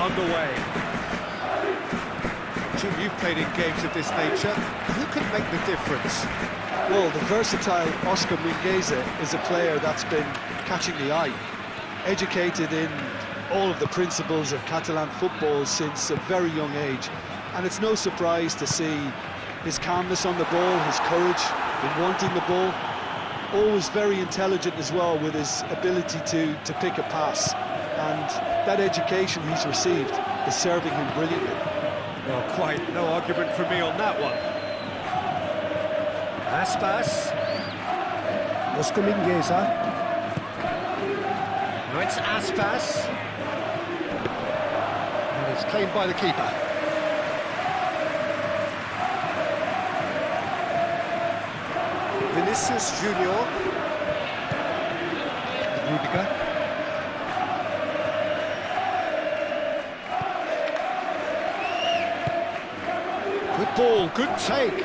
underway. Jim, you've played in games of this nature. Who can make the difference? Well, the versatile Oscar Mingueza is a player that's been catching the eye. Educated in all of the principles of Catalan football since a very young age. And it's no surprise to see his calmness on the ball, his courage in wanting the ball. Always very intelligent as well with his ability to pick a pass. And that education he's received is serving him brilliantly. Well, quite no argument from me on that one. Aspas. Oscar Mingueza. Now it's Aspas. And it's claimed by the keeper. Vinicius Junior. Rudiger. Good ball, good take.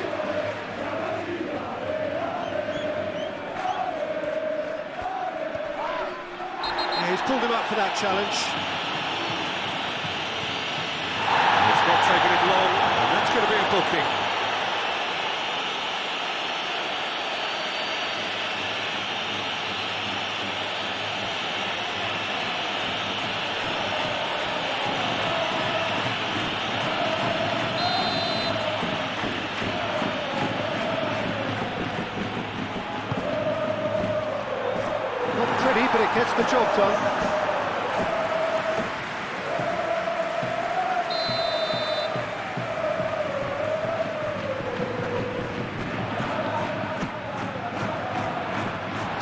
Yeah, he's pulled him up for that challenge. It's not taking him long, and that's going to be a booking. Pretty, but it gets the job done.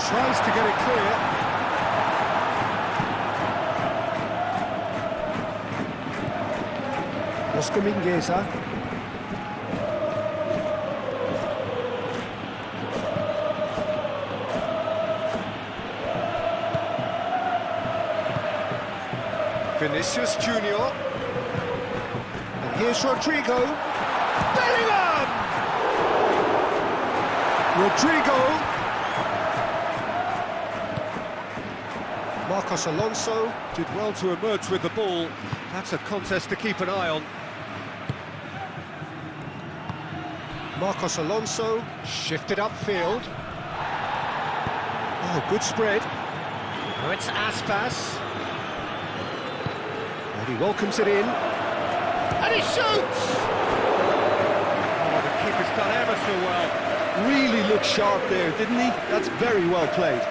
Tries to get it clear. Oscar Mingueza. Vinicius Junior. And here's Rodrigo. Bellingham! Rodrigo. Marcos Alonso did well to emerge with the ball. That's a contest to keep an eye on. Marcos Alonso shifted upfield. Oh, good spread. Now it's Aspas. And he welcomes it in. And he shoots! Oh, the keeper's done ever so well. Really looked sharp there, didn't he? That's very well played.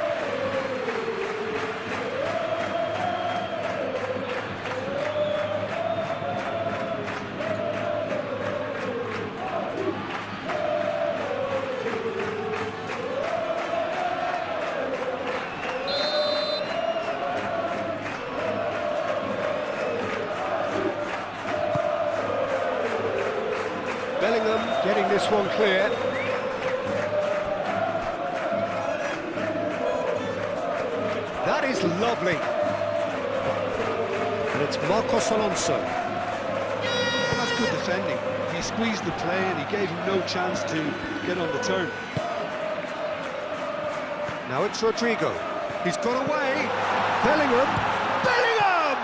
Bellingham getting this one clear. That is lovely. And it's Marcos Alonso. That's good defending. He squeezed the play and he gave him no chance to get on the turn. Now it's Rodrigo. He's got away. Bellingham. Bellingham!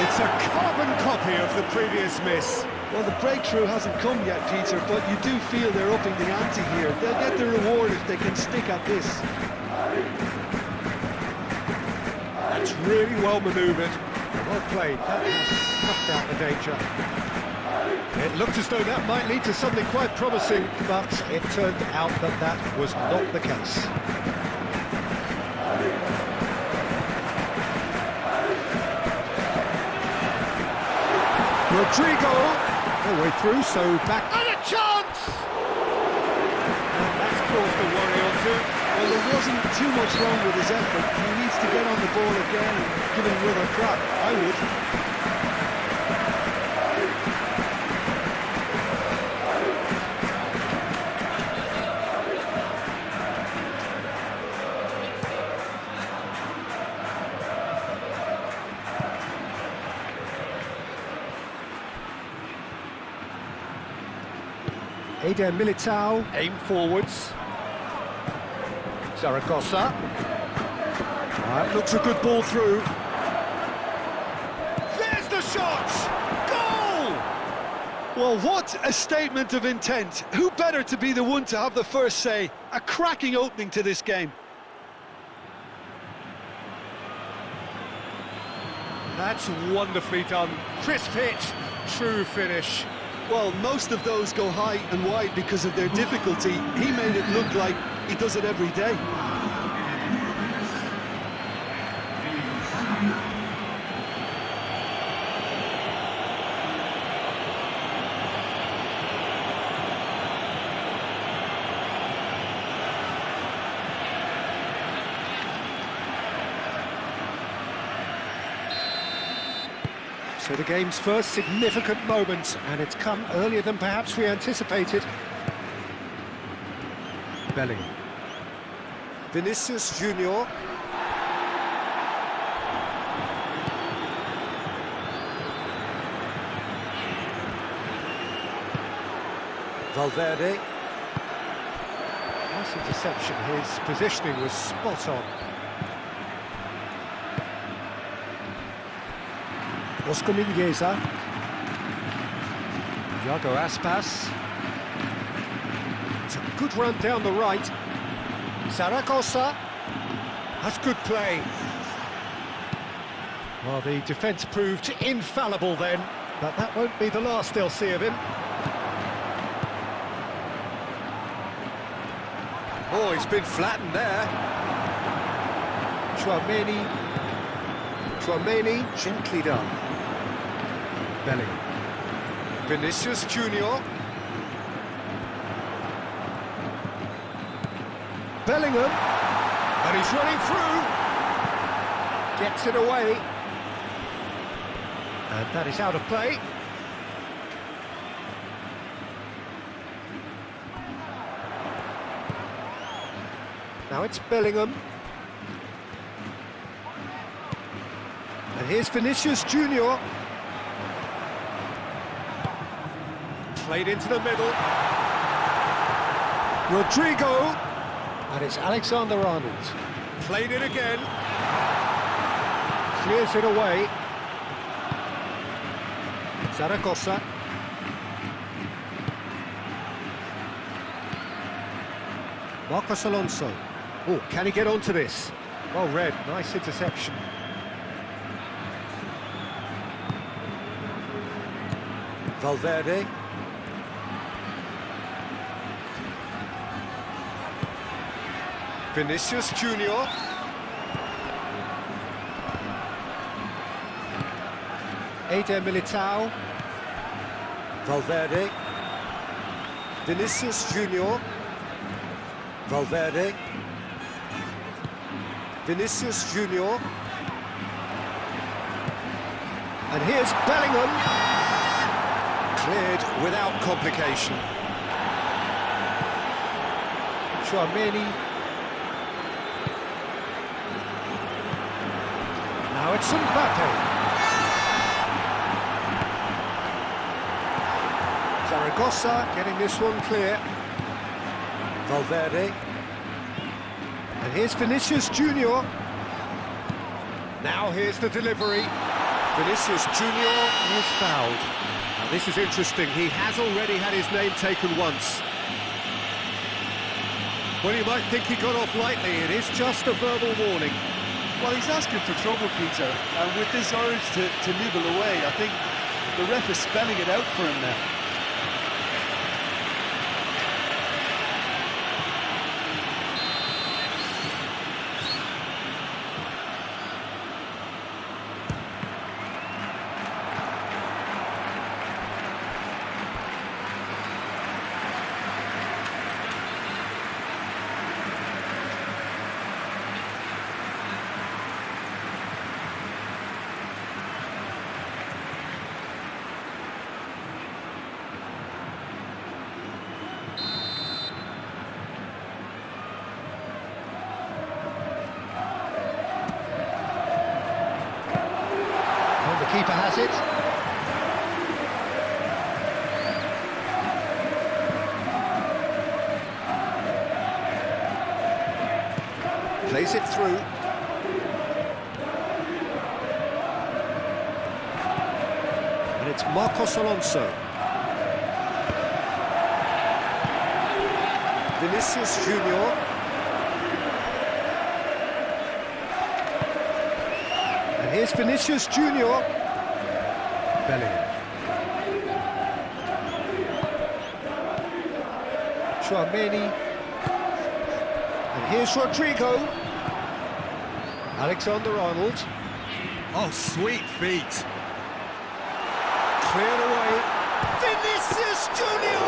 It's a carbon copy of the previous miss. Well, the breakthrough hasn't come yet, Peter, but you do feel they're upping the ante here. They'll get the reward if they can stick at this. That's really well manoeuvred. Well played. That has snuffed out the danger. It looked as though that might lead to something quite promising, but it turned out that that was not the case. Rodrigo, all the way through, so back. And a chance! That's caused a worry or two. Well, there wasn't too much wrong with his effort. He needs to get on the ball again and give it another crack. I would. Eder Militao, aim forwards. Zaragoza. Looks a good ball through. the shot! Goal! Well, what a statement of intent. Who better to be the one to have the first say? A cracking opening to this game. That's wonderfully done. Crisp hit, true finish. Well, most of those go high and wide because of their difficulty. He made it look like he does it every day. So the game's first significant moment, and it's come earlier than perhaps we anticipated. Bellingham. Vinicius Junior. Valverde. Nice interception. His positioning was spot on. Oscar Mingueza. Iago Aspas. It's a good run down the right. Zaragoza. That's good play. Well, the defence proved infallible then, but that won't be the last they'll see of him. Oh, he's been flattened there. Chouameni, gently done. Bellingham. Vinicius Junior. Bellingham. And he's running through. Gets it away. And that is out of play. Now it's Bellingham. And here's Vinicius Junior. Played into the middle. Rodrigo. And it's Alexander-Arnold. Played it again. Clears it away. Zaragoza. Marcos Alonso. Oh, can he get onto this? Well read, nice interception. Valverde. Vinicius Junior. Eder Militao. Valverde. Vinicius Junior. Valverde. Vinicius Junior. And here's Bellingham. Cleared without complication. Chouameni. Now it's Mbappe. Zaragoza getting this one clear. Valverde. And here's Vinicius Junior. Now here's the delivery. Vinicius Junior is fouled. Now this is interesting. He has already had his name taken once. Well, you might think he got off lightly. It is just a verbal warning. Well, he's asking for trouble, Peter, and with this urge to nibble away, I think the ref is spelling it out for him now. Keeper has it. Plays it through. And it's Marcos Alonso. Vinicius Junior. And here's Vinicius Junior. Bellingham. Chouameni. And here's Rodrigo. Alexander-Arnold. Oh, sweet feet. Cleared away. Vinicius Junior!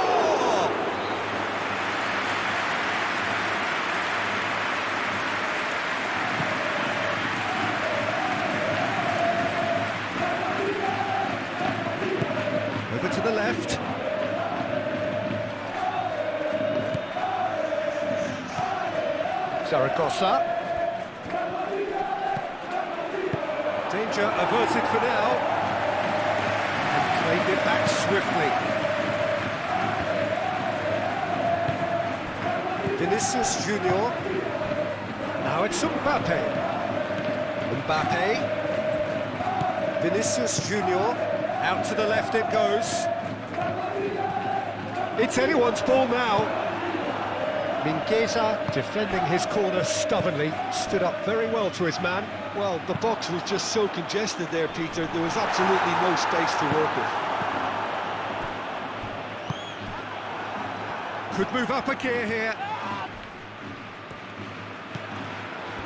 Over to the left. Zaragoza. Danger averted for now. And claimed it back swiftly. Vinicius Junior. Now it's Mbappe. Mbappe. Vinicius Junior. Out to the left it goes. It's anyone's ball now. Mingueza, defending his corner stubbornly, stood up very well to his man. Well, the box was just so congested there, Peter. There was absolutely no space to work with. Could move up a gear here.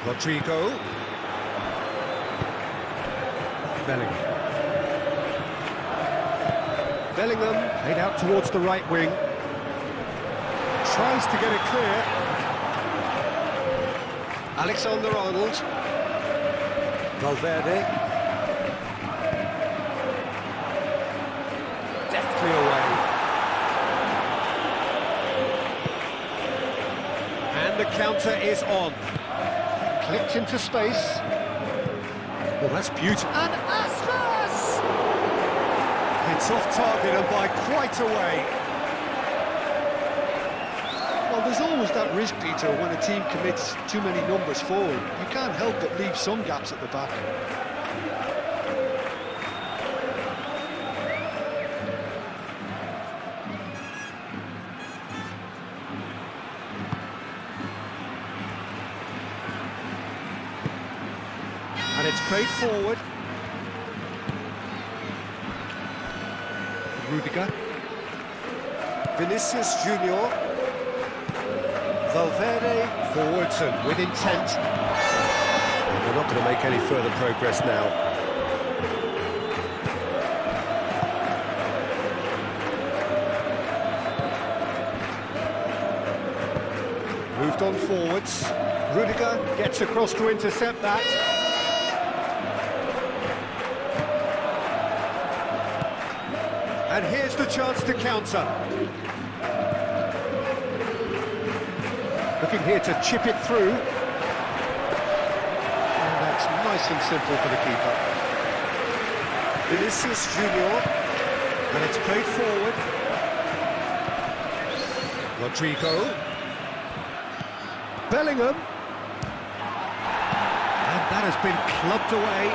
Rodrigo. Bellingham. Bellingham played out towards the right wing. Tries to get it clear. Alexander-Arnold. Valverde. Deftly away. And the counter is on. Clipped into space. Well, that's beautiful. And Aspas! It's off target and by quite a way. Well, there's always that risk, Peter, when a team commits too many numbers forward. You can't help but leave some gaps at the back. And it's played forward. Rudiger. Vinicius Junior. Valverde forwards and with intent. They're not going to make any further progress now. Moved on forwards. Rudiger gets across to intercept that. And here's the chance to counter. Looking here to chip it through. And that's nice and simple for the keeper. Vinicius Junior. And it's played forward. Rodrigo. Bellingham. And that has been clubbed away.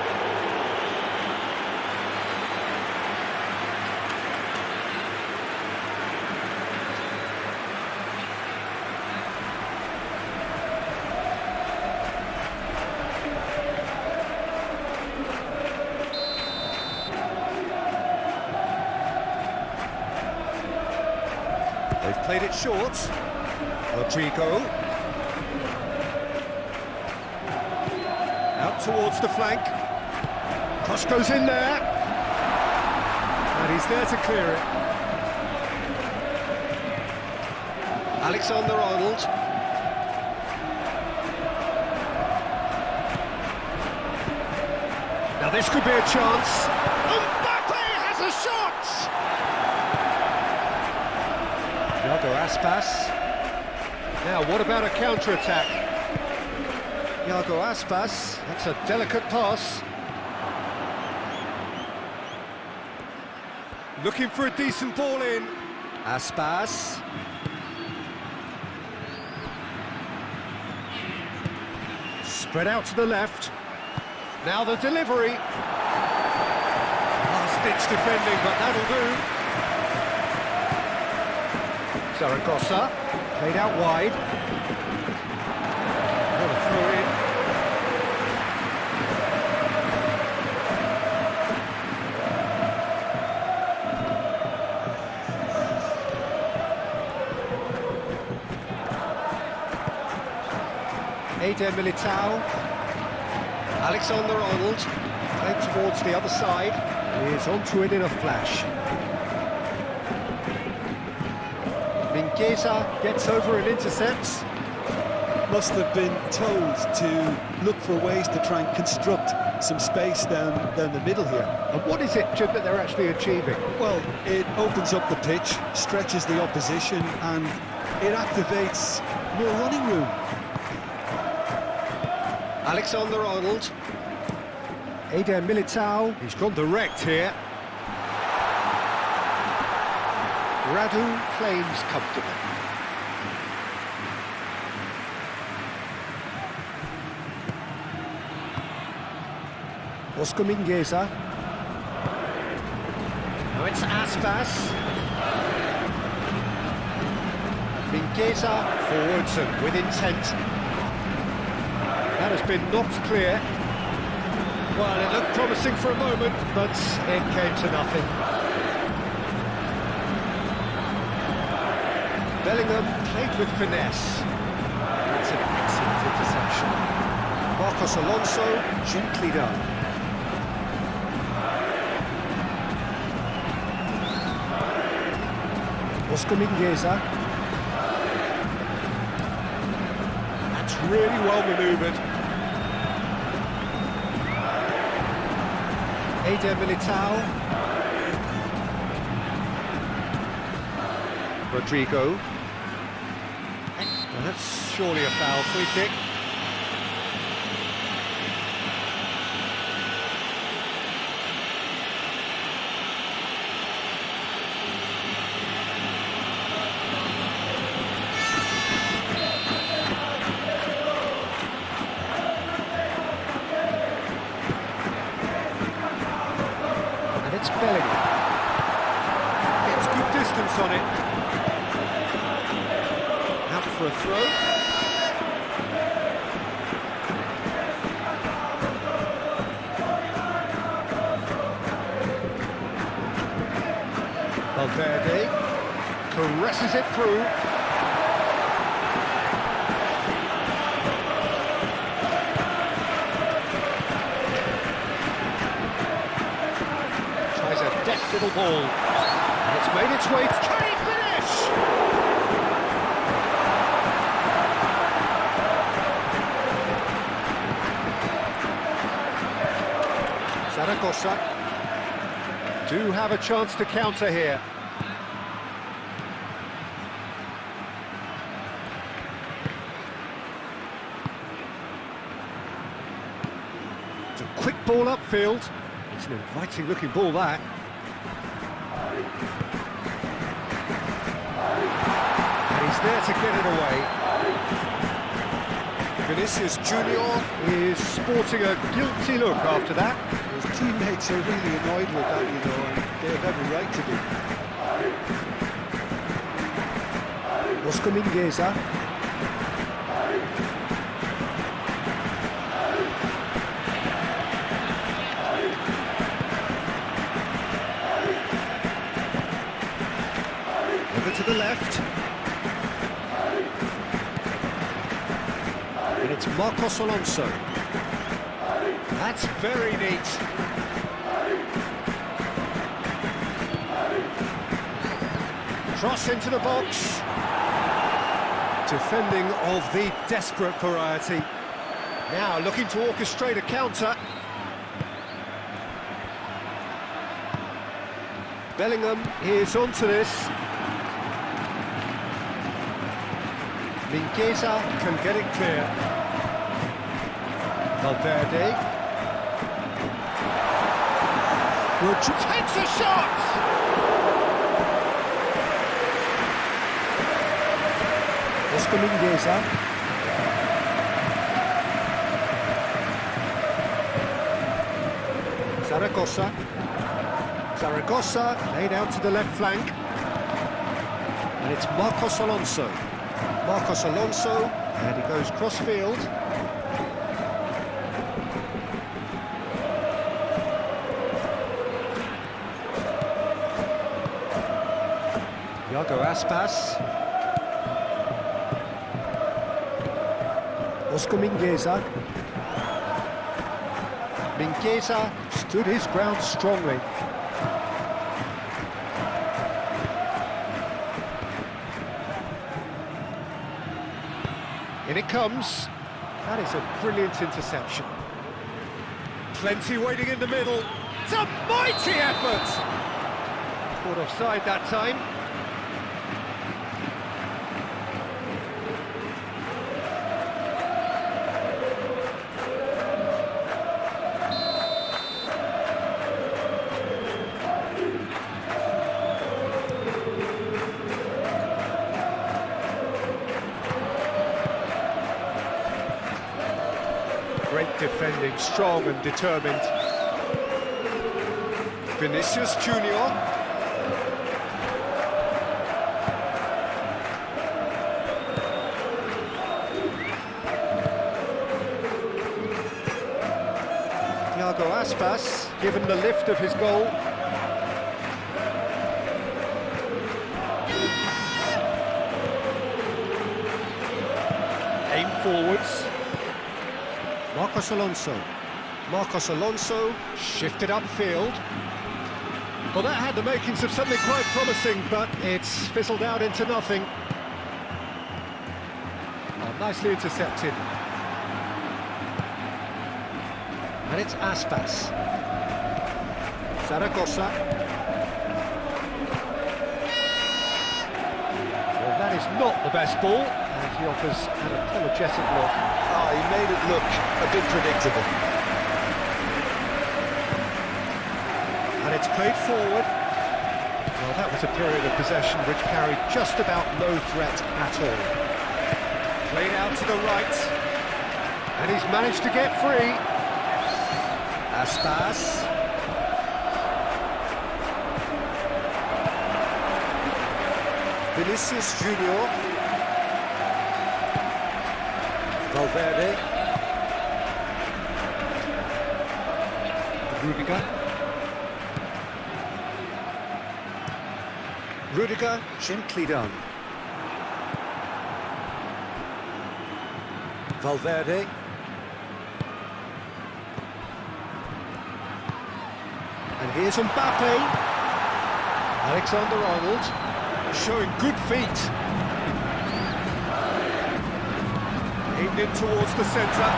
They've played it short. Rodrigo. Out towards the flank. Cross goes in there. And he's there to clear it. Alexander-Arnold. Now this could be a chance. Mbappe has a shot! Iago Aspas. Now, what about a counter-attack? Iago Aspas, that's a delicate pass. Looking for a decent ball in. Aspas. Spread out to the left. Now the delivery. Last last-ditch defending, but that'll do. Zaragoza, played out wide. What a throw-in. Eder Militao. Alexander-Arnold, played towards the other side. He is onto it in a flash. Mingueza gets over and intercepts. Must have been told to look for ways to try and construct some space down the middle here. And what is it, Jim, that they're actually achieving? Well, it opens up the pitch, stretches the opposition, and it activates more running room. Alexander-Arnold. Eder Militao. He's gone direct here. Radu claims comfortable. Oscar Mingueza. Now it's Aspas. Mingueza forwards and with intent. That has been knocked clear. Well, it looked promising for a moment, but it came to nothing. Bellingham played with finesse. That's an excellent interception. Marcos Alonso, gently done. Oscar Mingueza. That's really well manoeuvred. Eder Militao. Rodrigo. Well, that's surely a foul. Free kick. It's Bellingham. It's good distance on it. Out for a throw. Valverde caresses it through. Deft little ball. And it's made its way. Can he finish? Zaragoza do have a chance to counter here. It's a quick ball upfield. It's an inviting looking ball, that. And he's there to get it away. Vinicius Junior is sporting a guilty look after that. His teammates are really annoyed with that, you know, and they have every right to be. Oscar Mingueza. Over to the left. And it's Marcos Alonso. That's very neat. Cross into the box. Defending of the desperate variety. Now looking to orchestrate a counter. Bellingham is onto this. Mingueza can get it clear. Valverde. Takes a shot! Oscar Mingueza. Zaragoza. Zaragoza laid out to the left flank. And it's Marcos Alonso. Marcos Alonso, and he goes cross-field. Iago Aspas. Oscar Mingueza. Mingueza stood his ground strongly. In it comes. That is a brilliant interception. Plenty waiting in the middle. It's a mighty effort! Caught offside that time. Great defending, strong and determined. Vinicius Junior. Iago Aspas, given the lift of his goal. Aim forwards. Marcos Alonso. Marcos Alonso shifted upfield. Well, that had the makings of something quite promising, but it's fizzled out into nothing. Oh, nicely intercepted. And it's Aspas. Zaragoza. Well, that is not the best ball, and he offers an apologetic look. He made it look a bit predictable. And it's played forward. Well, that was a period of possession which carried just about no threat at all. Played out to the right. And he's managed to get free. Aspas. Vinicius Junior. Valverde. Rudiger, gently done. Valverde. And here's Mbappe. Alexander-Arnold, showing good feet. Aimed in towards the centre.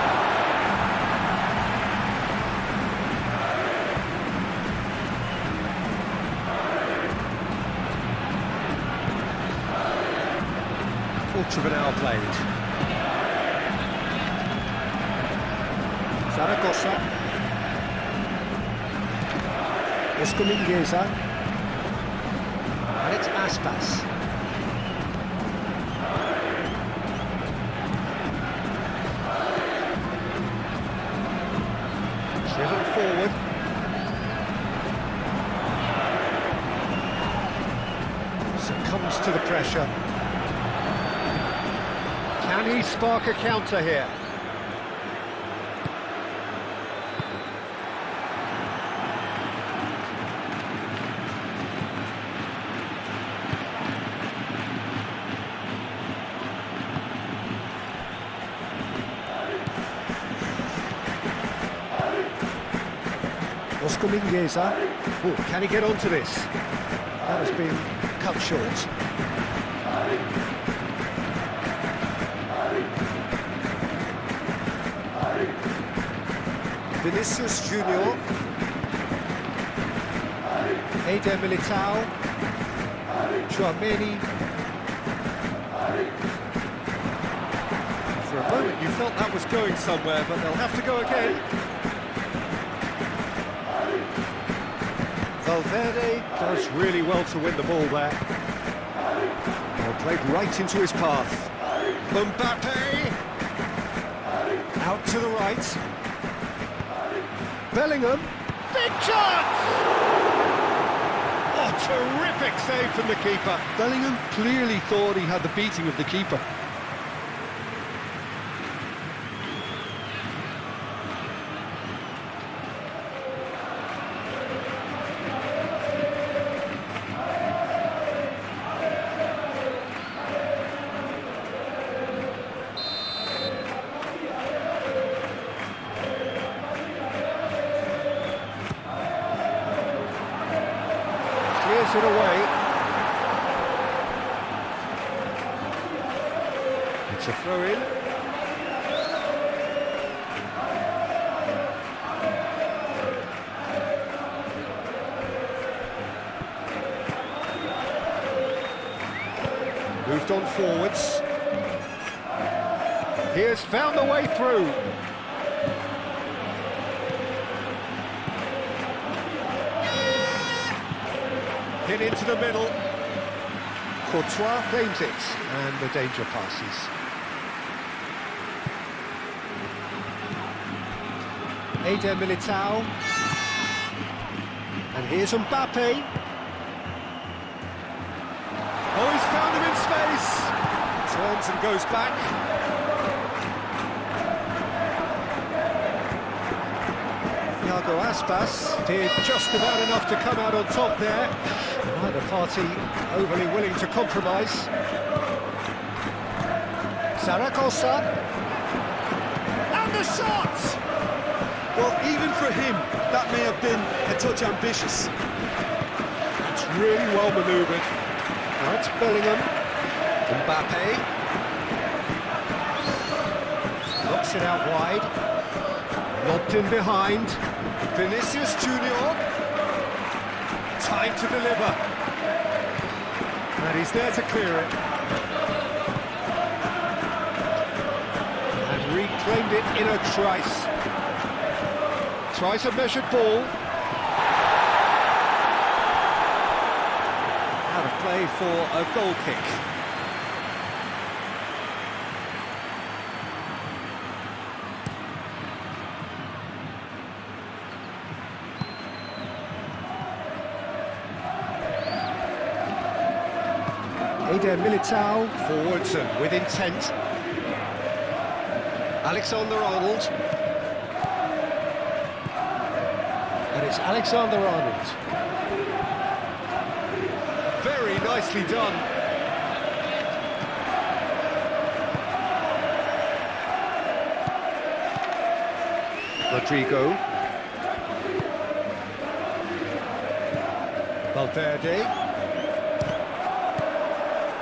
Quarter of an hour played. Zaragoza. Oscar Mingueza. And it's Aspas. Driven forward. Succumbs to the pressure. Can he spark a counter here? Oscar Mingueza. Oh, can he get onto this? That has been cut short. Vinicius Junior. Eder Militao. Chouameni. For a moment you felt that was going somewhere, but they'll have to go again. Valverde does really well to win the ball there. Well, played right into his path. Mbappe! Out to the right. Bellingham, big chance! terrific save from the keeper. Bellingham clearly thought he had the beating of the keeper. Clears it away. It's a throw-in. Moved on forwards. He has found the way through. Hit into the middle. Courtois claims it, and the danger passes. Eder Militao. And here's Mbappe. Oh, he's found him in space. Turns and goes back. Thiago Aspas did just about enough to come out on top there. Neither party overly willing to compromise. Zaragoza. And the shot! Well, even for him, that may have been a touch ambitious. It's really well manoeuvred. Now it's Bellingham. Mbappe. Knocks it out wide. Lobbed in behind. Vinicius Junior. Time to deliver. And he's there to clear it. And reclaimed it in a trice. Tries a measured ball. Out of play for a goal kick. Eder Militao forwards and with intent. Alexander-Arnold. And it's Alexander-Arnold. Very nicely done. Rodrigo. Valverde.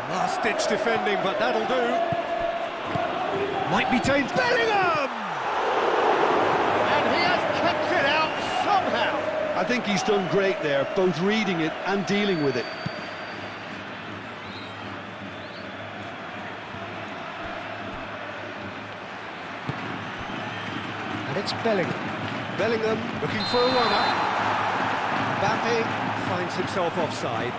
Last-ditch defending, but that'll do. Might be changed. Bellingham! And he has kept it out somehow. I think he's done great there, both reading it and dealing with it. And it's Bellingham. Bellingham looking for a runner. Mbappe finds himself offside.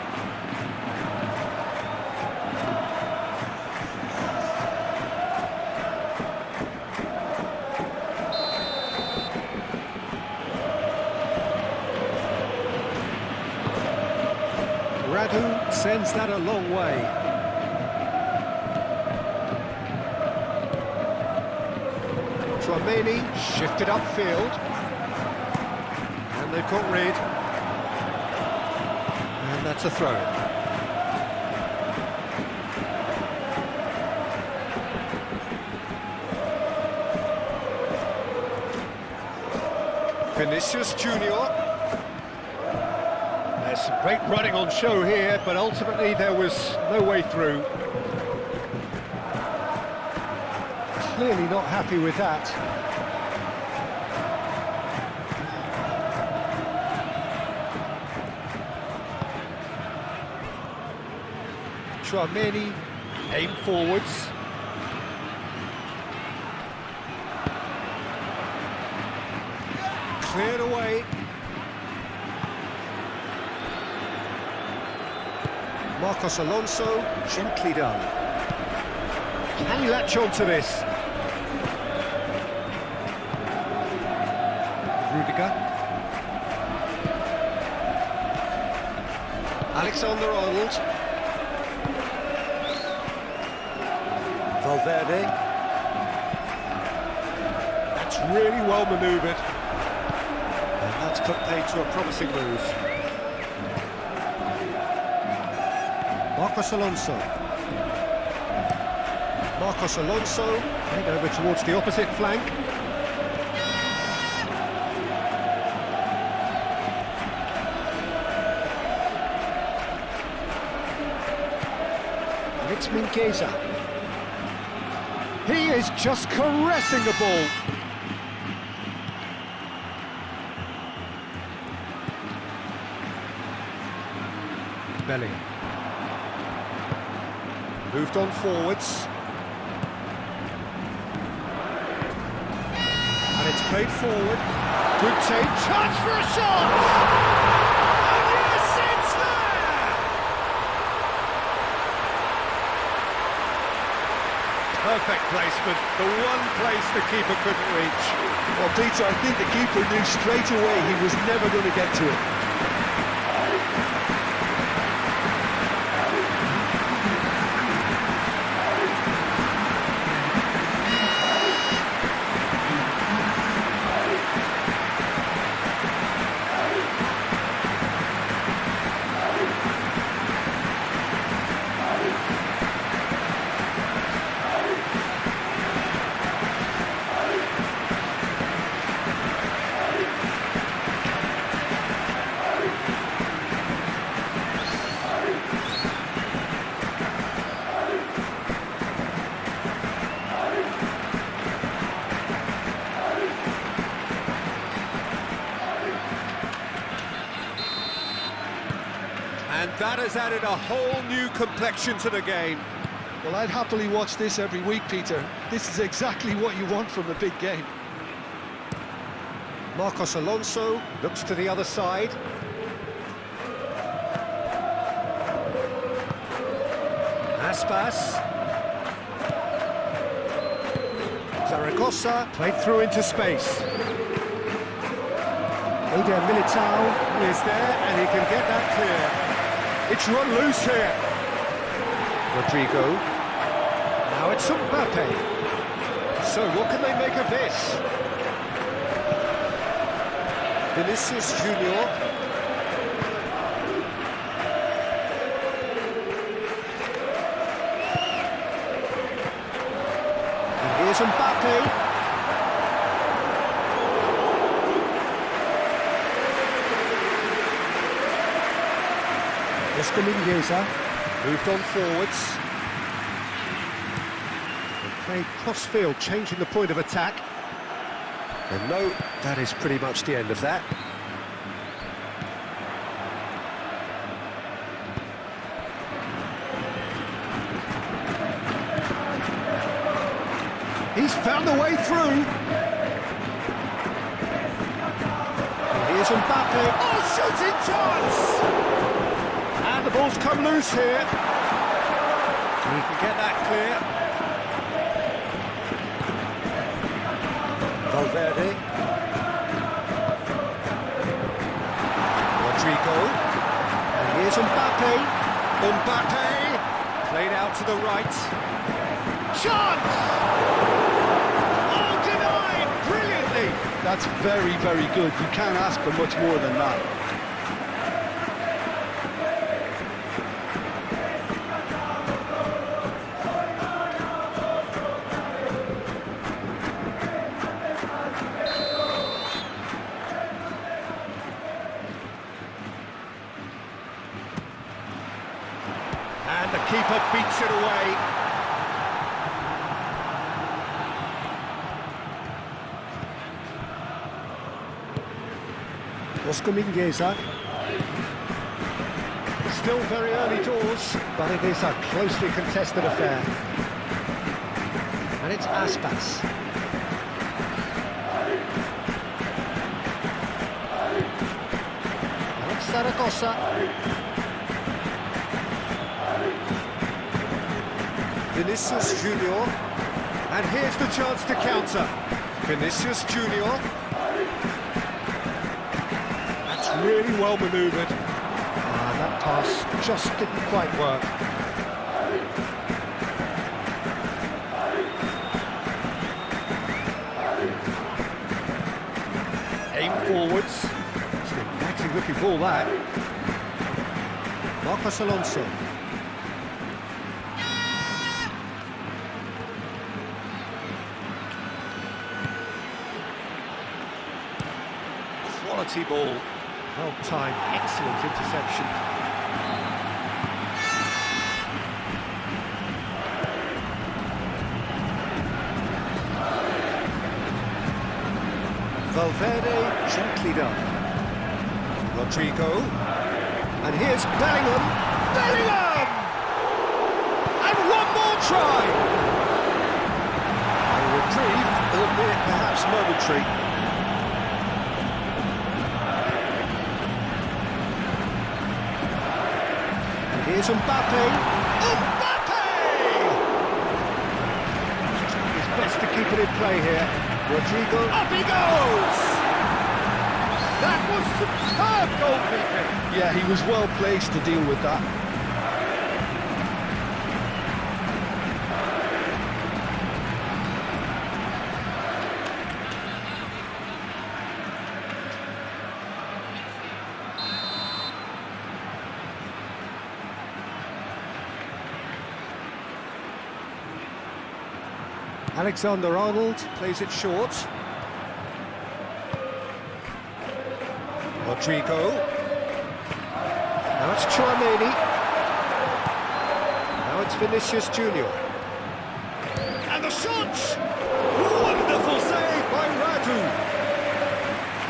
Radu sends that a long way. Tchouaméni shifted upfield. And they've got rid. And that's a throw. Vinicius Junior. There's some great running on show here, but ultimately there was no way through. Clearly not happy with that. Tchouaméni aimed forwards. Cleared away. Marcos Alonso, gently done. Can he latch on to this? Rudiger. Alexander-Arnold. Valverde. That's really well manoeuvred. And that's put paid to a promising move. Marcos Alonso. Marcos Alonso. Head over towards the opposite flank. It's Mingueza. He is just caressing the ball. Bellingham. Moved on forwards. And it's played forward. Good take. Chance for a shot! And yes, it's there! Perfect placement. The one place the keeper couldn't reach. Well, Peter, I think the keeper knew straight away he was never going to get to it. And that has added a whole new complexion to the game. Well, I'd happily watch this every week, Peter. This is exactly what you want from a big game. Marcos Alonso looks to the other side. Aspas. Zaragoza played through into space. Eder Militao. Is there, and he can get that clear. It's run loose here. Rodrigo. Now it's Mbappe. So what can they make of this? Vinicius Junior. And here's Mbappe. Oscar Mingueza. Moved on forwards. And played cross-field, changing the point of attack. And no, that is pretty much the end of that. He's found a way through. And here's Mbappe. Oh, shooting chance! And the ball's come loose here. He can get that clear. Valverde. Rodrigo. And here's Mbappe. Mbappe. Played out to the right. Chance! Oh, denied! Brilliantly! That's very, very good. You can't ask for much more than that. And the keeper beats it away. Oscar Mingueza. Still very early doors. But it is a closely contested affair. And it's Aspas. Alex Zaragoza. Vinicius Junior. And here's the chance to counter. Vinicius Junior. That's really well manoeuvred. That Pass just didn't quite work. Aim forwards. It's an inviting looking ball, that. Marcos Alonso. Quality ball. Well timed, excellent interception. Valverde, gently done. Rodrigo. And here's Bellingham. Bellingham! And one more try! A reprieve, albeit perhaps momentary. Here's Mbappe. Mbappe! It's best to keep it in play here. Rodrigo. Up he goes! That was superb goalkeeping. Yeah, he was well placed to deal with that. Alexander-Arnold plays it short. Rodrigo. Now it's Tchouaméni. Now it's Vinicius Junior. And the shot! Wonderful save by Radu.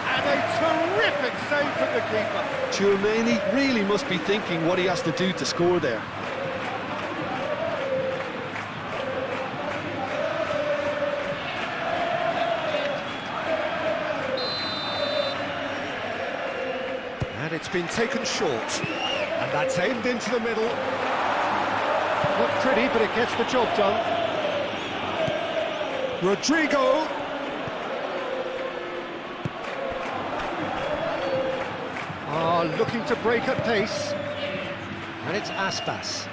And a terrific save from the keeper. Tchouaméni really must be thinking what he has to do to score there. And it's been taken short. And that's aimed into the middle. Not pretty, but it gets the job done. Rodrigo. Looking to break at pace. And it's Aspas.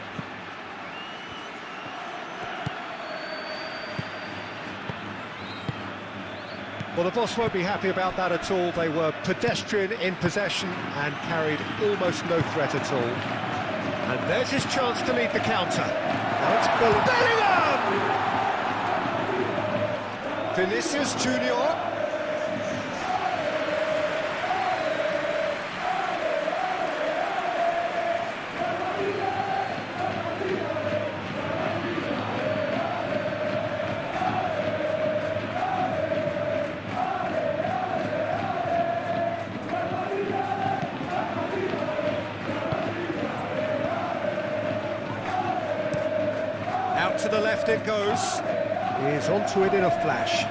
Well, the boss won't be happy about that at all. They were pedestrian in possession and carried almost no threat at all. And there's his chance to lead the counter. Now it's Bellingham! Vinicius Junior. Out to the left it goes. He's onto it in a flash.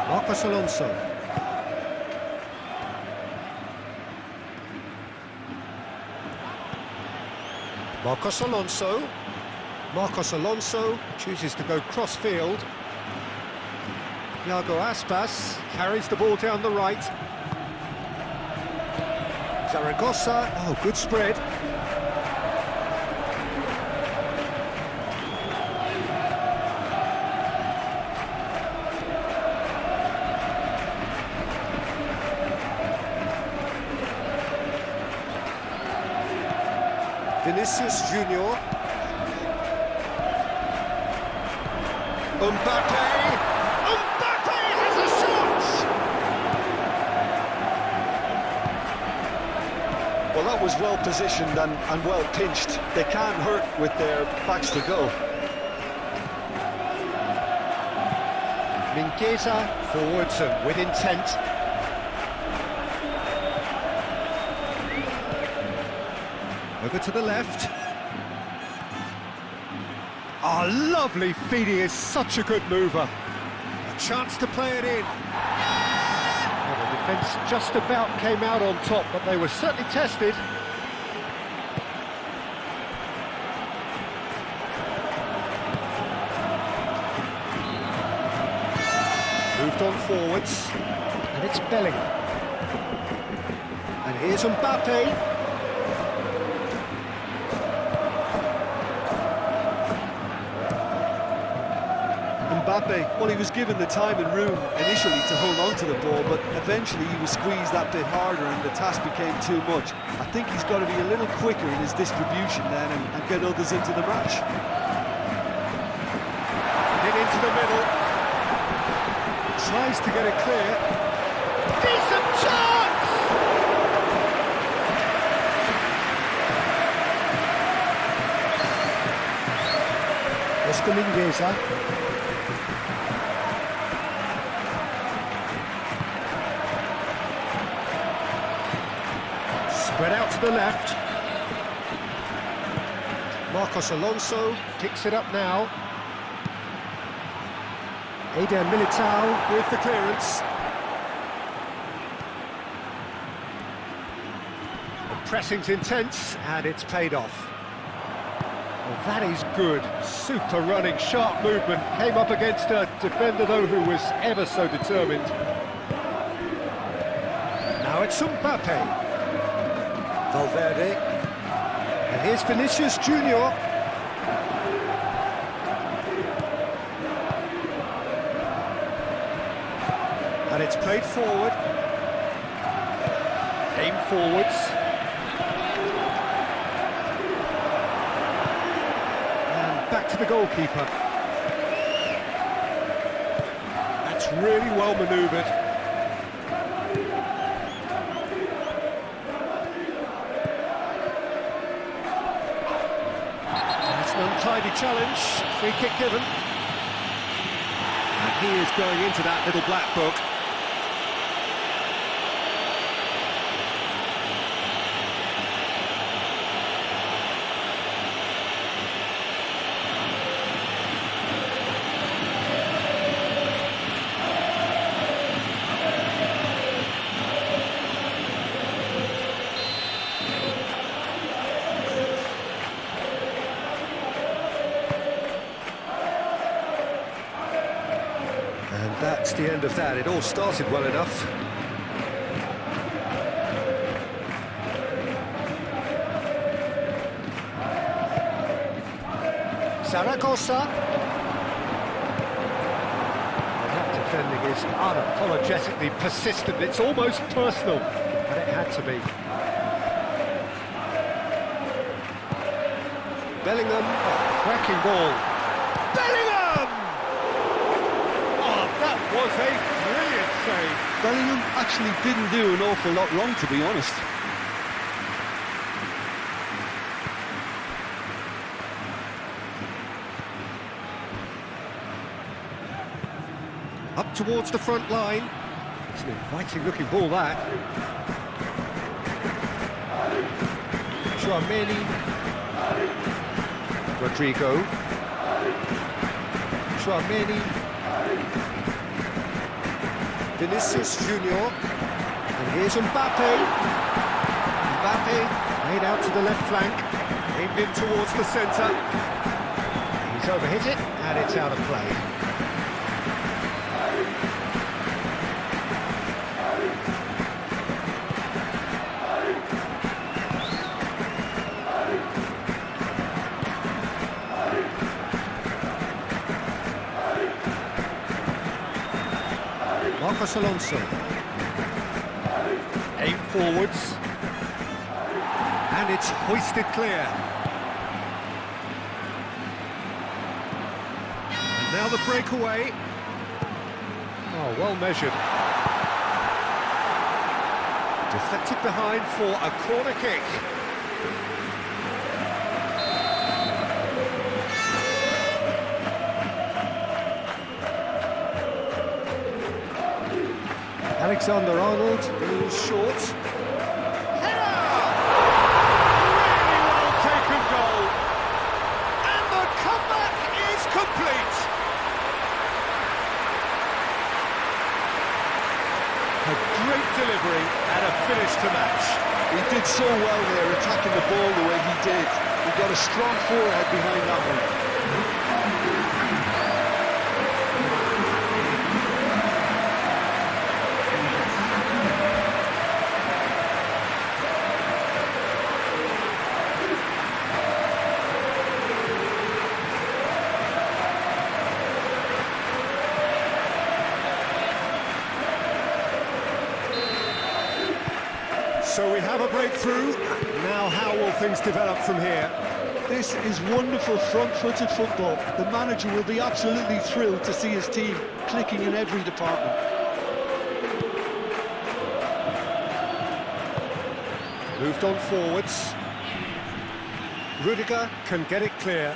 Marcos Alonso. Marcos Alonso. Marcos Alonso chooses to go cross-field. Iago Aspas carries the ball down the right. Zaragoza, oh, good spread. Vinicius Junior. Mbappe! Mbappe has a shot! Well, that was well positioned and well pinched. They can't hurt with their backs to go. Mingueza forwards and with intent. Over to the left. Lovely feed. He is such a good mover. A chance to play it in. Well, the defence just about came out on top, but they were certainly tested. Moved on forwards. And it's Bellingham. And here's Mbappe. Mbappe, well, he was given the time and room initially to hold on to the ball, but eventually he was squeezed that bit harder and the task became too much. I think he's got to be a little quicker in his distribution then and get others into the match. Into the middle. Tries to get it clear. Decent chance! Oscar Mingueza. Spread out to the left. Marcos Alonso picks it up now. Eder Militao With the clearance. The pressing's intense, and it's paid off. Well, that is good. Super running, sharp movement. Came up against a defender, though, who was ever so determined. Now it's Mbappe. Valverde. And here's Vinicius Junior. And it's played forward. Aim forwards. And back to the goalkeeper. That's really well manoeuvred. That's an untidy challenge. Free kick given. And he is going into that little black book. And that's the end of that. It all started well enough. Zaragoza. That defending is unapologetically persistent. It's almost personal, and it had to be. Bellingham, cracking ball. Bellingham! Oh, that was a brilliant save. Bellingham actually didn't do an awful lot wrong, to be honest. Up towards the front line. It's an inviting looking ball, that. Chouameni. Rodrigo. Chouameni. Vinicius Junior. And here's Mbappe. Mbappe made out to the left flank. Aimed in towards the centre. He's overhit it, and it's out of play. Marcos Alonso. Aim forwards. And it's hoisted clear. And now the breakaway. Oh, well measured. Deflected behind for a corner kick. Alexander-Arnold goes short. Header! Really well taken goal. And the comeback is complete. A great delivery and a finish to match. He did so well there, attacking the ball the way he did. He got a strong forehead behind that one. So we have a breakthrough. Now how will things develop from here? This is wonderful front-footed football. The manager will be absolutely thrilled to see his team clicking in every department. Moved on forwards. Rudiger can get it clear.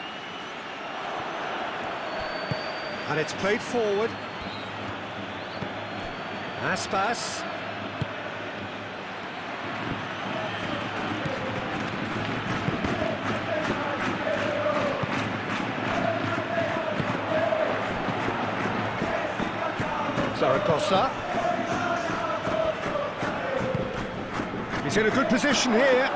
And it's played forward. Aspas. Zaragoza. He's in a good position here.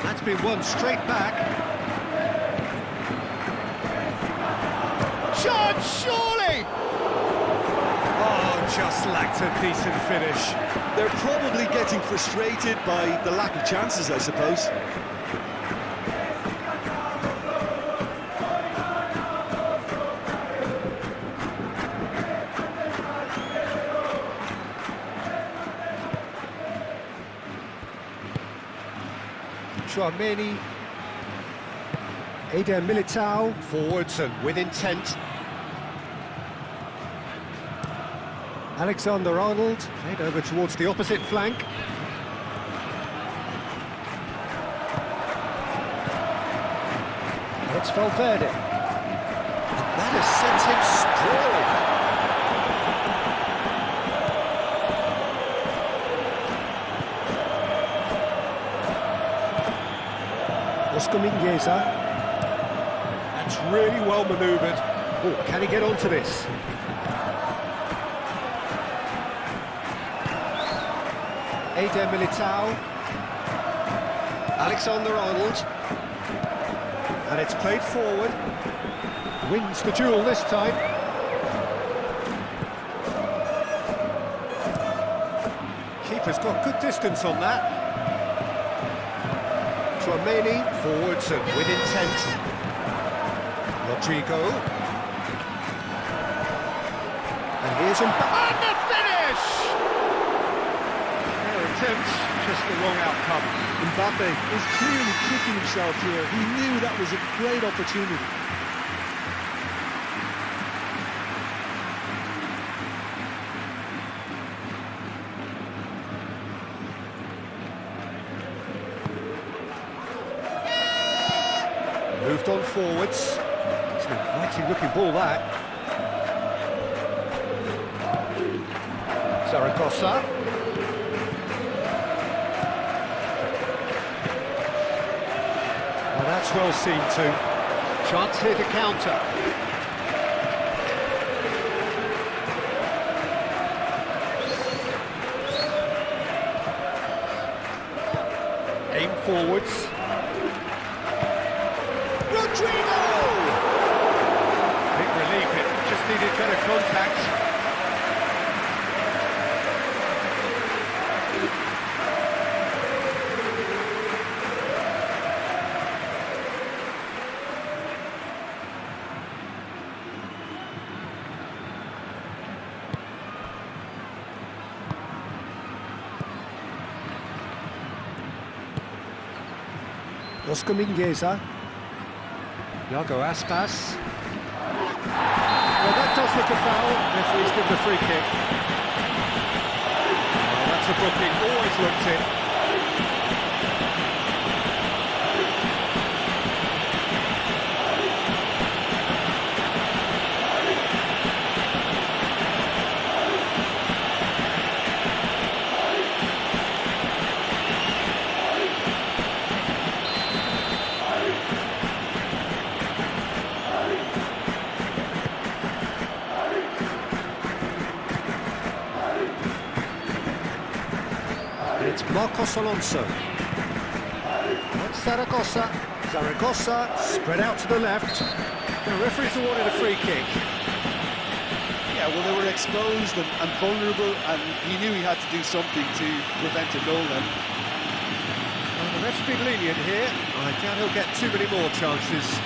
That's been won straight back. Shot, surely! Oh, just lacked a decent finish. They're probably getting frustrated by the lack of chances, I suppose. Chouameni. Eder Militao. Forwards and with intent. Alexander-Arnold. Played over towards the opposite flank. It's Valverde. And that has sent him sprawling. Oscar Mingueza. That's really well manoeuvred. Oh, can he get onto this? Eder Militao. Alexander-Arnold. And it's played forward. Wins the duel this time. Keeper's got good distance on that. Chouameni, forwards and with intent. Rodrigo. And here's Mbappe. And the finish! Fair attempt, just the wrong outcome. Mbappe is clearly kicking himself here. He knew that was a great opportunity. Moved on forwards. It's an inviting looking ball, that. Zaragoza. Well, that's well seen too. Chance here to counter. Aim forwards. Rodrigo! Big relief, it just needed better contact. Oscar Mingueza. Iago Aspas. Well, that does look a foul. Referee's given a free kick. Oh, that's a booking, always looked in. It's Marcos Alonso. That's Zaragoza. Zaragoza Spread out to the left. The referee's awarded a free kick. Yeah, well, they were exposed and vulnerable, and he knew he had to do something to prevent a goal then. Well, the Let's be lenient here. I doubt he'll get too many more chances.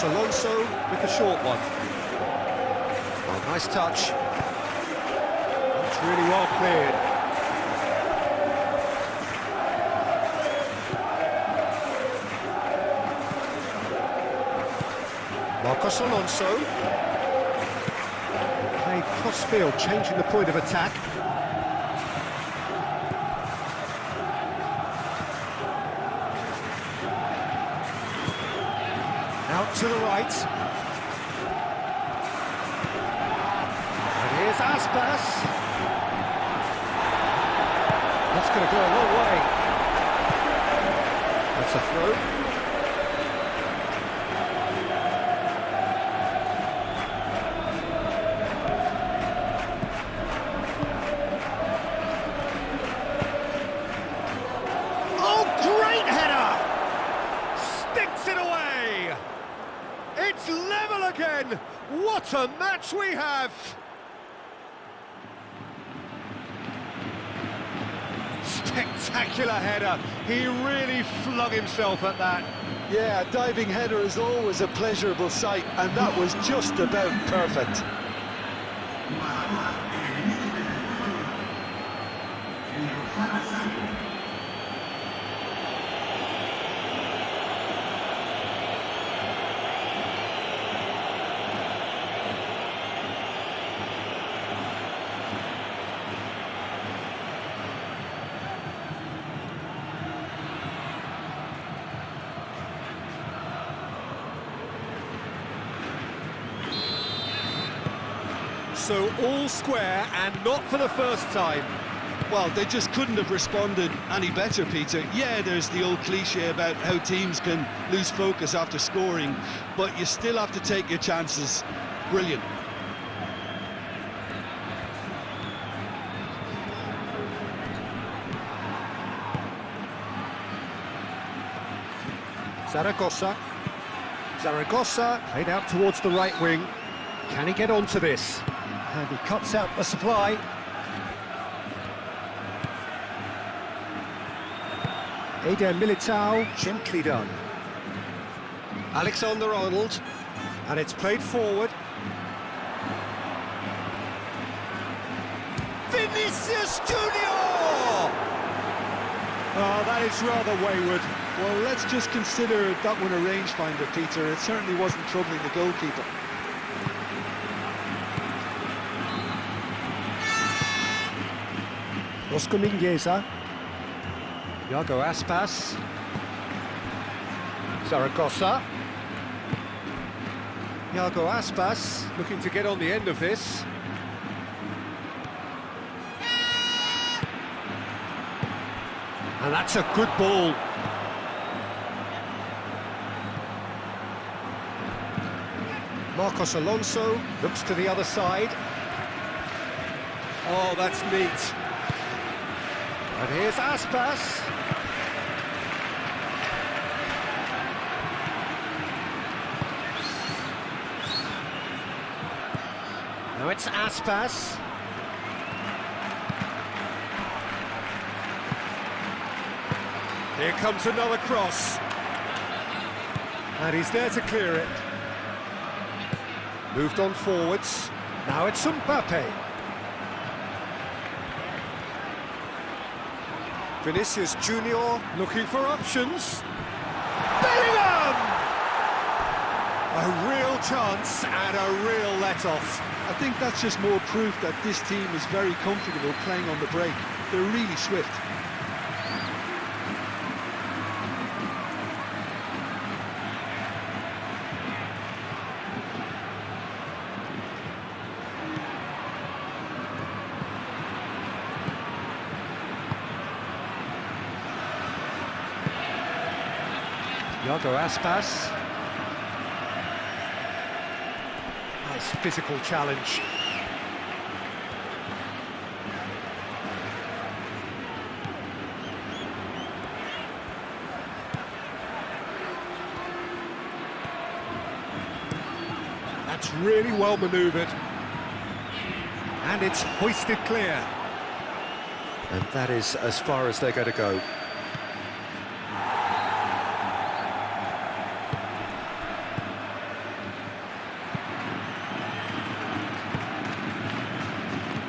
Alonso with the short one. Oh, nice touch. That's really well cleared. Marcos Alonso. Played cross-field, changing the point of attack. Out to the right. And here's Aspas. That's going to go a long way. That's a throw. Oh, great header! Sticks it away! It's level again! What a match we have! Spectacular header. He really flung himself at that. Yeah, a diving header is always a pleasurable sight, and that was just about perfect. So all square and not for the first time. Well, they just couldn't have responded any better, Peter. Yeah, there's the old cliche about how teams can lose focus after scoring, but you still have to take your chances. Brilliant. Zaragoza. Zaragoza played out towards the right wing. Can he get onto this? And he cuts out the supply. Eder Militao, gently done. Alexander-Arnold. And it's played forward. Vinicius Junior! Oh, that is rather wayward. Well, let's just consider that one a rangefinder, Peter. It certainly wasn't troubling the goalkeeper. Oscar Mingueza. Iago Aspas. Zaragoza. Iago Aspas looking to get on the end of this. And that's a good ball. Marcos Alonso looks to the other side. Oh, that's neat. And here's Aspas. Now it's Aspas. Here comes another cross. And he's there to clear it. Moved on forwards. Now it's Mbappe. Vinicius Junior looking for options. Bellingham! A real chance and a real let-off. I think that's just more proof that this team is very comfortable playing on the break. They're really swift. Yago Aspas. Nice physical challenge. That's really well manoeuvred. And it's hoisted clear. And that is as far as they're going to go.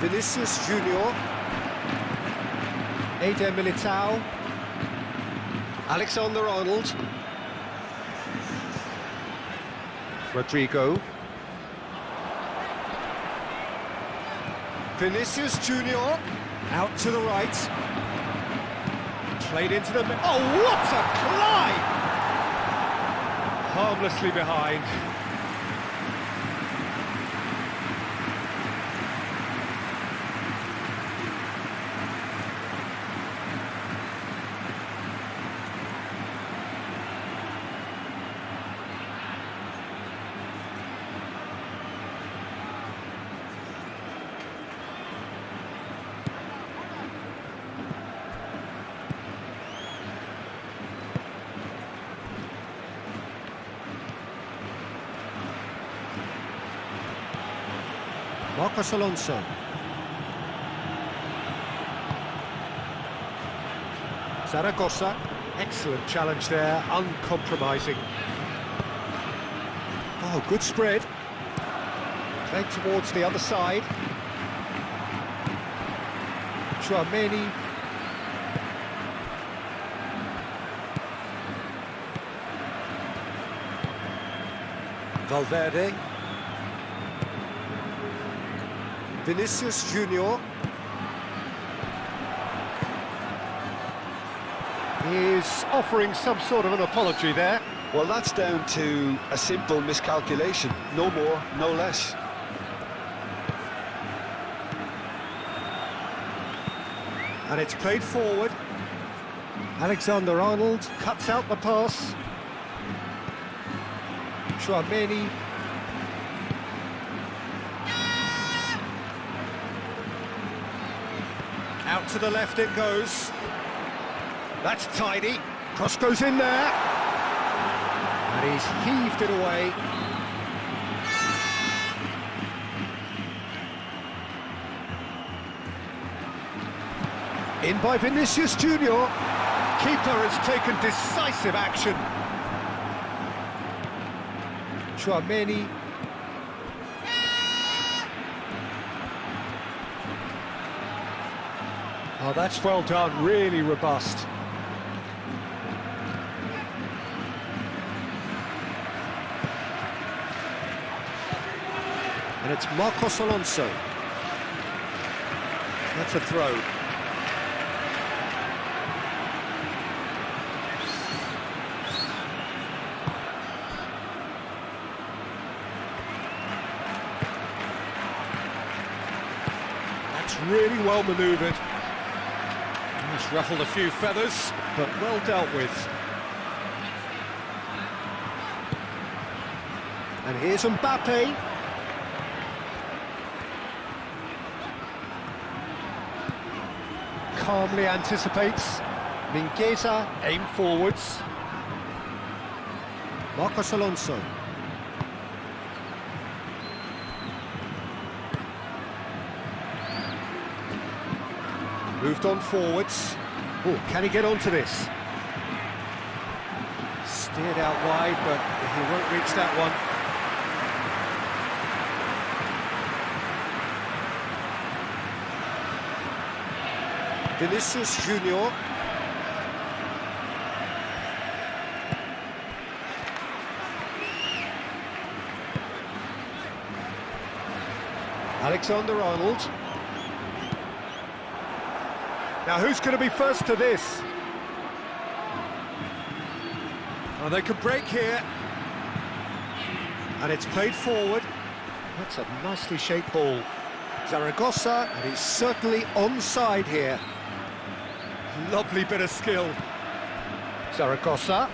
Vinicius Junior. Eder Militao. Alexander-Arnold. Rodrigo. Vinicius Junior. Out to the right. Played into the... Oh, what a climb! Harmlessly behind. Marcos Alonso. Zaragoza. Excellent challenge there, uncompromising. Oh, good spread. Played towards the other side. Chouameni. Valverde. Vinicius Junior. He's offering some sort of an apology there. Well, that's down to a simple miscalculation. No more, no less. And it's played forward. Alexander-Arnold. Cuts out the pass. Chouameni. Out to the left it goes. That's tidy. Cross goes in there. And he's heaved it away. In by Vinicius Junior. Keeper has taken decisive action. Chouameni. Oh, that's well done, really robust. And it's Marcos Alonso. That's a throw. That's really well manoeuvred. It's ruffled a few feathers, but well dealt with. And here's Mbappe. Calmly anticipates. Mingueza. Aim forwards. Marcos Alonso. Moved on forwards. Oh, can he get onto this? Steered out wide, but he won't reach that one. Vinicius Junior. Alexander-Arnold. Now who's going to be first to this? Oh, they could break here. And it's played forward. That's a nicely shaped ball. Zaragoza, and he's certainly onside here. Lovely bit of skill. Zaragoza.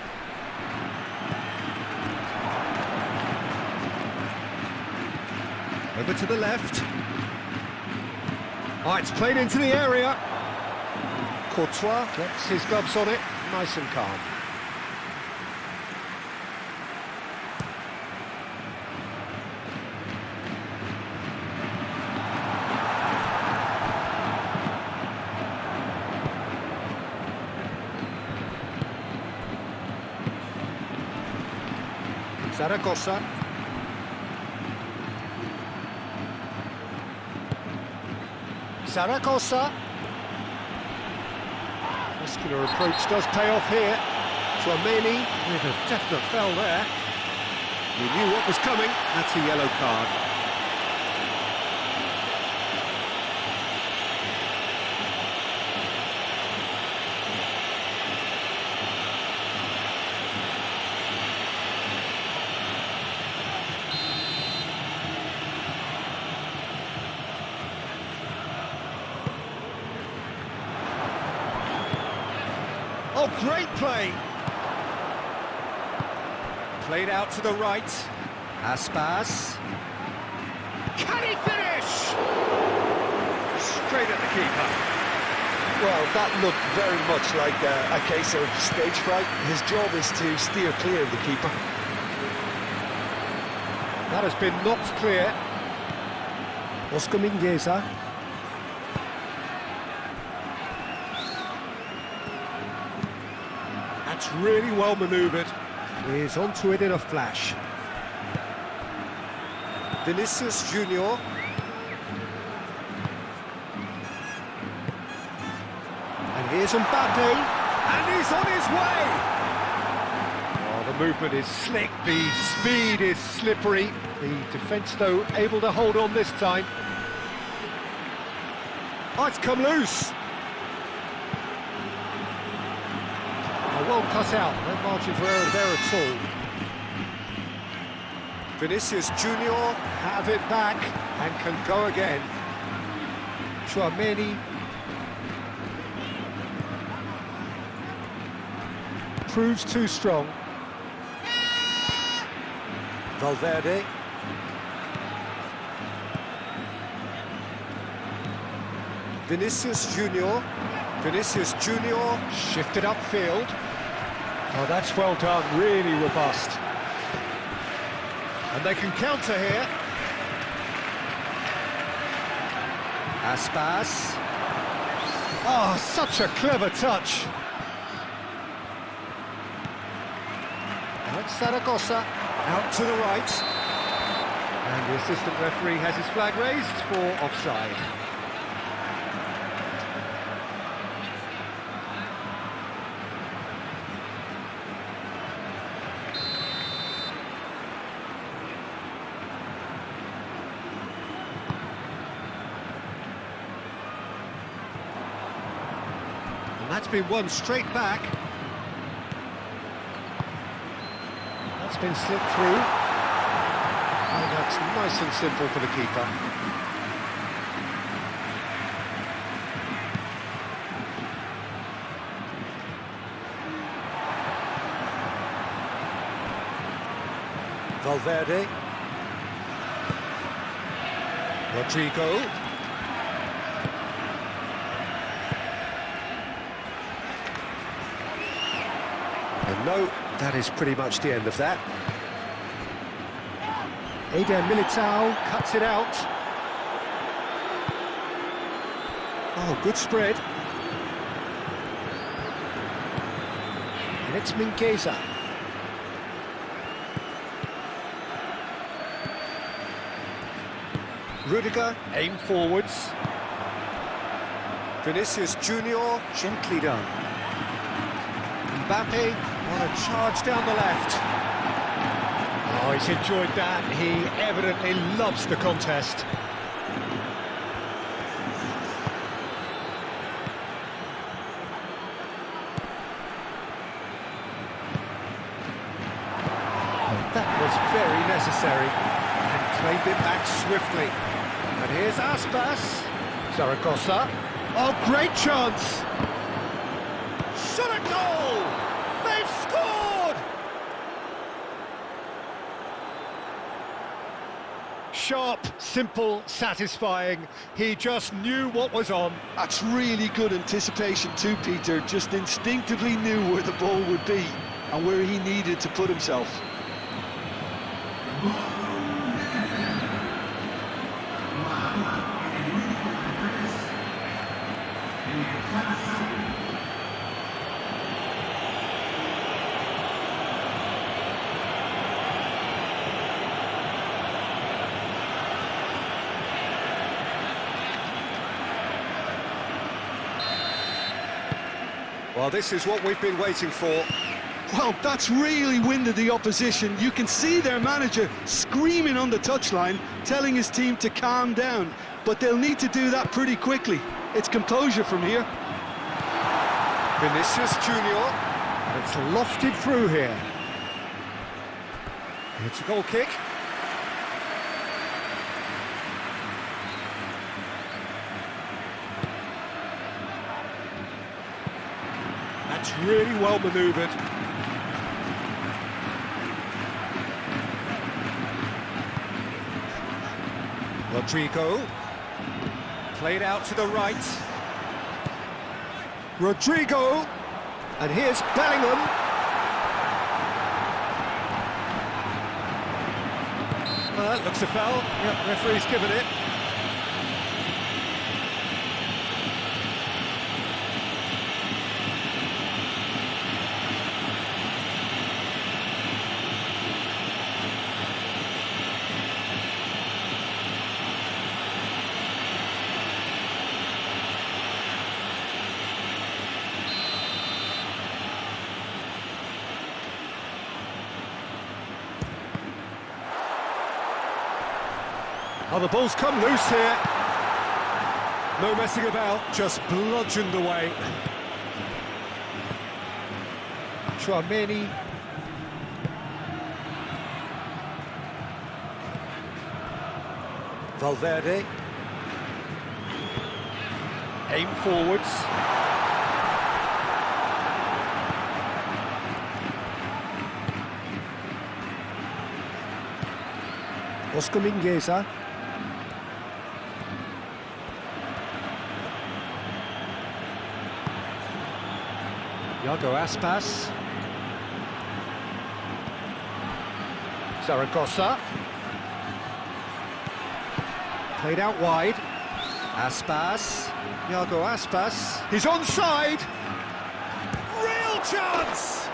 Over to the left. Oh, it's played into the area. Courtois gets his gloves on it, nice and calm. Zaragoza. Zaragoza. Muscular approach does pay off here. Tchouaméni with a definite foul there. He knew what was coming. That's a yellow card. Oh, great play! Played out to the right. Aspas. Can he finish? Straight at the keeper. Well, that looked very much like a case of stage fright. His job is to steer clear of the keeper. That has been knocked clear. Oscar Mingueza. That's really well manoeuvred. He's onto it in a flash. Vinicius Junior. And here's Mbappe. And he's on his way! Oh, the movement is slick, the speed is slippery. The defence, though, able to hold on this time. Oh, it's come loose! Well cut out, no margin for error there at all. Vinicius Junior have it back and can go again. Tchouaméni proves too strong. Valverde. Vinicius Junior. Vinicius Junior shifted upfield. Oh, that's well done, really robust. And they can counter here. Aspas. Oh, such a clever touch. That's Zaragoza, out to the right. And the assistant referee has his flag raised for offside. That's been won straight back. That's been slipped through. And that's nice and simple for the keeper. Valverde. Rodrigo. No, that is pretty much the end of that. Eder Militao cuts it out. Oh, good spread. And it's Mingueza. Rudiger, aim forwards. Vinicius Junior, gently done. Mbappe on a charge down the left. Oh, he's enjoyed that. He evidently loves the contest. Oh, that was very necessary. And claimed it back swiftly. And here's Aspas. Zaragoza. Oh, great chance! Shot a goal! They've scored! Sharp, simple, satisfying. He just knew what was on. That's really good anticipation too, Peter. Just instinctively knew where the ball would be and where he needed to put himself. Well, this is what we've been waiting for. Well, that's really winded the opposition. You can see their manager screaming on the touchline, telling his team to calm down. But they'll need to do that pretty quickly. It's composure from here. Vinicius Junior. And it's lofted through here. It's a goal kick. That's really well manoeuvred. Rodrigo. Played out to the right. Rodrigo. And here's Bellingham. Well, that looks a foul. Yep, referee's given it. Oh, the ball's come loose here. No messing about, just bludgeoned away. Chouameni. Valverde. Aim forwards. Oscar Mingueza. Iago Aspas. Zaragoza. Played out wide. Aspas. Iago Aspas. He's onside. Real chance.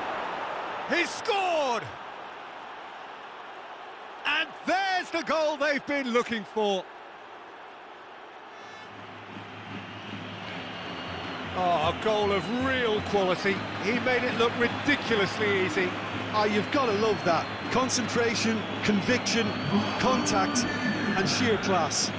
He's scored. And there's the goal they've been looking for. Oh, a goal of real quality. He made it look ridiculously easy. Ah, you've got to love that. Concentration, conviction, contact, and sheer class.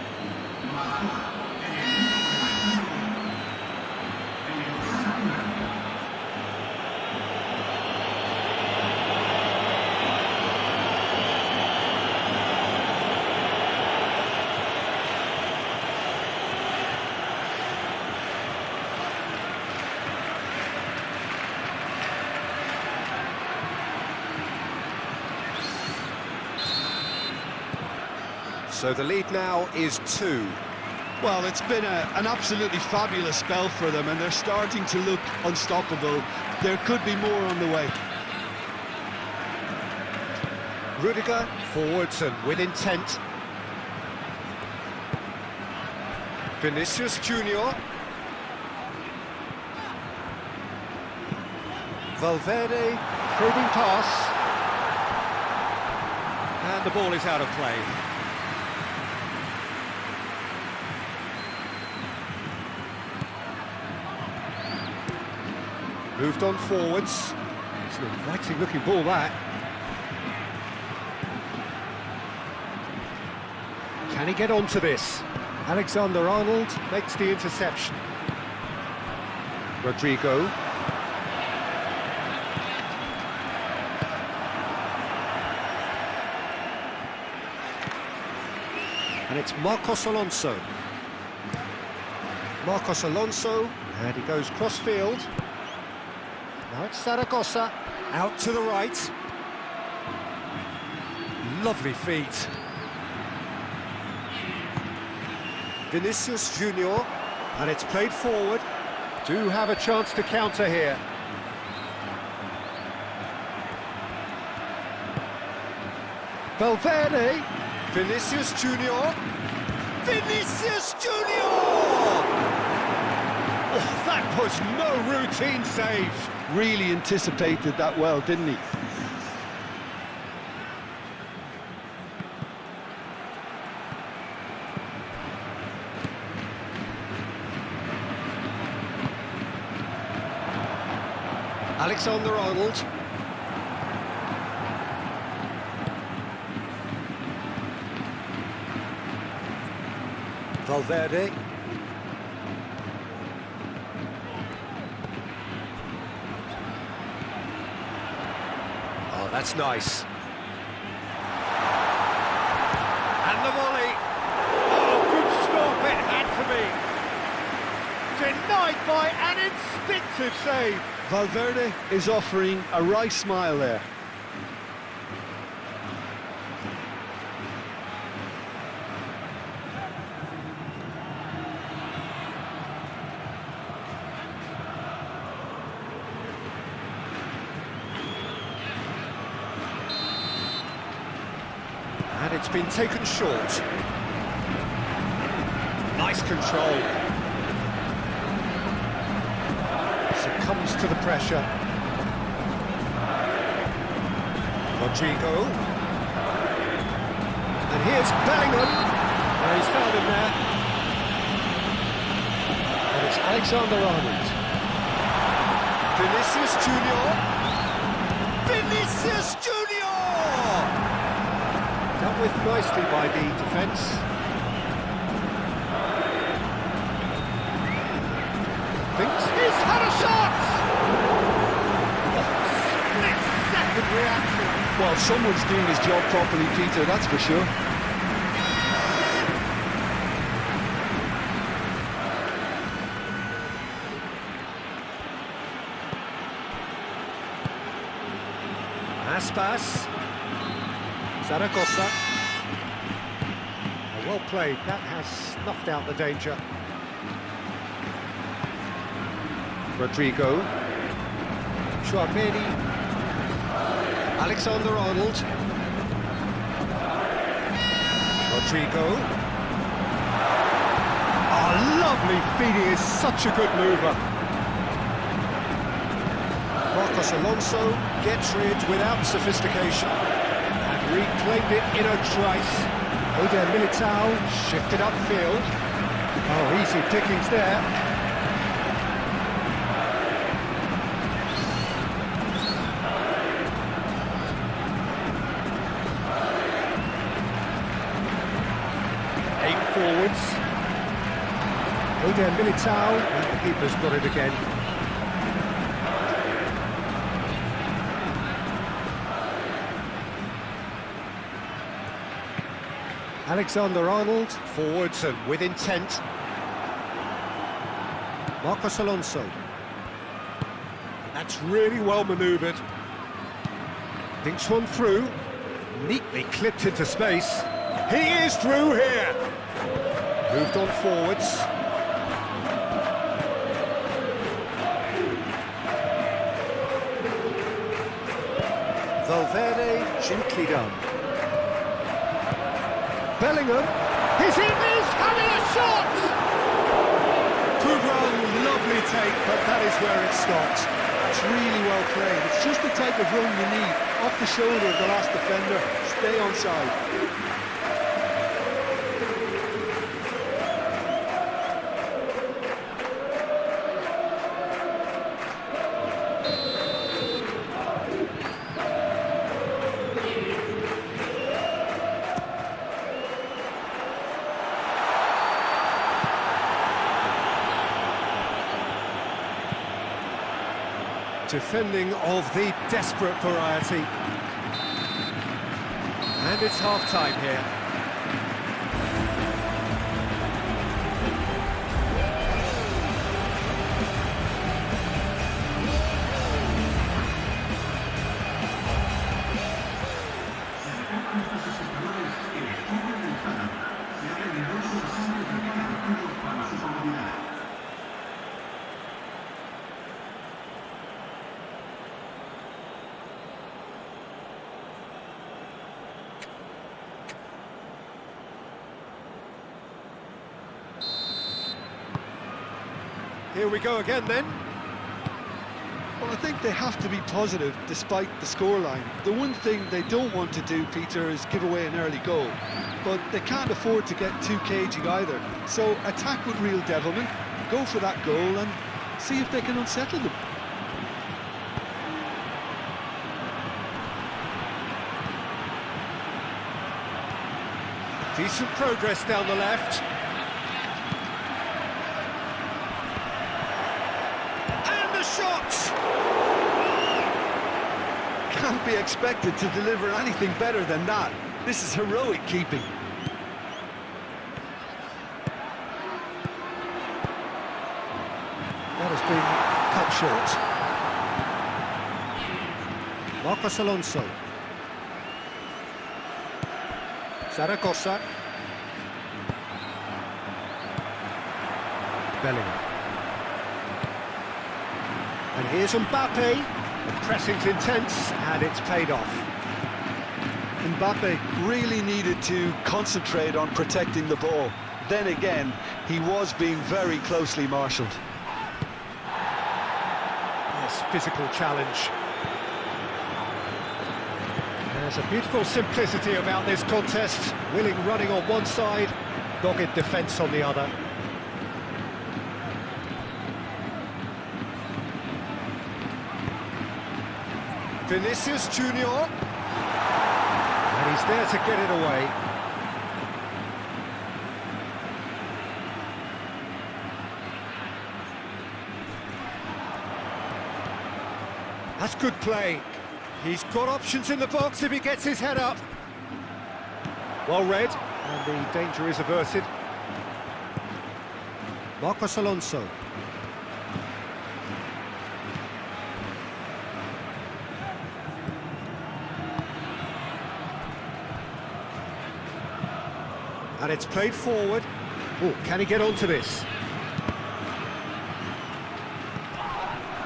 So the lead now is 2. Well, it's been an absolutely fabulous spell for them, and they're starting to look unstoppable. There could be more on the way. Rudiger, forwards and with intent. Vinicius Junior. Valverde, probing pass. And the ball is out of play. Moved on forwards. It's an inviting looking ball, that. Can he get onto this? Alexander-Arnold makes the interception. Rodrigo. And it's Marcos Alonso. Marcos Alonso, and he goes cross-field. Now it's Zaragoza, out to the right. Lovely feet. Vinicius Junior, and it's played forward. Do have a chance to counter here. Valverde, Vinicius Junior, Vinicius Junior! Oh, that was no routine save. Really anticipated that well, didn't he? Alexander-Arnold. Valverde. Oh, that's nice. And the volley. Oh, good stop, it had to be. Denied by an instinctive save. Valverde is offering a wry smile there. And it's been taken short. Nice control. Succumbs to the pressure. Rodrigo. And here's Bellingham. Oh, he's found him there. And it's Alexander-Arnold. Vinicius Junior. Vinicius Junior! Dealt with nicely by the defence. Thinks he's had a shot! Split-second reaction. Well, someone's doing his job properly, Peter, that's for sure. Aspas. Zaragoza. Well played, that has snuffed out the danger. Rodrigo. Chouameni. Alexander-Arnold. Rodrigo. Oh, lovely feeding, is such a good mover. Marcos Alonso gets rid without sophistication and reclaimed it in a trice. Eder Militao shifted upfield. Oh, easy pickings there. Aim forwards. Eder Militao, and the keeper's got it again. Alexander-Arnold, forwards and with intent. Marcos Alonso. That's really well manoeuvred. Thinks one through. Neatly clipped into space. He is through here. Moved on forwards. Valverde, gently done. Bellingham, he's in, he's having a shot! Good run, lovely take, but that is where it stopped. It's really well played. It's just the type of run you need. Off the shoulder of the last defender. Stay onside. Defending of the desperate variety. And it's half-time here. Here we go again then. Well, I think they have to be positive despite the scoreline. The one thing they don't want to do, Peter, is give away an early goal. But they can't afford to get too cagey either. So attack with real devilment, go for that goal and see if they can unsettle them. Decent progress down the left. And the shot! Can't be expected to deliver anything better than that. This is heroic keeping. That has been cut short. Marcos Alonso. Zaragoza. Bellingham. And here's Mbappe. The pressing's intense, and it's paid off. Mbappe really needed to concentrate on protecting the ball. Then again, he was being very closely marshalled. Yes, physical challenge. There's a beautiful simplicity about this contest. Willing running on one side, dogged defence on the other. Vinicius Junior. And he's there to get it away. That's good play. He's got options in the box if he gets his head up. Well read, and the danger is averted. Marcos Alonso. And it's played forward. Oh, can he get onto this?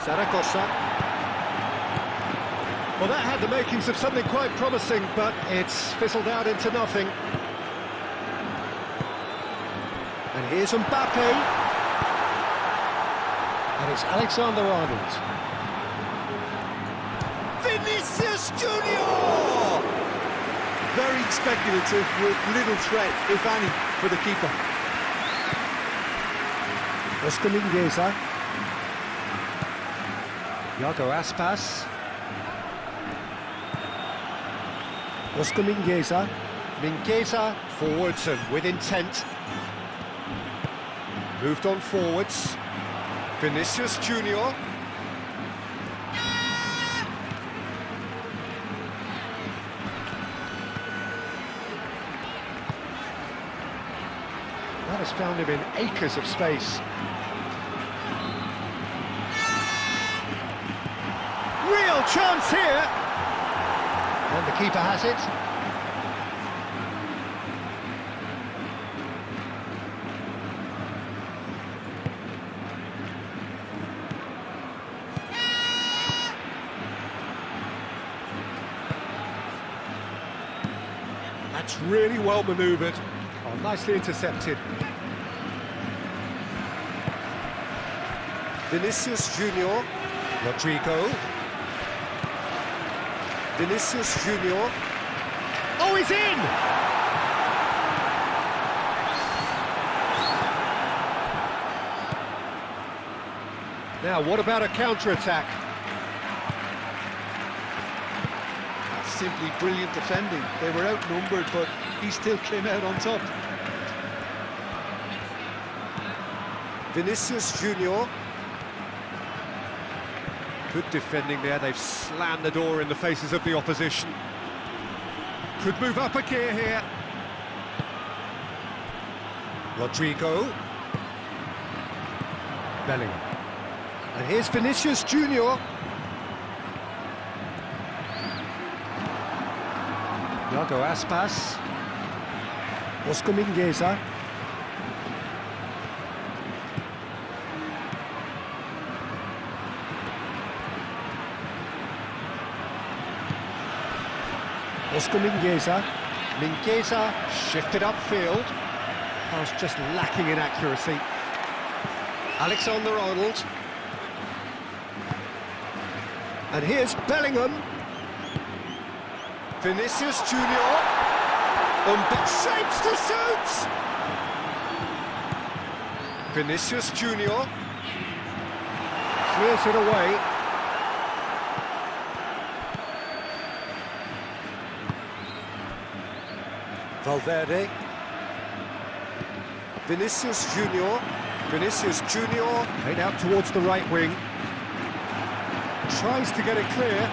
Zaragoza. Well, that had the makings of something quite promising, but it's fizzled out into nothing. And here's Mbappe. And it's Alexander-Arnold. Vinicius Junior! Very speculative with little threat, if any, for the keeper. Oscar Mingueza. Iago Aspas. Oscar Mingueza. Mingueza forwards and with intent. Moved on forwards. Vinicius Junior. That has found him in acres of space. Real chance here! And the keeper has it. That's really well manoeuvred. Oh, nicely intercepted. Vinicius Junior. Rodrigo. Vinicius Junior. Oh, he's in! Now, what about a counter-attack? That's simply brilliant defending. They were outnumbered, but he still came out on top. Vinicius Junior. Good defending there, they've slammed the door in the faces of the opposition. Could move up a gear here. Rodrigo. Bellingham. And here's Vinicius Junior. Iago Aspas. Oscar Mingueza. Oscar Mingueza. Mingueza shifted upfield. Pass just lacking in accuracy. Alexander-Arnold. And here's Bellingham. Vinicius Junior. Shapes to shoot! Vinicius Junior. Clears it away. Valverde. Vinicius Junior. Vinicius Junior. Played out towards the right wing. Tries to get it clear.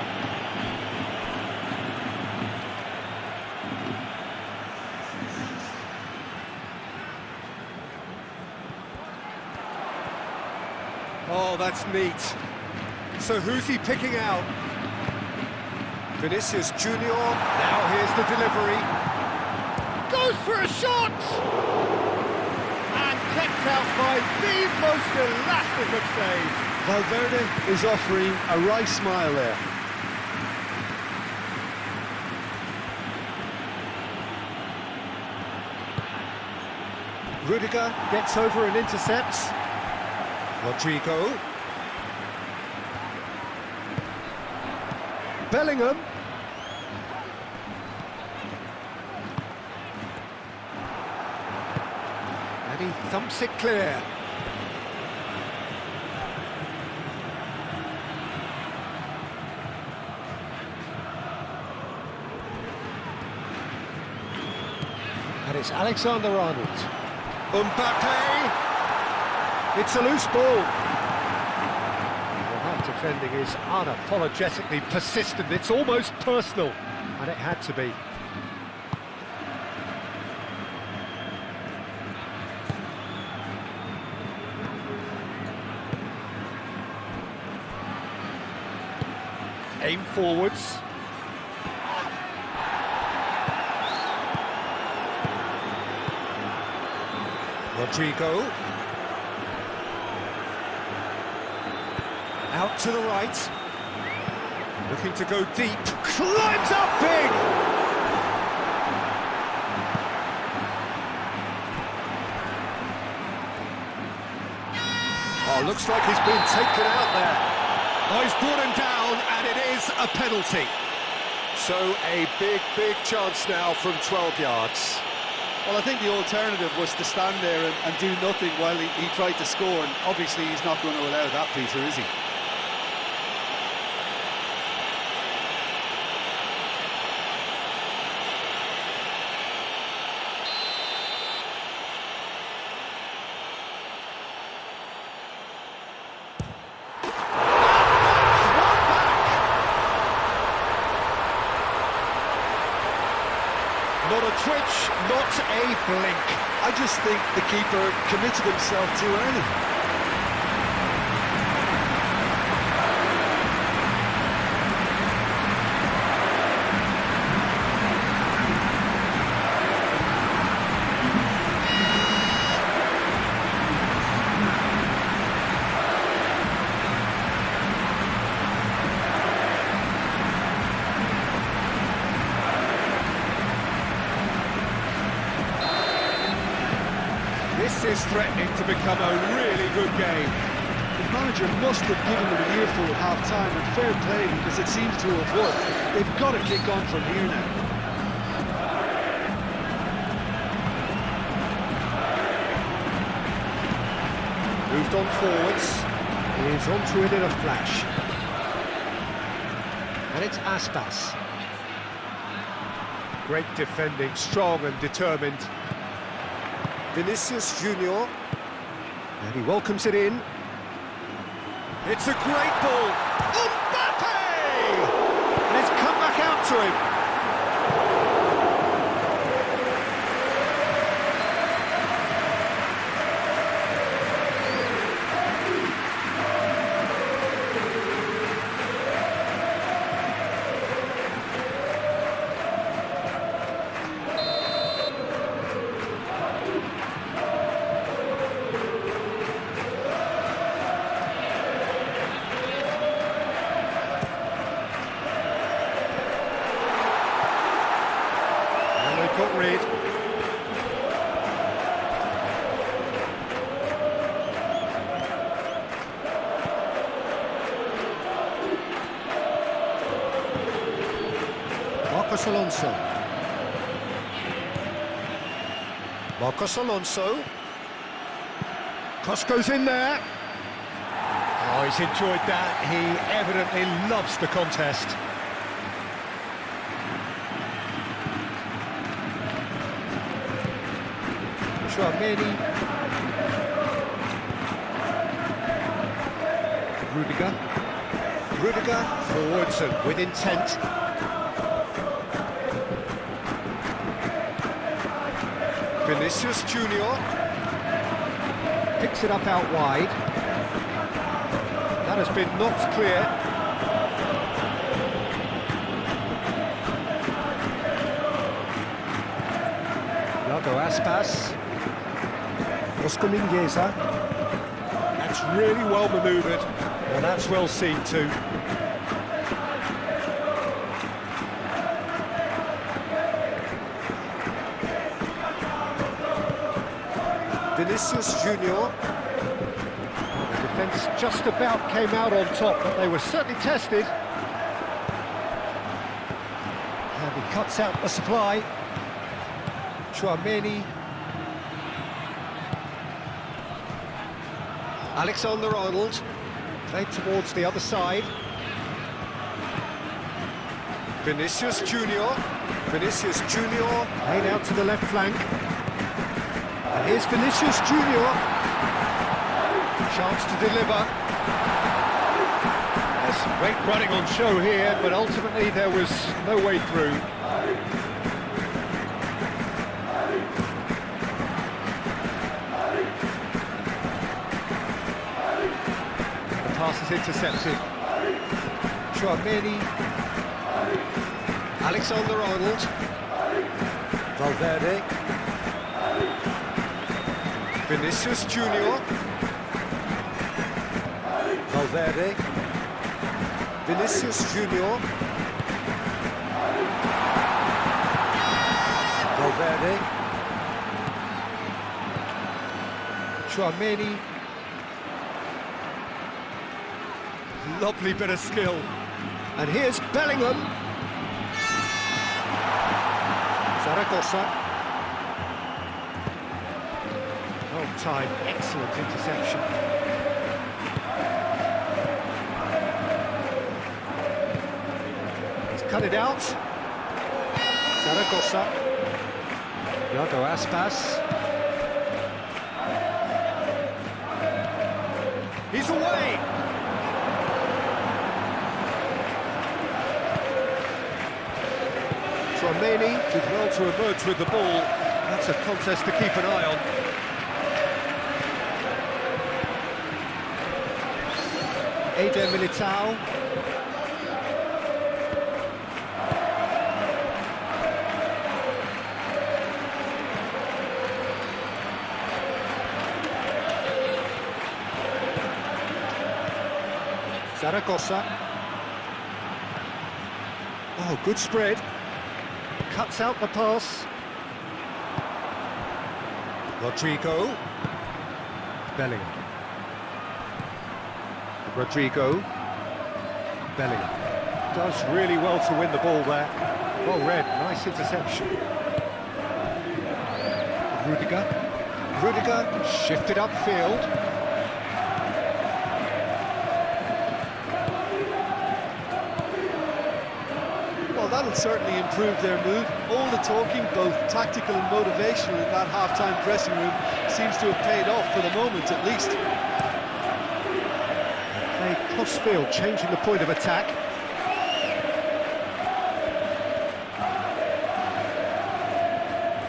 Oh, that's neat. So who's he picking out? Vinicius Junior. Now here's the delivery. Goes for a shot! And kept out by the most elastic of saves. Valverde is offering a wry smile there. Rudiger gets over and intercepts. Rodrigo. Bellingham. And he thumps it clear. And it's Alexander-Arnold. Mbappe! It's a loose ball. Well, that defending is unapologetically persistent. It's almost personal, and it had to be. Aim forwards. Rodrigo. Out to the right. Looking to go deep. Climbs up big! Oh, looks like he's been taken out there. Oh, he's brought him down, and it is a penalty. So a big chance now from 12 yards. Well, I think the alternative was to stand there and do nothing while he tried to score, and obviously he's not going to allow that, Peter, is he? Not a twitch, not a blink. I just think the keeper committed himself too early. This is threatening to become a really good game. The manager must have given them an earful at half-time, and fair play, because it seems to have worked. They've got to kick on from here now. Moved on forwards. He's onto it in a flash. And it's Aspas. Great defending, strong and determined. Vinicius Junior. And he welcomes it in. It's a great ball. Mbappe! And it's come back out to him. Alonso. Marcos Alonso. Cross goes in there. Oh, he's enjoyed that. He evidently loves the contest. Chouameni. Rudiger forwards and with intent. Vinicius Junior picks it up out wide. That has been knocked clear. Iago Aspas. Oscar Mingueza. That's really well manoeuvred, and that's well seen too. Vinicius Junior. The defence just about came out on top, but they were certainly tested. And he cuts out the supply. Chouameni. Alexander-Arnold. Played towards the other side. Vinicius Junior. Vinicius Junior. Played out to the left flank. And here's Vinicius Junior. Chance to deliver. There's great running on show here, but ultimately there was no way through. The pass is intercepted. Chouameni. Alexander-Arnold. Valverde. Vinicius Junior. Valverde. Vinicius Junior. Valverde. Chouameni. Lovely bit of skill. And here's Bellingham. Zaragoza. Time, excellent interception. He's cut it out. Zaragoza. Iago Aspas. He's away. Chouameni did well to emerge with the ball. That's a contest to keep an eye on. Eder Militao. Zaragoza. Oh, good spread. Cuts out the pass. Rodrigo. Bellingham. Rodrigo. Bellingham. Does really well to win the ball there. Well read, nice interception. Rudiger shifted upfield. Well, that'll certainly improve their mood. All the talking, both tactical and motivational, in that half-time dressing room seems to have paid off for the moment, at least. Play cross-field, changing the point of attack.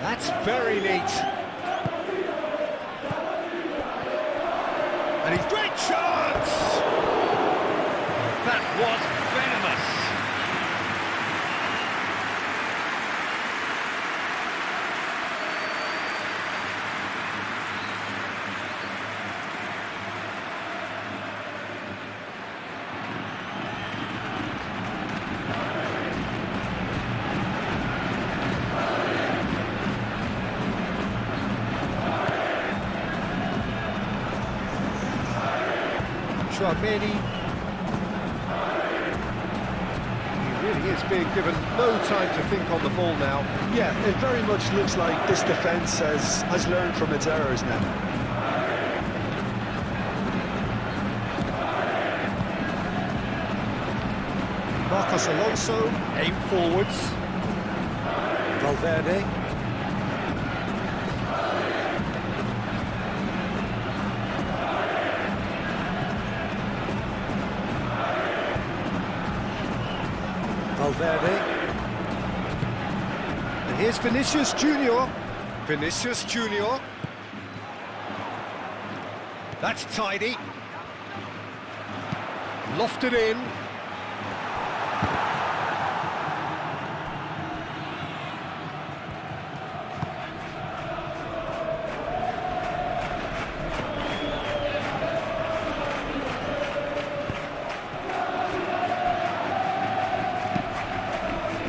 That's very neat. And he's great chance! That was venomous. Chouameni. He really He is being given no time to think on the ball now. Yeah, it very much looks like this defence has learned from its errors now. Marcos Alonso, aim forwards. Valverde. Valverde. And here's Vinicius Junior. Vinicius Junior. That's tidy. Lofted in.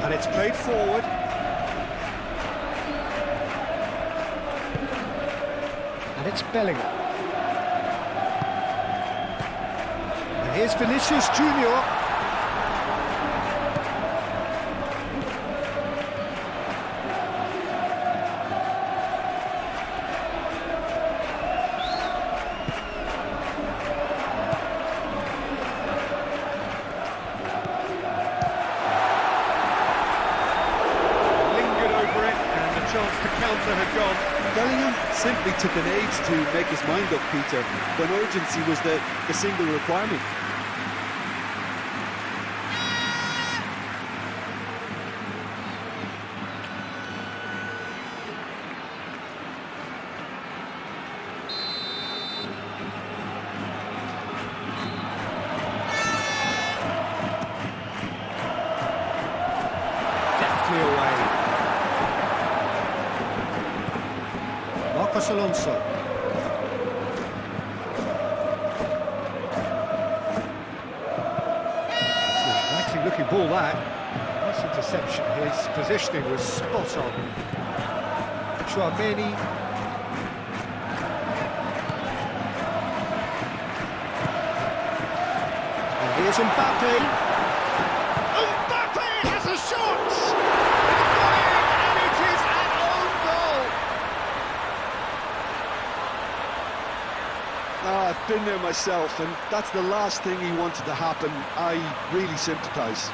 And it's played forward. And it's Bellingham. And here's Vinicius Junior. Chance to counter had gone. Bellingham simply took an age to make his mind up, Peter, when urgency was the single requirement. Deftly away. Marcos Alonso. It's an exciting looking ball, that. Nice interception. His positioning was spot on. Chouameni. And here's Mbappe. Mbappe has a shot! It's going in, and it is an own goal! I've been there myself, and that's the last thing he wanted to happen. I really sympathise.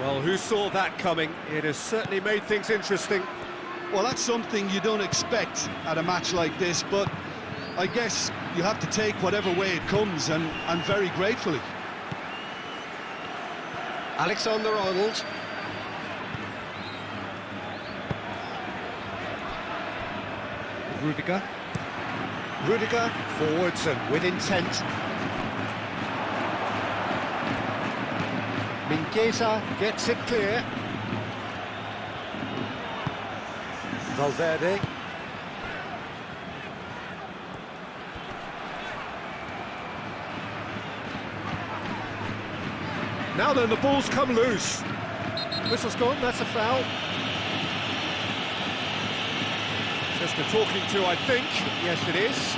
Well, who saw that coming? It has certainly made things interesting. Well, that's something you don't expect at a match like this, but I guess you have to take whatever way it comes, and very gratefully. Alexander-Arnold. Rudiger. Rudiger forwards and with intent. Mingueza gets it clear. Valverde. Now then, the ball's come loose. Whistle's gone, that's a foul. Just a talking to, I think. Yes, it is.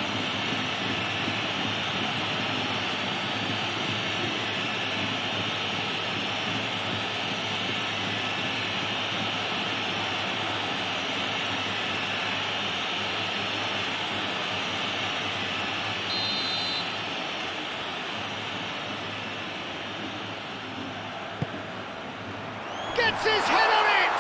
Gets his head on it!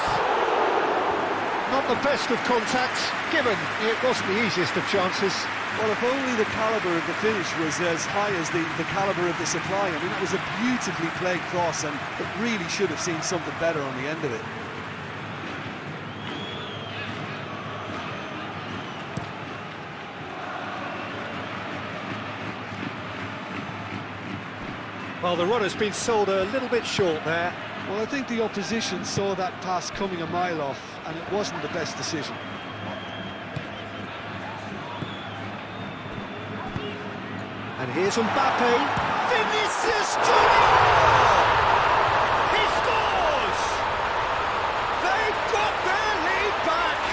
Not the best of contacts, given it wasn't the easiest of chances. Well, if only the calibre of the finish was as high as the calibre of the supply. I mean, that was a beautifully played cross, and it really should have seen something better on the end of it. Well, the runner's been sold a little bit short there. Well, I think the opposition saw that pass coming a mile off, and it wasn't the best decision. And here's Mbappe. Vinicius Junior! He scores! They've got their lead back!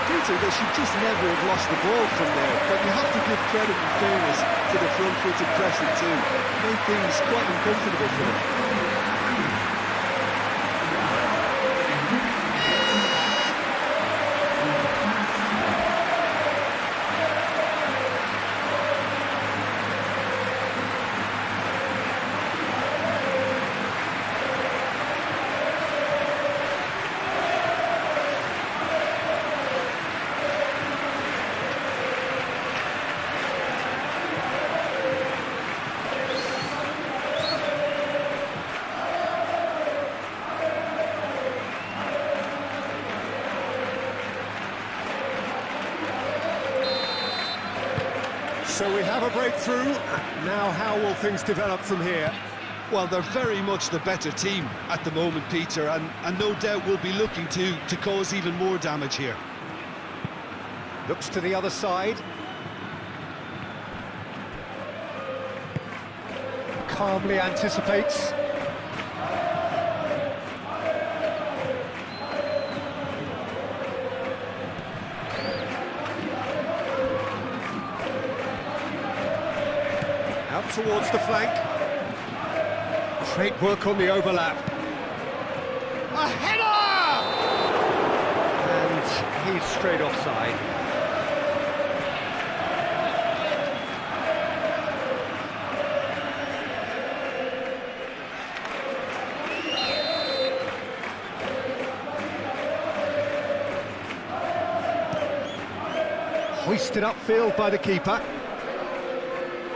Peter, they should just never have lost the ball from there, but you have to give credit and fairness to the front-footed pressing too. Made things quite uncomfortable for them. So we have a breakthrough. Now how will things develop from here? Well, they're very much the better team at the moment, Peter, and no doubt will be looking to cause even more damage here. Looks to the other side. Calmly anticipates. Out towards the flank. Great work on the overlap. A header! And he's straight offside. Hoisted upfield by the keeper.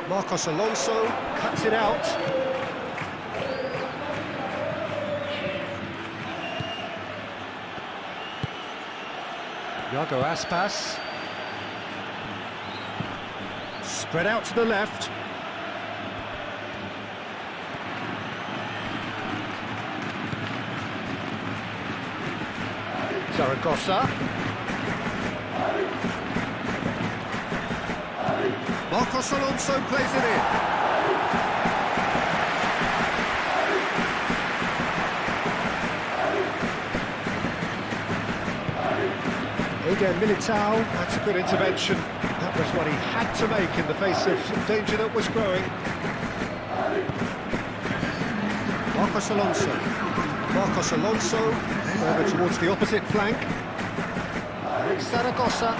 Marcos Alonso cuts it out. Iago Aspas. Spread out to the left. Zaragoza. Marcos Alonso plays it in. Eder Militao, that's a good intervention. That was what he had to make in the face of danger that was growing. Marcos Alonso. Marcos Alonso, over towards the opposite flank. Zaragoza.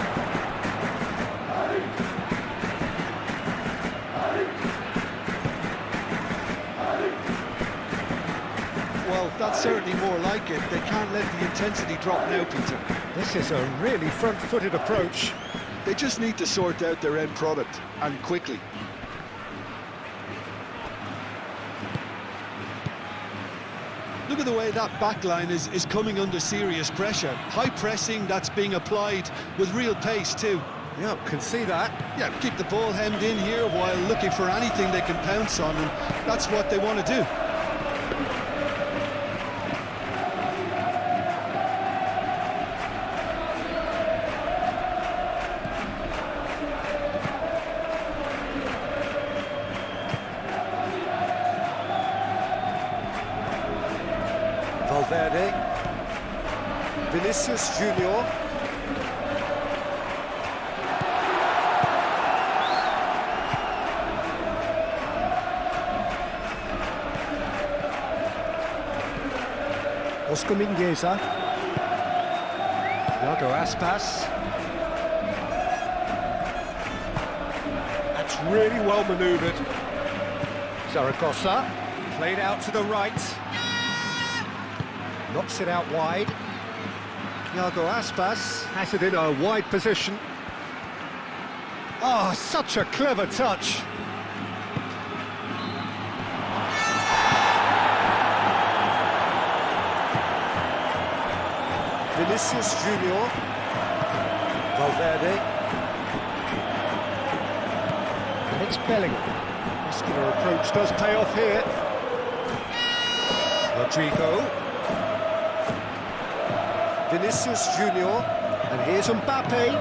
Well, that's certainly more like it. They can't let the intensity drop now, Peter. This is a really front-footed approach. They just need to sort out their end product, and quickly. Look at the way that back line is coming under serious pressure. High pressing that's being applied with real pace too. Yeah, can see that. Yeah, keep the ball hemmed in here while looking for anything they can pounce on, and that's what they want to do. Valverde, Vinicius Junior. Oscar Mingueza. Iago Aspas. That's really well manoeuvred. Zaragoza, played out to the right. Knocks it out wide. Iago Aspas has it in a wide position. Oh, such a clever touch. Vinicius Junior. Valverde. It's Bellingham. Muscular approach does pay off here. Rodrigo. Vinicius Junior. And here's Mbappe.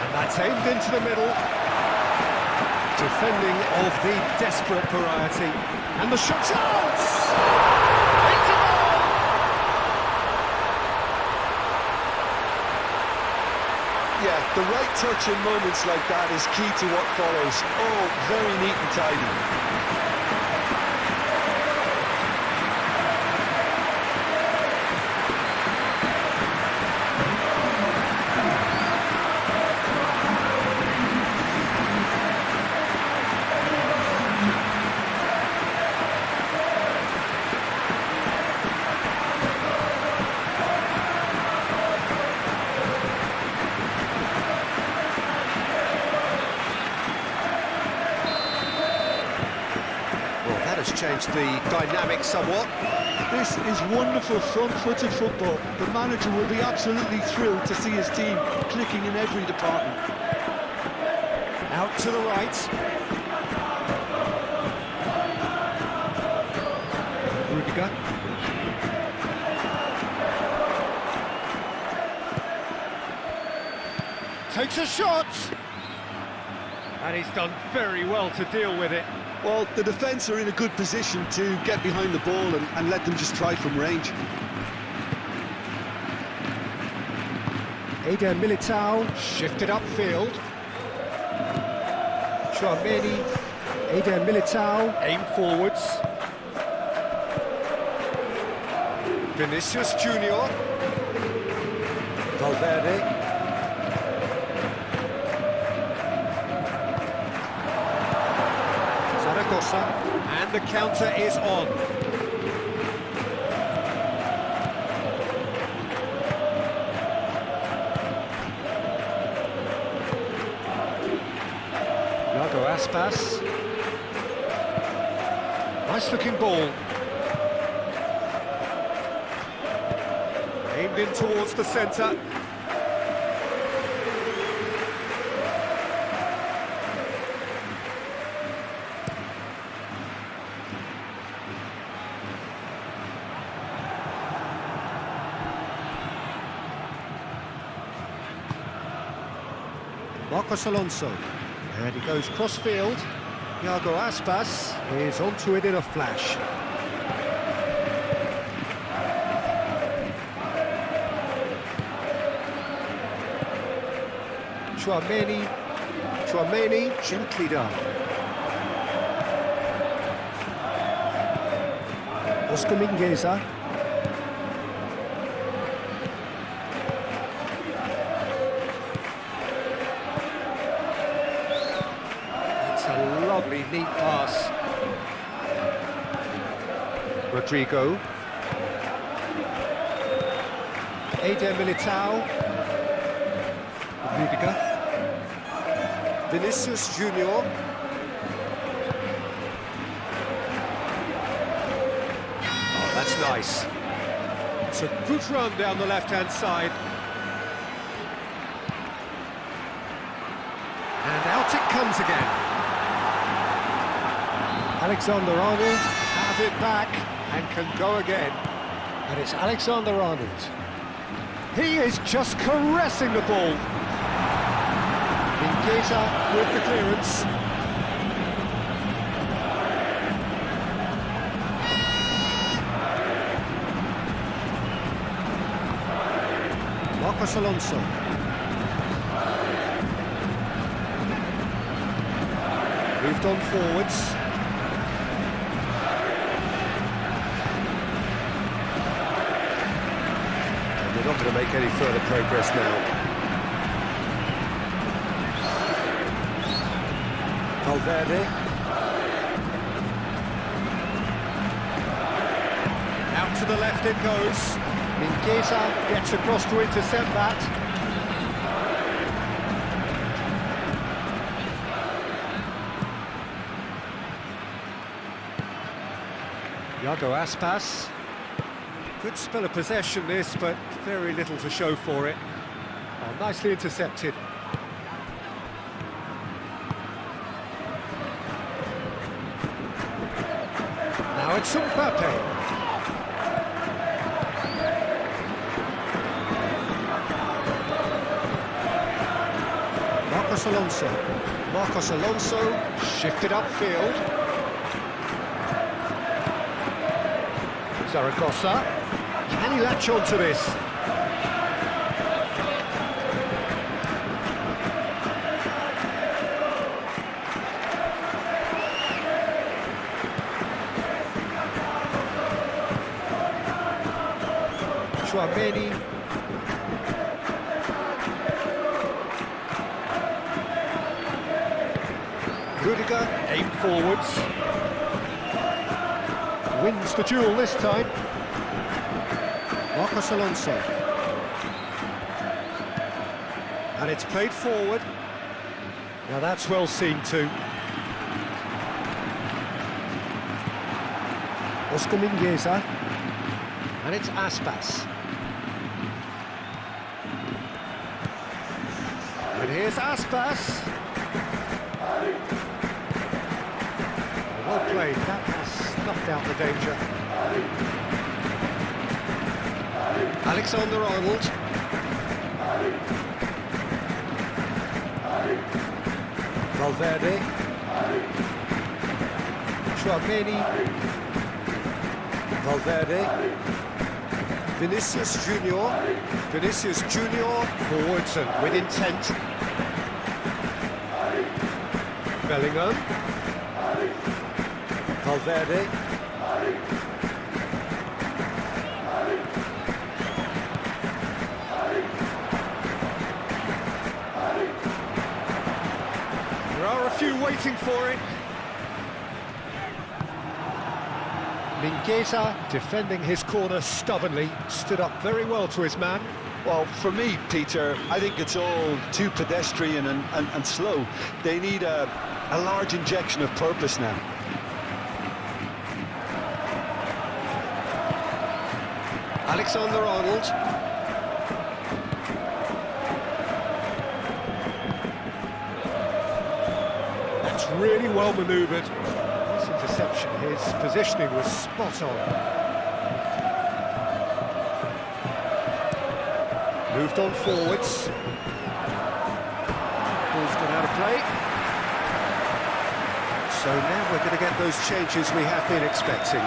And that's aimed into the middle. Defending of the desperate variety. And the shot chance! It's a goal! Yeah, the right touch in moments like that is key to what follows. Oh, very neat and tidy. Has changed the dynamic somewhat. This is wonderful front-footed football. The manager will be absolutely thrilled to see his team clicking in every department. Out to the right. Rudiger. Takes a shot. And he's done very well to deal with it. Well, the defence are in a good position to get behind the ball and let them just try from range. Eder Militao shifted upfield. Chouameni, Eder Militao aim forwards. Vinicius Junior. Valverde. And the counter is on. Iago Aspas. Nice looking ball. Aimed in towards the centre. Marcos Alonso, and he goes cross-field. Iago Aspas is onto it in a flash. Chouameni, gently done. Oscar Mingueza. Lovely, neat pass. Rodrigo. Eder Militao. Rudiger. Vinicius Junior. Oh, that's nice. It's a good run down the left-hand side. And out it comes again. Alexander-Arnold have it back and can go again. And it's Alexander-Arnold. He is just caressing the ball. Mingueza with the clearance. Marcos Alonso. Moved on forwards. They're not going to make any further progress now. Valverde. Out to the left it goes. Mingueza gets across to intercept that. Iago Aspas. Good spell of possession this, but very little to show for it. Oh, nicely intercepted. Now it's Mbappe. Marcos Alonso shifted upfield. Zaragoza. Can he latch on to this? Chouameni. Rudiger, aimed forwards. Wins the duel this time. Marcos Alonso. And it's played forward. Now that's well seen too. Oscar Mingueza. And it's Aspas. And here's Aspas. Well played, that has snuffed out the danger. Alexander-Arnold. Valverde. Chouameni. Valverde. Vinicius Junior. Vinicius Junior. Forwards and with intent. Bellingham. Valverde. There are a few waiting for it. Mingueza defending his corner stubbornly, stood up very well to his man. Well, for me, Peter, I think it's all too pedestrian and slow. They need a large injection of purpose now. Alexander-Arnold. That's really well manoeuvred. This interception, his positioning was spot on. Moved on forwards. Ball's gone out of play. So now we're going to get those changes we have been expecting.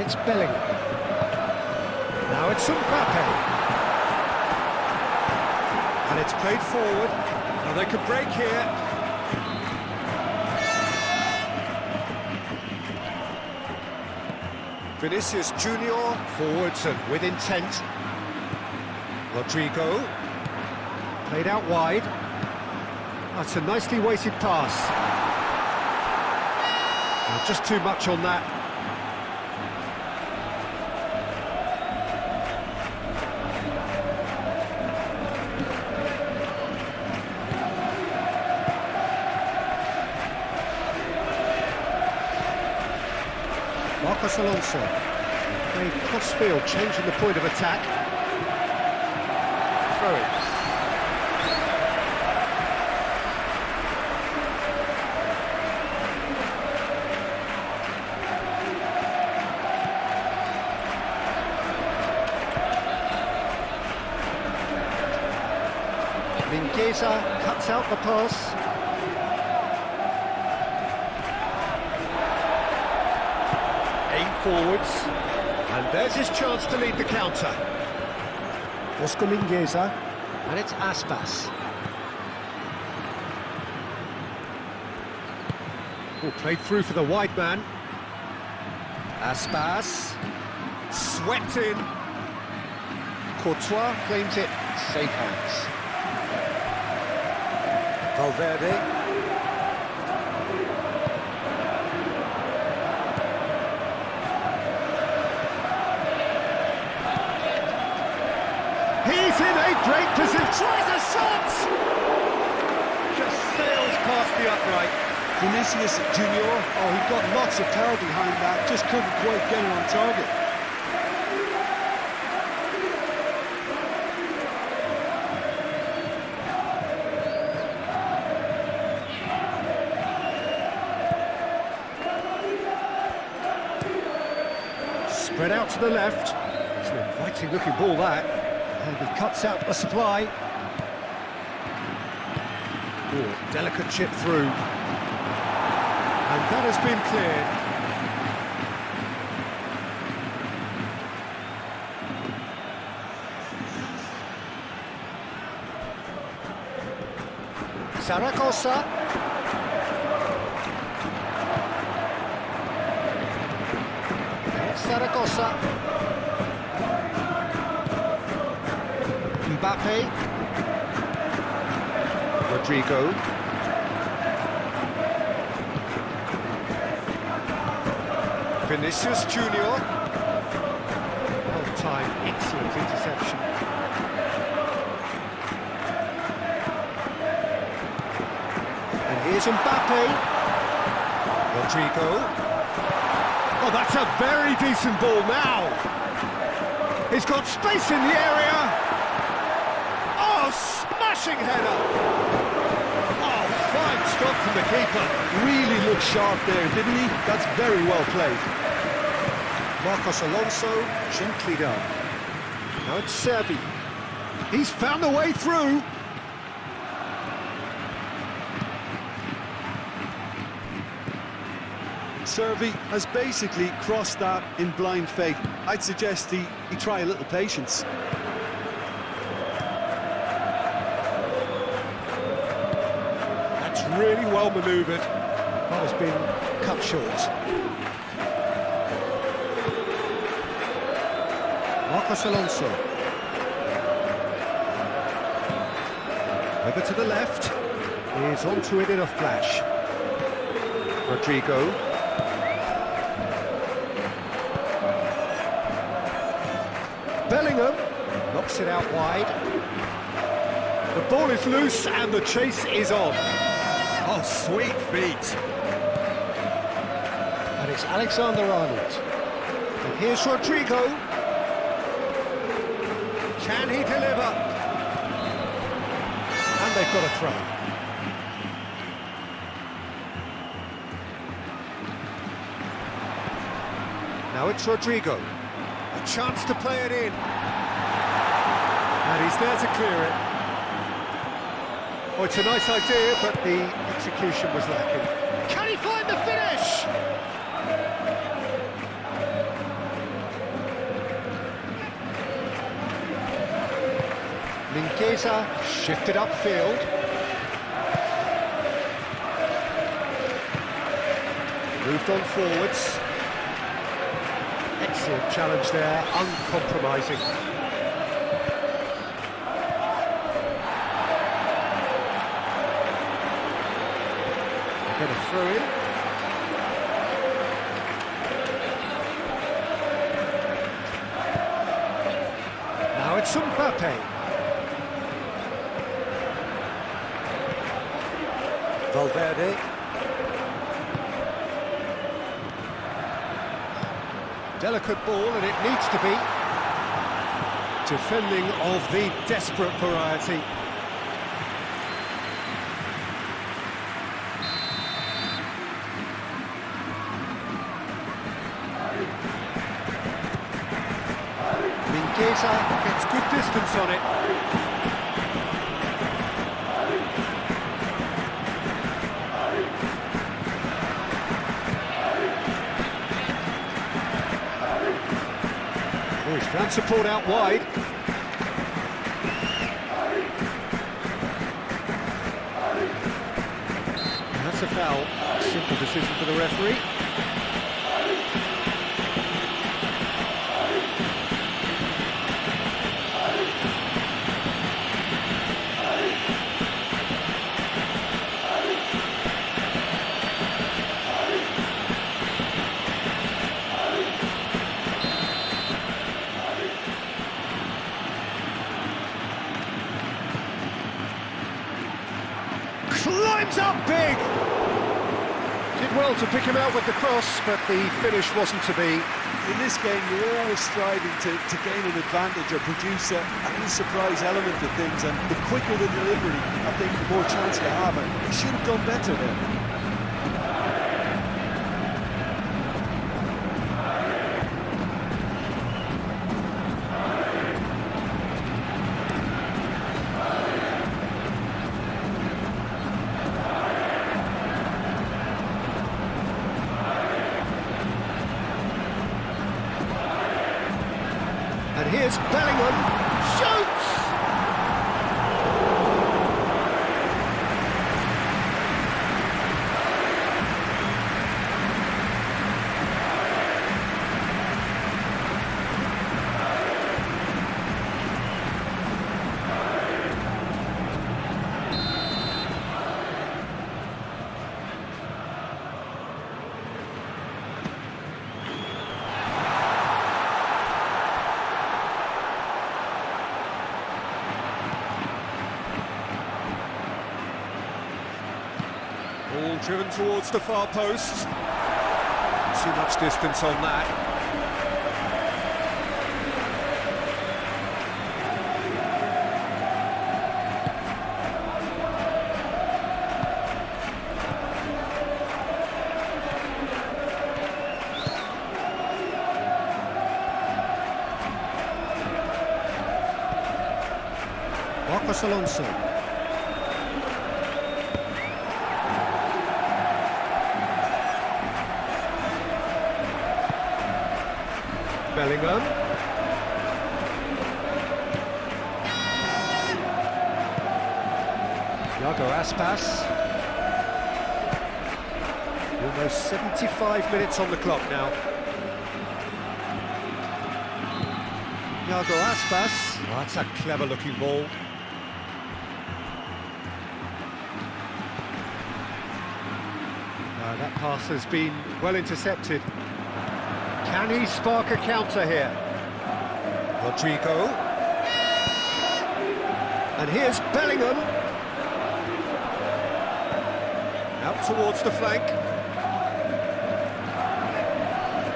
It's Bellingham. Now it's Mbappe. And it's played forward. Now they could break here. Vinicius Junior. Forwards and with intent. Rodrigo. Played out wide. That's a nicely weighted pass. Well, just too much on that. Marcos Alonso, played cross-field, changing the point of attack. Throw it. Mingueza cuts out the pass. Forwards, and there's his chance to lead the counter. Oscar Mingueza, and it's Aspas. Played through for the wide man. Aspas, swept in. Courtois claims it, safe hands. Valverde. He's in a great position. Tries a shot! Just sails past the upright. Vinicius Junior, oh, he got lots of power behind that, just couldn't quite get it on target. Spread out to the left. It's an inviting looking ball, that. And he cuts out the supply. Oh, delicate chip through. And that has been cleared. Zaragoza. Zaragoza. Mbappe. Rodrigo. Vinicius Junior. Well-timed, excellent interception. And here's Mbappe. Rodrigo. Oh, that's a very decent ball now. He's got space in the area. Oh, smashing header. Oh, fine stop from the keeper. Really looked sharp there, didn't he? That's very well played. Marcos Alonso, gently done. Now it's Servi. He's found a way through. Servi has basically crossed that in blind faith. I'd suggest he try a little patience. That's really well manoeuvred. That has been cut short. Marcos Alonso. Over to the left. He's onto it in a flash. Rodrigo. Bellingham knocks it out wide. The ball is loose and the chase is on. Oh, sweet feet. And it's Alexander-Arnold. And here's Rodrigo. Can he deliver? And they've got a throw. Now it's Rodrigo. A chance to play it in. And he's there to clear it. Oh, it's a nice idea, but the execution was lacking. Can he find the finish? Mingueza shifted upfield. Moved on forwards. Excellent challenge there, uncompromising. Get a throw in. Now it's Mbappe. Valverde. Delicate ball, and it needs to be. Defending of the desperate variety. Mingueza gets good distance on it. Oh, he's found support out wide. And that's a foul. Simple decision for the referee. climbs up big! Did well to pick him out with the cross, but the finish wasn't to be. In this game, you're always striving to gain an advantage or produce a little surprise element to things, and the quicker the delivery, I think the more chance you have, and he should have done better there. And here's Bellingham, shoots! Ball driven towards the far post. Too much distance on that. Marcos Alonso. Bellingham. Iago Aspas. Almost 75 minutes on the clock now. Iago Aspas. Oh, that's a clever looking ball. That pass has been well intercepted. Can he spark a counter here? Rodrigo. And here's Bellingham. Out towards the flank.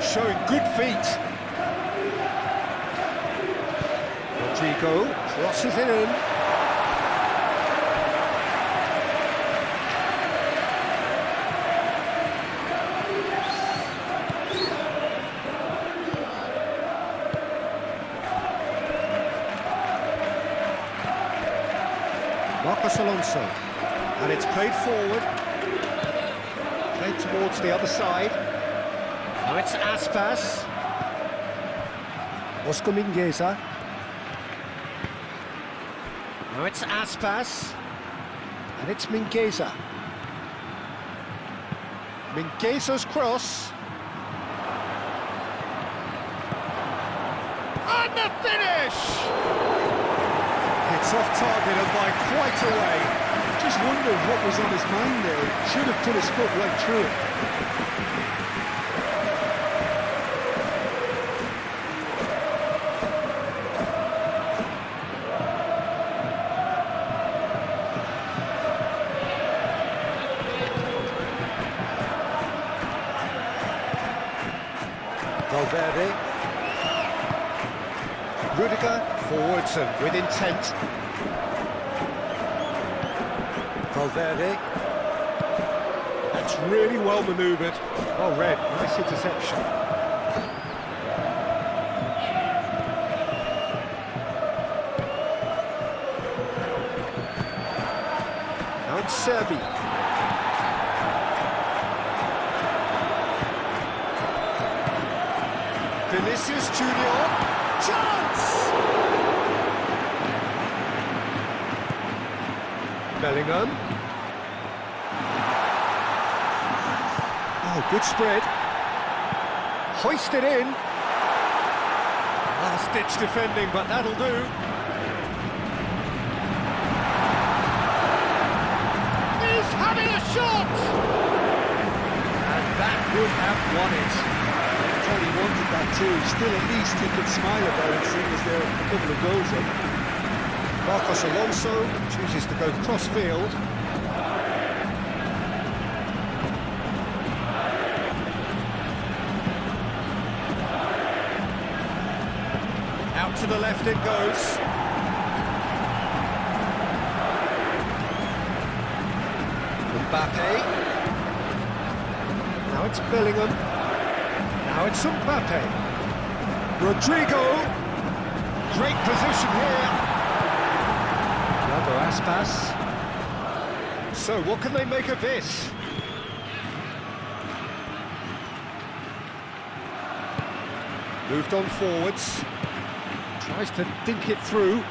Showing good feet. Rodrigo crosses it in. Marcos Alonso, and it's played forward, played towards the other side. Now it's Aspas, Oscar Mingueza. Now it's Aspas, and it's Mingueza. Mingueza's cross. And the finish! It's off target and by quite a way. Just wondered what was on his mind there. Should have put his foot right through it. Valverde. Rudiger forwards and with intent. Valverde. That's really well manoeuvred. Well read, nice interception. Now it's Servi. Vinicius Junior. Chance! Bellingham. Oh, good spread. Hoisted in. Last-ditch defending, but that'll do. He's having a shot! And that would have won it. He wanted that too. Still, at least he could smile about it, seeing as there are a couple of goals up. Marcos Alonso chooses to go cross-field. it goes. Mbappe. Now it's Bellingham. Now it's Mbappe. Rodrigo. Great position here. Thiago Aspas. So what can they make of this? Moved on forwards. Tries to dink it through.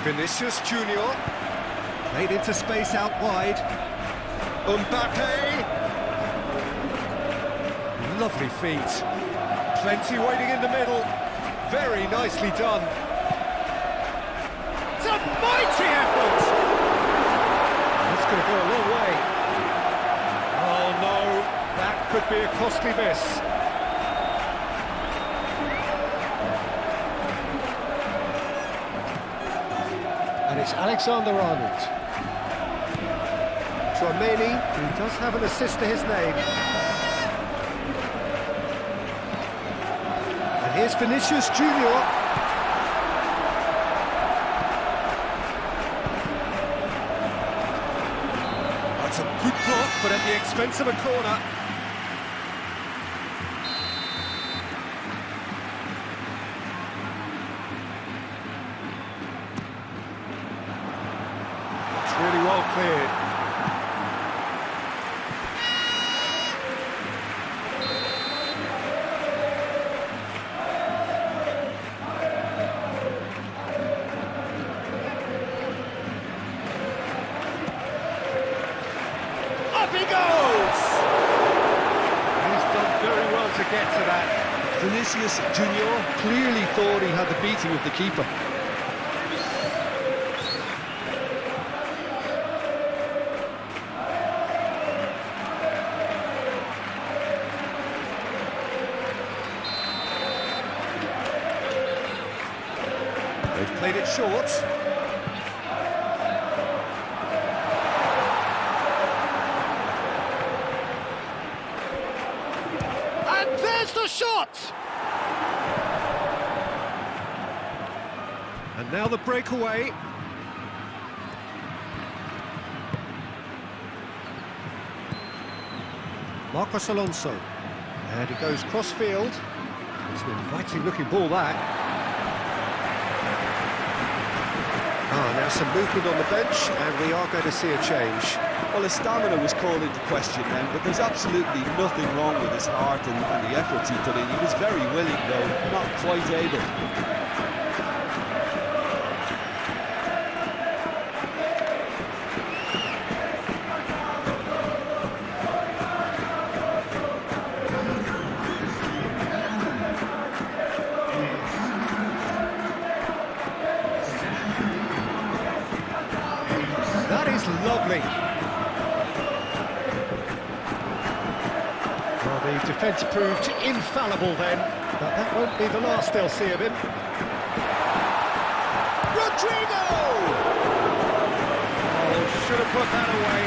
Vinicius Junior. Played into space out wide. Mbappe. Lovely feet. Plenty waiting in the middle. Very nicely done. It's a mighty effort! That's going to go a long way. Oh no, that could be a costly miss. And it's Alexander-Arnold. Tchouaméni, who does have an assist to his name. And here's Vinicius Junior. That's a good block, but at the expense of a corner. It's really well cleared. Up he goes! He's done very well to get to that. Vinicius Junior clearly thought he had the beating of the keeper. They've played it short. And there's the shot! And now the breakaway. Marcos Alonso. And he goes cross-field. It's an inviting-looking ball, that. Now some movement on the bench, and we are going to see a change. Well, his stamina was called into question then, but there's absolutely nothing wrong with his heart and the efforts he put in. He was very willing, though, not quite able. That is lovely. Well, the defence proved infallible then, but that won't be the last they'll see of him. Rodrigo! Oh, should have put that away.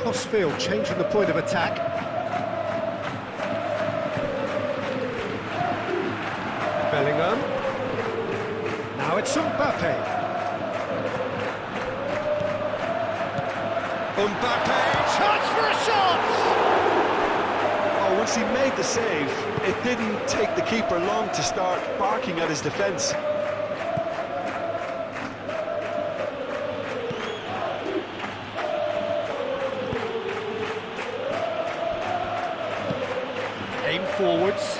Cross-field, changing the point of attack. Bellingham. Now it's Mbappe. Mbappe, chance for a shot! Oh, once he made the save, it didn't take the keeper long to start barking at his defence. Aim forwards.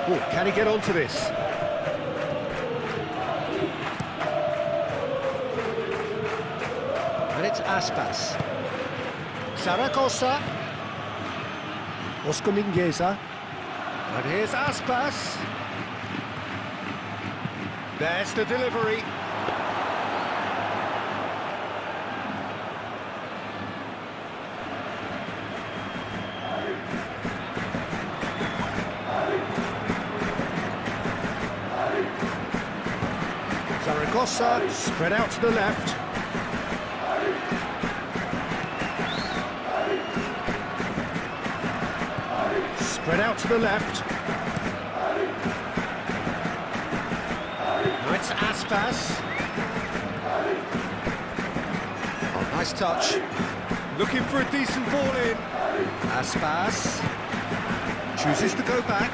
Oh, can he get onto this? And it's Aspas. Zaragoza. Oscar Mingueza. And here's Aspas. There's the delivery. Zaragoza, spread out to the left. Spread out to the left. Now it's Aspas. Oh, nice touch. Looking for a decent ball in. Aspas chooses to go back.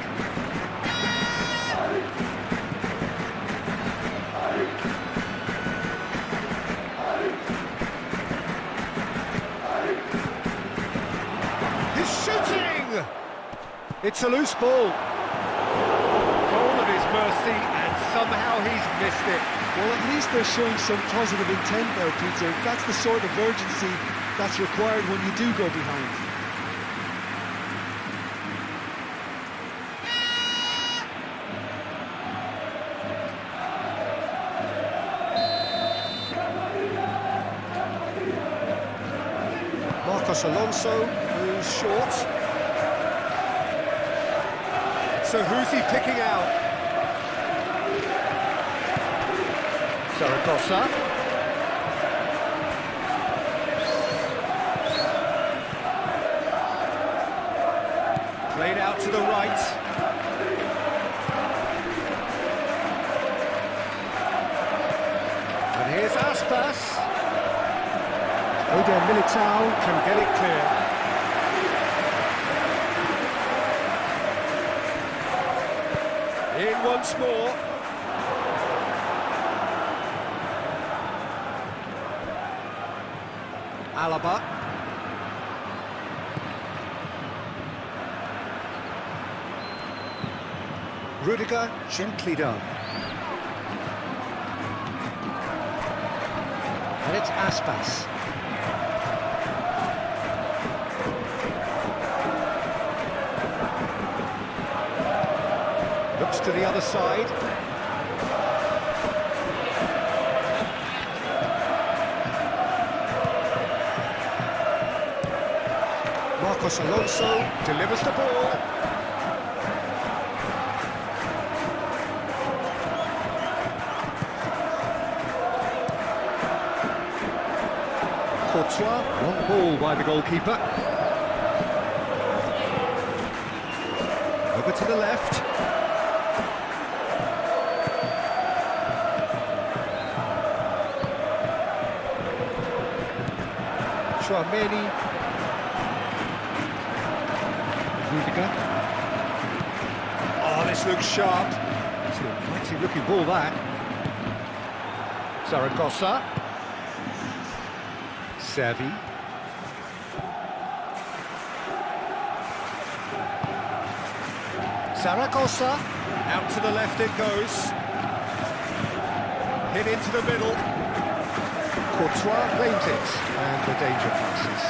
He's shooting! It's a loose ball. Goal at his mercy, and somehow he's missed it. Well, at least they're showing some positive intent there, Peter. That's the sort of urgency that's required when you do go behind. Marcos Alonso moves short. So who's he picking out? Zaragoza. Played out to the right. And here's Aspas. Eder Militao can get it clear. In once more. Alaba. Rudiger, gently done. And it's Aspas. Looks to the other side. Marcos Alonso delivers the ball. Courtois, long ball by the goalkeeper. Over to the left. Chouameni. Rudiger. Oh, this looks sharp. It's a mighty looking ball that. Zaragoza. Servi. Zaragoza. Out to the left it goes. Hit into the middle. Courtois claims it, and the danger passes.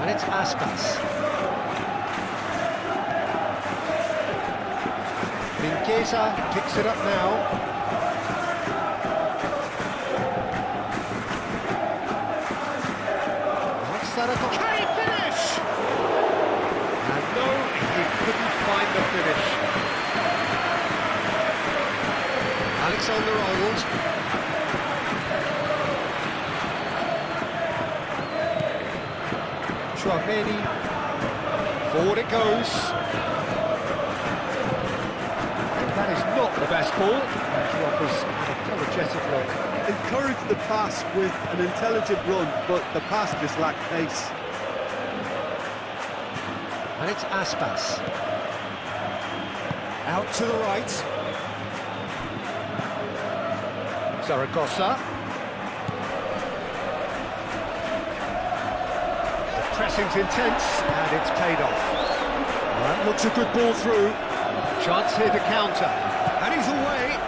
And it's Aspas. Mingueza picks it up now. Zaragoza. Can he finish? And no, He couldn't find the finish. Alexander-Arnold. Chouameni. Forward it goes. And that is not the best ball. He offers an apologetic look. Encourage the pass with an intelligent run, but the pass just lacked pace. And it's Aspas. Out to the right. Zaragoza. The pressing's intense, and it's paid off. That looks a good ball through. Chance here to counter. And he's away.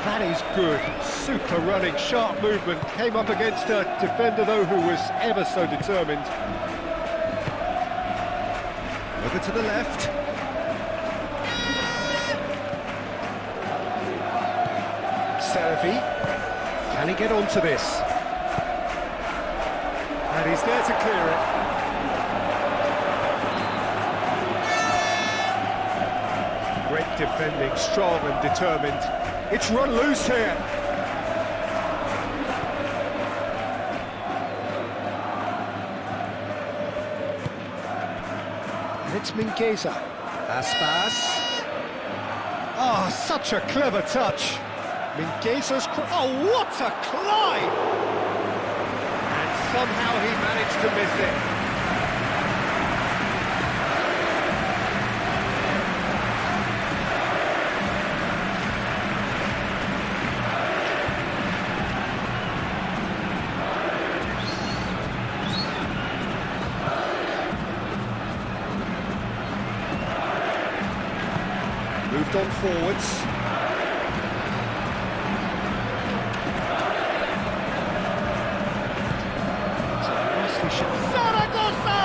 That is good. Super running, sharp movement. Came up against a defender, though, who was ever so determined. Over to the left. Servi. Can he get onto this? And he's there to clear it. Great defending, strong and determined. It's run loose here. It's Mingueza. Aspas. Oh, such a clever touch. Mingueza's... Oh, what a climb! And somehow he managed to miss it. Moved on forwards. Zaragoza!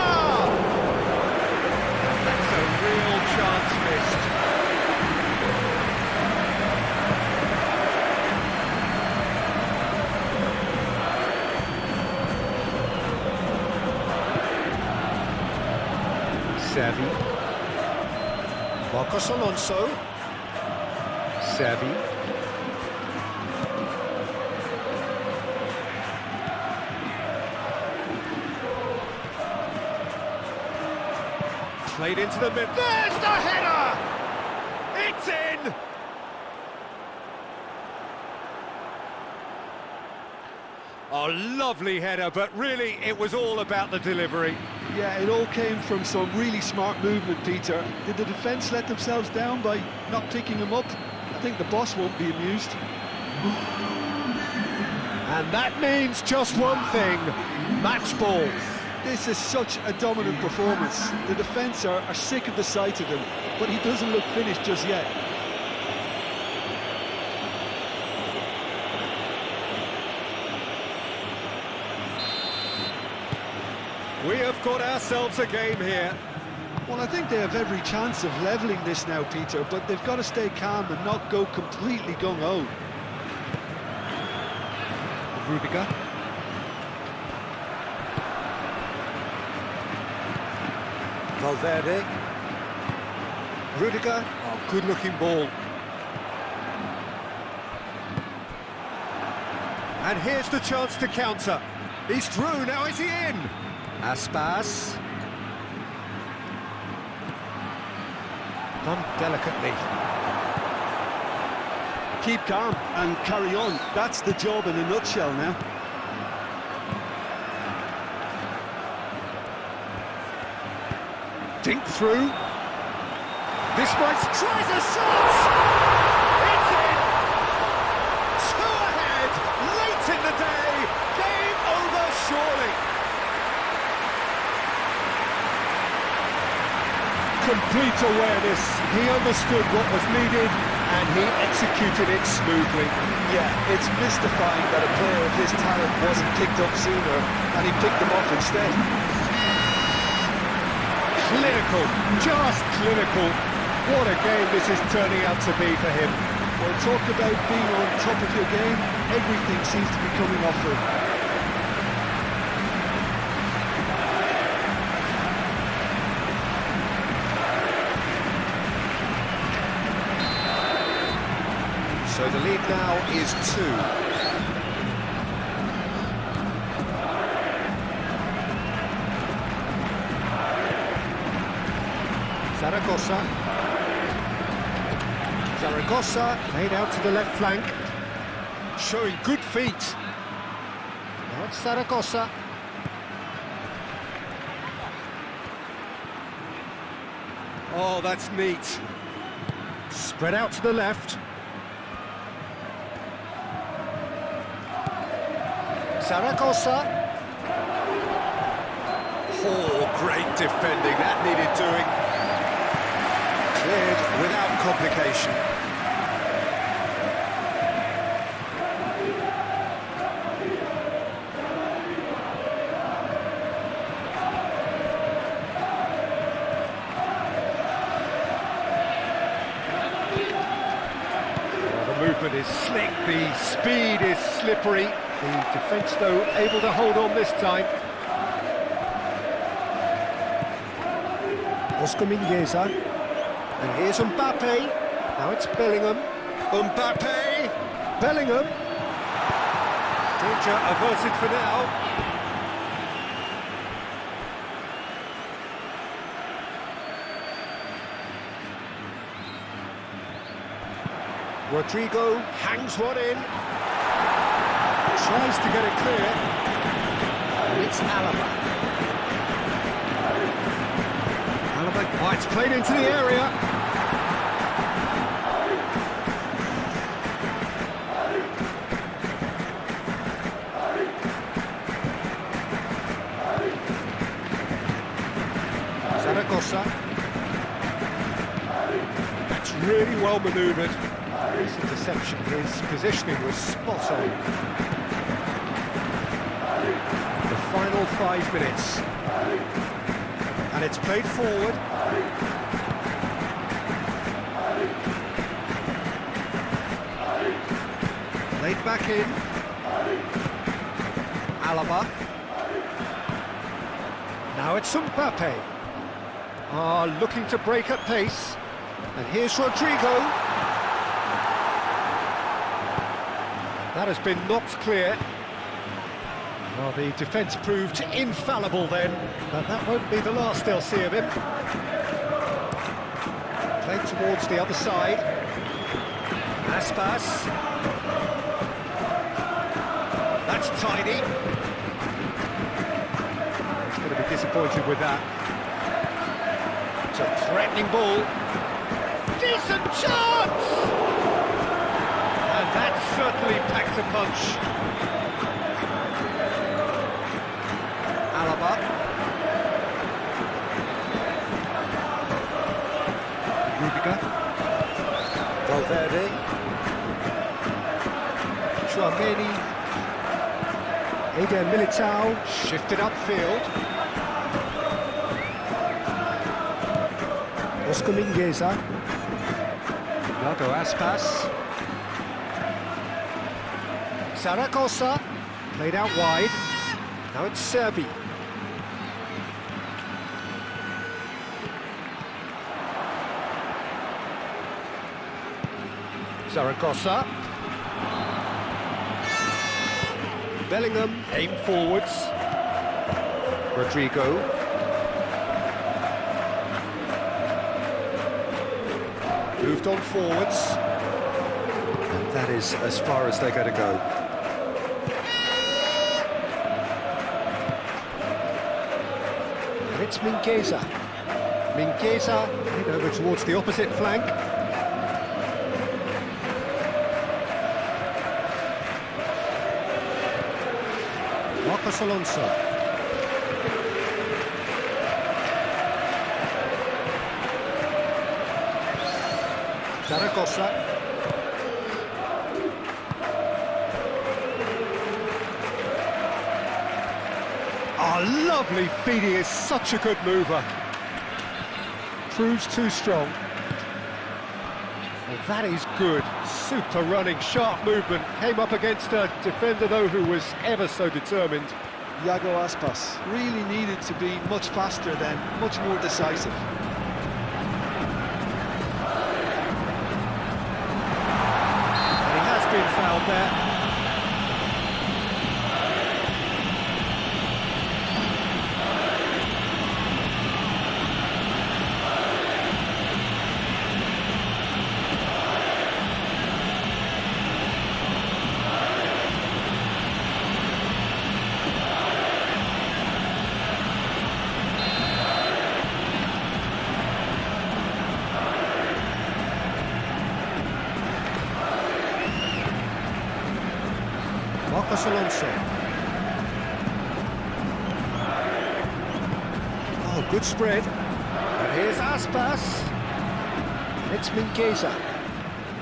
That's a real chance missed. Xavi. Marcos Alonso. Xavi. Played into the mid. There's the header! It's in! Oh, lovely header, but really it was all about the delivery. Yeah, it all came from some really smart movement, Peter. Did the defence let themselves down by not picking him up? I think the boss won't be amused. And that means just one thing, match ball. This is such a dominant performance. The defence are sick of the sight of him, but he doesn't look finished just yet. We have got ourselves a game here. Well, I think they have every chance of levelling this now, Peter, but they've got to stay calm and not go completely gung-ho. Rudiger. Valverde. Rudiger. Oh, good-looking ball. And here's the chance to counter. He's through, now is he in? Aspas. Done delicately. Keep calm and carry on. That's the job in a nutshell now. Dink through. This might... Tries a shot! It's in! Two ahead, late in the day. Game over, surely. Complete awareness. He understood what was needed and he executed it smoothly. Yeah, it's mystifying that a player of his talent wasn't picked up sooner and he picked them off instead. Clinical, just clinical. What a game this is turning out to be for him. Well, talk about being on top of your game, everything seems to be coming off for him. So the lead now is 2. Zaragoza played out to the left flank, showing good feet. Now it's Zaragoza. Oh, that's neat. Spread out to the left. Zaragoza. Oh, great defending, that needed doing. Cleared without complication. The movement is slick, the speed is slippery. The defence, though, able to hold on this time. Oscar Mingueza. And here's Mbappe. Now it's Bellingham. Mbappe! Bellingham. Danger averted for now. Rodrigo hangs one in. Tries to get it clear. And it's Alaba. Oh, it's played into the area. Zaragoza. That's really well manoeuvred. His interception, his positioning was spot on. The final 5 minutes. And it's played forward. Laid back in. Alaba. Now it's Mbappe. Looking to break at pace. And here's Rodrigo. That has been knocked clear. Well, the defence proved infallible then, but that won't be the last they'll see of him. Played towards the other side. Aspas. That's tidy. He's going to be disappointed with that. It's a threatening ball. Decent chance! And that certainly packs a punch. Alaba. Rudiger. Valverde. Chouameni. Eder Militao. Shifted upfield. Oscar Mingueza. Iago Aspas. Zaragoza. Played out wide. Now it's Servi. Zaragoza. Bellingham, aim forwards. Rodrigo. Moved on forwards. And that is as far as they're going to go. And it's Mingueza. Mingueza head over towards the opposite flank. Marcos Alonso. Zaragoza. Lovely feed, he is such a good mover. Proves too strong. Well, that is good. Super running, sharp movement. Came up against a defender, though, who was ever so determined. Iago Aspas really needed to be much faster then, much more decisive. And he has been fouled there. Marcos Alonso. Oh, good spread. And here's Aspas. It's Mingueza.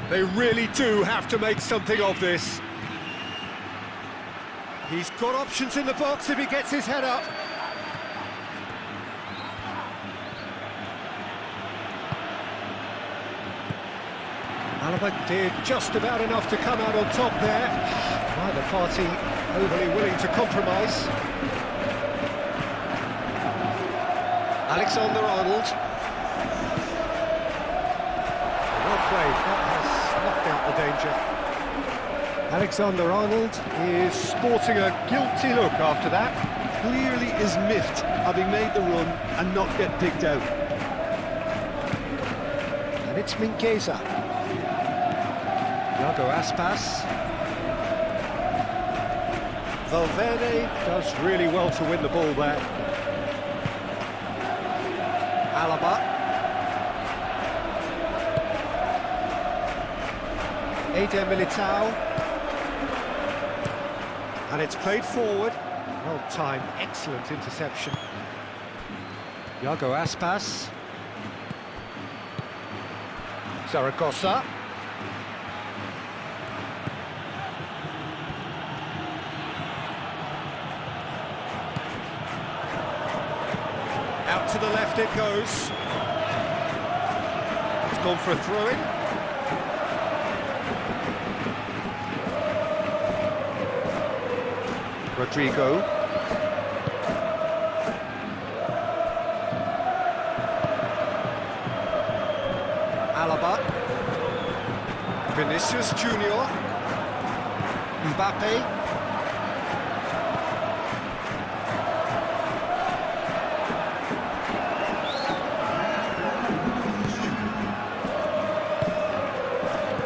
They really do have to make something of this. He's got options in the box if he gets his head up. Alaba did just about enough to come out on top there. Neither party overly willing to compromise. Alexander-Arnold. Alexander-Arnold is sporting a guilty look after that. Clearly is miffed having made the run and not get picked out. And it's Mingueza. Iago Aspas. Valverde does really well to win the ball there. Alaba. Eder Militao. And it's played forward. Well timed, excellent interception. Iago Aspas. Zaragoza. Out to the left it goes. It's gone for a throw-in. Rodrigo. Alaba. Vinicius Junior. Mbappe.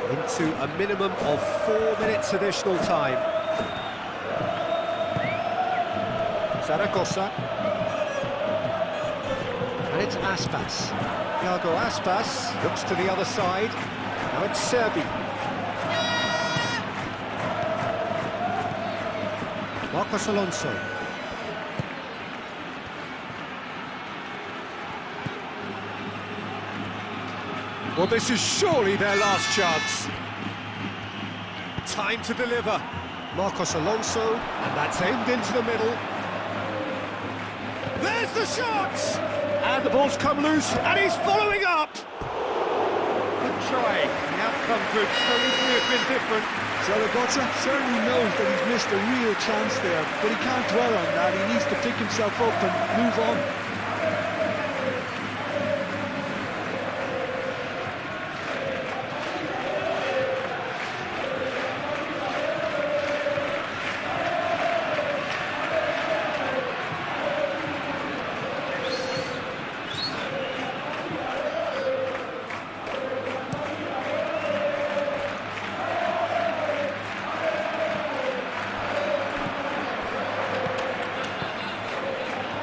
Into a minimum of 4 minutes additional time. Zaragoza. And it's Aspas. Iago Aspas looks to the other side. Now it's Servi. Marcos Alonso. Well, this is surely their last chance. Time to deliver. Marcos Alonso, and that's aimed into the middle. There's the shot! And the ball's come loose, and he's following up! Good try. The outcome could so easily have been different. Zaragoza certainly knows that he's missed a real chance there, but he can't dwell on that. He needs to pick himself up and move on.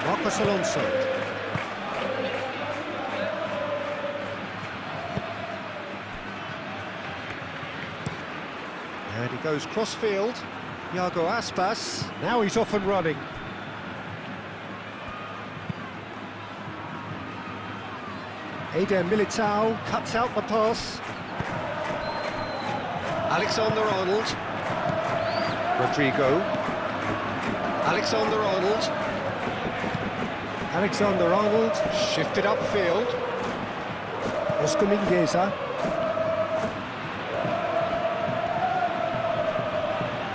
Marcos Alonso. And he goes cross-field. Iago Aspas. Now he's off and running. Eder Militao cuts out the pass. Alexander-Arnold. Rodrigo. Alexander-Arnold. Alexander-Arnold shifted upfield. Oscar Mingueza.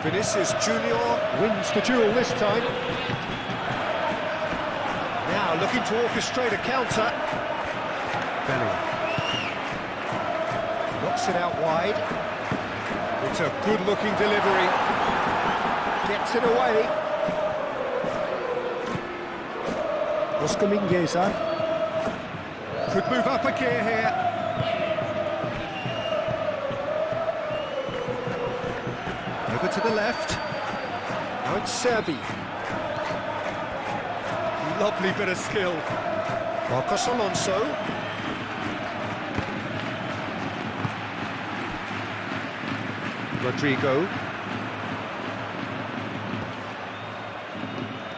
Vinicius Junior wins the duel this time. Now looking to orchestrate a counter. Bellingham knocks it out wide. It's a good-looking delivery. Gets it away. Oscar Mingueza could move up a gear here. Over to the left. Now it's Servi. Lovely bit of skill. Marcos Alonso. Rodrigo.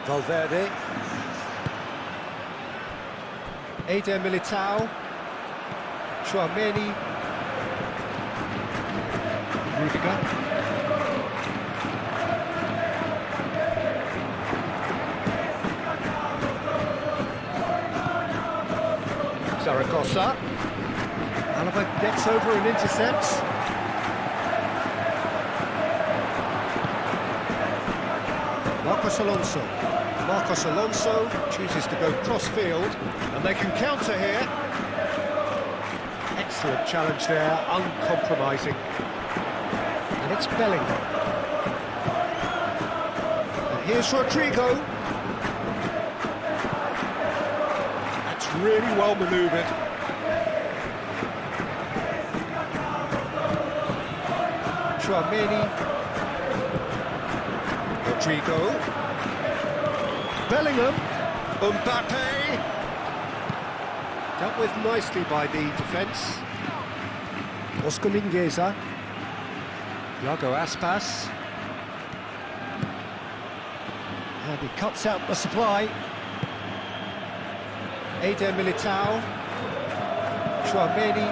Valverde. Eder Militao. Chouameni. Rudiger. Zaragoza. Alaba gets over and intercepts. Marcos Alonso. Marcos Alonso chooses to go cross-field, and they can counter here. Excellent challenge there, uncompromising. And It's Bellingham. And here's Rodrigo. That's really well manoeuvred. Tchouaméni. Rodrigo. Bellingham. Mbappe. Dealt with nicely by the defence. Oscar Mingueza. Iago Aspas. And he cuts out the supply. Eder Militao. Tchouaméni.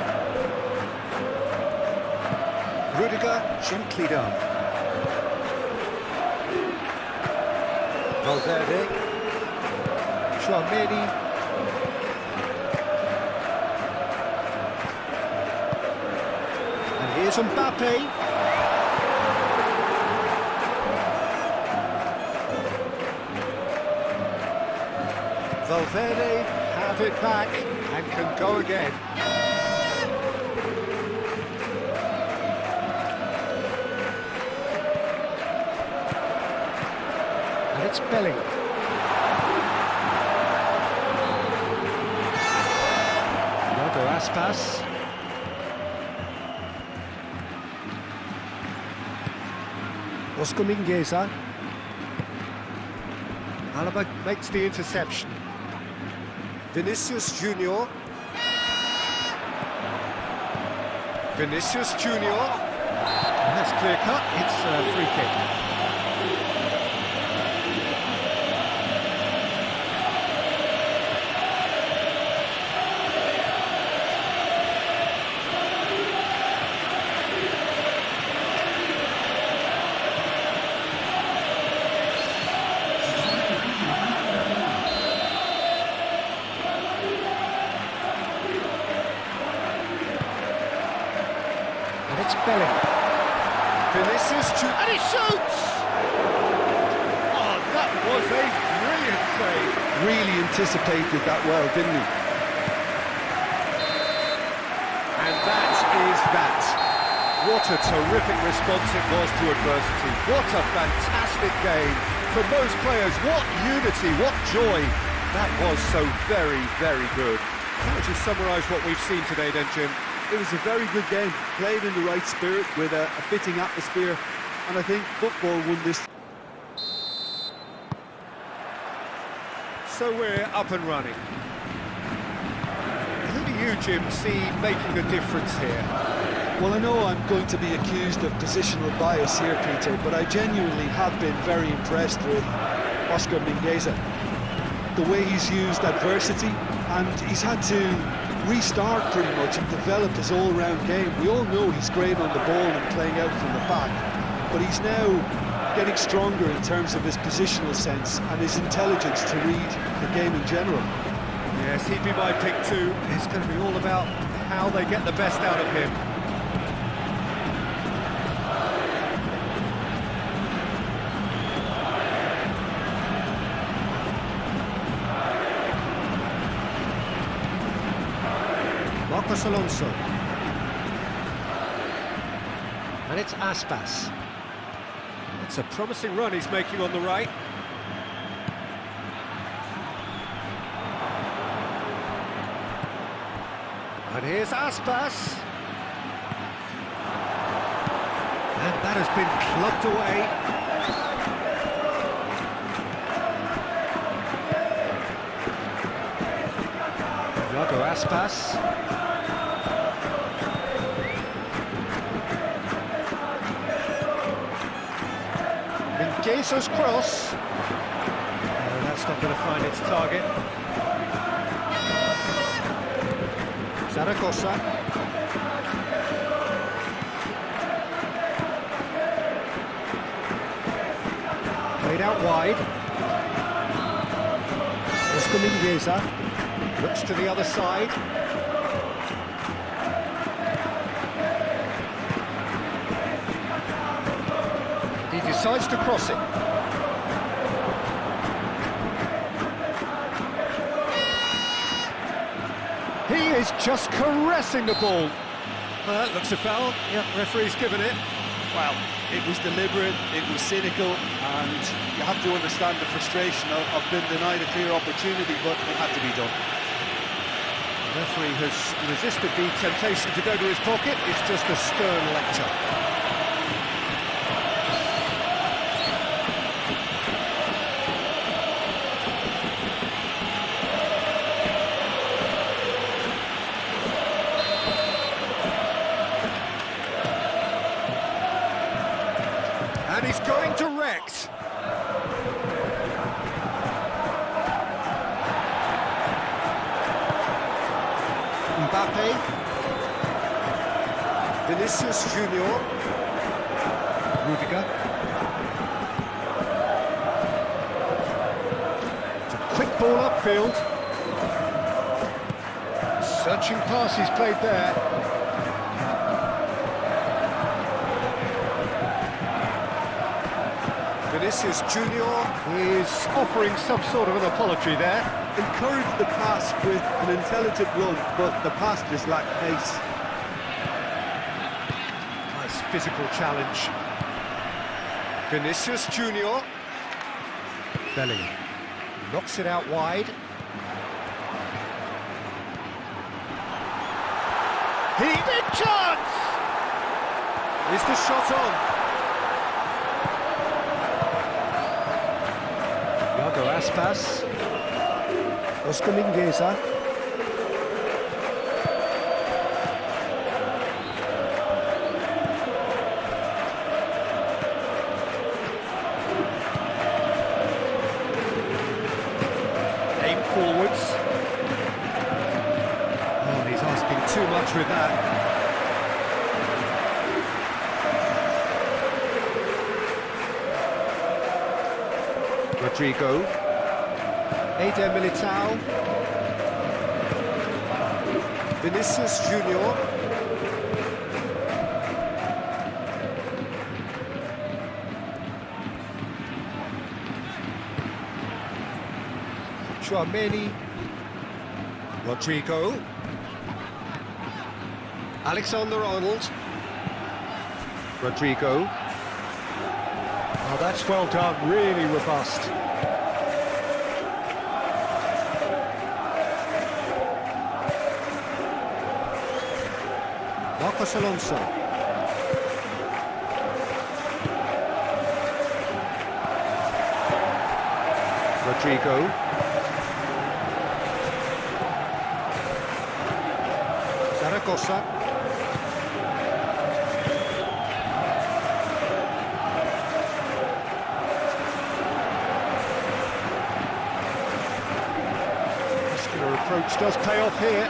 Rudiger, gently done. Valverde. Tchouaméni. And here's Mbappe. Valverde have it back and can go again. And it's Bellingham. Iago Aspas. Oscar Mingueza. Alaba makes the interception. Vinicius Junior. Vinicius Junior. And that's clear cut. It's a free kick. And it's Bellingham. Vinicius Junior. And he shoots! Oh, that was a brilliant save. Really anticipated that well, didn't he? And that is that. What a terrific response it was to adversity. What a fantastic game. For most players, what unity, what joy. That was so very, very good. How would you summarise what we've seen today then, Jim? It was a very good game, played in the right spirit with a fitting atmosphere, and I think football won this. So we're up and running. Who do you, Jim, see making a difference here? Well, I know I'm going to be accused of positional bias here, Peter, but I genuinely have been very impressed with Oscar Mingueza. The way he's used adversity, and he's had to restart pretty much and develop his all-round game. We all know he's great on the ball and playing out from the back, but he's now getting stronger in terms of his positional sense and his intelligence to read the game in general. Yes, he'd be my pick too. It's going to be all about how they get the best out of him. Marcos Alonso. And it's Aspas. It's a promising run he's making on the right. And here's Aspas. And that has been clubbed away. Iago Aspas. Mingueza's cross. Oh, that's not going to find its target. Zaragoza. Played out wide. Oscar Mingueza looks to the other side. He decides to cross it. He is just caressing the ball. Well, that looks a foul. Yep, referee's given it. Well, it was deliberate, it was cynical, and you have to understand the frustration of being denied a clear opportunity, but it had to be done. The referee has resisted the temptation to go to his pocket. It's just a stern lecture. And he's going direct. Mbappe. Vinicius Junior. Rudiger. It's a quick ball upfield. Searching pass he's played there. Vinicius Junior is offering some sort of an apology there. Encouraged the pass with an intelligent run, but the pass just lacked pace. Nice physical challenge. Vinicius Junior. Bellingham knocks it out wide. Heaving chance! Is the shot on? Iago Aspas. Oscar Mingueza. Aim forwards. Oh, he's asking too much with that. Rodrigo. Eder Militao. Vinicius Junior. Chouameni. Rodrigo. Alexander-Arnold. Rodrigo. Oh, that's well done, really robust. Marcos Alonso. Rodrigo. Zaragoza. Muscular approach does pay off here.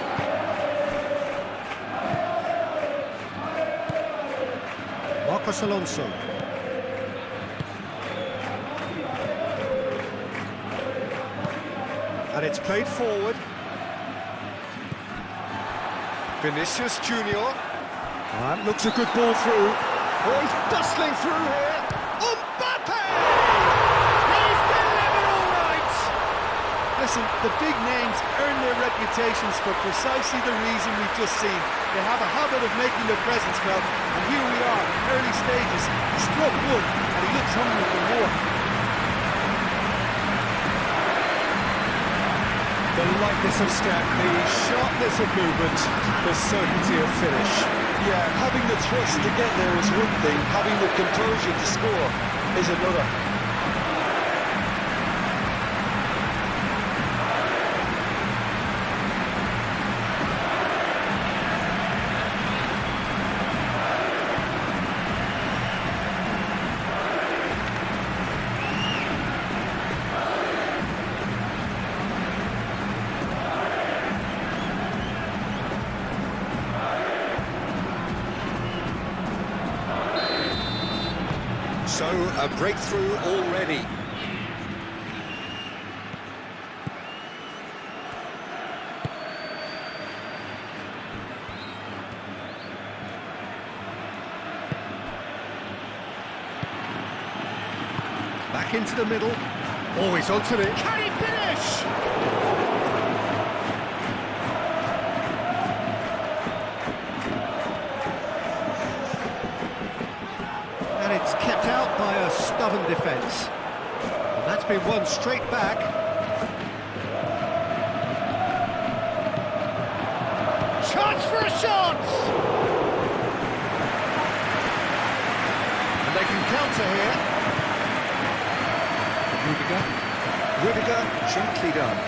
Marcos Alonso. And it's played forward. Vinicius Junior. That looks a good ball through. Oh, he's bustling through here. Mbappe! He's delivered all right! Listen, the big names earn their reputations for precisely the reason we've just seen. They have a habit of making their presence felt, and here we are, early stages. He struck one, and he looks hungry for more. The lightness of step, the sharpness of movement, the certainty of finish. Yeah, having the thrust to get there is one thing, having the composure to score is another. So, a breakthrough already. Back into the middle. Always onto it. Can he finish? stubborn defence. And that's been won straight back. Chance for a shot! And they can counter here. Rudiger, gently done.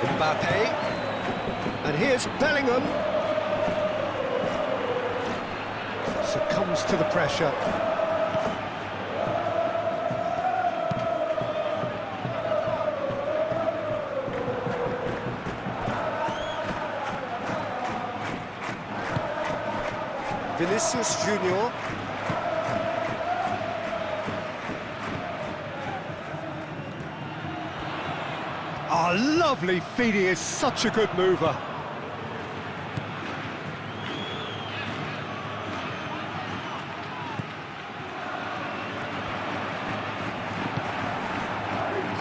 Mbappe. And here's Bellingham. Succumbs to the pressure. Vinicius Junior. Oh, lovely feed, he is such a good mover.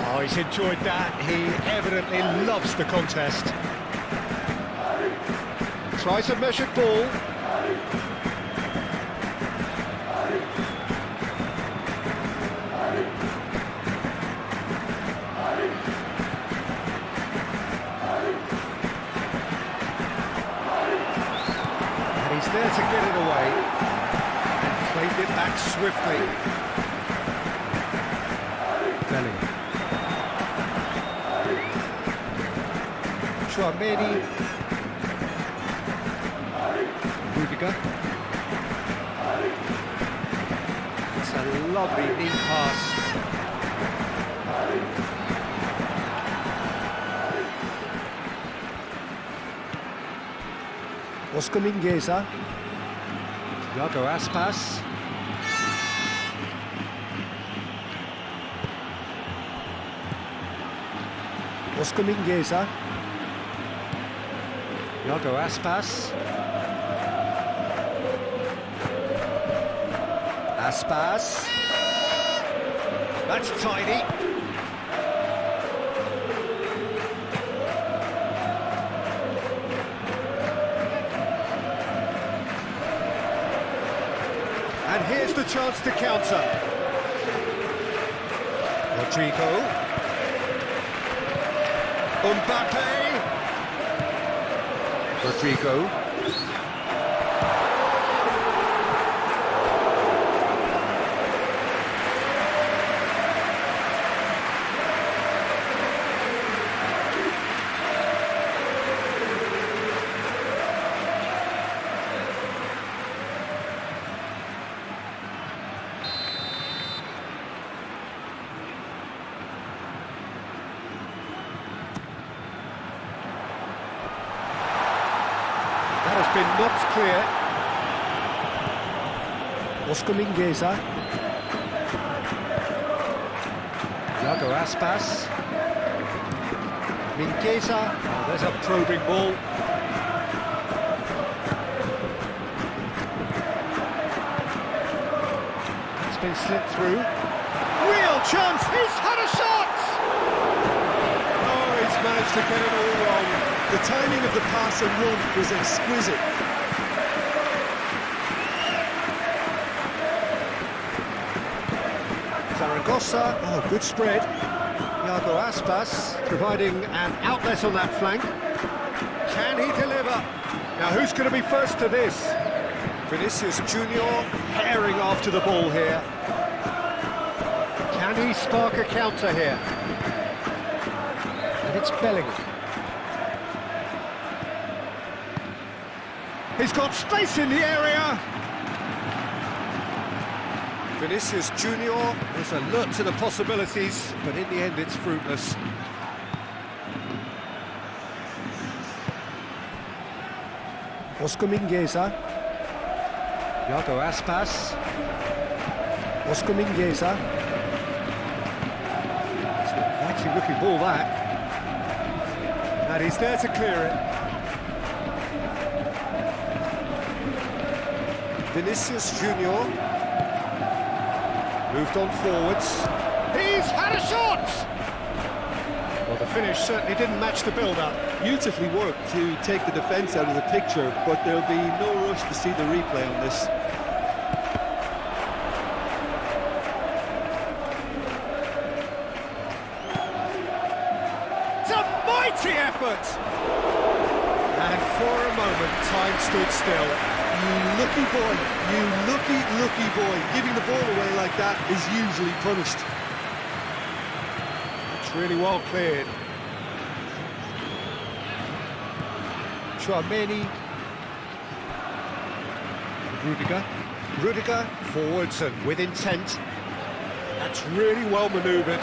Oh, he's enjoyed that. He evidently loves the contest. Tries a measured ball. And he's there to get it away. And played it back swiftly. Bellingham. Chouameni. Rudiger. It's a lovely neat pass. Oscar Mingueza. Thiago Aspas. Oscar Mingueza. Thiago Aspas. Aspas. That's tidy. And here's the chance to counter. Rodrigo. Mbappe. Rodrigo. That has been knocked clear. Oscar Mingueza. Thiago Aspas. Mingueza. Oh, there's a probing ball. It's been slipped through. Real chance! He's had a shot! Oh, he's managed to get it all wrong. The timing of the pass and run was exquisite. Zaragoza, oh, good spread. Thiago Aspas providing an outlet on that flank. Can he deliver? Now, who's going to be first to this? Vinicius Junior herring after the ball here. Can he spark a counter here? And it's Bellingham. He's got space in the area. Vinicius Junior is alert to the possibilities, but in the end it's fruitless. Oscar Mingueza. Thiago Aspas. Oscar Mingueza. It's an exciting looking ball, that. And he's there to clear it. Vinicius Junior moved on forwards. He's had a shot! Well, the finish certainly didn't match the build-up. Beautifully worked to take the defence out of the picture, but there'll be no rush to see the replay on this. world stood still. You lucky boy, you lucky boy. Giving the ball away like that is usually punished. It's really well cleared. Chouameni. Rudiger forwards and with intent. That's really well manoeuvred.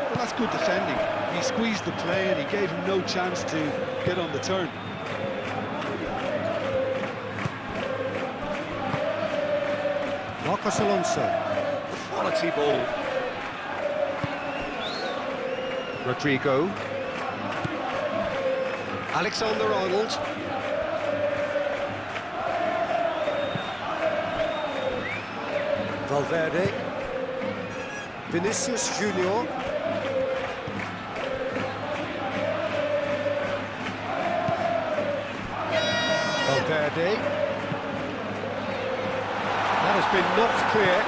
Well, that's good defending. He squeezed the play and he gave him no chance to get on the turn. Marcos Alonso. Quality ball. Rodrigo. Alexander-Arnold. Valverde. Vinicius Junior. Valverde. That has been knocked clear.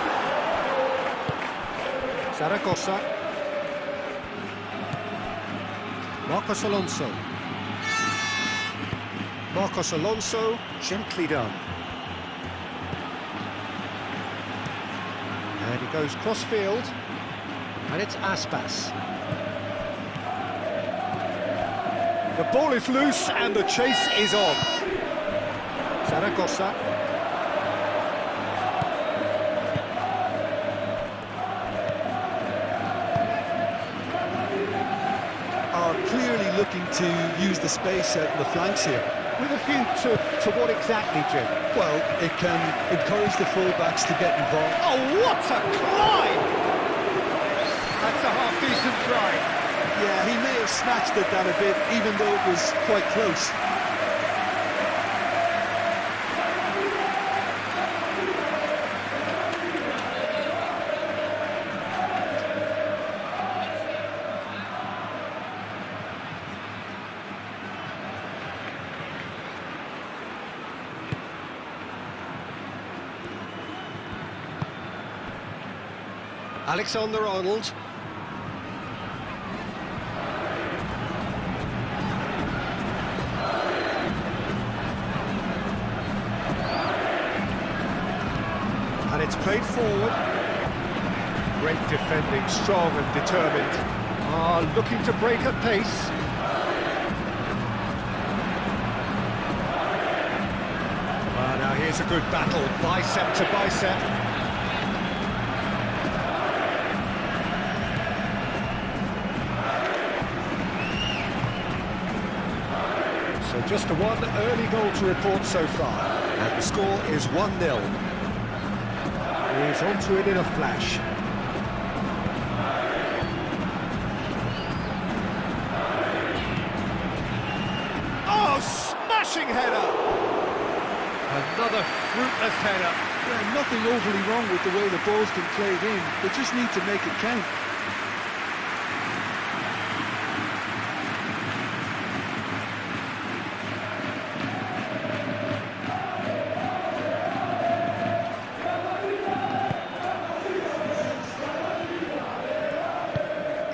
Zaragoza. Marcos Alonso. Marcos Alonso, gently done. And he goes cross-field, and it's Aspas. The ball is loose, and the chase is on. Zaragoza. Are clearly looking to use the space out in the flanks here. With a view to what exactly, Jim? Well, it can encourage the full-backs to get involved. Oh, what a climb! That's a half-decent try. Yeah, he may have snatched at that a bit, even though it was quite close. Alexander-Arnold. And it's played forward. Great defending, strong and determined. Looking to break at pace. Now here's a good battle, bicep to bicep. So just the one early goal to report so far, and the score is 1-0. He's onto it in a flash. Oh, smashing header! Another fruitless header. Yeah, nothing overly wrong with the way the ball's been played in. They just need to make it count.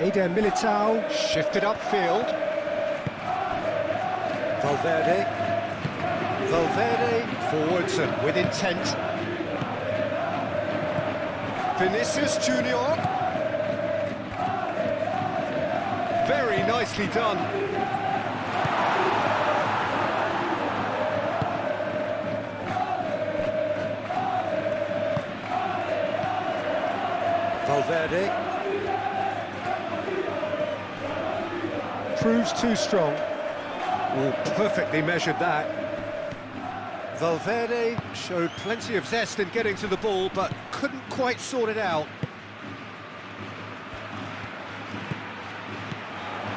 Eder Militao shifted upfield. Valverde. Valverde forwards and with intent. Vinicius Junior. Very nicely done. Valverde. Proves too strong. Oh, perfectly measured that. Valverde showed plenty of zest in getting to the ball, but couldn't quite sort it out.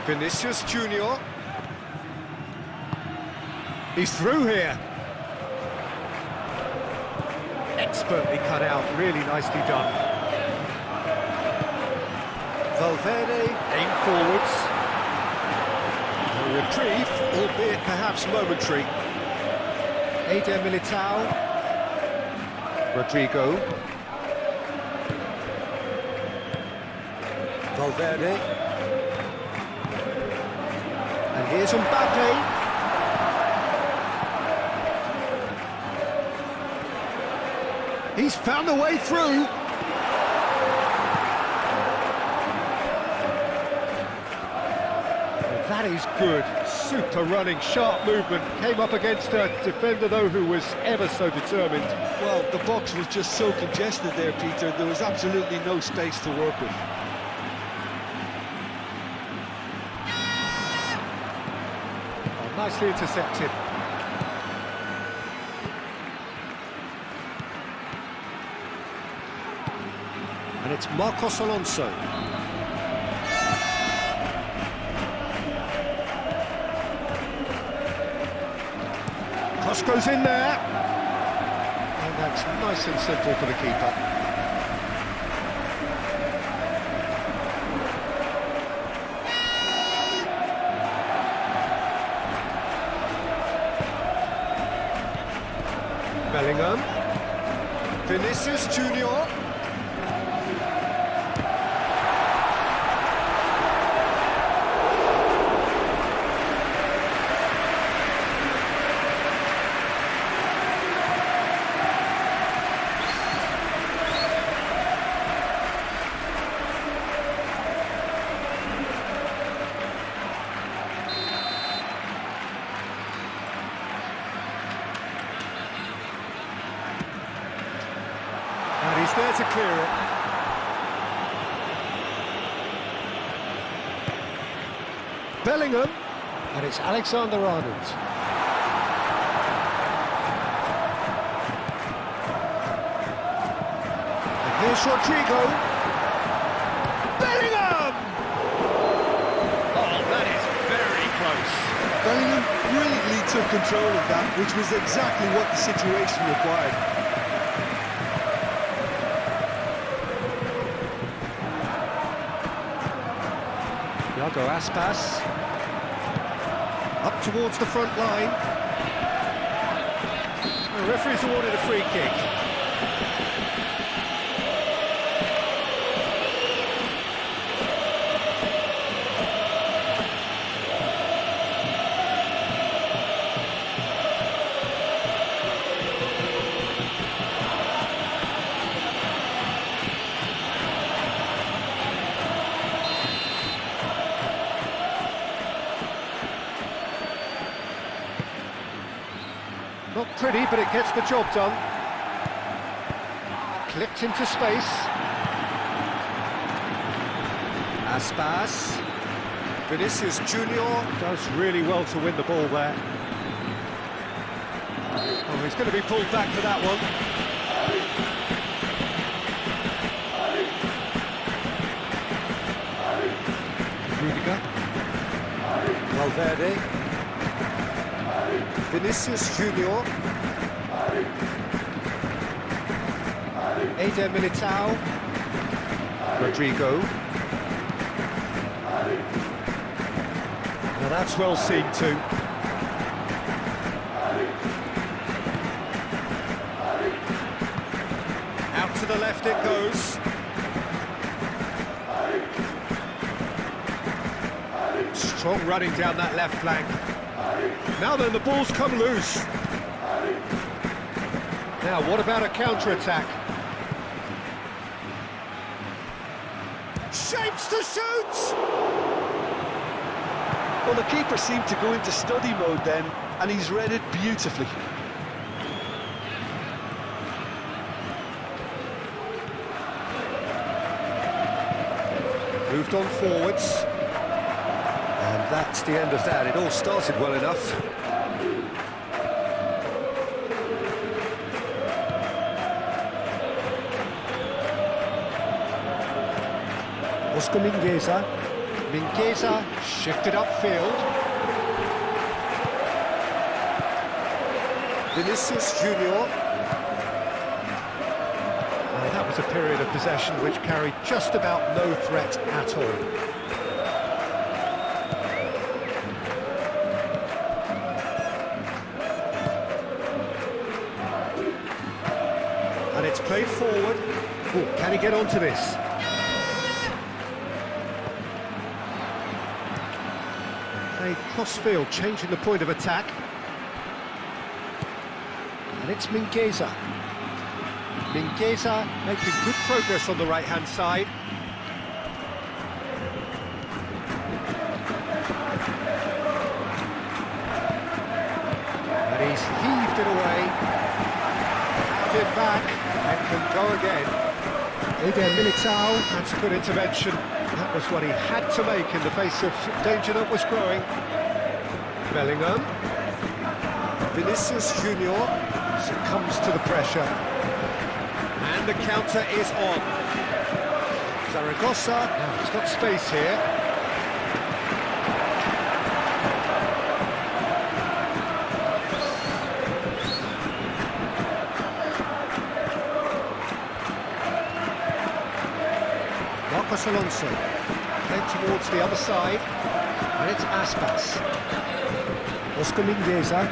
Vinicius Junior. He's through here. Expertly cut out, really nicely done. Valverde, aim forwards. A reprieve, albeit perhaps momentary. Eder Militao. Rodrigo. Valverde. And Here's Mbappe. He's found a way through. That is good. Super running, sharp movement. Came up against a defender, though, who was ever so determined. Well, the box was just so congested there, Peter. There was absolutely no space to work with. Oh, nicely intercepted. And it's Marcos Alonso. Cross goes in there. And that's nice and simple for the keeper. Bellingham. Vinicius Junior. And he's there to clear it. Bellingham. And it's Alexander-Arnold. And here's Rodrigo. Bellingham! Oh, that is very close. Bellingham brilliantly took control of that, which was exactly what the situation required. Iago Aspas. Up towards the front line. The referee's awarded a free kick. Not pretty, but it gets the job done. Clipped into space. Aspas. Vinicius Junior does really well to win the ball there. Oh, he's going to be pulled back for that one. Rudiger. Valverde. Vinicius Junior. Eder Militao. Rodrigo. Now that's well seen too. Out to the left it goes. Strong running down that left flank. Now then, the ball's come loose. Now, what about a counter-attack? Shapes to shoot! Well, the keeper seemed to go into study mode then, and he's read it beautifully. Moved on forwards. And that's the end of that. It all started well enough. Oscar Mingueza. Mingueza shifted upfield. Vinicius Junior. And that was a period of possession which carried just about no threat at all. And it's played forward. Ooh, can he get onto this? Played cross-field, changing the point of attack. And it's Mingueza. Mingueza making good progress on the right-hand side. And he's heaved it away. Have it back and can go again. Eder Militao, that's a good intervention. That was what he had to make in the face of danger that was growing. Bellingham. Vinicius Junior succumbs to the pressure. And the counter is on. Zaragoza, now he's got space here. Marcos Alonso, head towards the other side, and it's Aspas. Oscar Mingueza,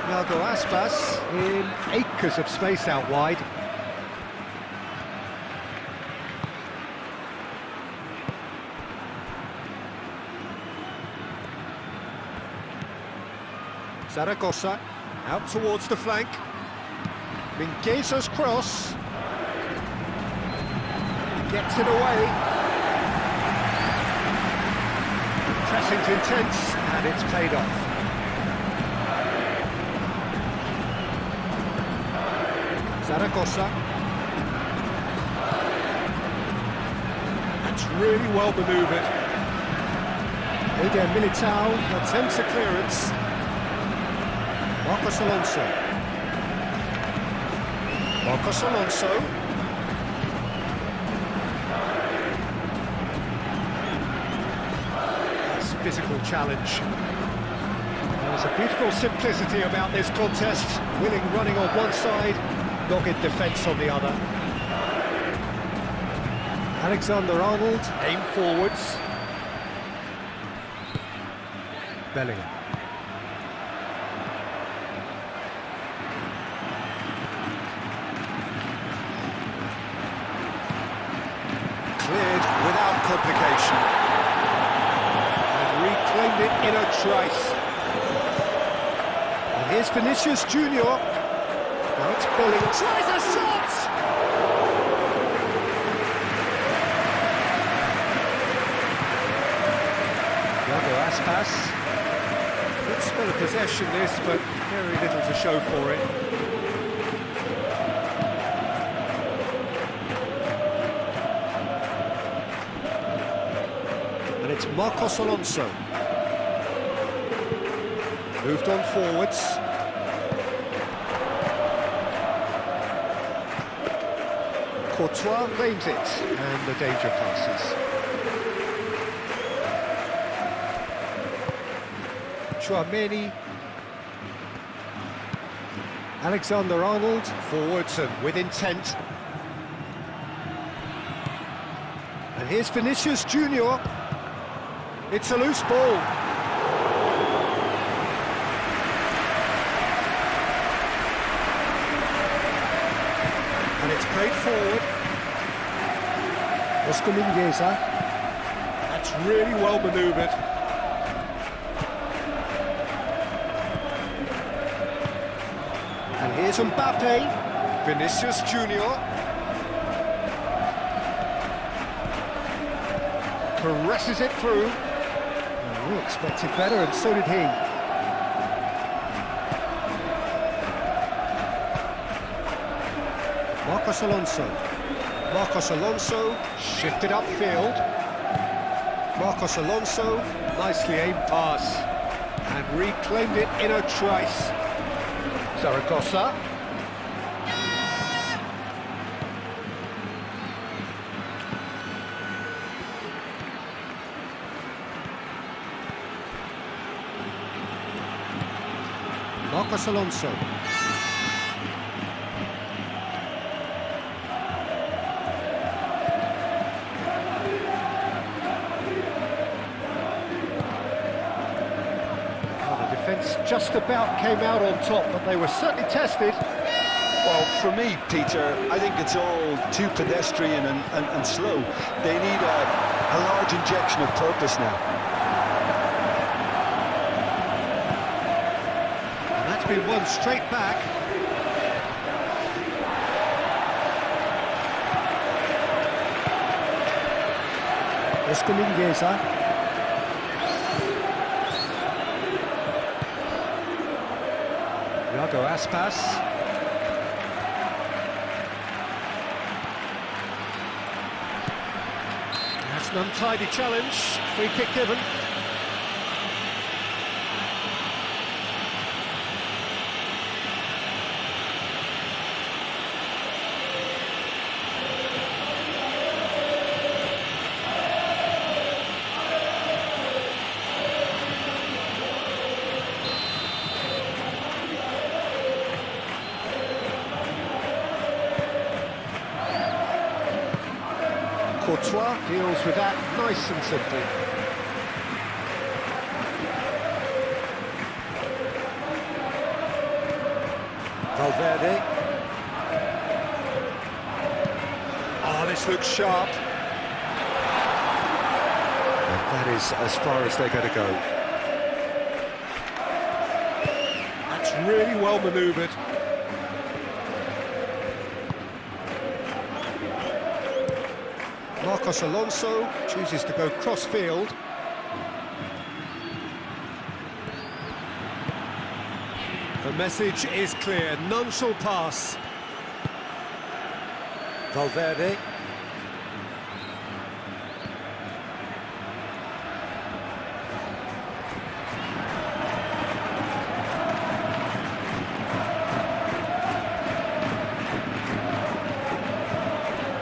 Thiago Aspas in acres of space out wide. Zaragoza, out towards the flank. Mingueza's cross. Gets it away. Pressing's intense, and it's paid off. Zaragoza. That's really well manoeuvred. Eder Militao attempts a clearance. Marcos Alonso. Marcos Alonso. Physical challenge. There's a beautiful simplicity about this contest. Willing running on one side, dogged defence on the other. Alexander-Arnold, aim forwards. Bellingham. Cleared without complication. Reclaimed it in a trice. And here's Vinicius Junior. Now it's Bellingham. Tries a shot! Thiago Aspas. Good spell of possession this, but very little to show for it. It's Marcos Alonso. Moved on forwards. Courtois claims it, and the danger passes. Chouameni. Alexander-Arnold, forwards and with intent. And here's Vinicius Junior. It's a loose ball. And it's played forward. Oscar Mingueza. That's really well manoeuvred. And here's Mbappe. Vinicius Junior. Caresses it through. We expected better, and so did he. Marcos Alonso. Marcos Alonso shifted upfield. Marcos Alonso, nicely aimed pass. And reclaimed it in a trice. Zaragoza. Marcos Alonso. The defence just about came out on top, but they were certainly tested. Well, for me, Peter, I think it's all too pedestrian and slow. They need a large injection of purpose now. been won straight back. Oscar Mingueza. Iago Aspas. That's an untidy challenge. Free kick given. Courtois deals with that nice and simple. Valverde. Oh, this looks sharp. And that is as far as they're going to go. That's really well manoeuvred. Marcos Alonso chooses to go cross-field. The message is clear, none shall pass. Valverde.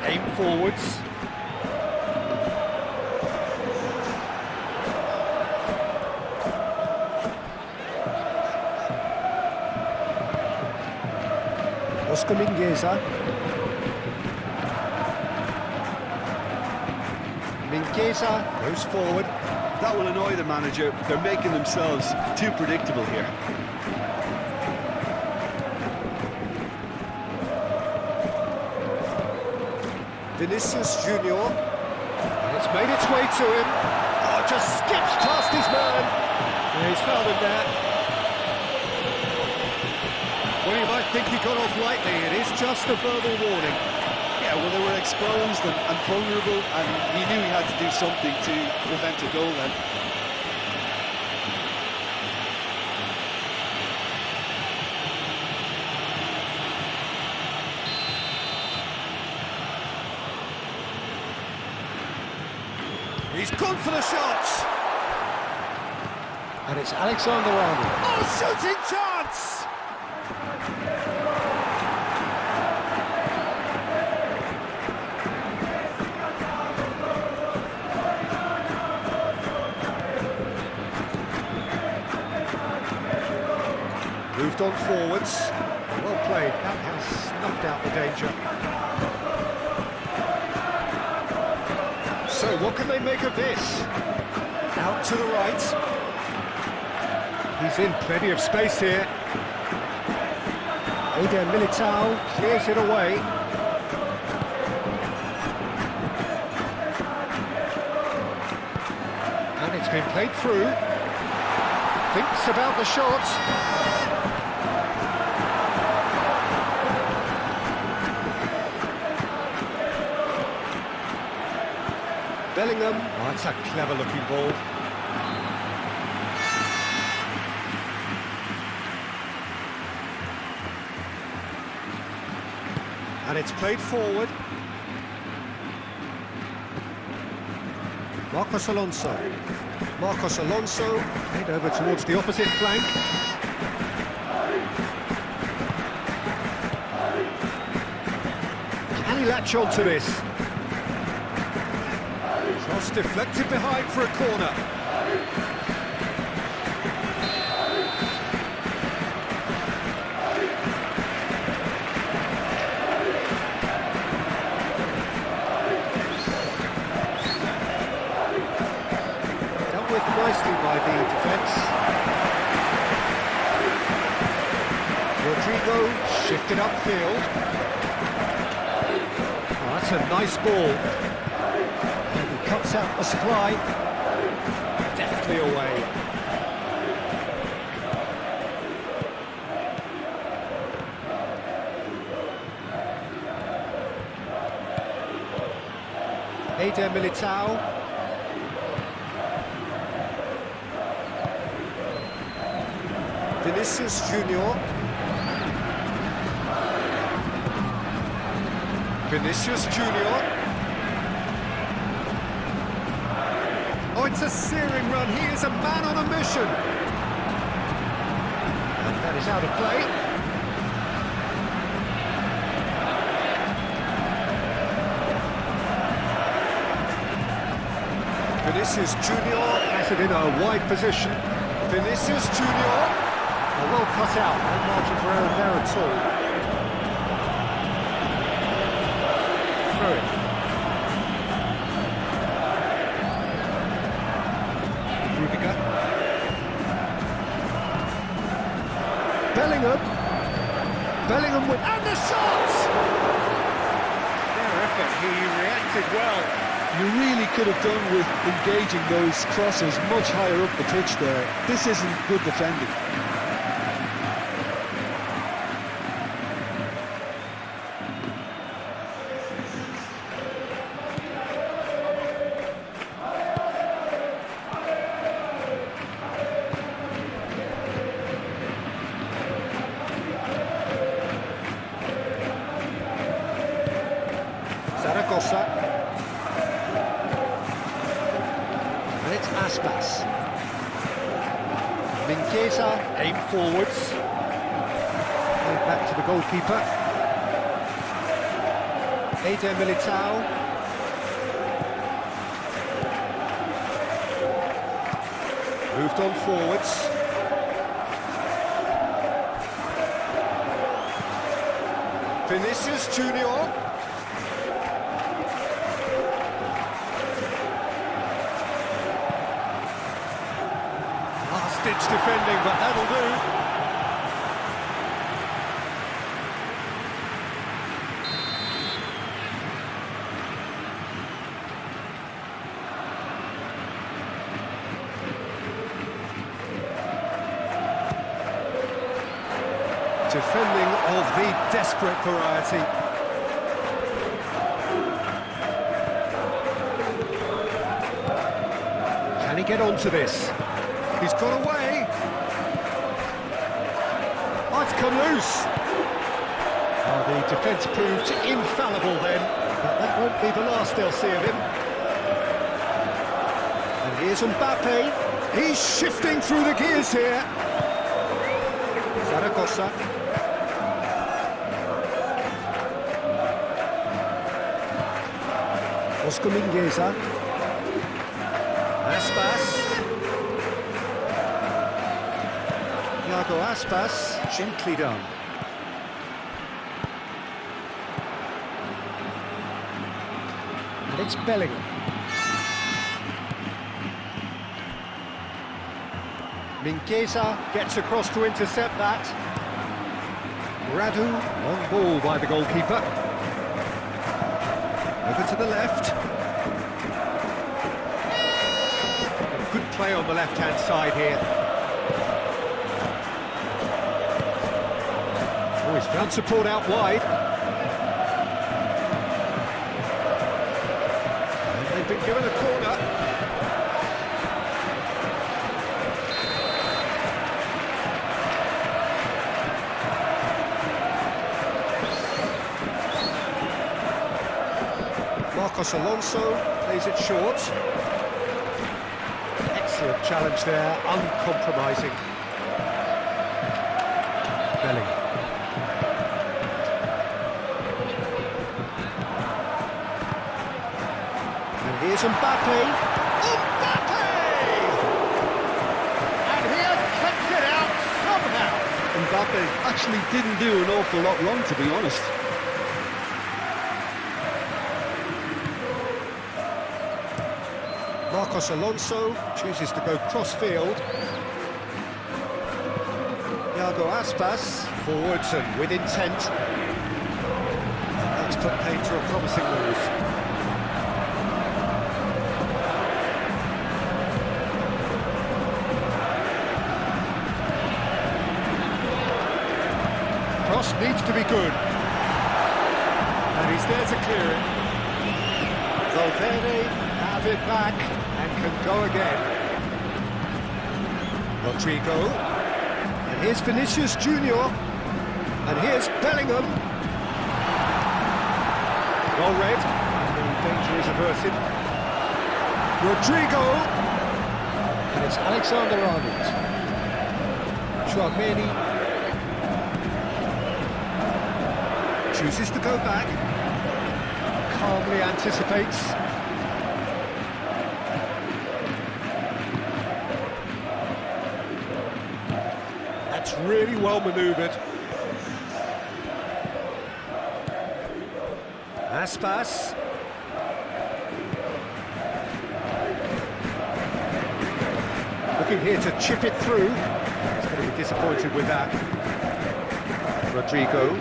Aim forwards. Oscar Mingueza. Mingueza goes forward. That will annoy the manager. They're making themselves too predictable here. Vinicius Junior. And it's made its way to him. Oh, just skips past his man. Yeah, he's fouled him there. Well, you might think he got off lightly. It is just a verbal warning. Yeah, well, they were exposed and vulnerable, and he knew he had to do something to prevent a goal then. He's gone for the shot. And it's Alexander Arnold. Oh, shooting chance! Moved on forwards. Well played. That has snuffed out the danger. So what can they make of this? Out to the right. He's in plenty of space here. Eder Militao Clears it away. And it's been played through. Thinks about the shot. Bellingham. Oh, that's a clever-looking ball. And it's played forward. Marcos Alonso. Marcos Alonso head over towards the opposite flank. Can he latch on to this? Cross deflected behind for a corner. Dealt with nicely by the defence. Rodrigo shifted upfield. Oh, that's a nice ball. Cuts out the supply. Deftly away. Eder Militao. Vinicius Junior. Vinicius Junior. Oh, it's a searing run. He is a man on a mission. And that is out of play. Vinicius Junior has it in a wide position. Vinicius Junior. Oh, well cut out. No margin for error there at all. Through it. Rudiger. Bellingham with... And the shots! Terrific. He reacted well. You really could have done with engaging those crosses much higher up the pitch there. This isn't good defending. Zaragoza. And it's Aspas. Mingueza, Aim forwards. going back to the goalkeeper. Eder Militao. Moved on forwards. Vinicius Junior. Last-ditch defending, but that'll do. Defending of the desperate variety. Can he get onto this? He's got away. Oh, it's come loose. Oh, the defence proved infallible then, but that won't be the last they'll see of him. And here's Mbappe. He's shifting through the gears here. Zaragoza. Oscar Mingueza. Aspas. Iago Aspas, gently done. And it's Bellingham. Mingueza gets across to intercept that. Radu on ball by the goalkeeper. Over to the left. Good play on the left-hand side here. Oh, he's found support out wide. And they've been given a corner. Marcos Alonso plays it short. Excellent challenge there, uncompromising. Bellingham. And here's Mbappe. Mbappe! And he has kept it out somehow. Mbappe actually didn't do an awful lot wrong, to be honest. Marcos Alonso chooses to go cross-field. Iago Aspas forwards and with intent. That's put paid to a promising move. Cross needs to be good. And he's there to clear it. Valverde have it back and can go again. Rodrigo. And here's Vinicius Junior. And here's Bellingham. Well read. The danger is averted. Rodrigo. And it's Alexander-Arnold. Chouameni chooses to go back. Calmly anticipates. That's really well manoeuvred. Aspas. Looking here to chip it through. He's going to be disappointed with that. Rodrigo.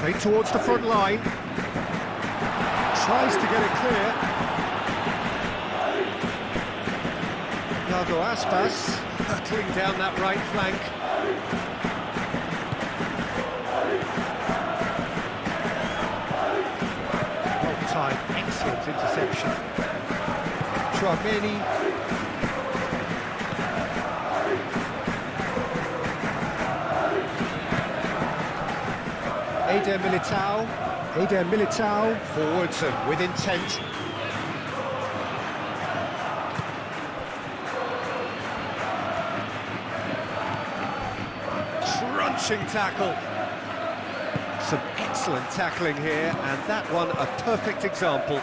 Played towards the front line. Tries to get it clear. Iago Aspas hurtling down that right flank. Well timed, excellent interception. Chouameni. Eder Militao, forwards and with intent. Crunching tackle. Some excellent tackling here, and that one a perfect example.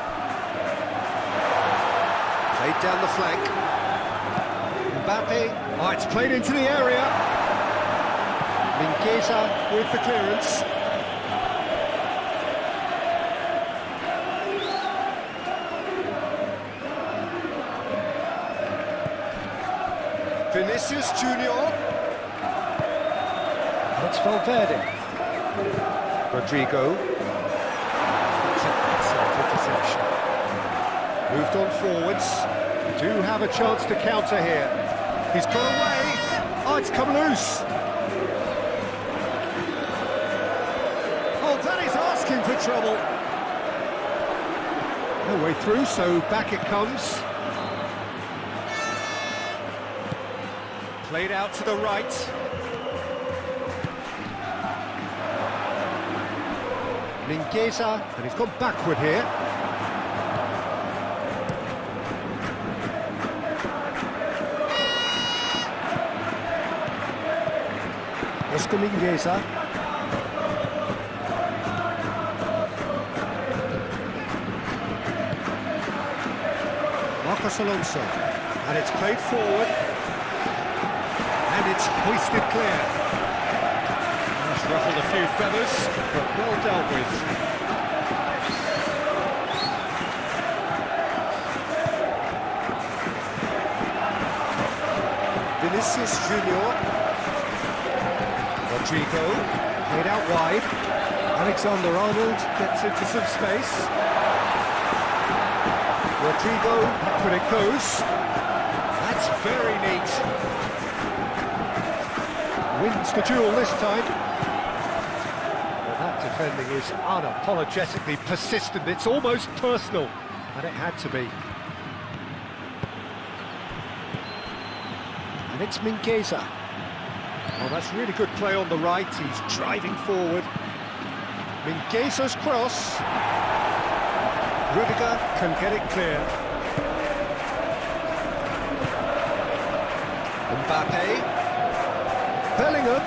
Played down the flank. Mbappe, oh, it's played into the area. Mingueza with the clearance. Vinicius Junior. That's Valverde. Rodrigo. That's an excellent interception. Moved on forwards. Do have a chance to counter here. He's got away. Oh, it's come loose. Oh, that is asking for trouble. No way through, so back it comes. Played out to the right. Mingueza, and he's gone backward here. Oscar Mingueza. Marcos Alonso. And it's played forward. And it's hoisted clear. It's ruffled a few feathers, but well dealt with. Vinicius Junior. Rodrigo, played out wide. Alexander-Arnold gets into some space. Rodrigo, back when it goes. That's very neat. Wins the duel this time. Well, that defending is unapologetically persistent. It's almost personal, and it had to be. And it's Mingueza. Oh, that's really good play on the right. He's driving forward. Mingueza's cross. Rudiger can get it clear. Mbappe. Bellingham.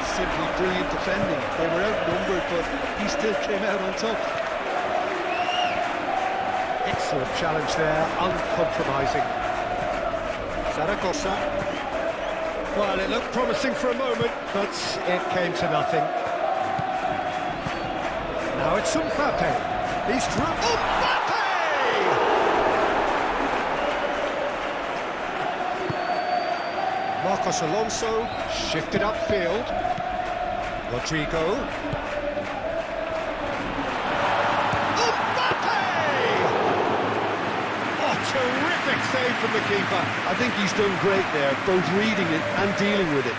Simply brilliant defending. They were outnumbered, but he still came out on top. Excellent challenge there, uncompromising. Zaragoza. Well, it looked promising for a moment, but it came to nothing. Now it's Mbappe. He's through. Mbappe! Marcos Alonso shifted upfield. Rodrigo. Mbappe! Oh, terrific save from the keeper. I think he's done great there, both reading it and dealing with it.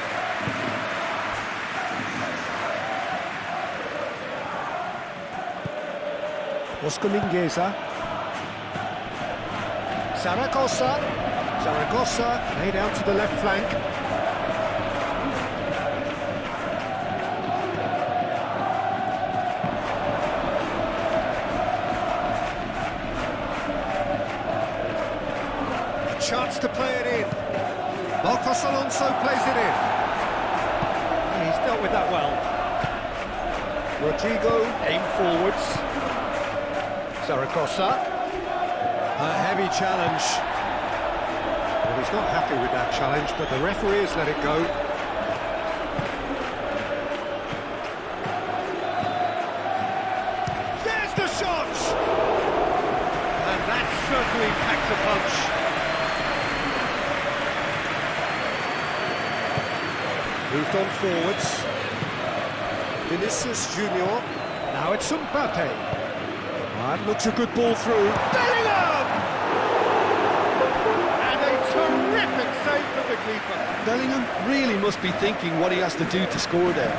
Oscar Mingueza. Zaragoza laid out to the left flank. A chance to play it in. Marcos Alonso plays it in. He's dealt with that well. Rodrigo Aim forwards. Zaragoza. A heavy challenge. Well, he's not happy with that challenge, but the referee has let it go. There's the shot! And that certainly packed a punch. Moved on forwards. Vinicius Junior. Now it's Mbappe. That looks a good ball through. Bellingham! And a terrific save from the keeper. Bellingham really must be thinking what he has to do to score there.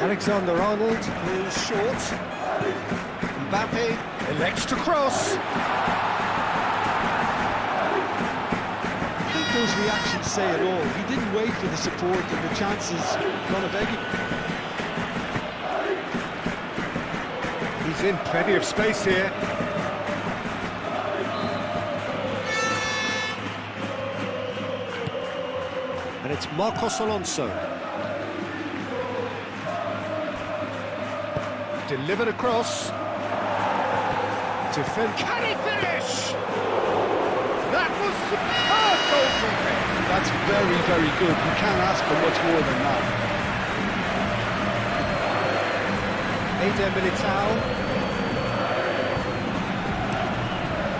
Alexander-Arnold is short. Mbappe elects to cross. I think those reactions say it all. He didn't wait for the support and the chances gone a begging. He's in plenty of space here. And it's Marcos Alonso. Delivered across. Defend. Can he finish? That was superb goalkeeping. That's very, very good. You can't ask for much more than that. Eder Militao.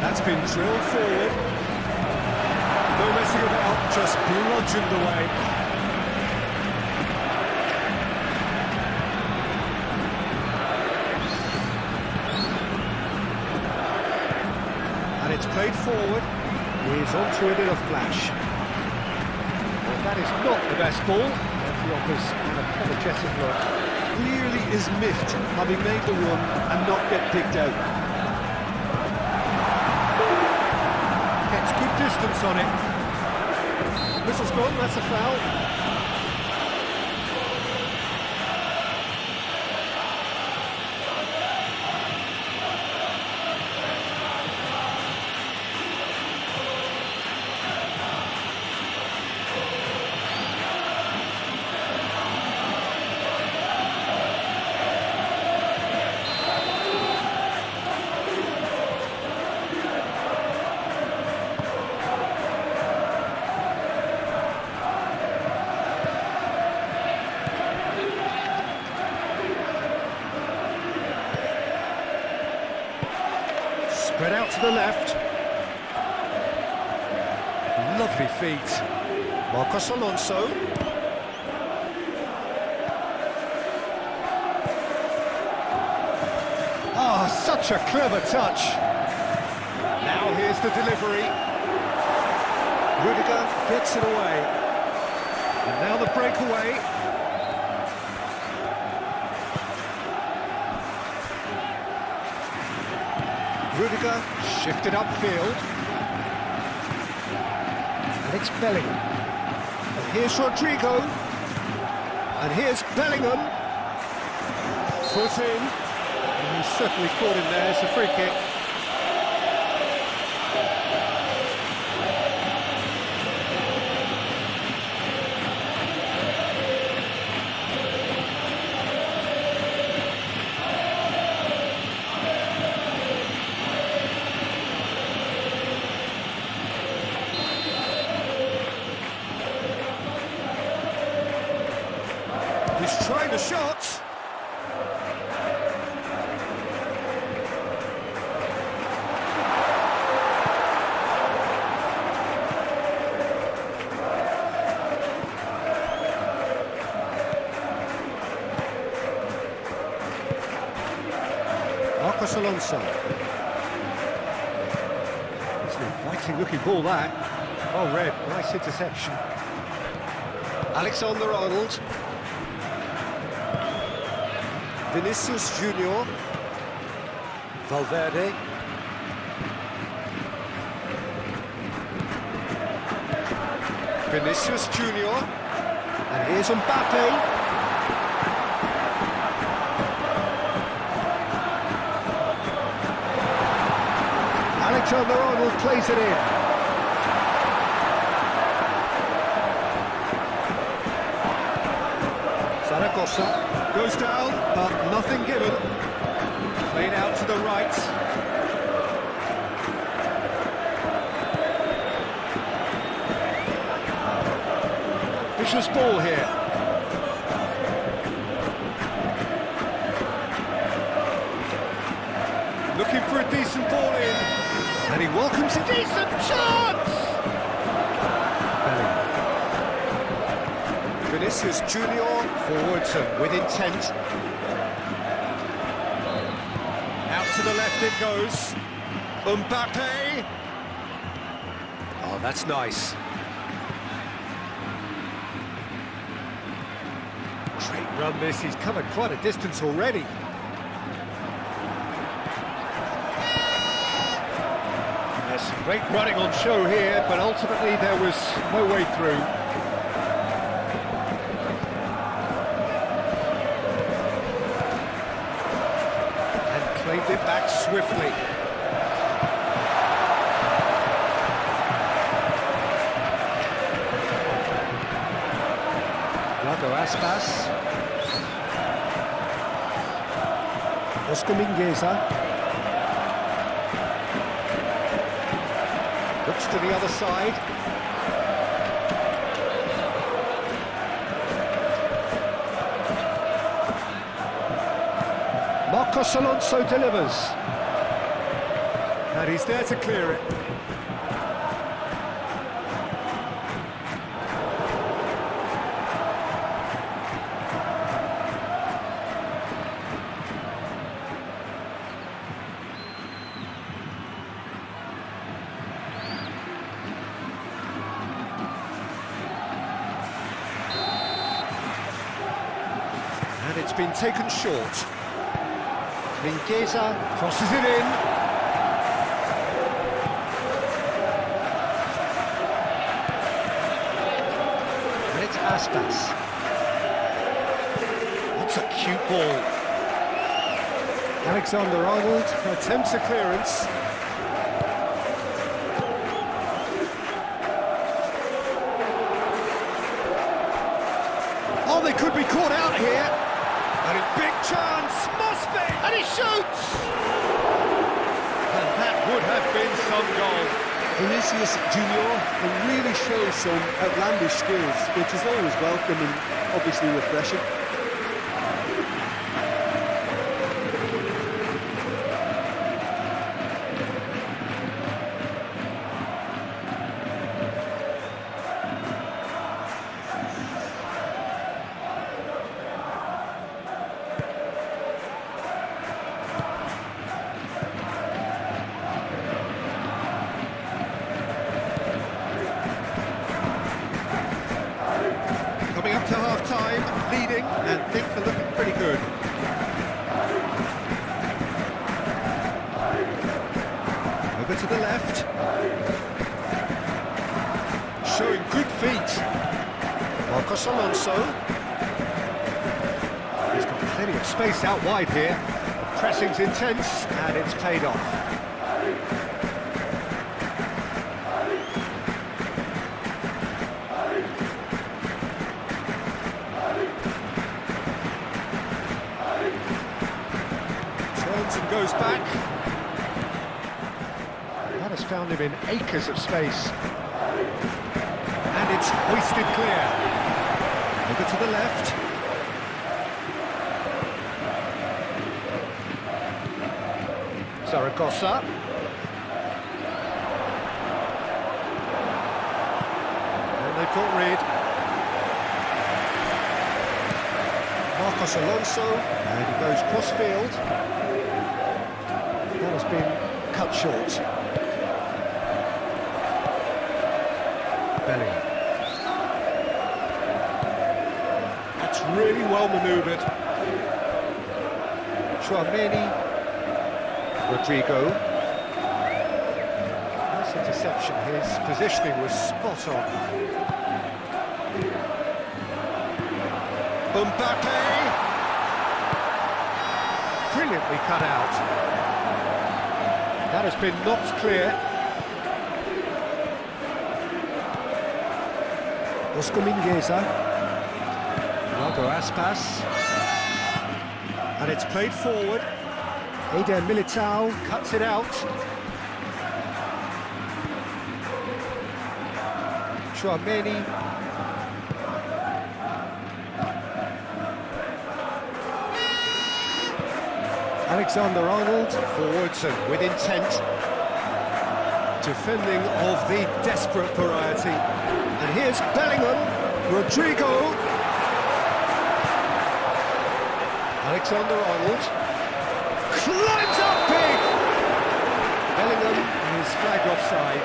That's been drilled forward. No messing about, just bludgeoned away. And it's played forward. He's onto it in a flash. Well, that is not the best ball. He offers an apologetic look. Clearly is miffed, having made the run and not get picked out. Gets good distance on it. Whistle's gone, that's a foul. Spread out to the left. Lovely feet. Marcos Alonso. Ah, such a clever touch. Now here's the delivery. Rudiger gets it away. And now the breakaway. Rudiger shifted upfield. And it's Bellingham. And here's Rodrigo. And here's Bellingham. Foot in. And he's certainly caught him there. It's a free kick. He's trying the shot. Marcos Alonso. It's an inviting looking ball, that. Oh, Red, nice interception. Alexander-Arnold. Vinicius Junior. Valverde. Vinicius Junior. And here's Mbappe. Alexander-Arnold plays it in. Zaragoza goes down, but nothing given. Played out to the right. Vicious ball here. Looking for a decent ball in. And he welcomes a decent chance! Vinicius Junior. Forwards and with intent. Out to the left it goes. Mbappe. Oh, that's nice. Great run this, he's covered quite a distance already. There's some great running on show here, but ultimately there was no way through. And claimed it back swiftly. Aspas. Oscar Mingueza. Looks to the other side. Marcos Alonso delivers. And he's there to clear it. And it's been taken short. Mingueza crosses it in. And it's Aspas. That's a cute ball. Alexander-Arnold attempts a clearance. Oh, they could be caught out here. And a big chance, must be! And he shoots! And that would have been some goal. Vinicius Junior really shows some outlandish skills, which is always welcome and obviously refreshing. Coming up to half-time, leading, and things are looking pretty good. Over to the left. Showing good feet. Marcos Alonso. He's got plenty of space out wide here. Pressing's intense, and it's paid off. And goes back. That has found him in acres of space. And it's hoisted clear. Over to the left. Zaragoza. And they've got rid. Marcos Alonso, and he goes cross-field. That has been cut short. Bellingham. That's really well manoeuvred. Tchouaméni. Rodrigo. Nice interception. His positioning was spot on. Mbappe! Brilliantly cut out. That has been knocked clear. Oscar Mingueza. Iago Aspas. And it's played forward. Eder Militao. Cuts it out. Tchouaméni. Alexander-Arnold. Forwards and with intent. Defending of the desperate variety. And here's Bellingham. Rodrigo. Alexander-Arnold. Climbs up big! Bellingham is flagged offside.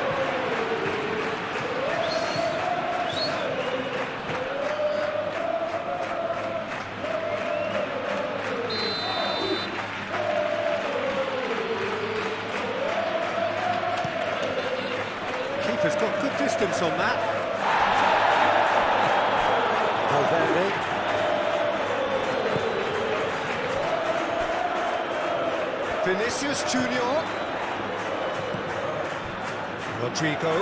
Keeper's got good distance on that. Valverde. Vinicius Junior. Rodrigo.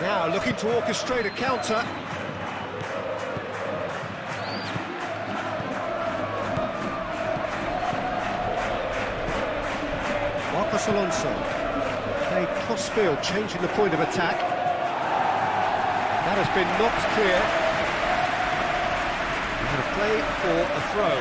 Now looking to orchestrate a counter. Marcos Alonso. Played cross-field, changing the point of attack. That has been knocked clear. And a play for a throw.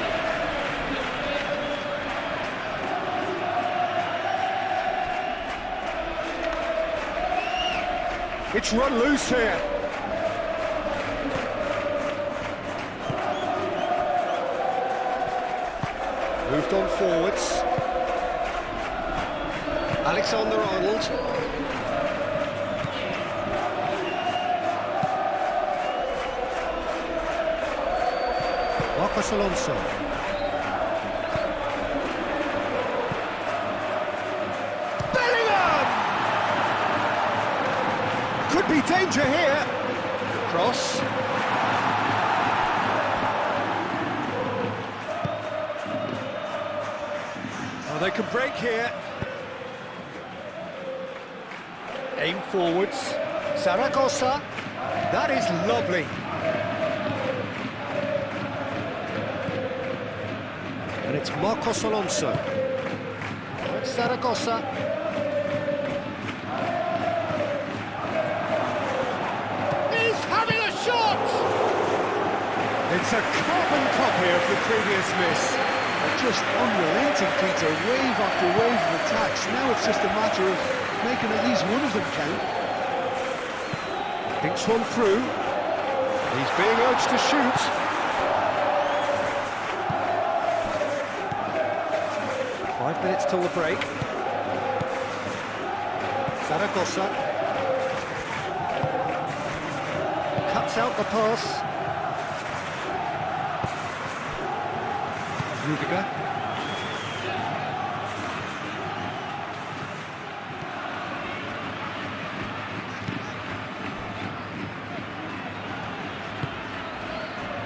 It's run loose here. Moved on forwards. Alexander-Arnold. Marcos Alonso. Bellingham! Could be danger here. Cross. Oh, they can break here. Aim forwards. Zaragoza. That is lovely. And it's Marcos Alonso. That's Zaragoza. He's having a shot! It's a carbon copy of the previous miss. Just unrelenting, Peter, wave after wave of attacks. Now it's just a matter of making at least one of them count. Thinks one through. He's being urged to shoot. Five minutes till the break. Zaragoza. Cuts out the pass. Rudiger.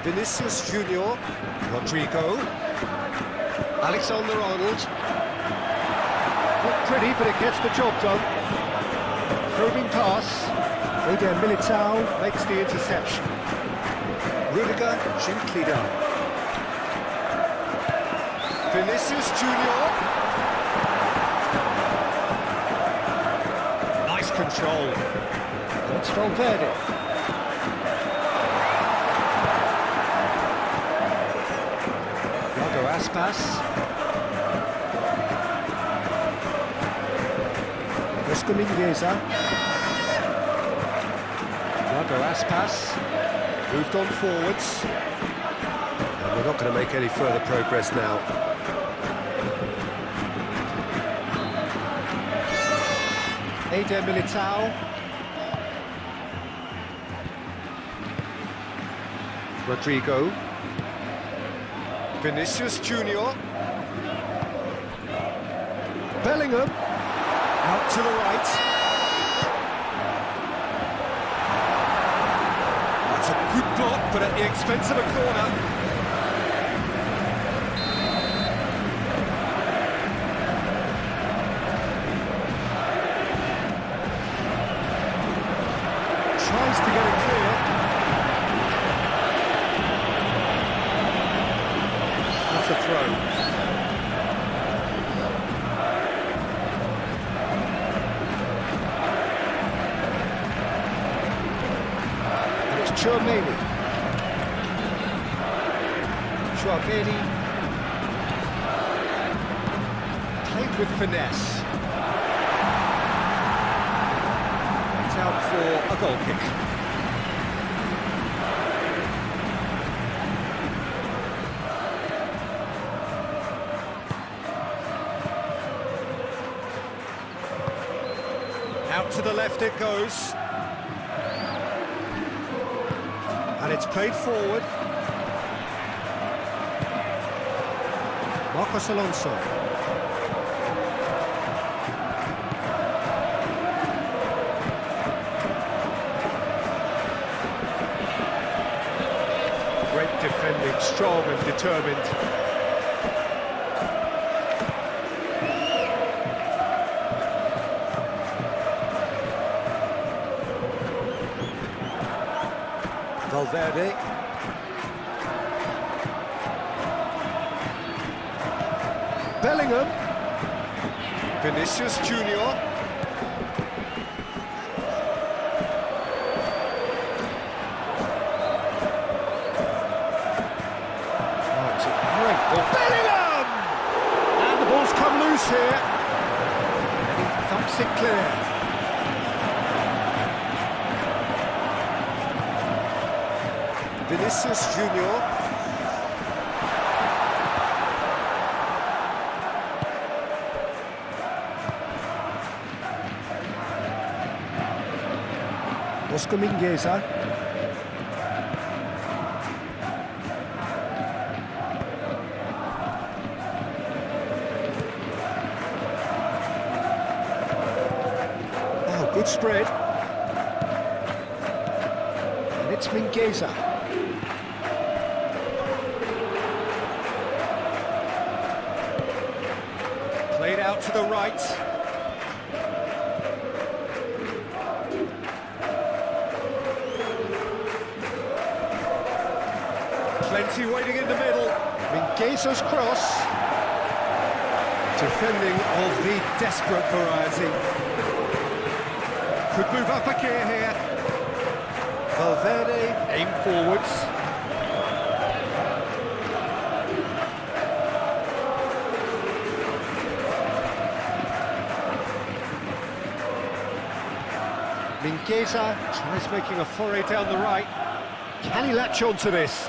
Vinicius Junior. Rodrigo. Alexander-Arnold. Not pretty, but it gets the job done. Probing pass. Eder Militao. Makes the interception. Rudiger gently down. Vinicius Junior. Nice control. That's Valverde. Aspas. Oscar Mingueza. Thiago Aspas. Moved on forwards. And we're not going to make any further progress now. Eder Militao. Rodrigo. Vinicius Junior. Bellingham. Out to the right. That's a good block, but at the expense of a corner. Tries to get it clear. That's a throw. Chouameni. Played with finesse. It's out for a goal kick. Out to the left it goes. And it's played forward. Marcos Alonso. Great defending, strong and determined. Valverde. Bellingham. Vinicius Junior. Oh, it's a great ball. Bellingham! And the ball's come loose here. And he thumps it clear. Vinicius Junior. Oscar Mingueza. Oh, good spread. And it's Mingueza. Played out to the right. Plenty waiting in the middle. Mingueza's cross. Defending of the desperate variety. Could move up a gear here. Valverde, aim forwards. Mingueza tries making a foray down the right. Can he latch on to this?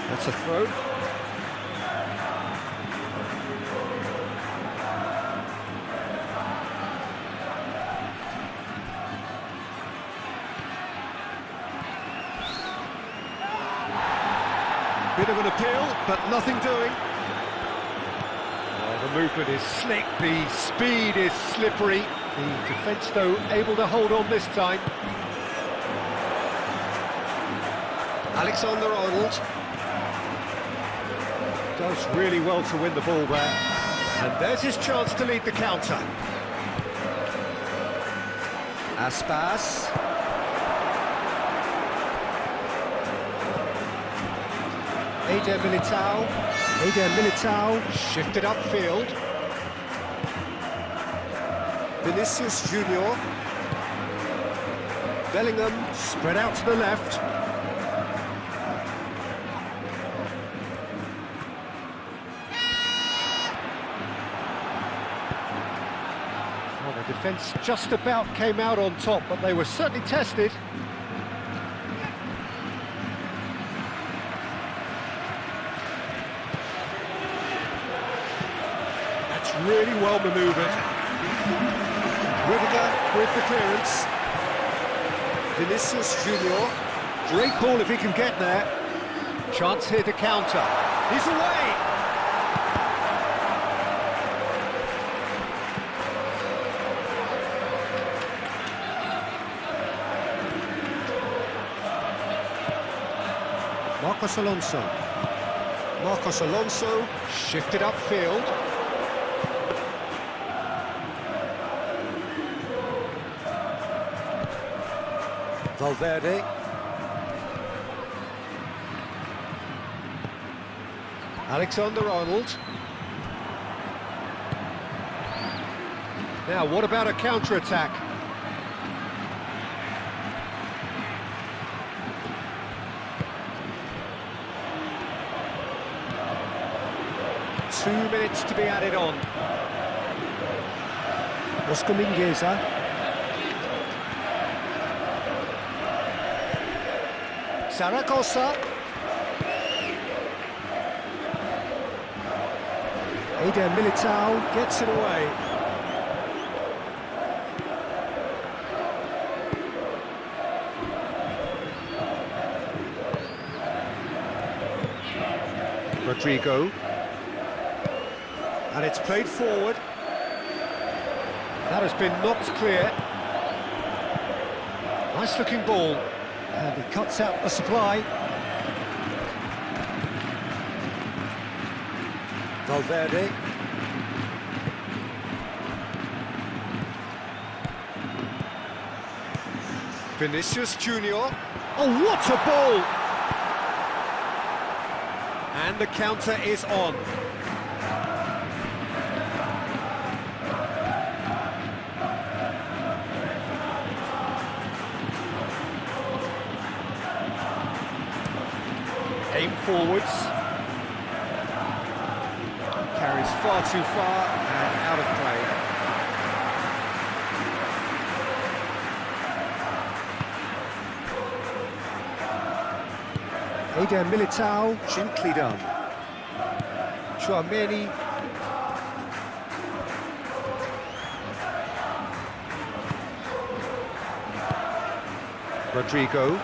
That's a throw. Bit of an appeal, but nothing doing. The movement is slick, the speed is slippery. The defence, though, able to hold on this time. Alexander-Arnold does really well to win the ball there. And there's his chance to lead the counter. Aspas. Eder Militao shifted upfield. Vinicius Junior. Bellingham spread out to the left. Defence just about came out on top, but they were certainly tested. That's really well manoeuvred. Rudiger with the clearance. Vinicius Junior. Great ball if he can get there. Chance here to counter. He's away! Marcos Alonso. Marcos Alonso shifted upfield. Valverde. Alexander-Arnold. Now, what about a counter-attack? Two minutes to be added on. Oscar Mingueza. Zaragoza. Eder Militao gets it away. Rodrigo. And it's played forward. That has been knocked clear. Nice looking ball. And he cuts out the supply. Valverde. Vinicius Junior. Oh, what a ball! And the counter is on. Aim forwards. Carries far too far and out of play. Eder Militao, gently done. Chouameni. Rodrigo.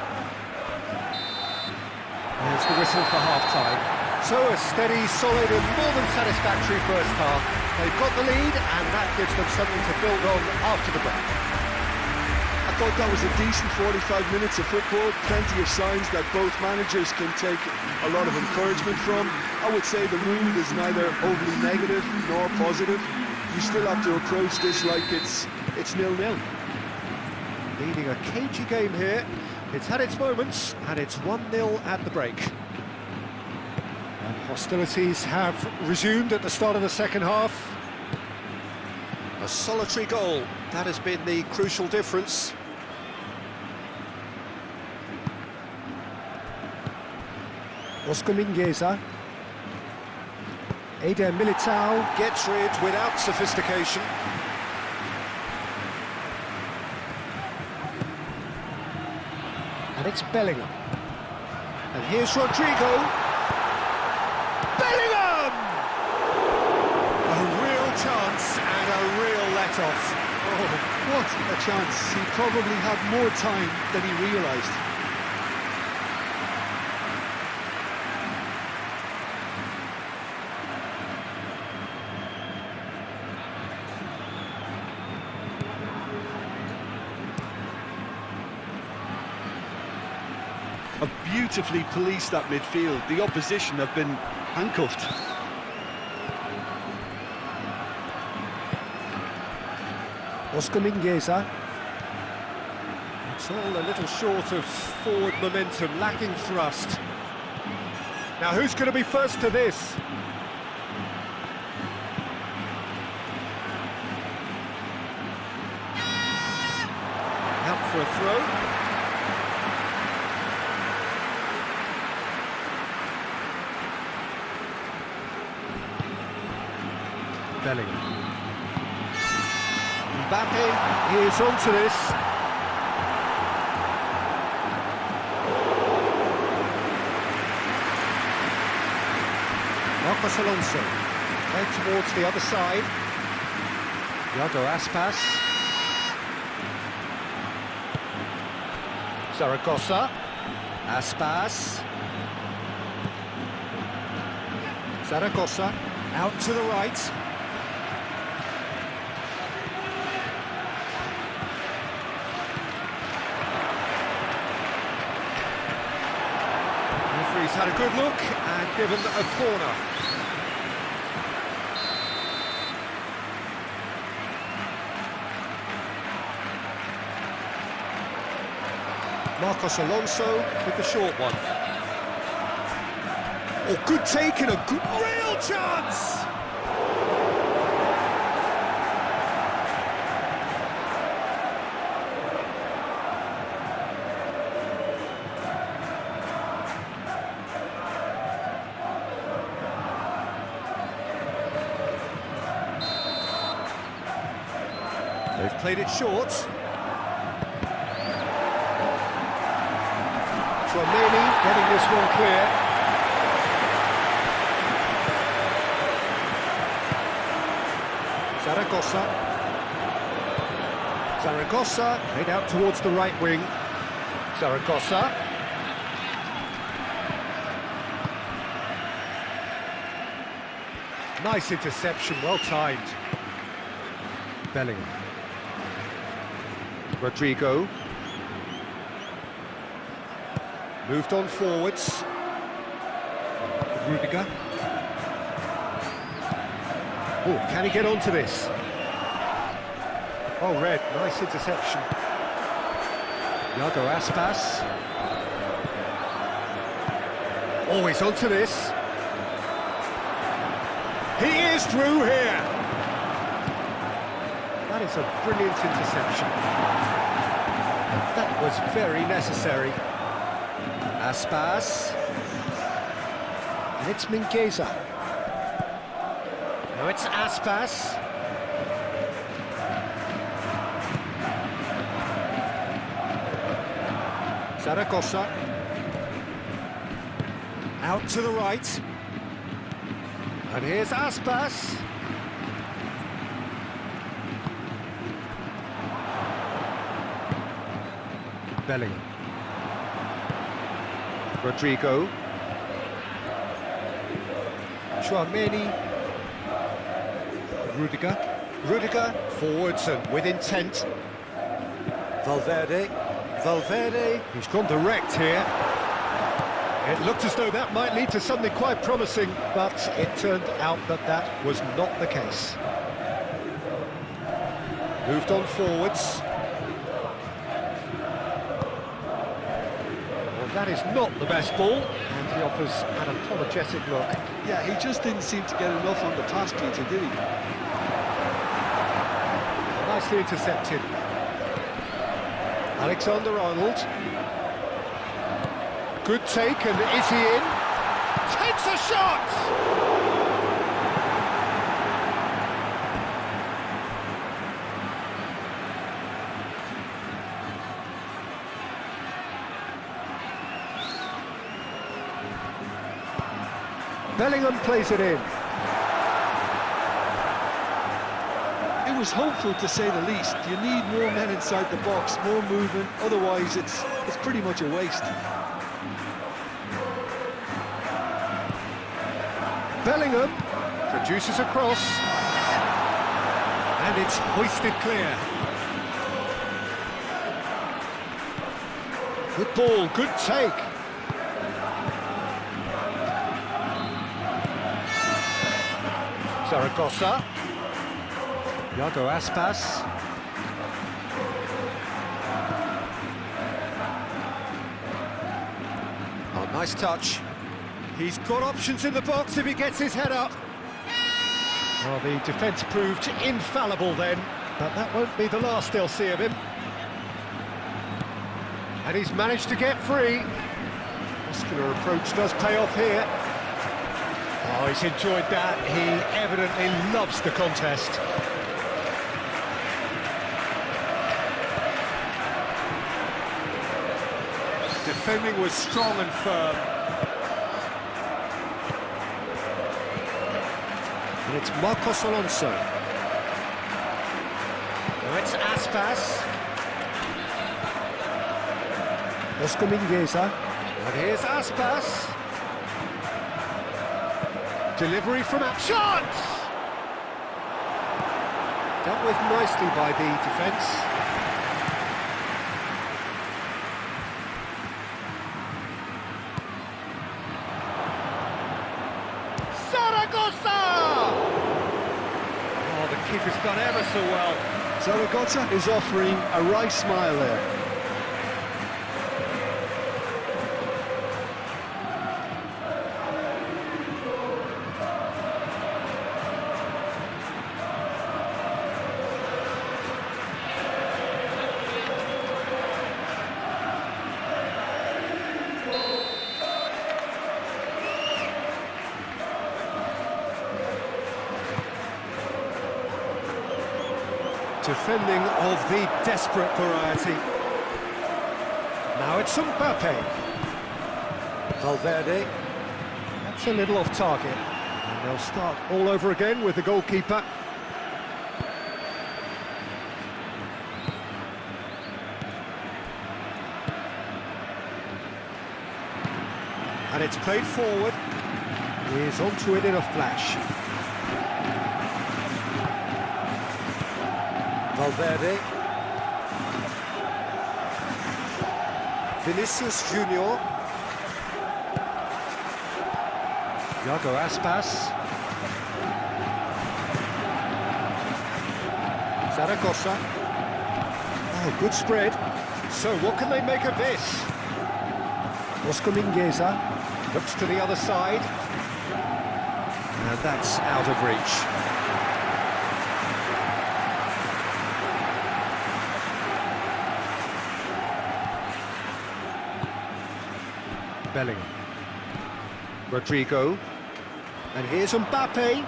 There's the whistle for half-time. So a steady, solid and more than satisfactory first half. They've got the lead and that gives them something to build on after the break. I thought that was a decent 45 minutes of football, plenty of signs that both managers can take a lot of encouragement from. I would say the mood is neither overly negative nor positive. You still have to approach this like it's 0-0. Leading a cagey game here. It's had its moments, and it's 1-0 at the break. And hostilities have resumed at the start of the second half. A solitary goal, that has been the crucial difference. Oscar Mingueza. Eder Militao gets rid without sophistication. And it's Bellingham. And here's Rodrigo. Bellingham! A real chance and a real let-off. Oh, what a chance. He probably had more time than he realised. Have beautifully policed that midfield. The opposition have been handcuffed. Oscar Mingueza. It's all a little short of forward momentum, lacking thrust. Now who's going to be first to this? Out for a throw. Bellingham. Mbappe is onto this. Marcos Alonso, head towards the other side. Iago Aspas. Zaragoza. Aspas. Zaragoza, out to the right. Referee's had a good look and given a corner. Marcos Alonso with the short one. Oh, good take and a good real chance! They've played it short. Tchouaméni getting this one clear. Zaragoza, head out towards the right wing. Zaragoza. Nice interception, well timed. Bellingham. Rodrigo. Moved on forwards. Rudiger. Oh, can he get onto this? Oh, red, nice interception. Iago Aspas. Oh, he's onto this. He is through here. That is a brilliant interception. And that was very necessary. Aspas. And it's Mingueza. Now it's Aspas. Zaragoza. Out to the right. And here's Aspas. Bellingham. Rodrigo. Tchouaméni. Rudiger forwards and with intent. Valverde, he's gone direct here. It looked as though that might lead to something quite promising, but it turned out that that was not the case. Moved on forwards. Well, that is not the best ball, and he offers an apologetic look. Yeah, he just didn't seem to get enough on the pass, Peter, did he? Nicely intercepted. Alexander-Arnold. Good take, and is he in? Takes a shot! Bellingham plays it in. It was hopeful, to say the least. You need more men inside the box, more movement, otherwise it's pretty much a waste. Bellingham produces a cross, and it's hoisted clear. Good ball, good take. Zaragoza. Iago Aspas. Oh, nice touch. He's got options in the box if he gets his head up. Well, the defence proved infallible then, but that won't be the last they'll see of him. And he's managed to get free. Muscular approach does pay off here. Oh, he's enjoyed that. He evidently loves the contest. defending was strong and firm. And it's Marcos Alonso. Now it's Aspas. Oscar Mingueza. And here's Aspas. Delivery from a chance! Dealt with nicely by the defence. Zaragoza! Oh, the keeper's done ever so well. Zaragoza is offering a wry smile there. Defending of the desperate variety. Now it's Mbappe. Valverde. That's a little off target. And they'll start all over again with the goalkeeper. And it's played forward. He's onto it in a flash. Valverde. Vinicius Junior. Iago Aspas. Zaragoza. Oh, good spread. So what can they make of this? Oscar Mingueza looks to the other side. And that's out of reach. Bellingham. Rodrigo. And here's Mbappe.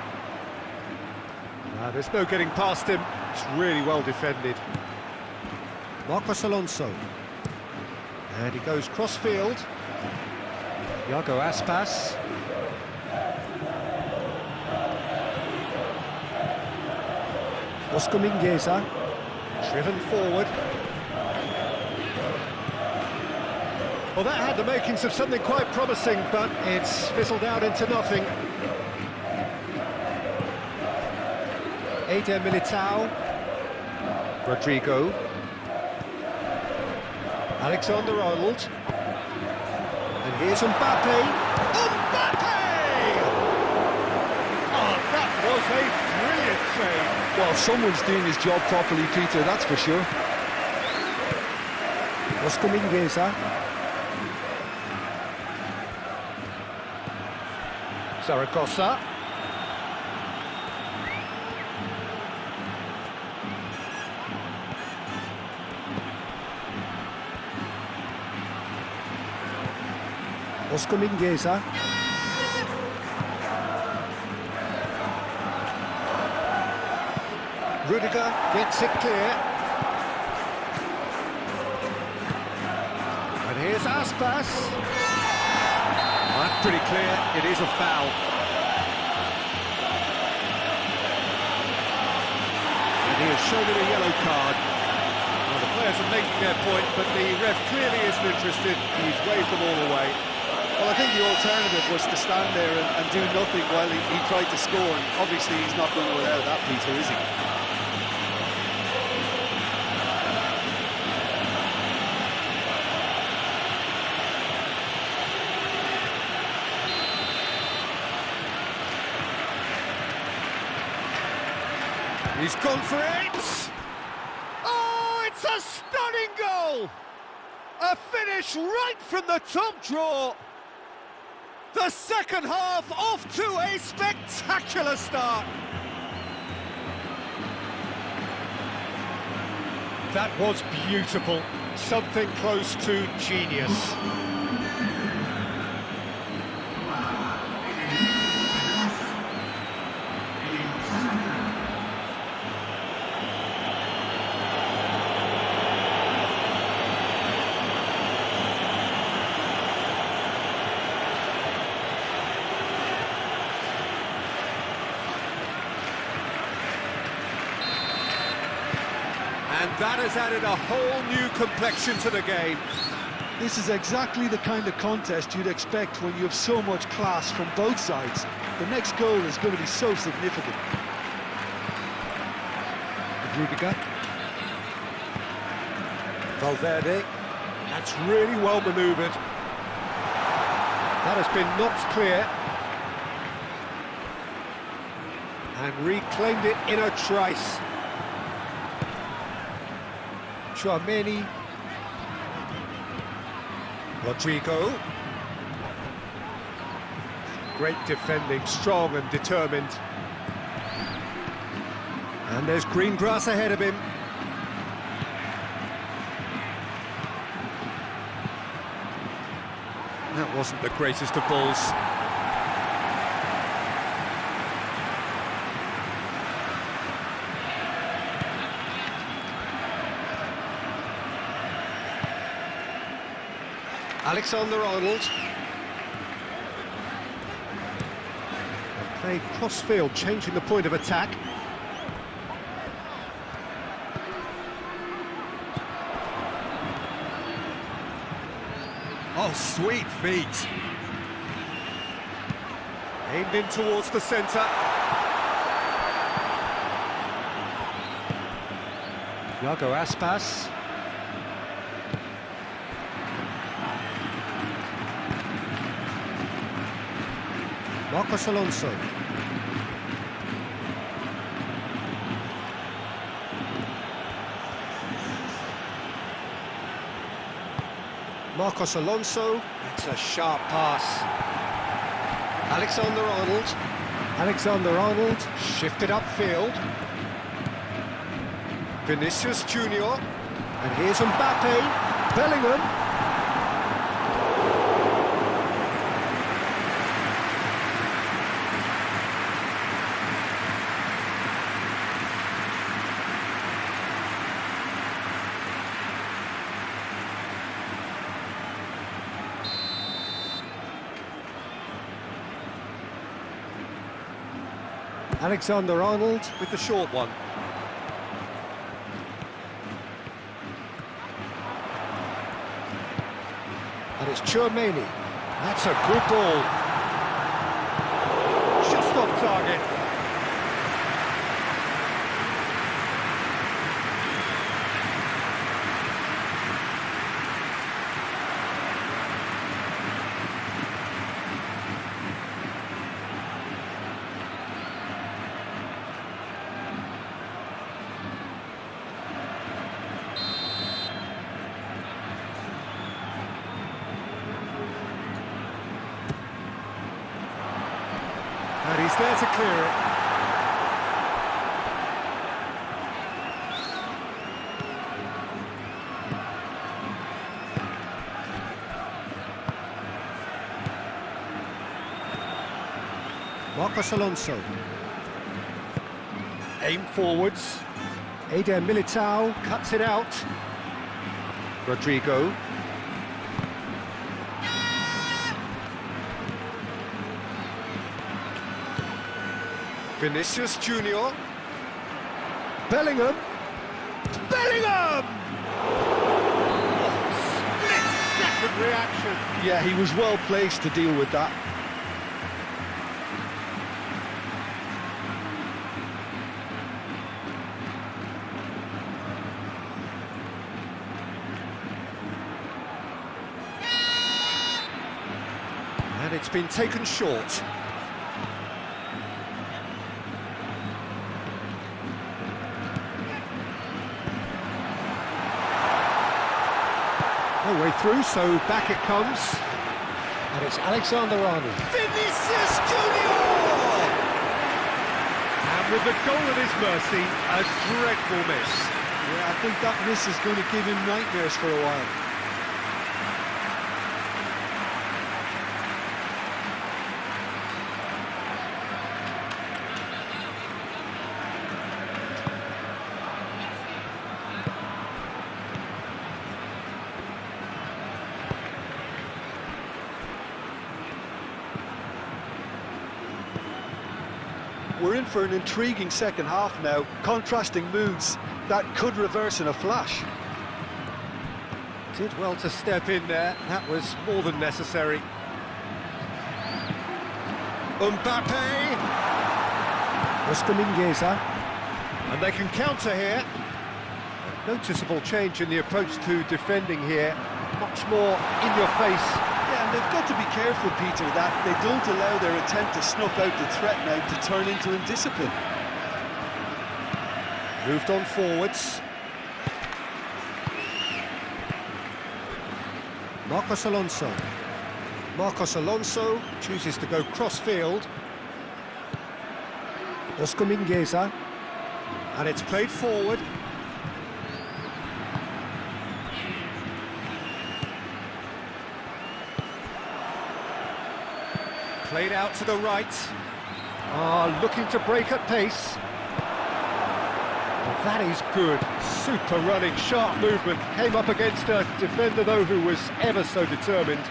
There's no getting past him. It's really well defended. Marcos Alonso. And he goes cross-field. Iago Aspas. Oscar Mingueza. Driven forward. Well, that had the makings of something quite promising, but it's fizzled out into nothing. Eder Militao. Rodrigo. Alexander-Arnold. And here's Mbappe. Mbappe! Oh, that was a brilliant save. Well, someone's doing his job properly, Peter, that's for sure. Oscar Mingueza. Zaragoza. Oscar Mingueza. Rudiger gets it clear. And here's Aspas. That's pretty clear, it is a foul. And he has shown it a yellow card. Well, the players are making their point, but the ref clearly isn't interested. He's waved them all away. Well, I think the alternative was to stand there and do nothing while he tried to score. And obviously, he's not going to allow that, Peter, is he? He's gone for it! Oh, it's a stunning goal! A finish right from the top draw! The second half off to a spectacular start! That was beautiful. Something close to genius. And that has added a whole new complexion to the game. This is exactly the kind of contest you'd expect when you have so much class from both sides. The next goal is going to be so significant. Rudiger. Valverde. That's really well manoeuvred. That has been knocked clear. And reclaimed it in a trice. Chouameni. Rodrigo. Great defending, strong and determined. And there's green grass ahead of him. That wasn't the greatest of balls. Alexander-Arnold. Playing cross-field, changing the point of attack. Oh, sweet feet. Aimed in towards the centre. Iago Aspas. Marcos Alonso. Marcos Alonso. That's a sharp pass. Alexander-Arnold. Alexander-Arnold shifted upfield. Vinicius Junior. And here's Mbappe. Bellingham. Alexander-Arnold with the short one. And it's Chouameni. That's a good ball. Just off target. And he's there to clear it. Marcos Alonso. Aim forwards. Eder Militao cuts it out. Rodrigo. Vinicius Junior. Bellingham. Bellingham! Split-second reaction. Yeah, he was well placed to deal with that. And it's been taken short. No way through, so back it comes. And it's Alexander-Arnold. Vinicius Junior! And with the goal at his mercy, a dreadful miss. Yeah, I think that miss is going to give him nightmares for a while. we're in for an intriguing second half now, contrasting moods that could reverse in a flash. Did well to step in there, that was more than necessary. Mbappe! Oscar Mingueza. And they can counter here. A noticeable change in the approach to defending here. Much more in your face. Yeah, and they've got to be careful, Peter, that they don't allow their attempt to snuff out the threat now to turn into indiscipline. Moved on forwards. Marcos Alonso. Marcos Alonso chooses to go cross-field. Oscar Mingueza. And it's played forward. Played out to the right. Looking to break at pace. Well, that is good. Super running, sharp movement. Came up against a defender, though, who was ever so determined.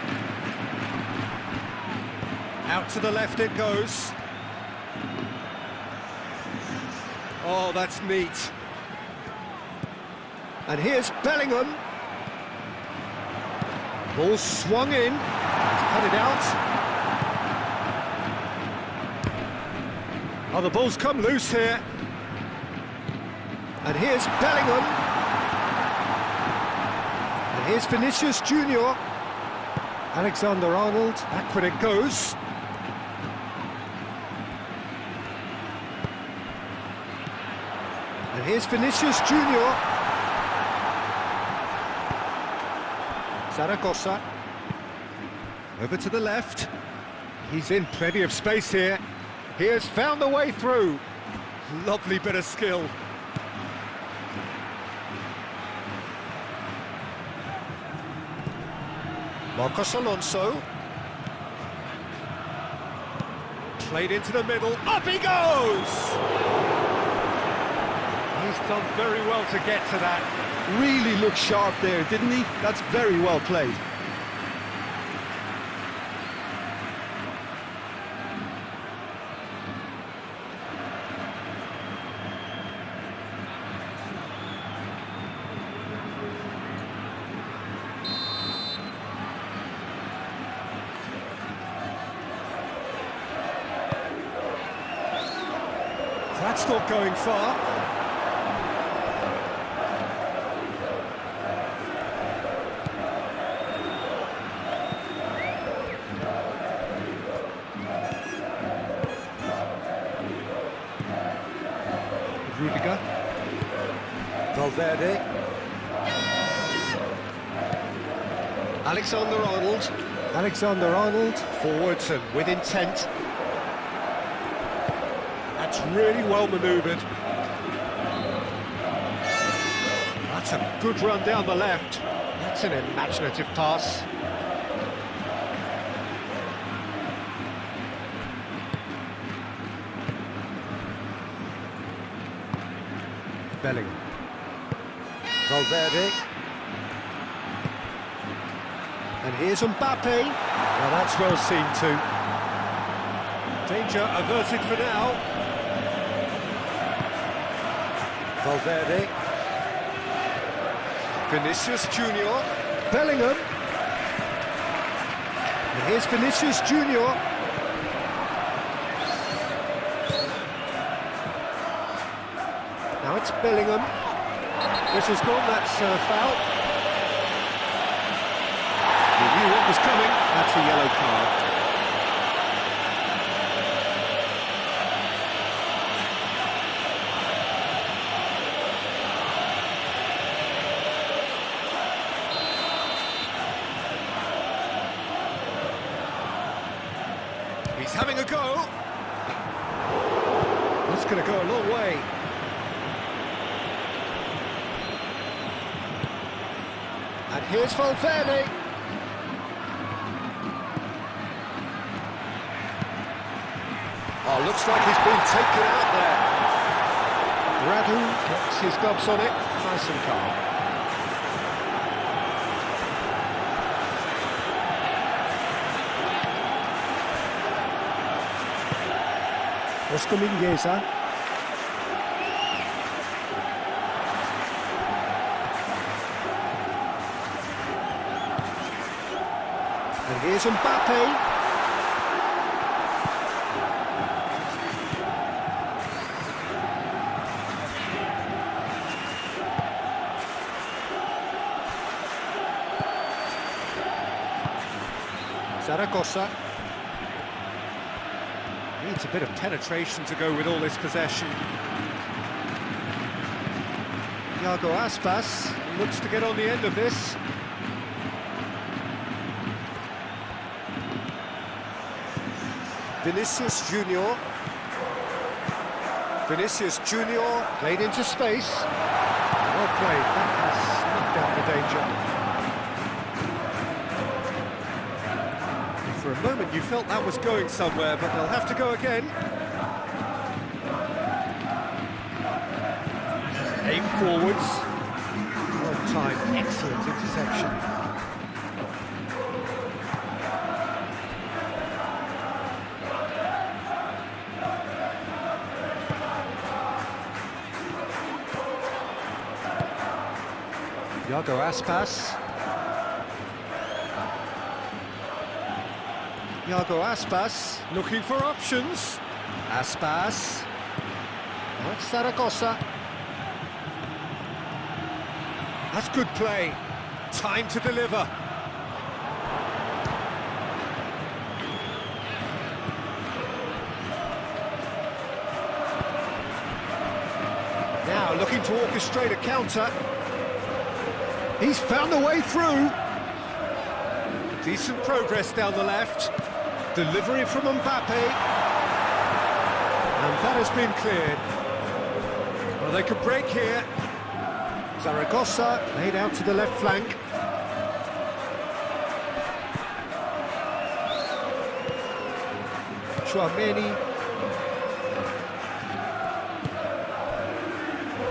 Out to the left it goes. Oh, that's neat. And here's Bellingham. Ball swung in. Cut it out. Oh, the ball's come loose here. And here's Bellingham. And here's Vinicius Junior. Alexander-Arnold. Backward it goes. And here's Vinicius Junior. Zaragoza. Over to the left. He's in plenty of space here. He has found the way through. Lovely bit of skill. Marcos Alonso. Played into the middle. Up he goes! He's done very well to get to that. Really looked sharp there, didn't he? That's very well played. That's not going far. Rudiger. Valverde. Alexander-Arnold. Alexander-Arnold. Forwards and with intent. That's really well manoeuvred. That's a good run down the left. That's an imaginative pass. Bellingham. Valverde. And here's Mbappe. Now that's well seen too. Danger averted for now. Valverde. Vinicius Junior. Bellingham. And here's Vinicius Junior. Now it's Bellingham. This has gone, that's foul. He knew what was coming. That's a yellow card. He's having a go. That's going to go a long way. And here's Valverde. Oh, looks like he's been taken out there. Radu gets his gloves on it. Nice and calm. Oscar Mingueza. And here's Mbappe. Zaragoza. Needs a bit of penetration to go with all this possession. Iago Aspas. Looks to get on the end of this. Vinicius Junior. Vinicius Junior played into space. Well played, that has snuffed out the danger. For a moment you felt that was going somewhere, but they'll have to go again. Aim forwards. Well timed, excellent interception. Iago Aspas. Iago Aspas. Looking for options. Aspas. Now it's Zaragoza. That's good play. Time to deliver. Now looking to orchestrate a counter. He's found a way through. Decent progress down the left. Delivery from Mbappe. And that has been cleared. Well, they could break here. Zaragoza laid out to the left flank. Chouameni.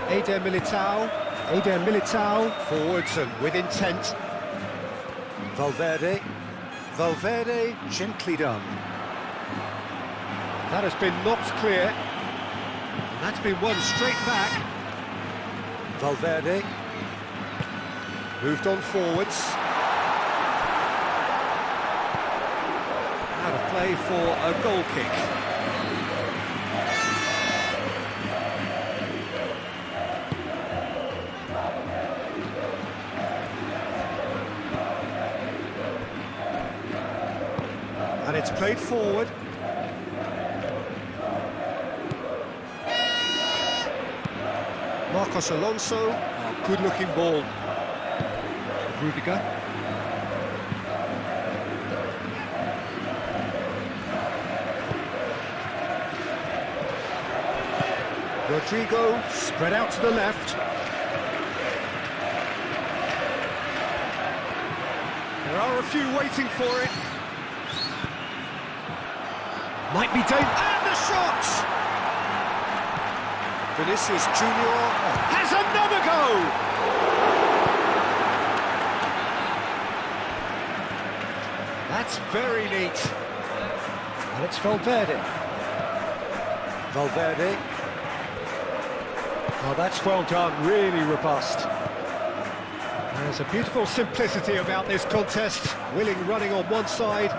Eder Militao. Eder Militao. Forwards and with intent. Valverde. Valverde gently done. That has been knocked clear. And that's been won straight back. Valverde. Moved on forwards. Out of play for a goal kick. And it's played forward. Marcos Alonso. Oh, good-looking ball. Rudiger. Rodrigo spread out to the left. There are a few waiting for it. Might be dangerous. And the shot! Vinicius Junior Has another go! That's very neat. And it's Valverde. Valverde. Oh, that's well done, really robust. There's a beautiful simplicity about this contest. Willing running on one side,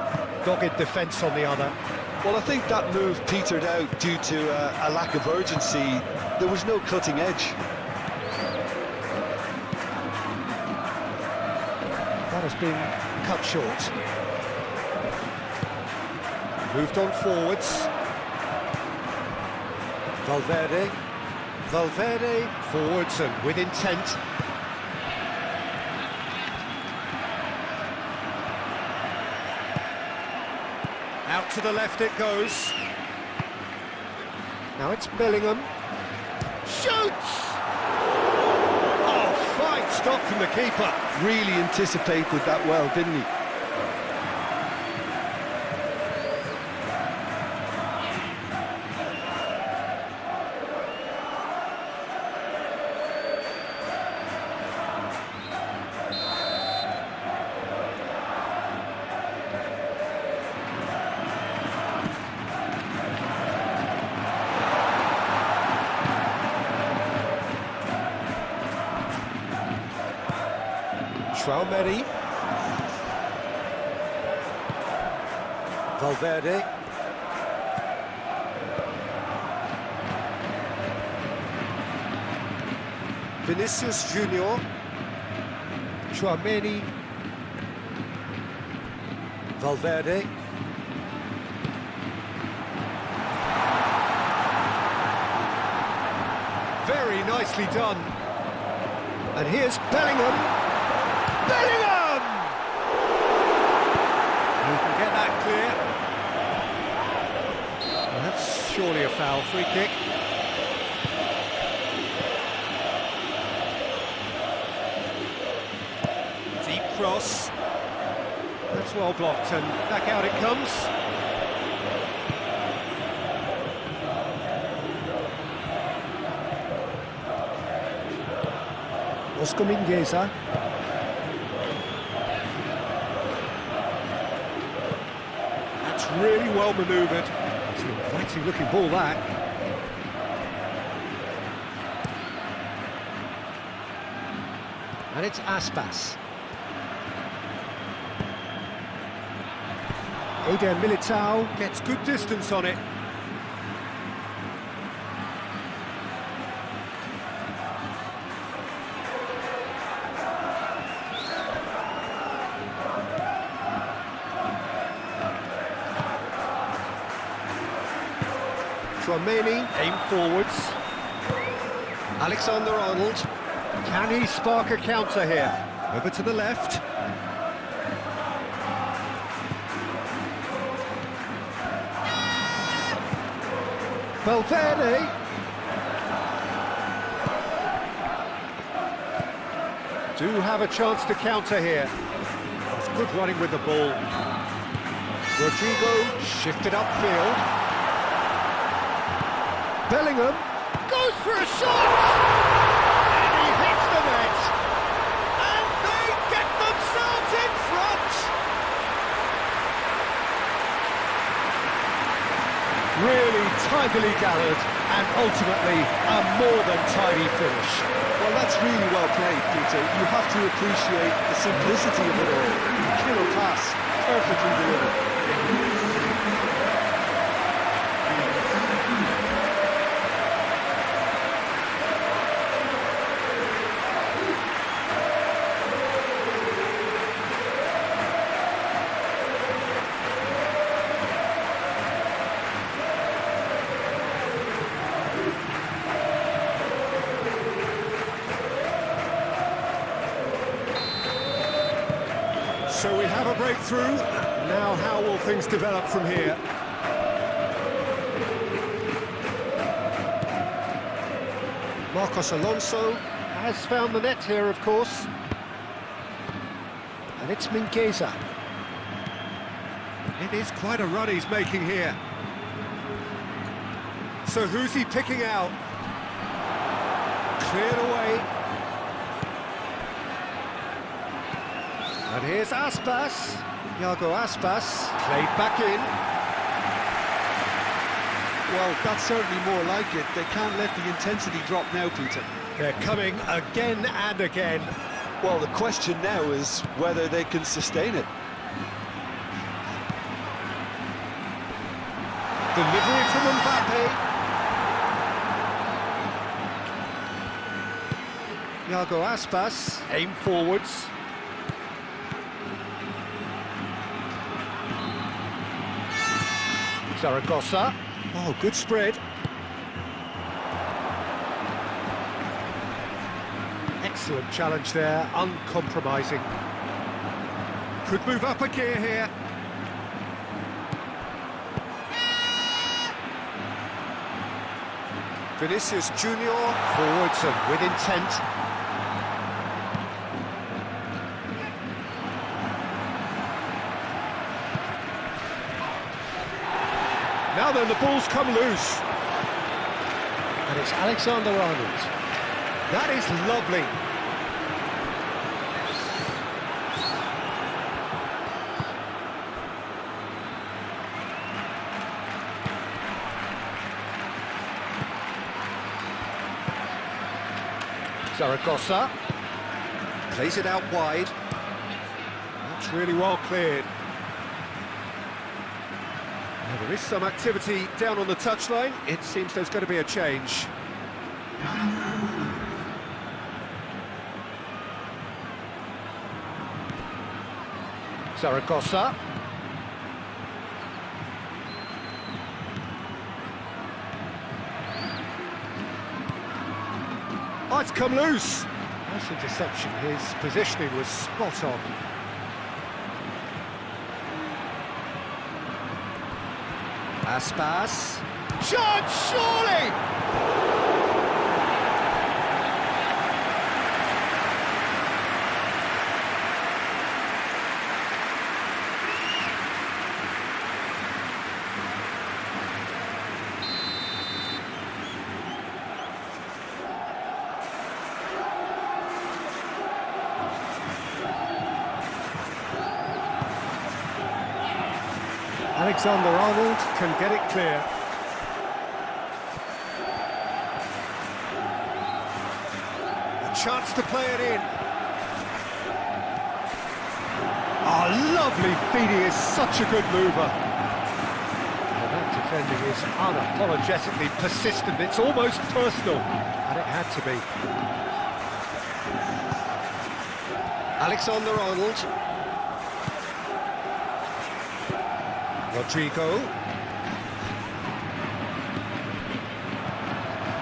dogged defence on the other. Well, I think that move petered out due to a lack of urgency. There was no cutting edge. That has been cut short. Moved on forwards. Valverde. Valverde. Forwards and with intent. Out to the left it goes. Now it's Bellingham. Shoots! Oh, fine stop from the keeper. Really anticipated that well, didn't he? Traoré. Valverde. Vinicius Junior. Traoré. Valverde. Very nicely done. And here's Bellingham. Bellingham! You can get that clear. Well, that's surely a foul. Free kick. Deep cross. That's well blocked, and back out it comes. Oscar Mingueza. That's really well manoeuvred. It's an inviting looking ball, that. And it's Aspas. Eder Militao Gets good distance on it. Traoré, Aim forwards. Alexander-Arnold. Can he spark a counter here? Over to the left. Valverde. Do have a chance to counter here. It's good running with the ball. Rodrigo shifted upfield. Bellingham goes for a shot! And he hits the net! And they get themselves in front! Really tidily gathered, and ultimately a more than tidy finish. Well, that's really well played, Peter. You have to appreciate the simplicity of it all. Killer pass, perfectly delivered. So we have a breakthrough. Now how will things develop from here? Marcos Alonso has found the net here, of course. And it's Mingueza. It is quite a run he's making here. So who's he picking out? Cleared away. And here's Aspas. Iago Aspas. Played back in. Well, that's certainly more like it. They can't let the intensity drop now, Peter. They're coming again and again. Well, the question now is whether they can sustain it. Delivery from Mbappe. Iago Aspas. Aim forwards. Zaragoza. Oh, good spread. Excellent challenge there, uncompromising. Could move up a gear here. Vinicius Junior, forwards and with intent. Now then, the ball's come loose. And it's Alexander-Arnold. That is lovely. Zaragoza plays it out wide. That's really well cleared. Well, there is some activity down on the touchline. It seems there's going to be a change. Zaragoza. Oh, it's come loose. Nice interception. His positioning was spot on. Aspas. Chance, surely! Alexander-Arnold can get it clear. A chance to play it in. Oh, lovely feed. He is such a good mover. Well, that defending is Unapologetically persistent. It's almost personal. and it had to be. Alexander-Arnold. Rodrigo.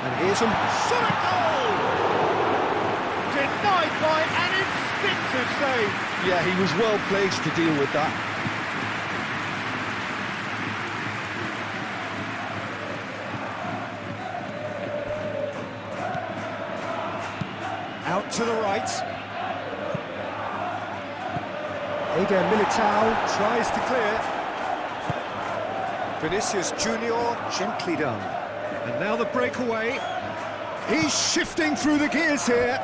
And here's him. Shot a goal! Denied by an instinctive save. Yeah, he was well placed to deal with that. Out to the right. Eder Militao tries to clear. Vinicius Junior, gently done. And now the breakaway. He's shifting through the gears here.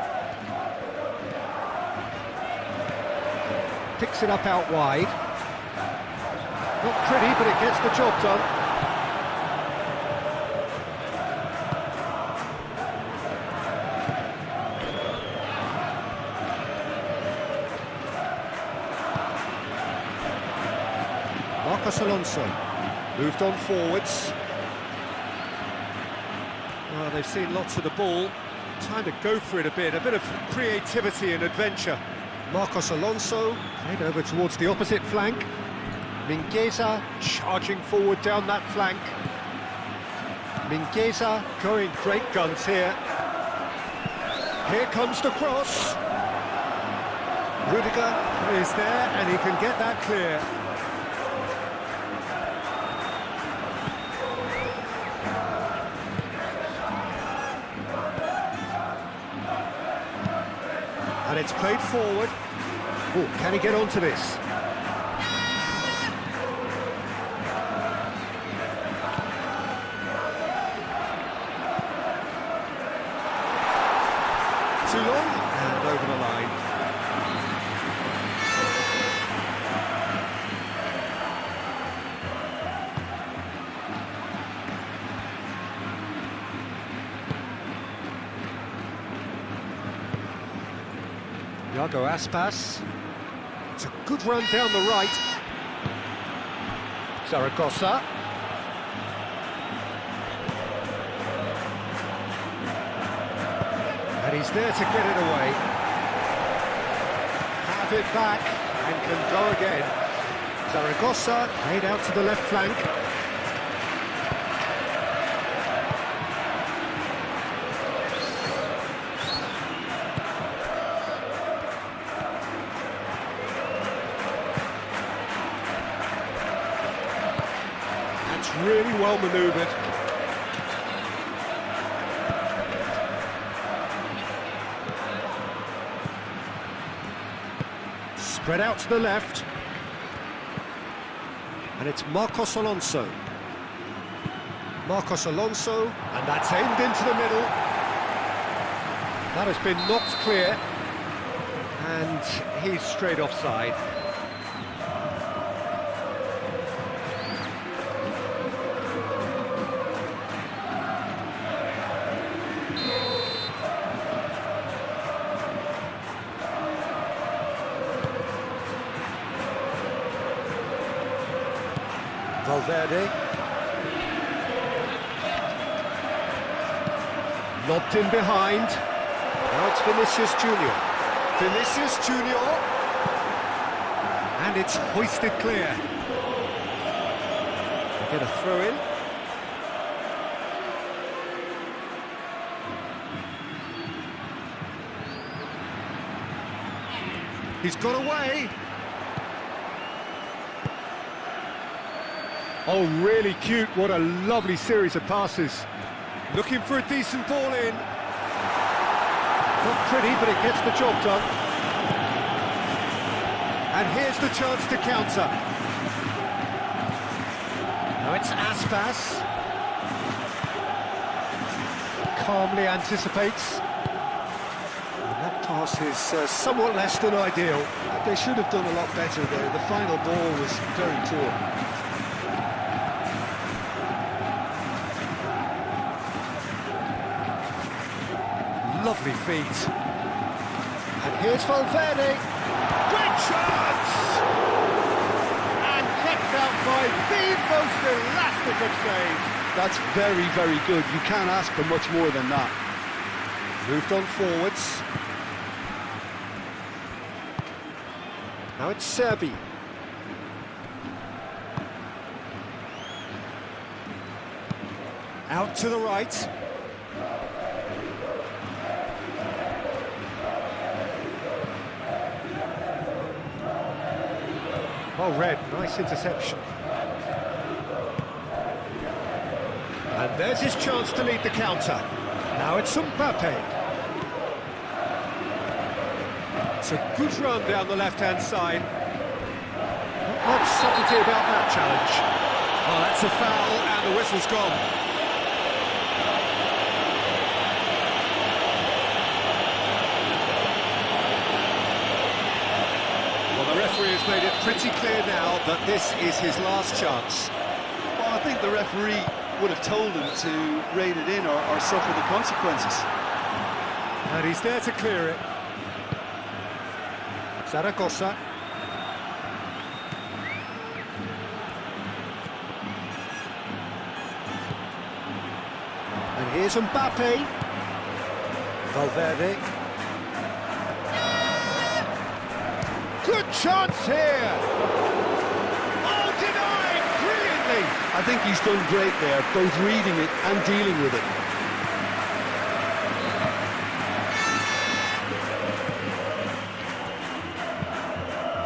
Picks it up out wide. Not pretty, but it gets the job done. Marcos Alonso. Moved on forwards. Well, they've seen lots of the ball. Time to go for it a bit of creativity and adventure. Marcos Alonso played over towards the opposite flank. Mingueza charging forward down that flank. Mingueza going great guns here. Here comes the cross. Rudiger is there and he can get that clear. And it's played forward. Oh, can he get onto this? Too long and over the line. Iago Aspas. It's a good run down the right. Zaragoza. And he's there to get it away. Have it back and can go again. Zaragoza played out to the left flank. Really well manoeuvred. Spread out to the left. And it's Marcos Alonso. Marcos Alonso. And that's aimed into the middle. That has been knocked clear. And he's straight offside. Valverde. Lobbed in behind. Now it's Vinicius Junior. Vinicius Junior. And it's hoisted clear. They get a throw in. He's got away. Oh, really cute. What a lovely series of passes. Looking for a decent ball in. Not pretty, but it gets the job done. And here's the chance to counter. Now it's Aspas. Calmly anticipates. And that pass is somewhat less than ideal. They should have done a lot better there. The final ball was very poor. Lovely feet. And here's Valverde. Great chance! And kept out by the most elastic of saves. That's very, very good. You can't ask for much more than that. Moved on forwards. Now it's Servi. Out to the right. Well read, nice interception. And there's his chance to lead the counter. Now it's Mbappe. It's a good run down the left-hand side. Not much subtlety about that challenge. Oh, that's a foul, and the whistle's gone. Well, the referee has made it pretty clear now that this is his last chance. Well, I think the referee would have told him to rein it in or suffer the consequences. And he's there to clear it. Zaragoza. And here's Mbappe. Valverde. Good chance here! Oh, denied brilliantly! I think he's done great there, both reading it and dealing with it.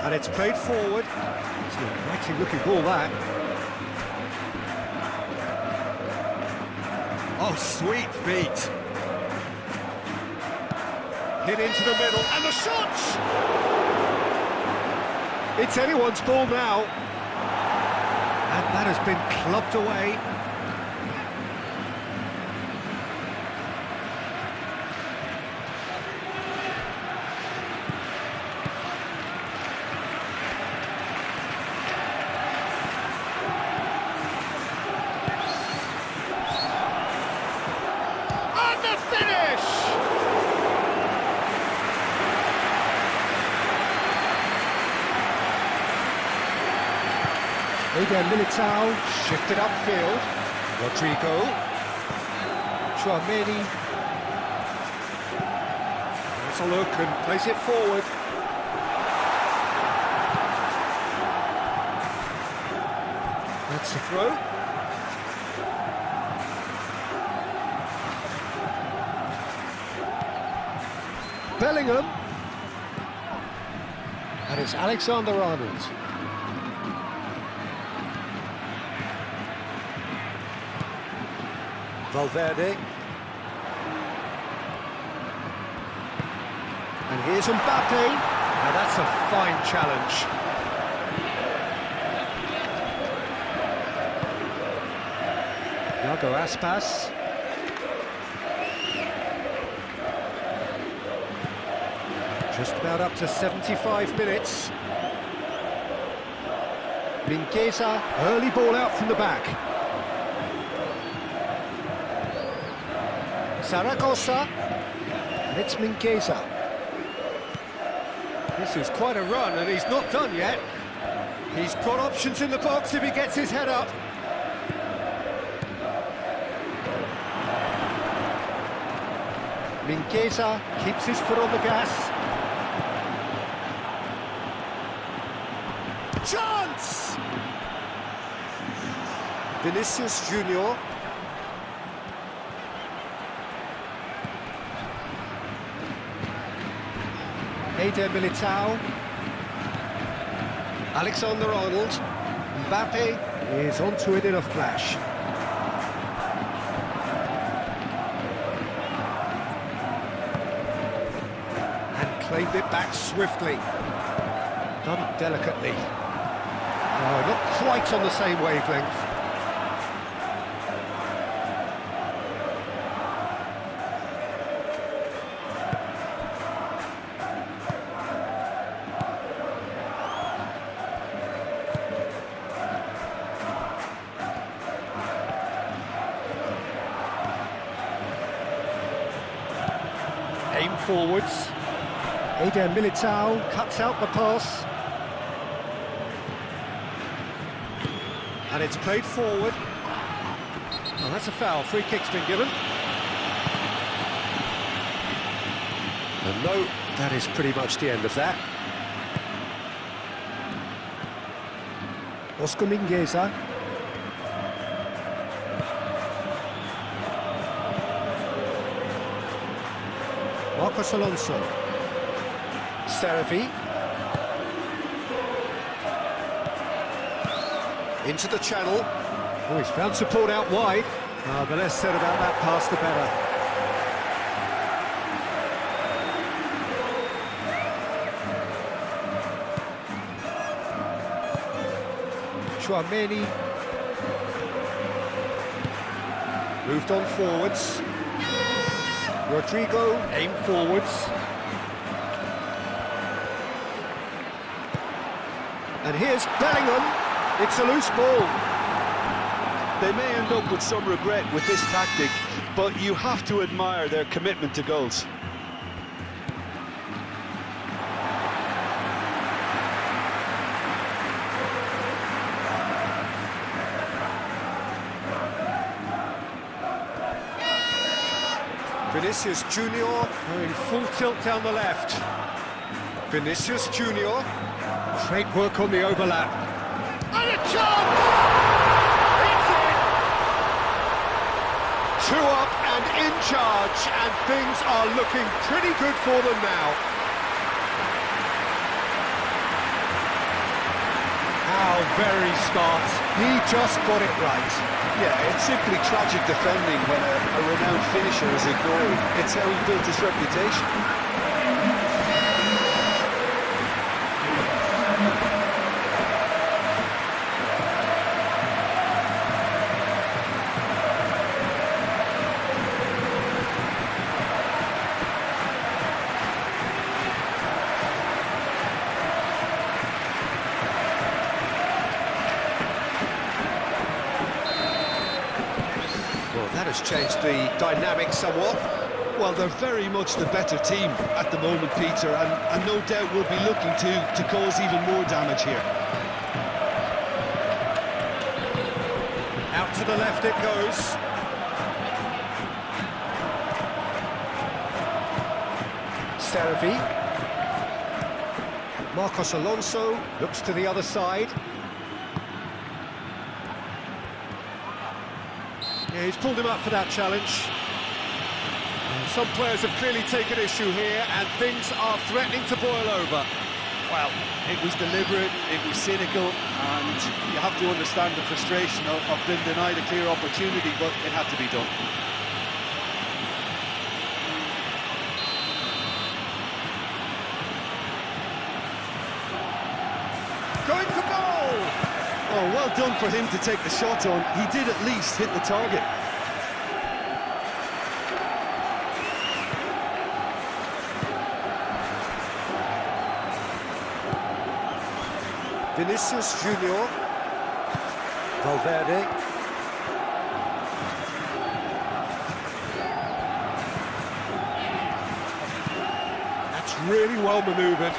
And it's played forward. It's an inviting looking ball, that. Oh, sweet feet. Hit into the middle, and the shot! It's anyone's ball now. And that has been clubbed away. And the finish! Eder Militao. Shifted upfield. Rodrigo. Chouameni. Has a look and plays it forward. That's the throw. Bellingham. And it's Alexander-Arnold. Valverde. And here's Mbappe. Now that's a fine challenge. Iago Aspas. Just about up to 75 minutes. Mingueza, early ball out from the back. Zaragoza. And it's Mingueza. This is quite a run, and he's not done yet. He's got options in the box if he gets his head up. Mingueza keeps his foot on the gas. Chance! Vinicius Junior. Eder Militao. Alexander-Arnold. Mbappe is onto it in a flash. And claimed it back swiftly. Done it delicately. No, not quite on the same wavelength. Aim forwards. Eder Militao cuts out the pass. And it's played forward. Oh, that's a foul. Free kick's been given. And no, that is pretty much the end of that. Oscar Mingueza. Marcos Alonso. Seravi. Into the channel. Oh, he's found support out wide. The less said about that pass, the better. Chouameni. Moved on forwards. Rodrigo, aim forwards. And here's Bellingham. It's a loose ball. They may end up with some regret with this tactic, but you have to admire their commitment to goals. Vinicius Junior in full tilt down the left. Vinicius Junior. Great work on the overlap. And a chance! It's in! 2 up and in charge, and things are looking pretty good for them now. How very smart. He just got it right. Yeah, it's simply tragic defending when a renowned finisher is ignored. It's how he built his reputation. That has changed the dynamic somewhat. Well, they're very much the better team at the moment, Peter, and no doubt will be looking to cause even more damage here. Out to the left it goes. Seravi. Marcos Alonso looks to the other side. Yeah, he's pulled him up for that challenge. Some players have clearly taken issue here, and things are threatening to boil over. Well, it was deliberate, it was cynical, and you have to understand the frustration of being denied a clear opportunity, but it had to be done. Going for goal! Oh, well done for him to take the shot on. He did at least hit the target. Vinicius Junior. Valverde. That's really well manoeuvred.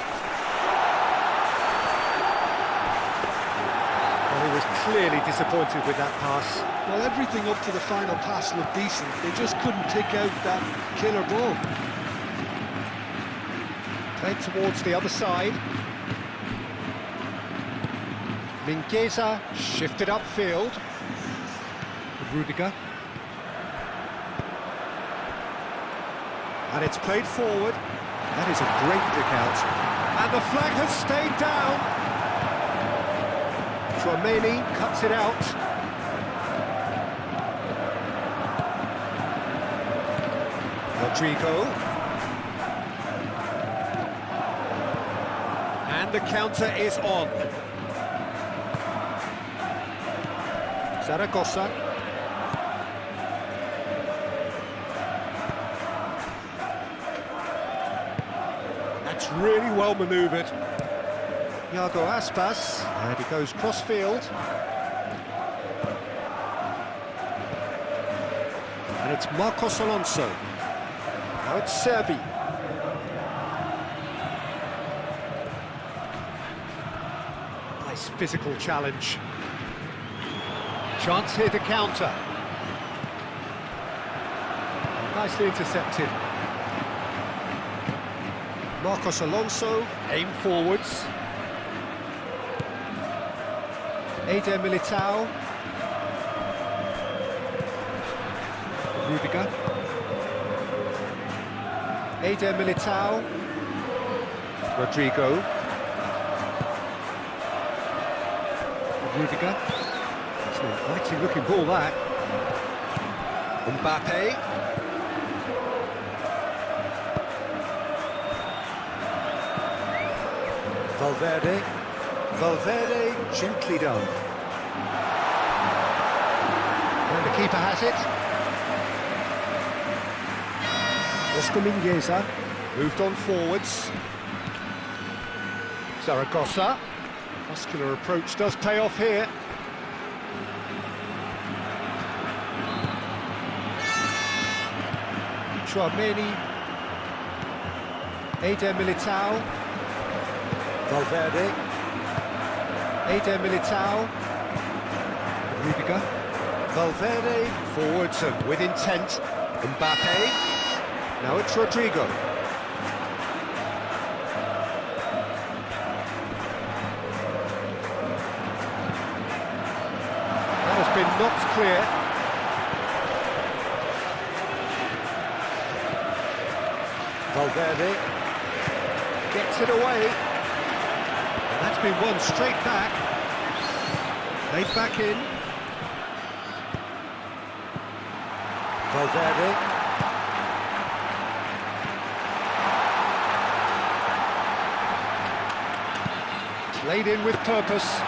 Well, he was clearly disappointed with that pass. Well, everything up to the final pass looked decent. They just couldn't pick out that killer ball. Played towards the other side. Mingueza shifted upfield. Rudiger. And it's played forward. That is a great pick out. And the flag has stayed down. Tchouaméni cuts it out. Rodrigo. And the counter is on. Zaragoza. That's really well manoeuvred. Iago Aspas, and he goes cross-field. And it's Marcos Alonso. Now it's Servi. Nice physical challenge. Chance here to counter. Nicely intercepted. Marcos Alonso, aim forwards. Eder Militao. Rudiger. Eder Militao. Rodrigo. Rudiger. It's an inviting looking ball, that. Mbappe. Valverde. Valverde, gently done. And the keeper has it. Oscar Mingueza moved on forwards. Zaragoza. Muscular approach does pay off here. Tchouaméni. Eder Militao. Valverde. Eder Militao. Rudiger. Valverde forwards and with intent. Mbappe. Now it's Rodrigo. That has been knocked clear. Valverde gets it away. And that's been won straight back. Played back in. Valverde. Played in with purpose.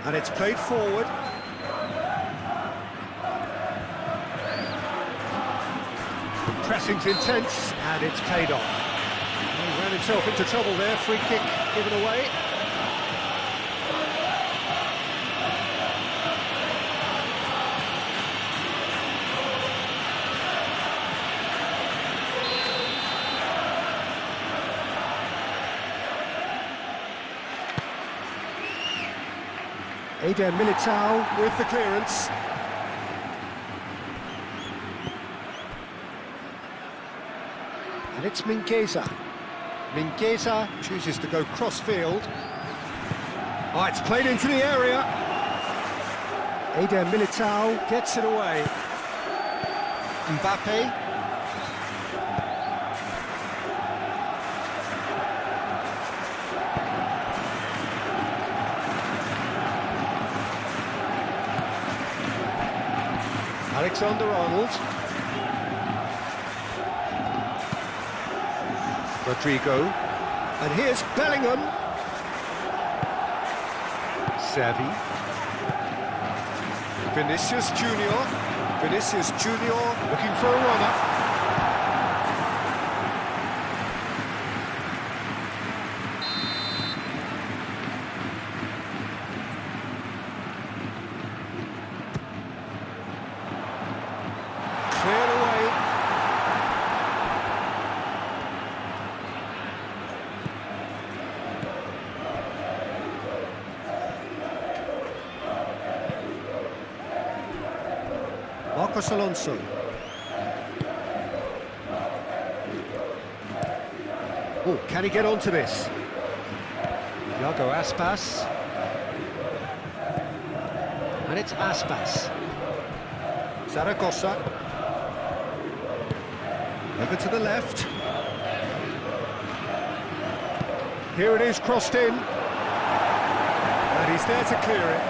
And it's played forward. Pressing's intense, and it's paid off. He ran himself into trouble there, free kick given away. Eder Militao with the clearance. And it's Mingueza. Mingueza chooses to go cross-field. Oh, it's played into the area. Eder Militao gets it away. Mbappe. Alexander-Arnold. Rodrigo. And here's Bellingham. Servi. Vinicius Junior. Vinicius Junior looking for a runner. Marcos Alonso. Oh, can he get onto this? Iago Aspas. And it's Aspas. Zaragoza. Over to the left. Here it is, crossed in. And he's there to clear it.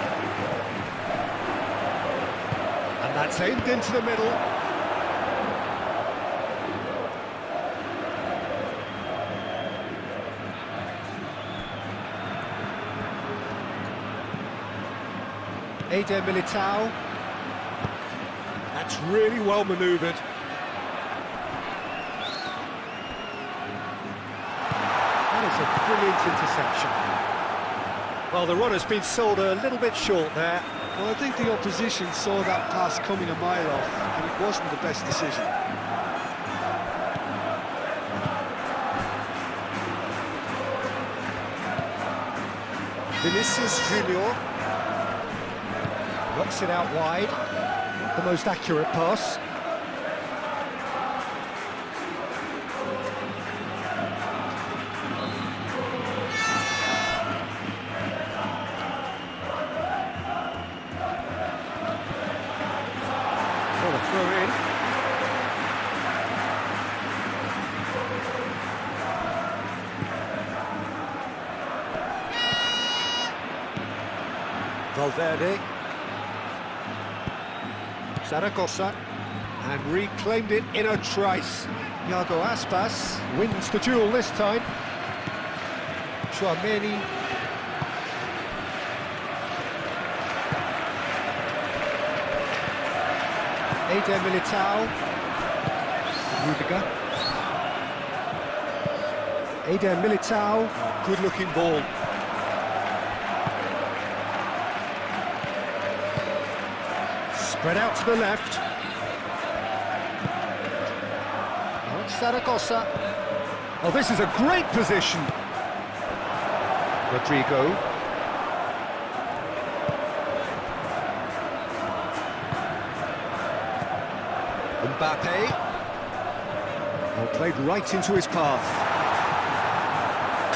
And that's aimed into the middle. Eder Militao. That's really well manoeuvred. That is a brilliant interception. Well, the runner's been sold a little bit short there. Well, I think the opposition saw that pass coming a mile off, and it wasn't the best decision. Vinicius Junior knocks it out wide. Not the most accurate pass. For a throw in. Valverde. Zaragoza, and reclaimed it in a trice. Iago Aspas wins the duel this time. Tchouaméni. Eder Militao. Rudiger. Eder Militao. Good-looking ball. Spread out to the left. Now it's Zaragoza. Oh, this is a great position. Rodrigo. Mbappe. Oh, played right into his path.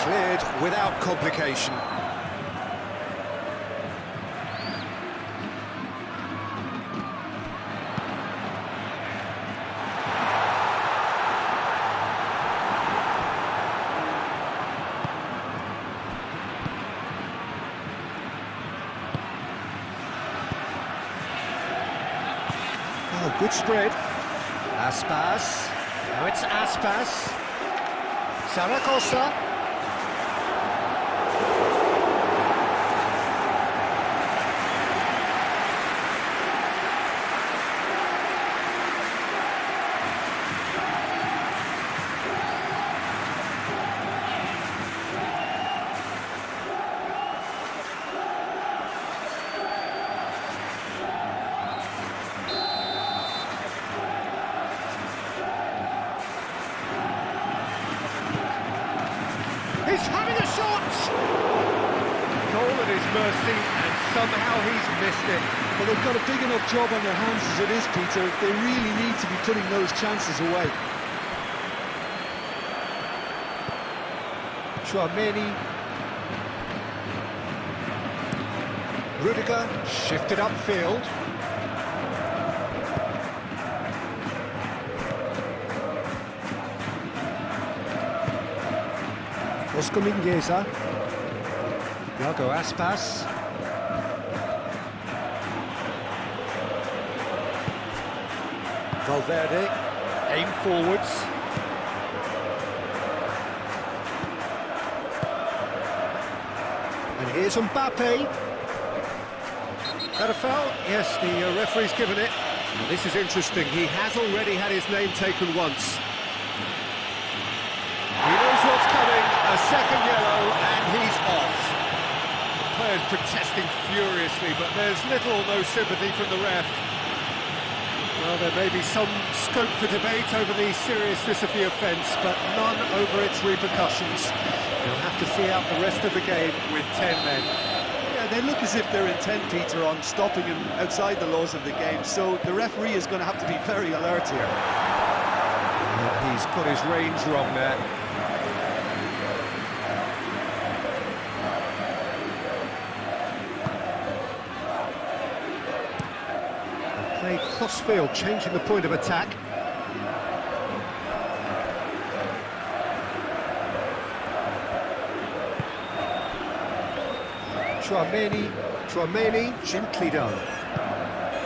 Cleared without complication. Oh, good spread. Aspas. Now it's Aspas. Zaragoza. He's having a shot! Goal at his mercy, and somehow he's missed it. Well, they've got a big enough job on their hands as it is, Peter. They really need to be putting those chances away. Tchouaméni. Rudiger shifted upfield. Oscar Mingueza. Iago Aspas. Valverde. Aim forwards. And here's Mbappe. Is that a foul? Yes, the referee's given it. Well, this is interesting. He has already had his name taken once. He knows what's coming, a second yellow, and he's off. The player's protesting furiously, but there's little or no sympathy from the ref. Well, there may be some scope for debate over the seriousness of the offence, but none over its repercussions. He'll have to see out the rest of the game with 10 men. Yeah, they look as if they're intent, Peter, on stopping him outside the laws of the game, so the referee is going to have to be very alert here. And he's got his reins wrong there. They play cross-field, changing the point of attack. Tchouaméni, gently done.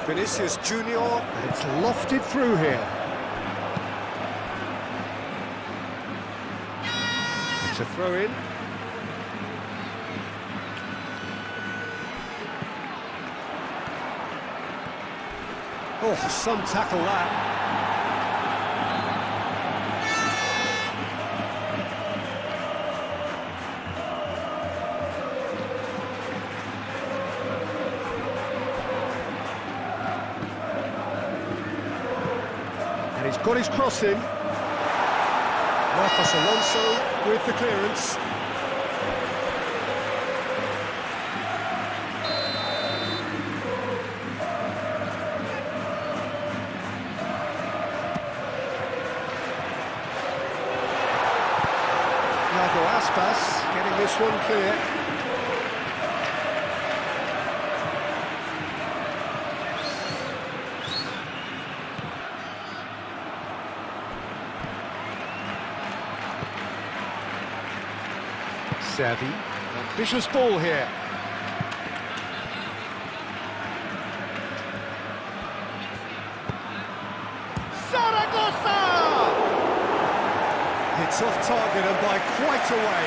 Vinicius Junior, and it's lofted through here. It's a throw-in. Oh, some tackle that. He's got his cross in. Marcos Alonso with the clearance. Iago Aspas getting this one clear. Savvy, ambitious ball here. Zaragoza! It's off target and by quite a way.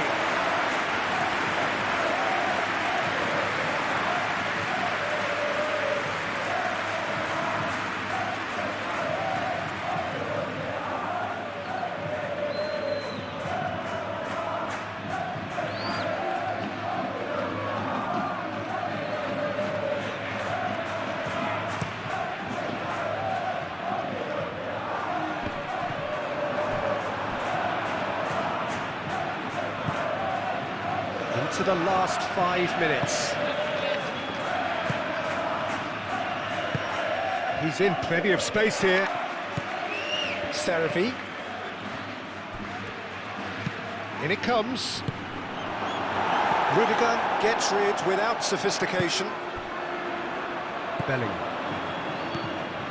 To the last 5 minutes. He's in plenty of space here. Serafi. In it comes. Rudiger gets rid without sophistication. Bellingham.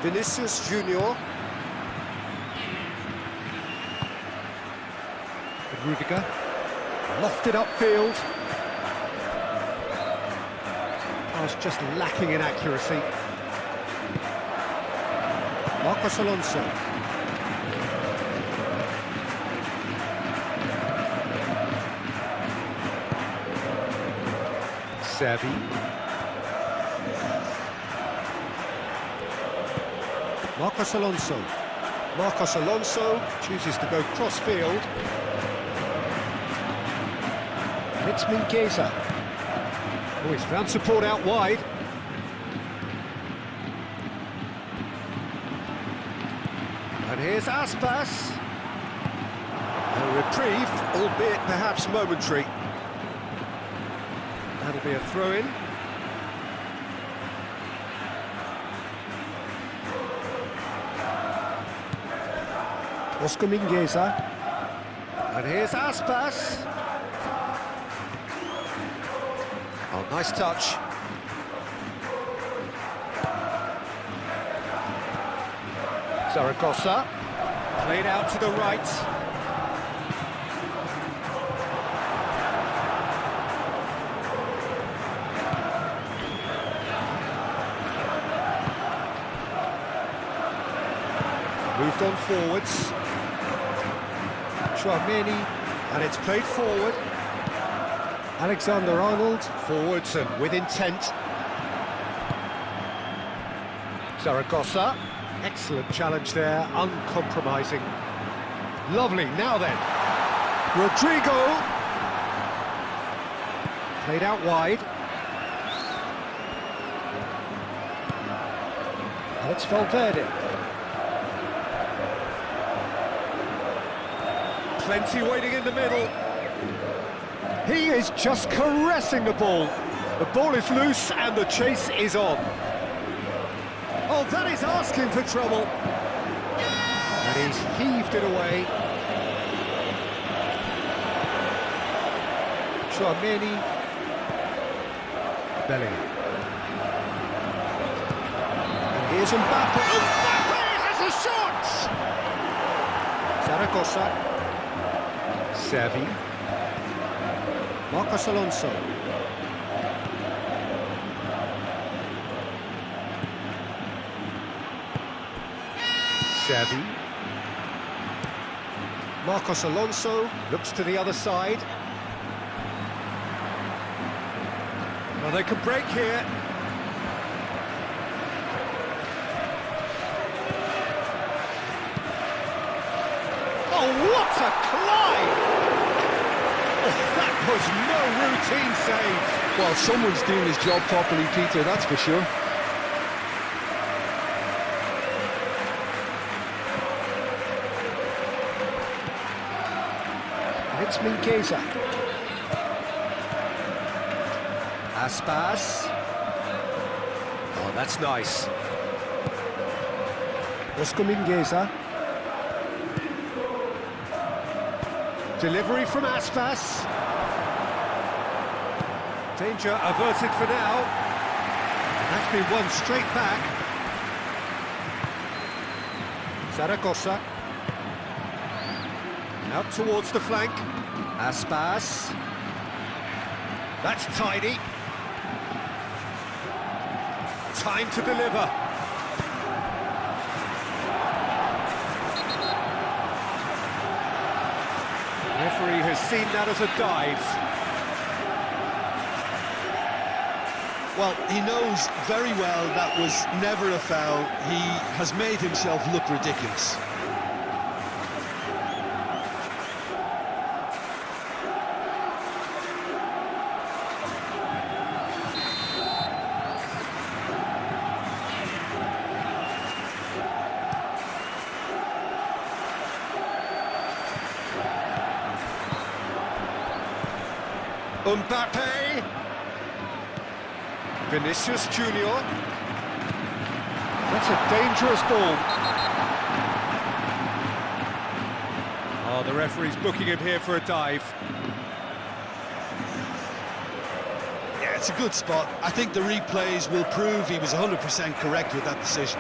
Vinicius Junior. Rudiger. Lofted upfield. Pass just lacking in accuracy. Marcos Alonso. Savvy. Marcos Alonso. Marcos Alonso chooses to go cross-field. It's Mingueza. Oh, he's found support out wide. And here's Aspas. A reprieve, albeit perhaps momentary. That'll be a throw-in. Oscar Mingueza. And here's Aspas. Oh, nice touch. Zaragoza, played out to the right. Moved on forwards. Tchouaméni, and it's played forward. Alexander-Arnold, forwards and with intent. Zaragoza, excellent challenge there, uncompromising. Lovely, now then. Rodrigo. Played out wide. And it's Valverde. Plenty waiting in the middle. He is just caressing the ball. The ball is loose and the chase is on. Oh, that is asking for trouble. And he's heaved it away. Chouameni. Bellingham. And here's Mbappe. Mbappe has a shot! Zaragoza. Xavi. Marcos Alonso. Xavi. Marcos Alonso looks to the other side. Well, they can break here. Oh, what a climb! Oh, that was no routine save. Well, someone's doing his job properly, Peter, that's for sure. It's Mingueza. Aspas. Oh, that's nice. Oscar Mingueza. Delivery from Aspas. Danger averted for now. That's been won straight back. Zaragoza. Out towards the flank. Aspas. That's tidy. Time to deliver. Referee has seen that as a dive. Well, he knows very well that was never a foul. He has made himself look ridiculous. Mbappe. Vinicius Junior. That's a dangerous ball. Oh, the referee's booking him here for a dive. Yeah, it's a good spot. I think the replays will prove he was 100% correct with that decision.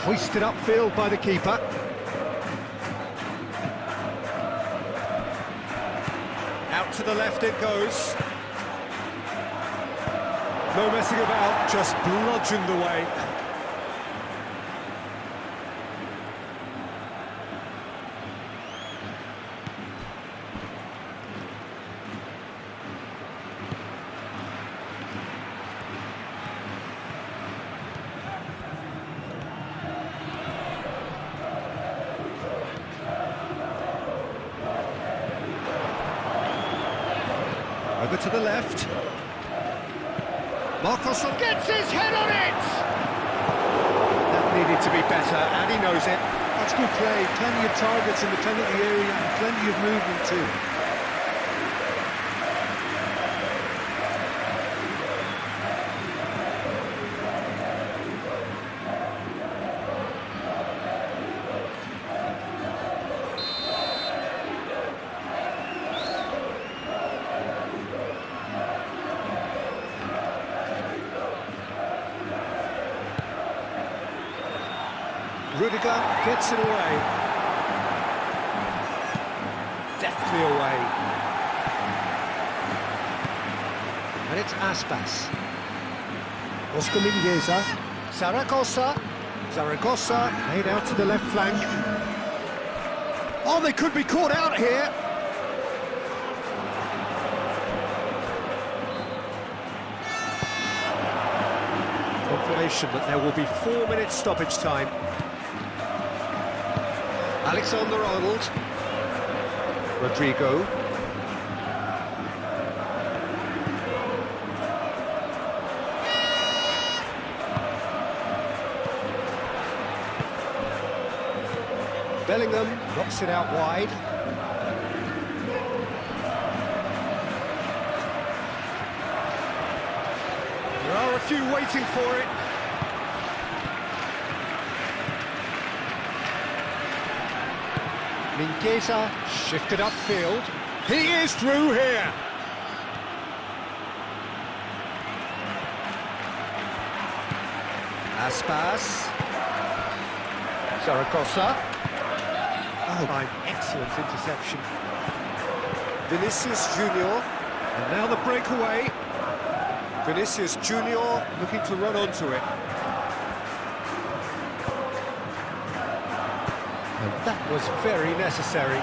Hoisted upfield by the keeper. Out to the left it goes. No messing about, just bludgeoned away. Over to the left. Marcos Gets his head on it! That needed to be better, and he knows it. That's good play. Plenty of targets in the penalty area and plenty of movement too. Rudiger gets it away. Deftly away. And it's Aspas. Oscar Mingueza. Zaragoza. Zaragoza made out to the left flank. Oh, they could be caught out here. Confirmation that there will be 4 minutes stoppage time. Alexander-Arnold. Rodrigo. Bellingham knocks it out wide. There are a few waiting for it. Mingueza shifted upfield. He is through here. Aspas. Zaragoza. Oh, an excellent interception. Vinicius Junior. And now the breakaway. Vinicius Junior looking to run onto it. And that was very necessary.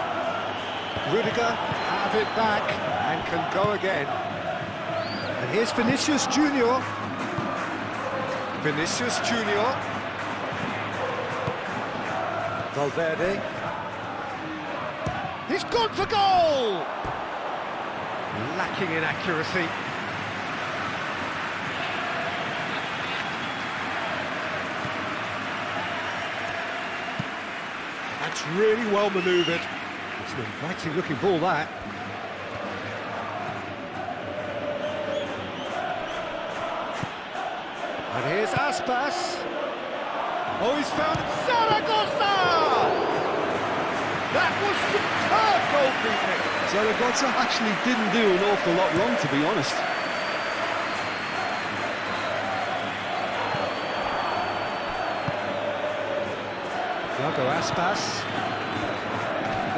Rudiger have it back and can go again. And here's Vinicius Junior. Vinicius Junior. Valverde. He's gone for goal! Lacking in accuracy. That's really well manoeuvred. It's an inviting looking ball, that. And here's Aspas. Oh, he's found Zaragoza! That was superb goalkeeping. Zaragoza actually didn't do an awful lot wrong, to be honest. Thiago Aspas.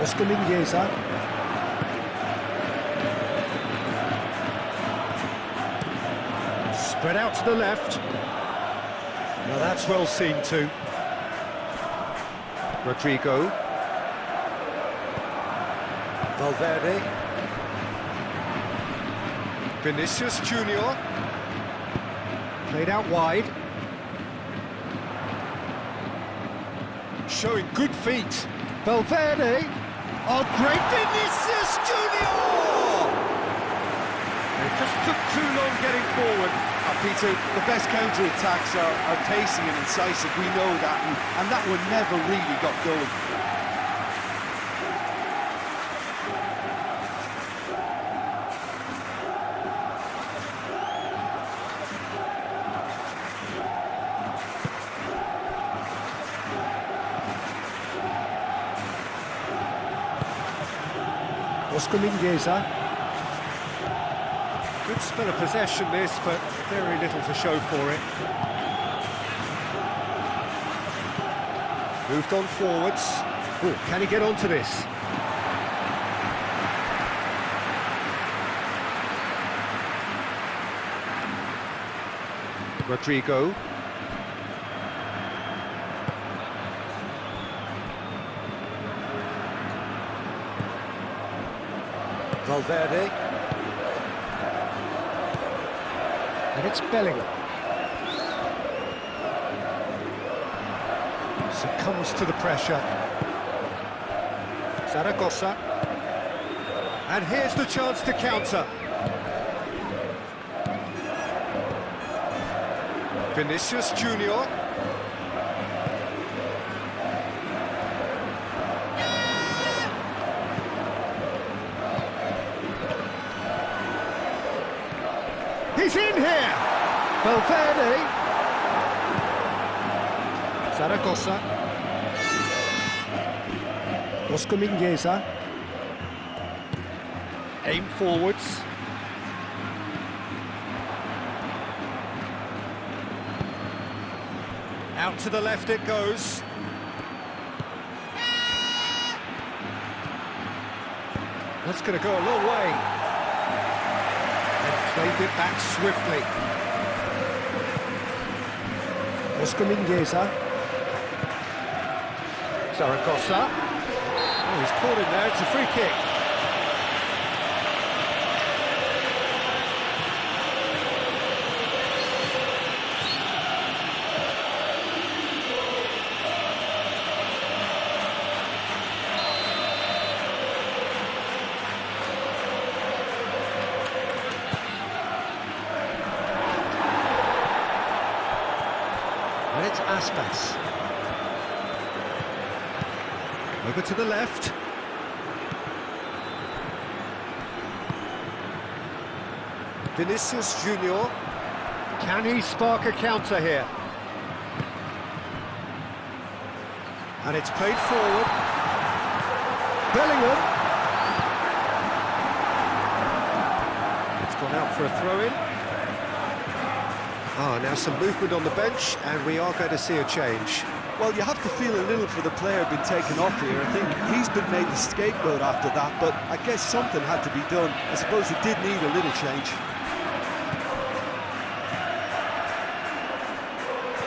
Oscar Mingueza. Spread out to the left. Now that's well seen too. Rodrigo. Valverde. Vinicius Junior. Played out wide. Showing good feet. Valverde. Oh, great Vinicius Junior! It just took too long getting forward. Peter, the best counter-attacks are pacey and incisive, we know that, and that one never really got going. Oscar Mingueza. Good spell of possession this, but very little to show for it. Moved on forwards. Oh, can he get onto this? Rodrigo. Valverde. And it's Bellingham. Succumbs to the pressure. Zaragoza. And here's the chance to counter. Vinicius Junior. He's in here! Valverde. Zaragoza. Oscar Mingueza. Aim forwards. Out to the left it goes. That's going to go a long way. Played it back swiftly. Oscar Mingueza. Zaragoza. Oh, he's caught him there, it's a free kick. And it's Aspas. Over to the left. Vinicius Junior. Can he spark a counter here? And it's played forward. Bellingham. It's gone out for a throw-in. Now some movement on the bench, and we are going to see a change. Well, you have to feel a little for the player being taken off here. I think he's been made the scapegoat after that, but I guess something had to be done. I suppose it did need a little change.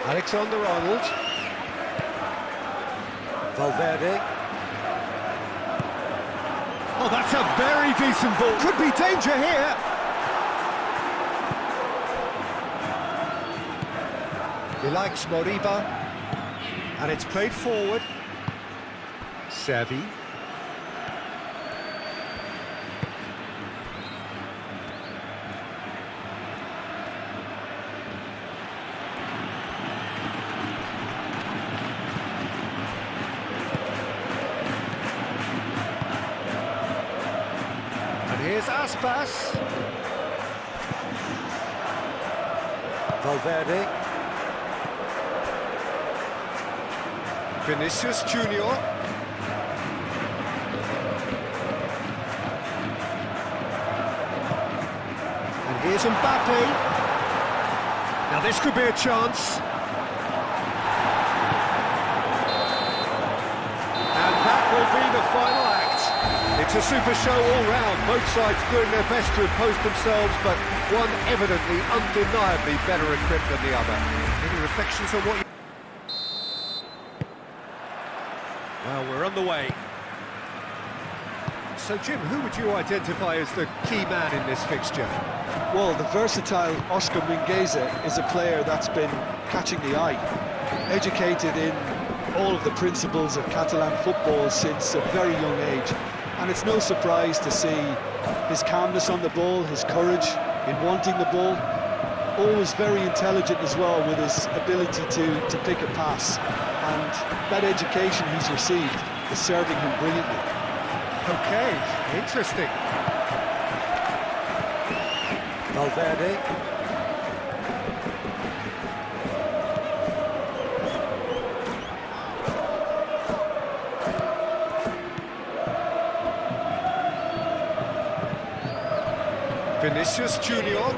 Alexander-Arnold. Valverde. Oh, that's a very decent ball. Could be danger here. He likes Moriba. And it's played forward. Xavi. Here's Aspas. Valverde. Vinicius Junior. And here's Mbappe. Now this could be a chance. And that will be the final act. It's a super show all round, both sides doing their best to impose themselves, but one evidently, undeniably better equipped than the other. Any reflections on what you... Well, we're on the way. So, Jim, who would you identify as the key man in this fixture? Well, the versatile Oscar Mingueza is a player that's been catching the eye. Educated in all of the principles of Catalan football since a very young age. And it's no surprise to see his calmness on the ball, his courage in wanting the ball. Always very intelligent as well with his ability to pick a pass. And that education he's received is serving him brilliantly. Okay, interesting. Valverde. Vinicius Junior.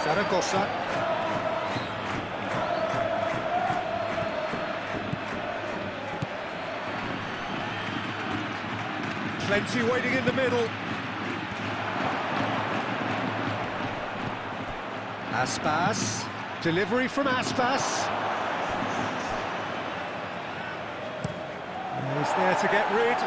Zaragoza. Plenty waiting in the middle. Aspas. Delivery from Aspas. He's there to get rid.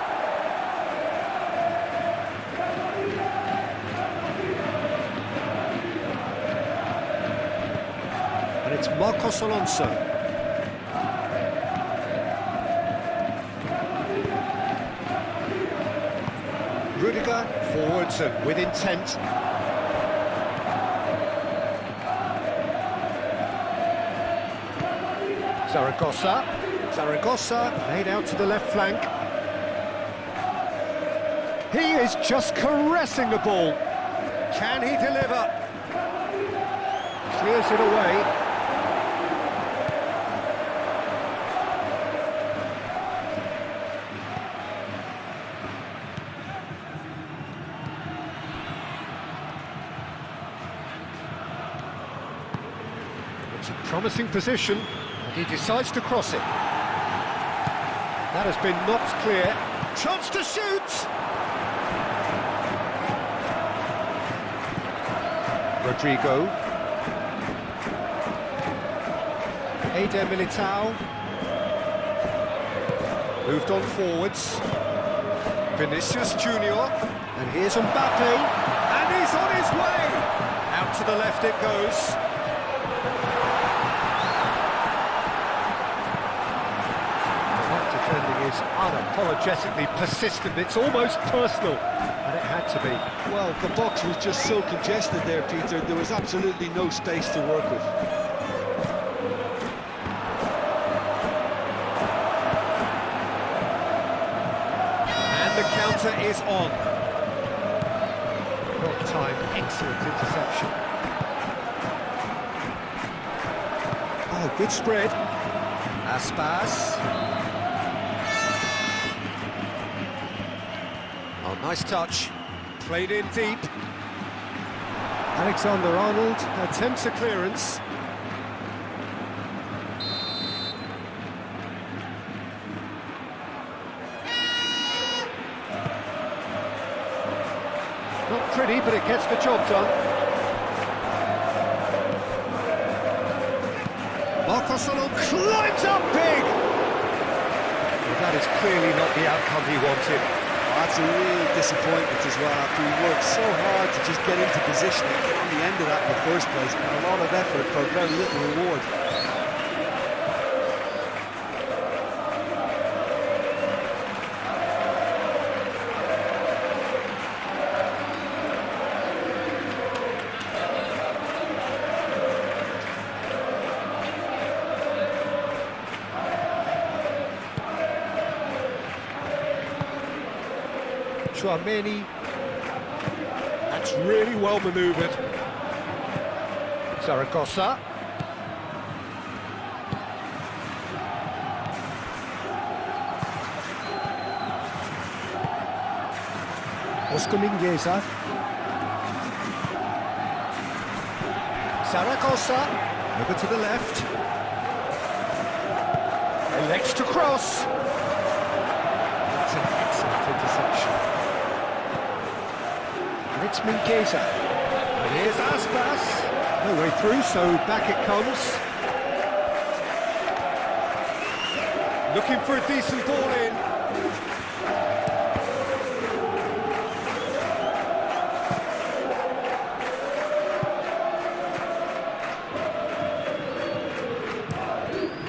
And it's Marcos Alonso. Rudiger forwards and with intent. Zaragoza laid out to the left flank. He is just caressing the ball. Can he deliver? Clears it away. It's a promising position, and he decides to cross it. That has been knocked clear. Chance to shoot! Rodrigo. Eder Militao. Moved on forwards. Vinicius Junior. And here's Mbappe. And he's on his way! Out to the left it goes. Defending is unapologetically persistent. It's almost personal, and it had to be. Well, the box was just so congested there, Peter. There was absolutely no space to work with. batter is on. Well timed, excellent interception. Oh, good spread. Aspas. Oh, nice touch. Played in deep. Alexander-Arnold attempts a clearance. Not pretty, but it gets the job done. Marcos Alonso climbs up big! Well, that is clearly not the outcome he wanted. That's a real disappointment as well, after he worked so hard to just get into position and get on the end of that in the first place. And a lot of effort for very little reward. Chouameni. That's really well manoeuvred. Zaragoza. Oscar Mingueza. Zaragoza. Over to the left. Elects to cross. That's an excellent interception. And it's Mingueza. And here's Aspas. No way through, so back it comes. Looking for a decent ball in.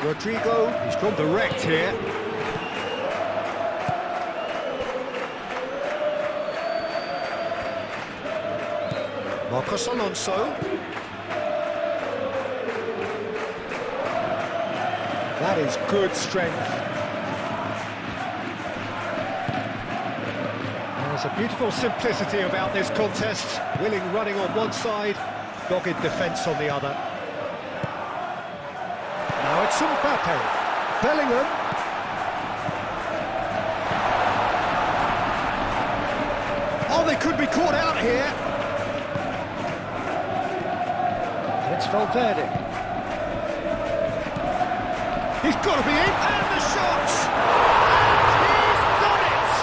Rodrigo, he's gone direct here. Marcos Alonso. That is good strength. There's a beautiful simplicity about this contest. Willing running on one side, dogged defence on the other. Now it's Mbappe. Bellingham. Oh, they could be caught out here. It's Valverde. He's got to be in. And the shot! And he's done it!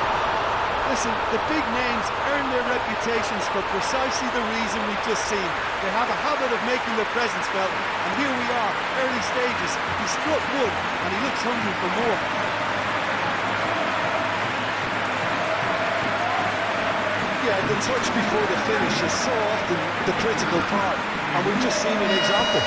Listen, the big names earn their reputations for precisely the reason we've just seen. They have a habit of making their presence felt, and here we are, early stages. He struck wood, and he looks hungry for more. Yeah, the touch before the finish is so often the critical part, and we've just seen an example.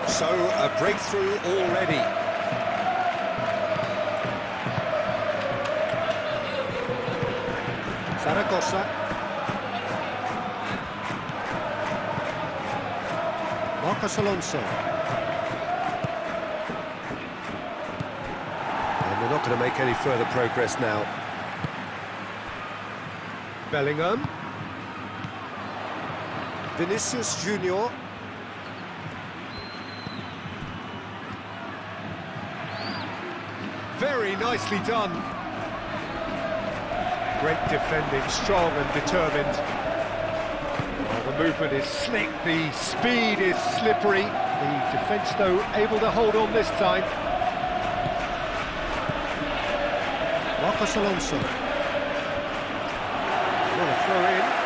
So, a breakthrough already. Zaragoza. Marcos Alonso. And they're not going to make any further progress now. Bellingham. Vinicius Junior. Very nicely done. Great defending, strong and determined. Well, the movement is slick, the speed is slippery. The defence, though, able to hold on this time. Marcos Alonso. What a throw in.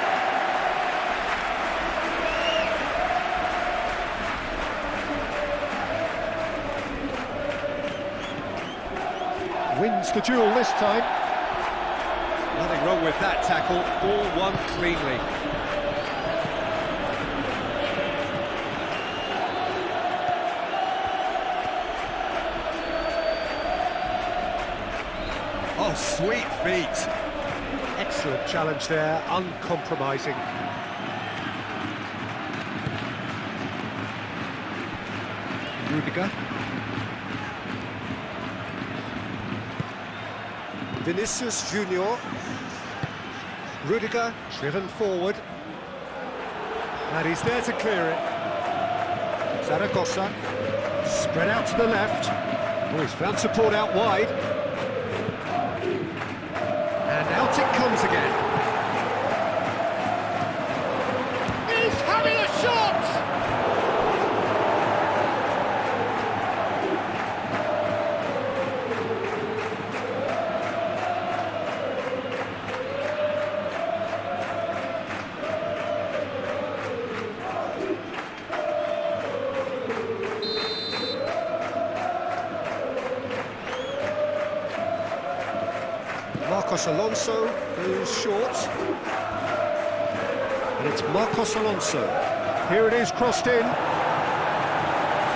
Wins the duel this time. Nothing wrong with that tackle, ball won cleanly. Oh, sweet feet. Excellent challenge there, uncompromising. Rudiger. Vinicius Junior. Rudiger driven forward. And he's there to clear it. Zaragoza spread out to the left. Oh, he's found support out wide. And out it comes again. He's having a shot! Marcos Alonso goes short. And it's Marcos Alonso. Here it is, crossed in.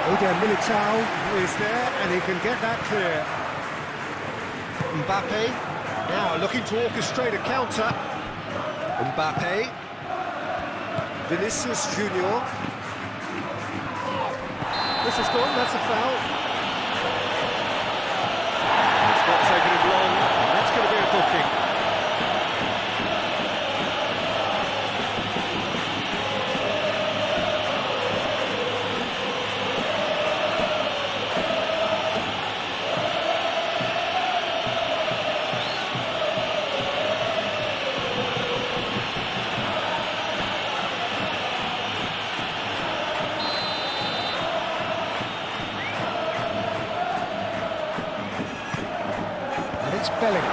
Eder Militao is there, and he can get that clear. Mbappe, now looking to orchestrate a counter. Mbappe. Vinicius Junior. This is gone, that's a foul. It's not taking him long, and that's going to be a booking. It's Bellingham.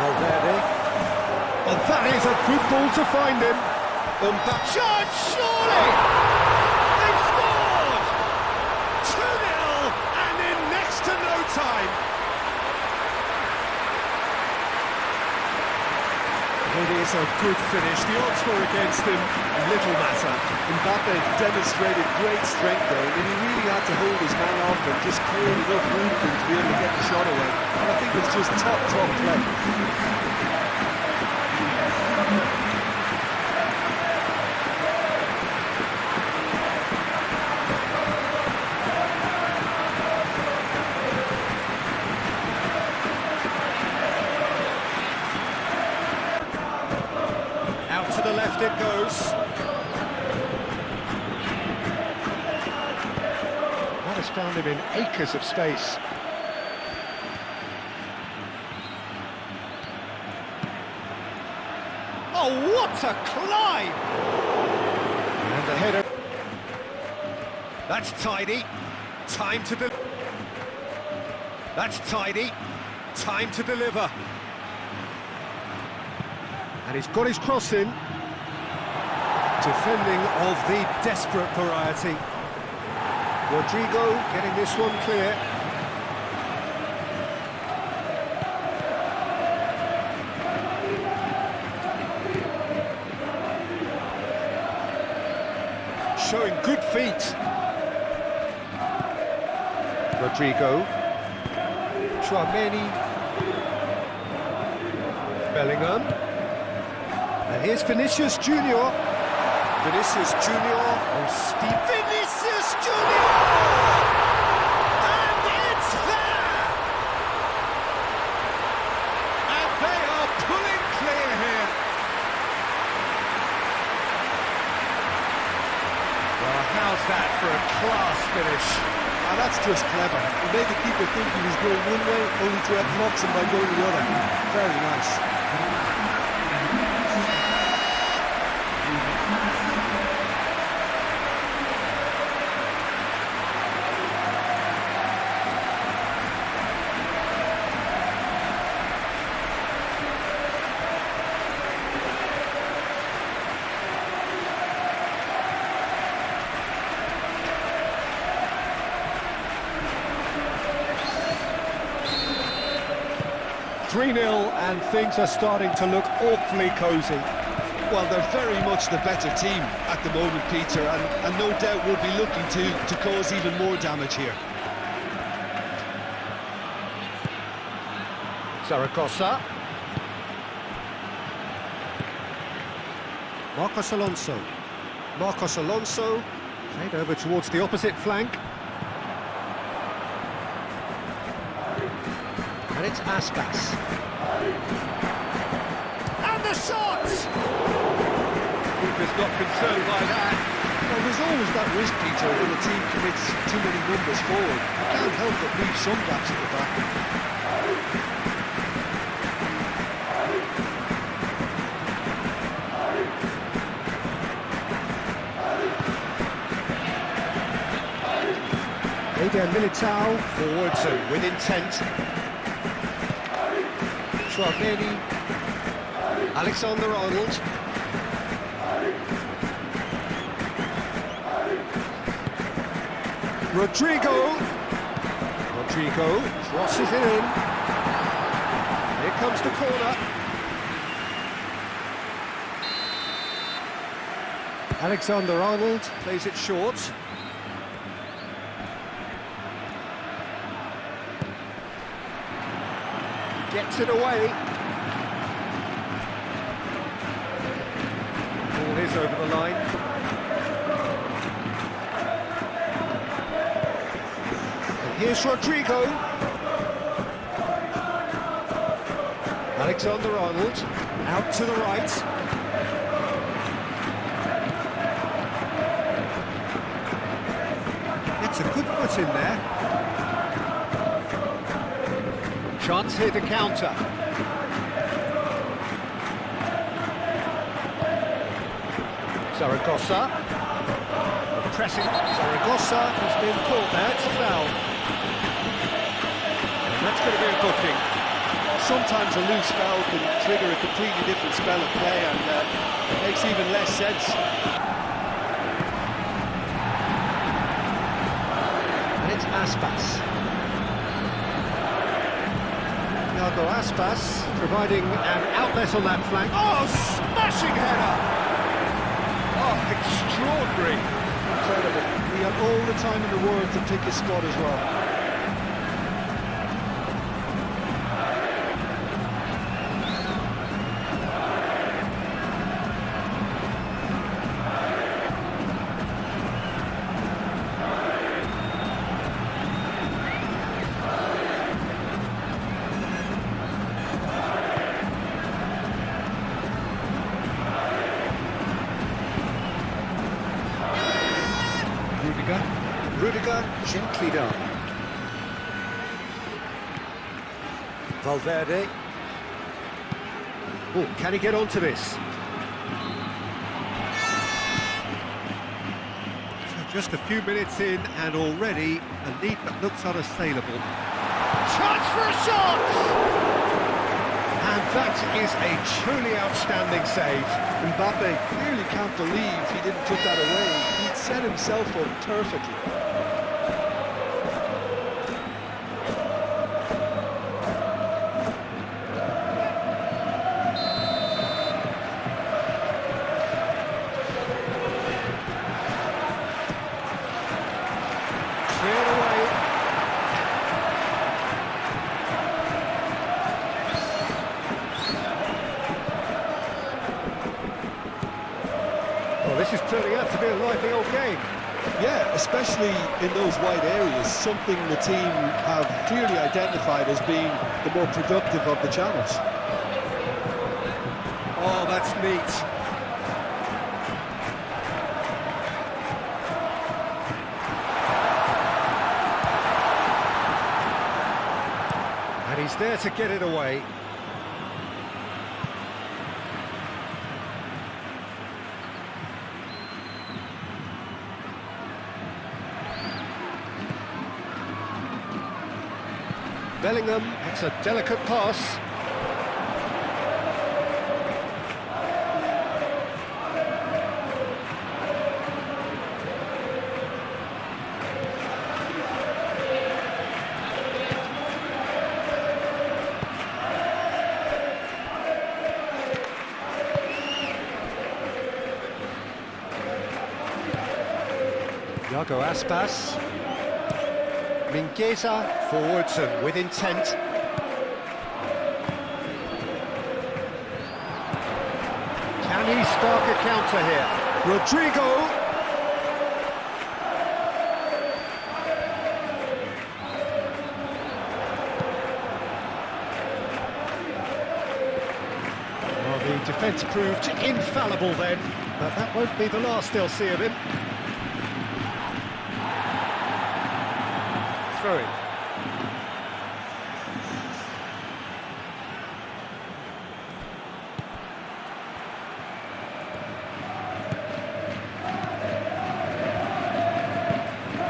Valverde. And that is a good ball to find him. Shot, surely! They've scored! 2-0 and in next to no time. It is a good finish. The odds were against him. Little matter. Mbappe demonstrated great strength there, and he really had to hold his man off and just clear enough room for him to be able to get the shot away. And I think it's just top play. Out to the left it goes. That has found him in acres of space. Oh, what a climb! And the header. That's tidy. Time to deliver. That's tidy. Time to deliver. And he's got his cross in. Defending of the desperate variety. Rodrigo getting this one clear. Showing good feet. Rodrigo. Chouameni. Bellingham. And here's Vinicius Junior. Vinicius Junior. Oh, steep. Vinicius Junior! And it's there! And they are pulling clear here. Well, how's that for a class finish? And that's just clever. He made the keeper think he was going one way, only to outfox him by going the other. Very nice. 3-0 and things are starting to look awfully cosy. Well, they're very much the better team at the moment, Peter, and no doubt will be looking to cause even more damage here. Zaragoza. Marcos Alonso. Marcos Alonso, played over towards the opposite flank. And it's Aspas. And the shot! Keeper's not concerned by that. Well, there's always that risk, Peter, when a team commits too many numbers forward. You can't help but leave some gaps at the back. Eder Militao, forwards and with intent. Chouameni, Alexander-Arnold. Rodrigo crosses it in. Here comes the corner. Alexander-Arnold plays it short. Gets it away. Ball is over the line. And here's Rodrigo. Alexander-Arnold out to the right. Gets a good foot in there. Chance here to counter. Zaragoza. Pressing. Zaragoza has been caught there. It's a foul. And that's going to be a booking. Sometimes a loose foul can trigger a completely different spell of play, and it makes even less sense. And it's Aspas. Aspas providing an outlet on that flank. Oh, smashing header! Oh, extraordinary! Incredible. He had all the time in the world to pick his spot as well. Rudiger gently down. Valverde. Oh, can he get onto this? So just a few minutes in and already a lead that looks unassailable. Chance for a shot! And that is a truly outstanding save. Mbappe clearly can't believe he didn't put that away. He'd set himself up perfectly. Cleared away. Well, this is turning out to be a lively old game. Yeah, especially in those wide areas, something the team have clearly identified as being the more productive of the channels. Oh, that's neat. And he's there to get it away. Bellingham, it's a delicate pass. Iago Aspas. Mingueza forwards and with intent. Can he spark a counter here? Rodrigo. Well, the defence proved infallible then, but that won't be the last they'll see of him. Throw it.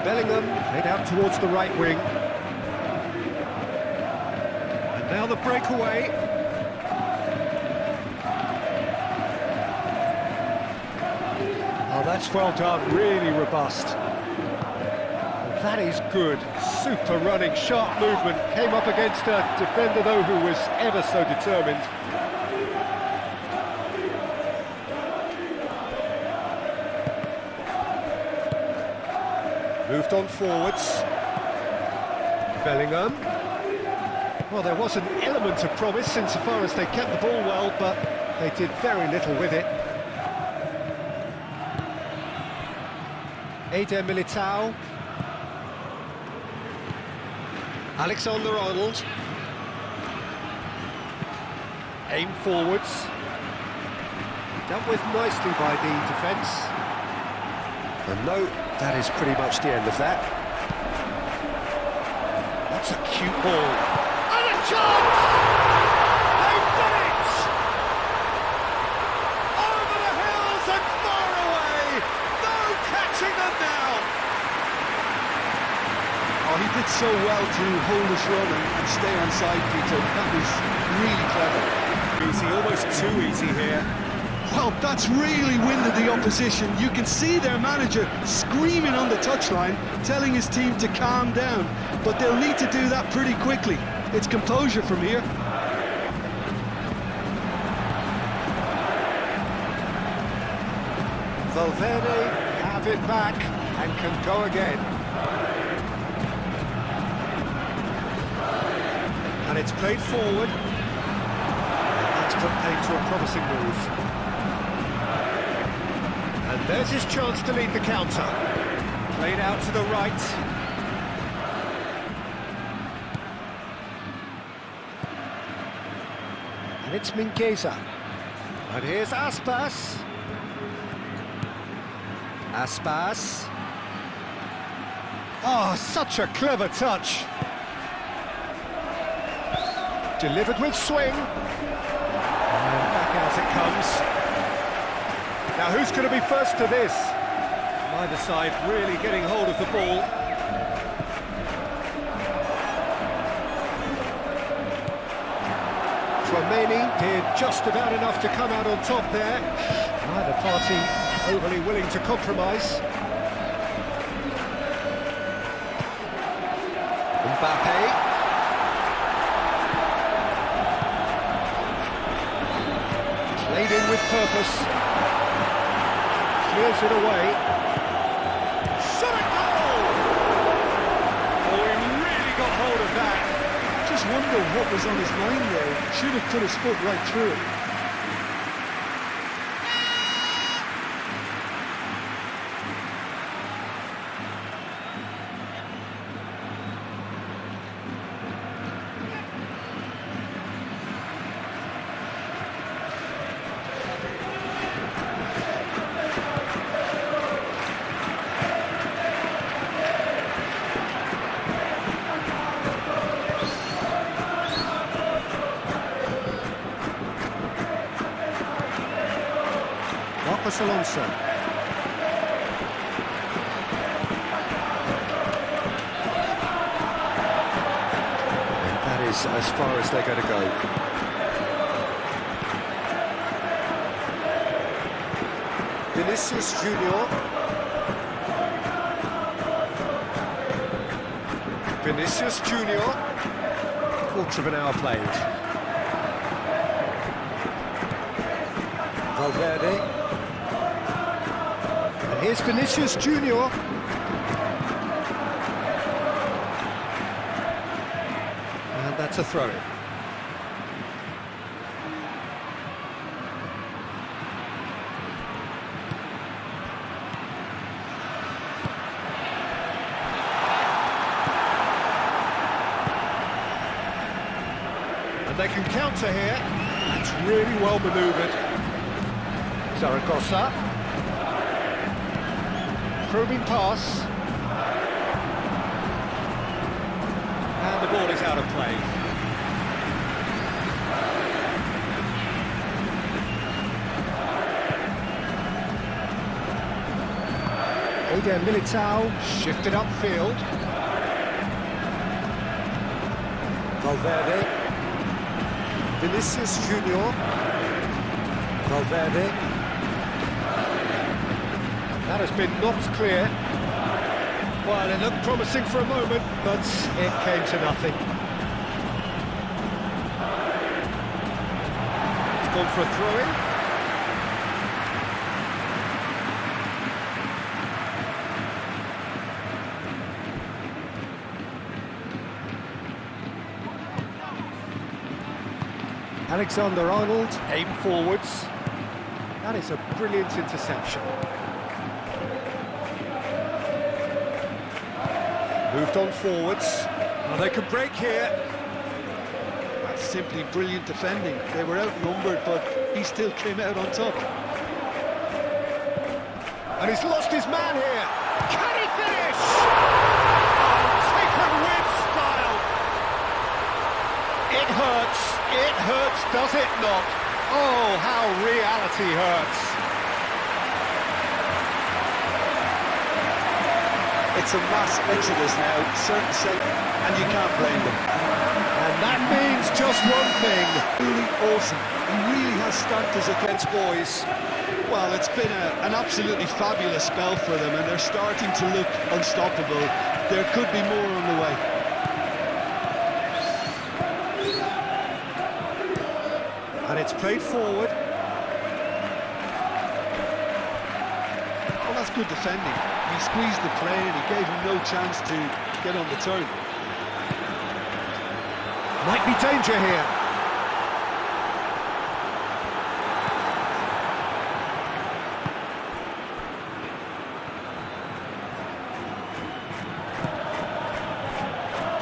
Bellingham played out towards the right wing. And now the breakaway. Oh, that's well done, really robust. That is good, super running, sharp movement. Came up against a defender though who was ever so determined. Moved on forwards. Bellingham. Well, there was an element of promise insofar as they kept the ball well, but they did very little with it. Eder Militao. Alexander-Arnold. Aim forwards. Dealt with nicely by the defence. And no, that is pretty much the end of that. That's a cute ball. And a chance! They've done it! Over the hills and far away! No catching them now! Oh, he did so well to hold his run and stay on side, Peter. That was really clever. Easy, almost too easy here. Well, that's really winded the opposition. You can see their manager screaming on the touchline, telling his team to calm down. But they'll need to do that pretty quickly. It's composure from here. Valverde have it back and can go again. And it's played forward. That's put paid to a promising move. And there's his chance to lead the counter. Played out to the right. And it's Mingueza. And here's Aspas. Aspas. Oh, such a clever touch. Delivered with swing. And back out it comes. Now, who's going to be first to this? Either side really getting hold of the ball. Tchouaméni did just about enough to come out on top there. Neither party overly willing to compromise. Mbappe. Played in with purpose. Clears it away. Shot a goal! Oh, he really got hold of that. Just wonder what was on his mind there. Should have put his foot right through it. Marcos Alonso. And that is as far as they're going to go. Vinicius Junior. Vinicius Junior. Quarter of an hour played. Valverde. And here's Vinicius Junior. That's a throw-in. And they can counter here. That's really well manoeuvred. Zaragoza. Probing pass. And the ball is out of play. Eder Militao shifted upfield. Valverde. Vinicius Junior. Valverde. That has been knocked clear. Well, it looked promising for a moment, but it came to nothing. It's gone for a throw-in. Alexander-Arnold, aim forwards. That is a brilliant interception. Moved on forwards. Well, they can break here. That's simply brilliant defending. They were outnumbered, but he still came out on top. And he's lost his man here. Can he finish? Oh, taken with style. It hurts. It hurts, does it not? Oh, how reality hurts. It's a mass exodus now, certain say, and you can't blame them. And that means just one thing. Really awesome. He really has stamped his against boys. Well, it's been an absolutely fabulous spell for them, and they're starting to look unstoppable. There could be more on the way. And it's played forward. Well, that's good defending. He squeezed the play and he gave him no chance to get on the turn. Might be danger here.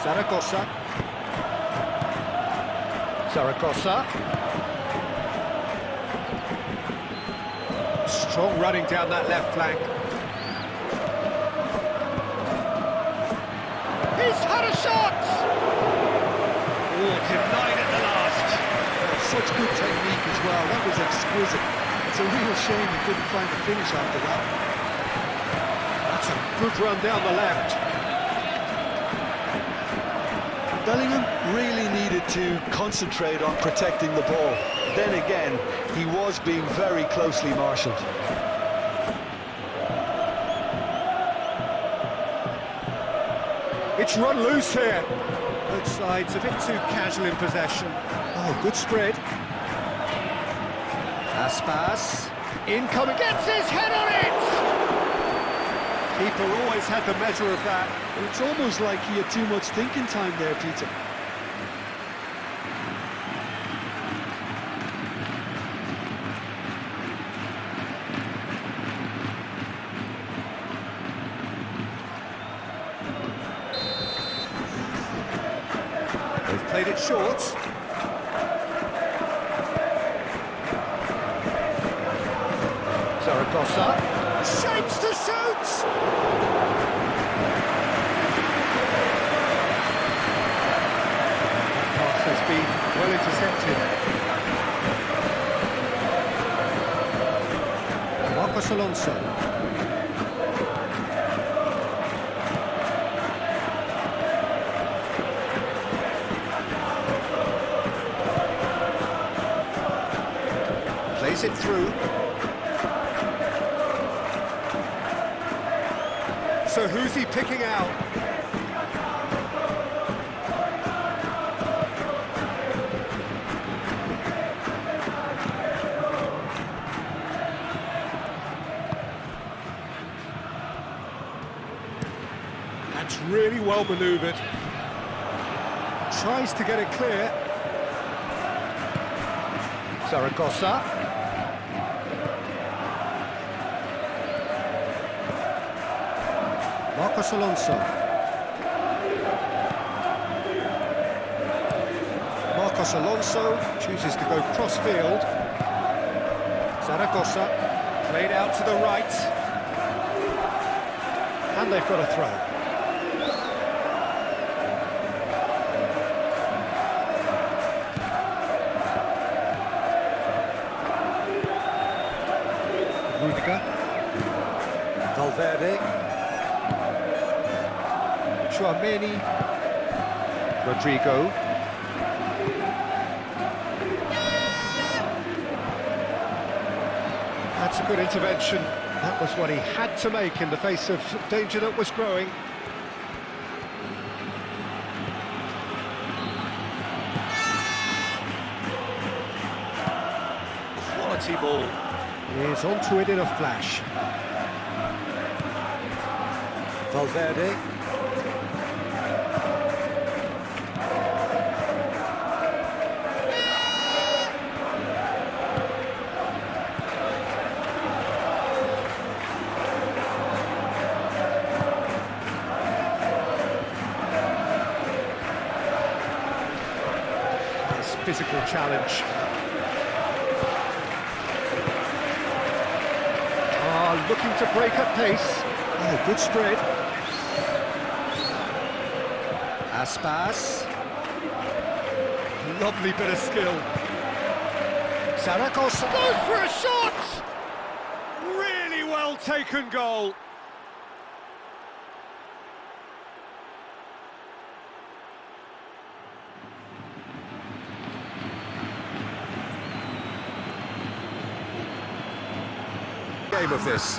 Zaragoza. Zaragoza. Strong running down that left flank. He's had a shot! Oh, denied at the last. Such good technique as well. That was exquisite. It's a real shame he couldn't find a finish after that. That's a good run down the left. Bellingham really needed to concentrate on protecting the ball. Then again, he was being very closely marshalled. It's run loose here. Both sides a bit too casual in possession. Oh, good spread. Aspas. Incoming. Gets his head on it! Keeper always had the measure of that. It's almost like he had too much thinking time there, Peter. They've played it short. Zaragoza. Shapes to shoot! That pass has been well intercepted. Marcos Alonso. Plays it through. So who's he picking out? That's really well manoeuvred. Tries to get it clear. Zaragoza. Marcos Alonso. Marcos Alonso chooses to go cross-field. Zaragoza, played out to the right. And they've got a throw. Rudiger. Valverde. Chouameni. Rodrigo. That's a good intervention. That was what he had to make in the face of danger that was growing. Quality ball. He's onto it in a flash. Valverde. Physical challenge. Looking to break at pace. Oh, good spread. Aspas. Lovely bit of skill. Zaragoza goes for a shot! Really well taken goal. Game of this.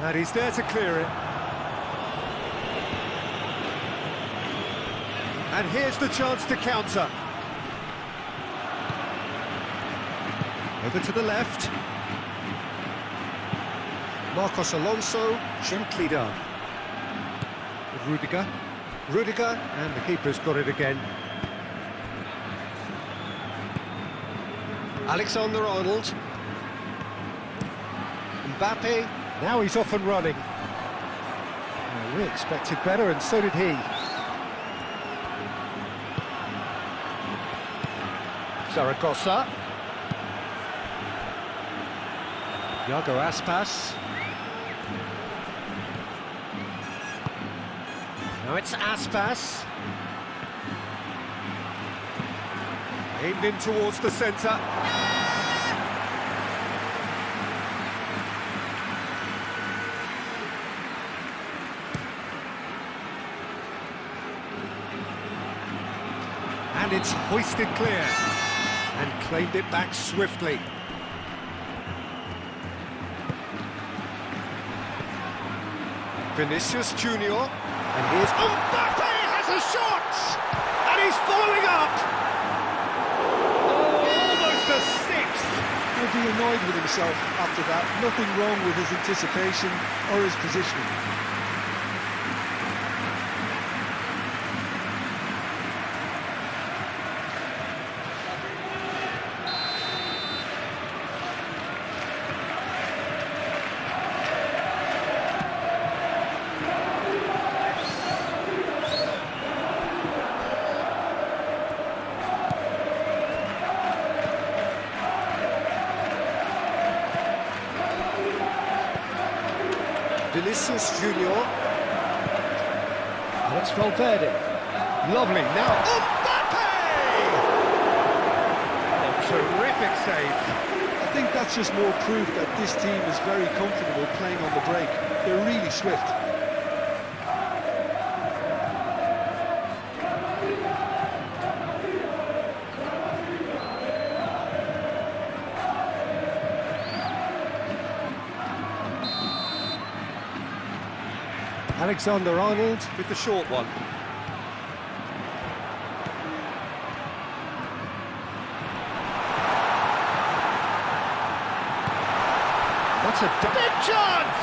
And he's there to clear it. And here's the chance to counter. Over to the left. Marcos Alonso, gently done. With Rudiger. Rudiger, and the keeper's got it again. Alexander-Arnold. Mbappe, now he's off and running. Well, we expected better, and so did he. Zaragoza. Iago Aspas. Now it's Aspas. Aimed in towards the centre. And it's hoisted clear. And claimed it back swiftly. Vinicius Junior, and here's Mbappe has a shot, and he's following up. Oh, almost a sixth. He'll be annoyed with himself after that. Nothing wrong with his anticipation or his positioning. Vinicius Junior. And it's Valverde. Lovely, now Mbappe! A terrific save. I think that's just more proof that this team is very comfortable playing on the break. They're really swift. Alexander-Arnold with the short one. That's a big chance!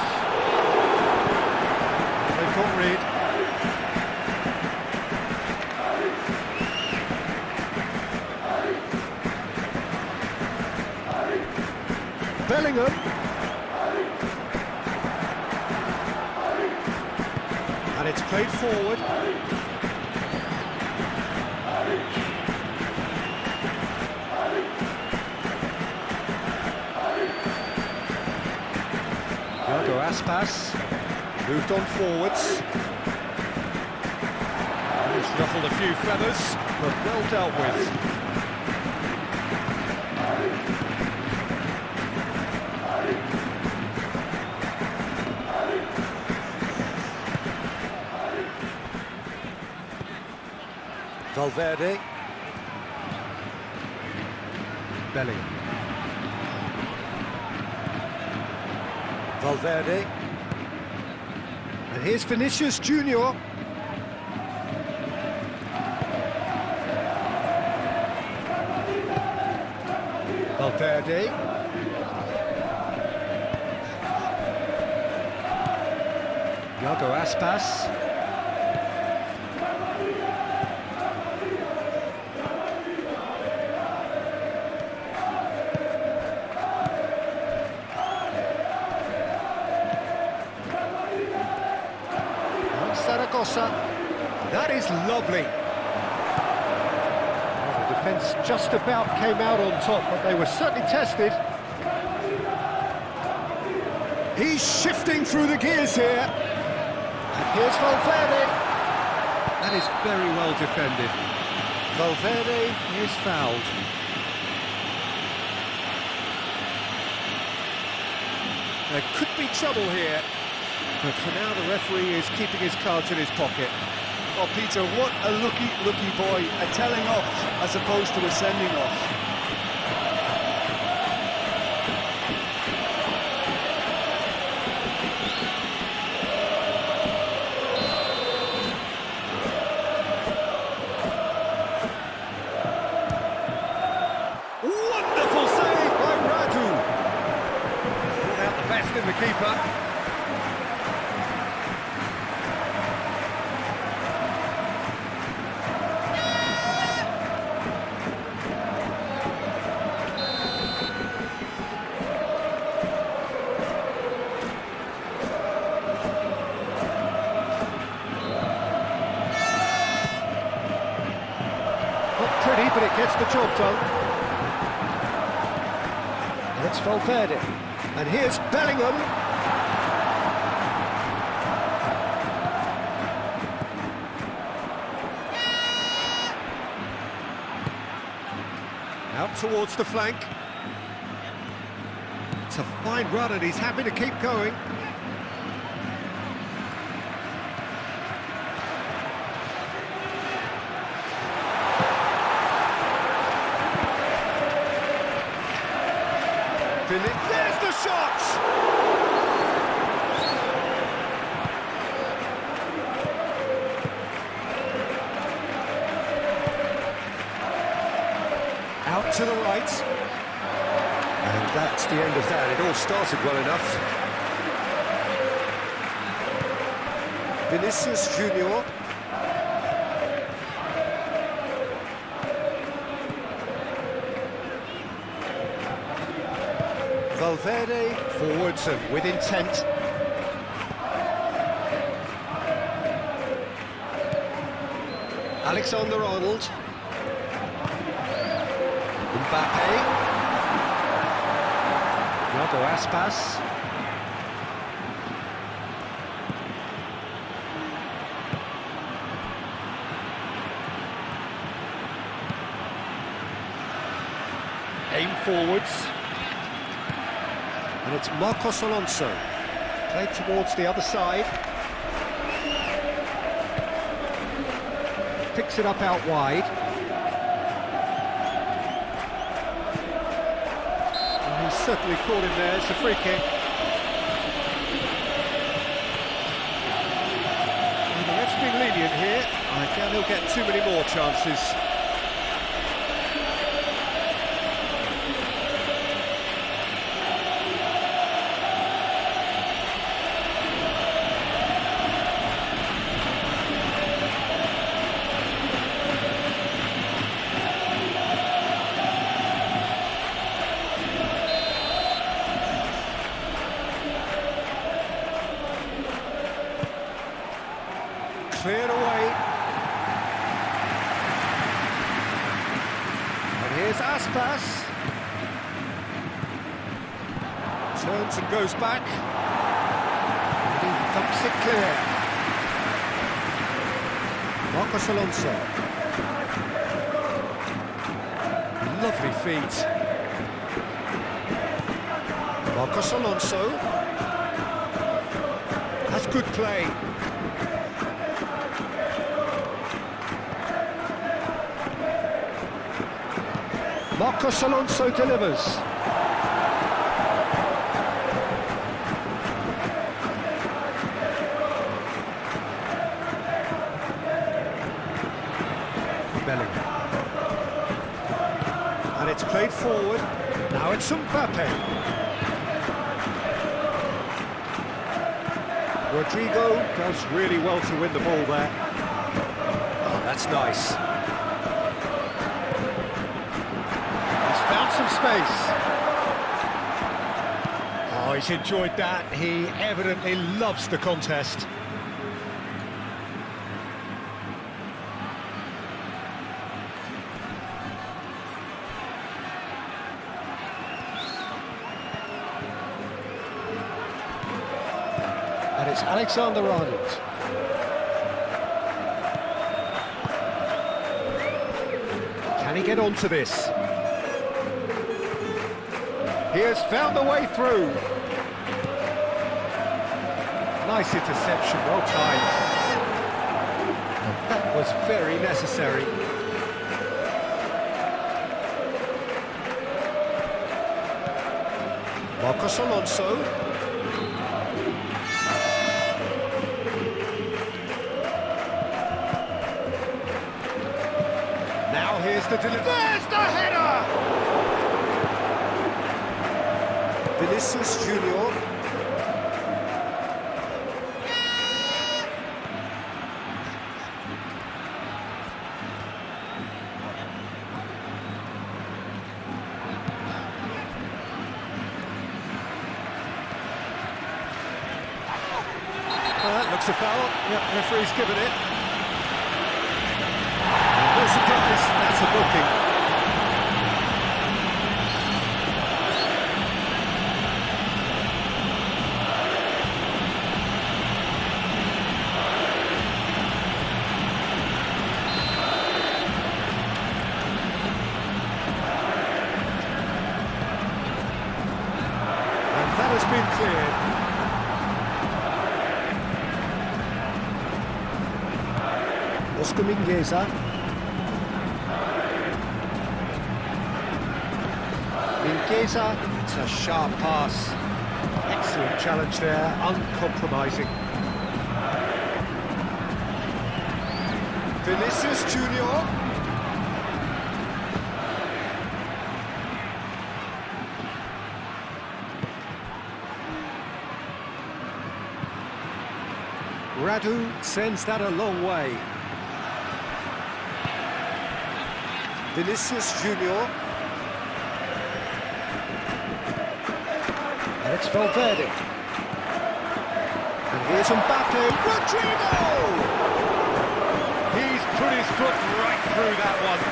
They've got Reed. Bellingham. And it's played forward. Thiago Aspas moved on forwards. He's ruffled a few feathers, but well dealt with. Valverde. Bellingham. Valverde. And here's Vinicius Junior. Valverde. Thiago Aspas. Zaragoza. That is lovely. Well, the defence just about came out on top, but they were certainly tested. He's shifting through the gears here. And here's Valverde. That is very well defended. Valverde is fouled. There could be trouble here. But for now, the referee is keeping his cards in his pocket. Oh, Peter, what a lucky boy. A telling off as opposed to a sending off. Wonderful save by Radu. Brought out the best in the keeper. Pretty, but it gets the job done. That's Valverde. And here's Bellingham. Out towards the flank. It's a fine run and he's happy to keep going. There's the shot! Out to the right. And that's the end of that. It all started well enough. Vinicius Junior. Valverde forwards and with intent. Alexander-Arnold. Mbappe. Thiago Aspas. Aim forwards. And it's Marcos Alonso. Played towards the other side. Picks it up out wide. And he's certainly caught him there. It's a free kick. here. I doubt he'll get too many more chances. Cleared away. And here's Aspas. Turns and goes back. And he thumps it clear. Marcos Alonso. Lovely feet. Marcos Alonso. That's good play. Marcos Alonso delivers. Bellingham. And it's played forward. Now it's Mbappe. Rodrigo does really well to win the ball there. Oh, that's nice. Found some space. Oh, he's enjoyed that. He evidently loves the contest. And it's Alexander-Arnold. Can he get onto this? He has found the way through. Nice interception, well timed. And that was very necessary. Marcos Alonso. Now here's the delivery. There's the header! Vinicius Junior. That looks a foul. Yep, referee's given it. No surprise, that's a booking. That has been cleared. Oscar Mingueza. Mingueza, it's a sharp pass. Excellent challenge there, uncompromising. Vinicius Junior. Radu sends that a long way. Vinicius Junior. And it's Valverde. And here's Mbappe. Rodrigo! He's put his foot right through that one.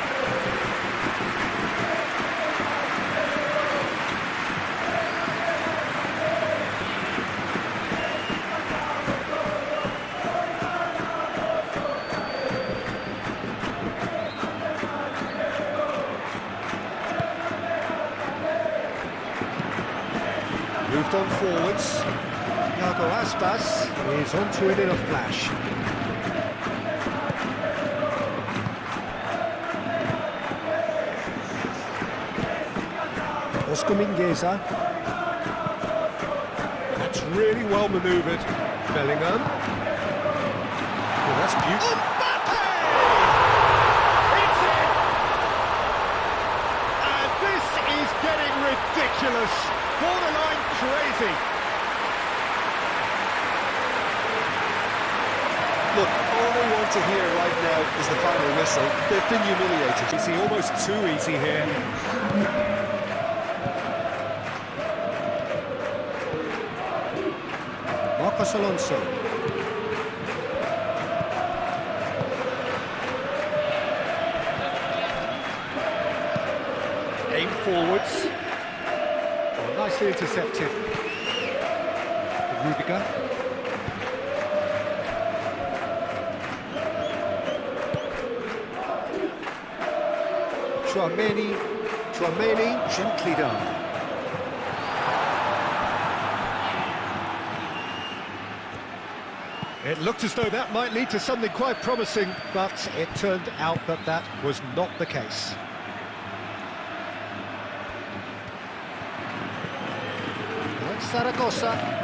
Moved on forwards. Thiago Aspas is onto it in a flash. Oscar Mingueza. That's really well manoeuvred. Bellingham. Oh, that's beautiful. ridiculous, borderline crazy. Look, all they want to hear right now is the final whistle. They've been humiliated. You see, almost too easy here. Marcos Alonso. Aim forwards. Oh, nicely intercepted. Rudiger. Chouameni, gently done. It looked as though that might lead to something quite promising, but it turned out that that was not the case. Zaragoza.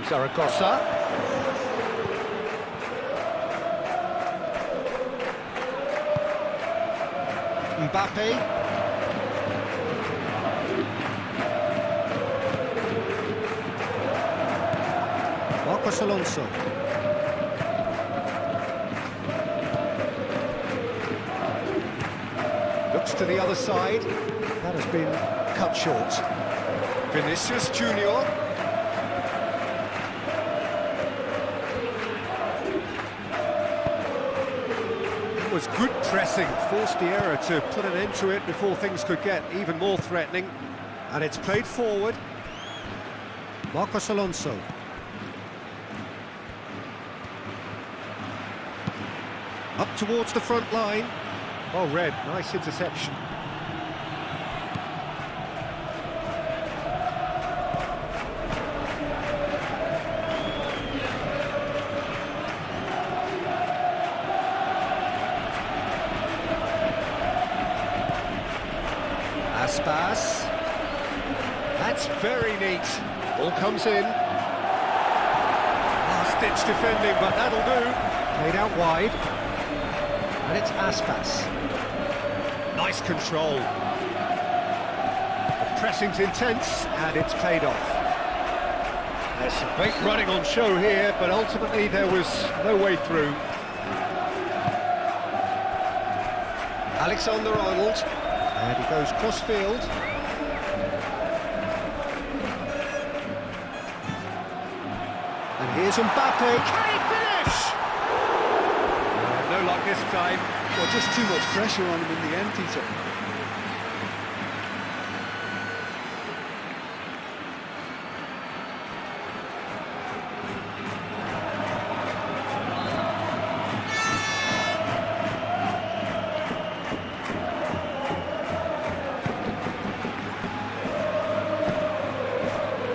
Zaragoza. Mbappe. Marcos Alonso. Looks to the other side. That has been cut short. Vinicius Junior. It was good pressing, forced the error to put an end to it before things could get even more threatening. And it's played forward. Marcos Alonso. Up towards the front line. Oh, Red, nice interception. Aspas. That's very neat. Ball comes in. Last-ditch defending, but that'll do. Played out wide. And it's Aspas. Nice control. The pressing's intense, and it's paid off. There's some great running on show here, but ultimately there was no way through. Alexander-Arnold. And he goes cross-field. And here's Mbappe. Can he finish? No luck this time. Well, just too much pressure on him in the end, Peter.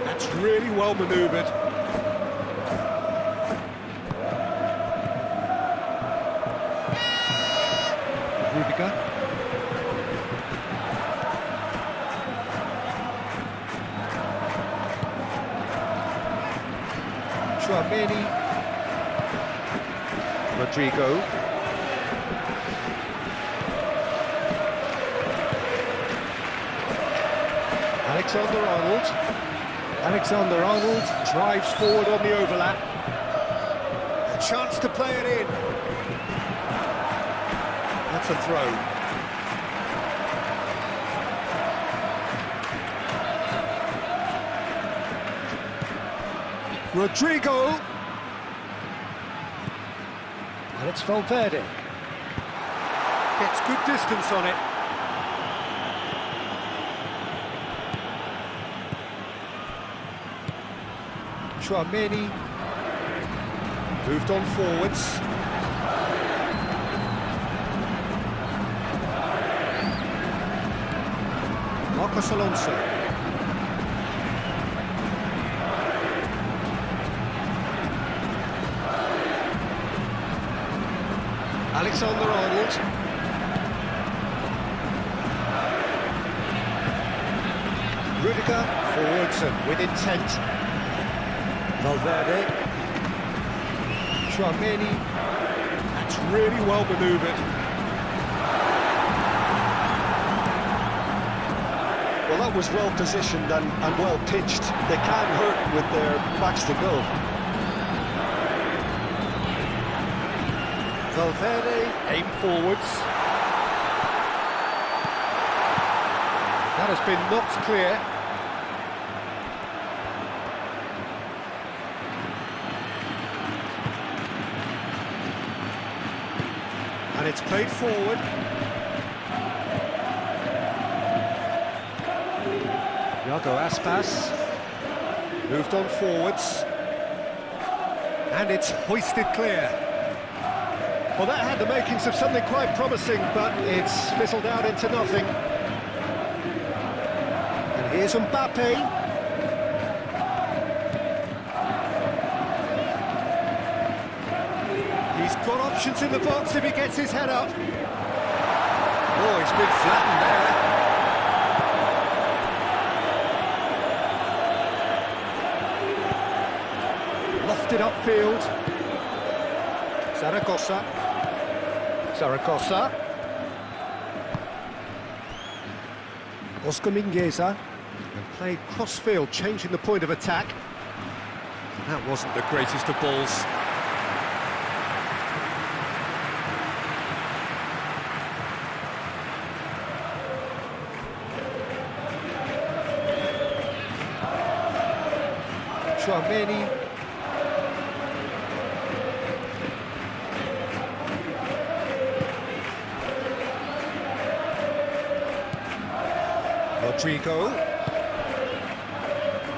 That's really well manoeuvred. Rudiger. Chouameni. Rodrigo. Alexander-Arnold. Alexander-Arnold drives forward on the overlap. A chance to play it in. That's a throw. Rodrigo. And it's Valverde. Gets good distance on it. Chouameni. Moved on forwards. Marcos Alonso. Alexander-Arnold. Rudiger forwards and with intent. Valverde. Chouameni. That's really well manoeuvred. Well, that was well positioned and well pitched. They can't hurt with their backs to goal. Valverde aim forwards. That has been knocked clear. And it's played forward. Iago Aspas moved on forwards. And it's hoisted clear. Well, that had the makings of something quite promising, but it's fizzled out into nothing. And here's Mbappe. He's got options in the box if he gets his head up. Oh, he's been flattened there. Lofted upfield. Zaragoza. Oscar Mingueza. And played cross-field, changing the point of attack. That wasn't the greatest of balls. Chouameni. Rodrigo.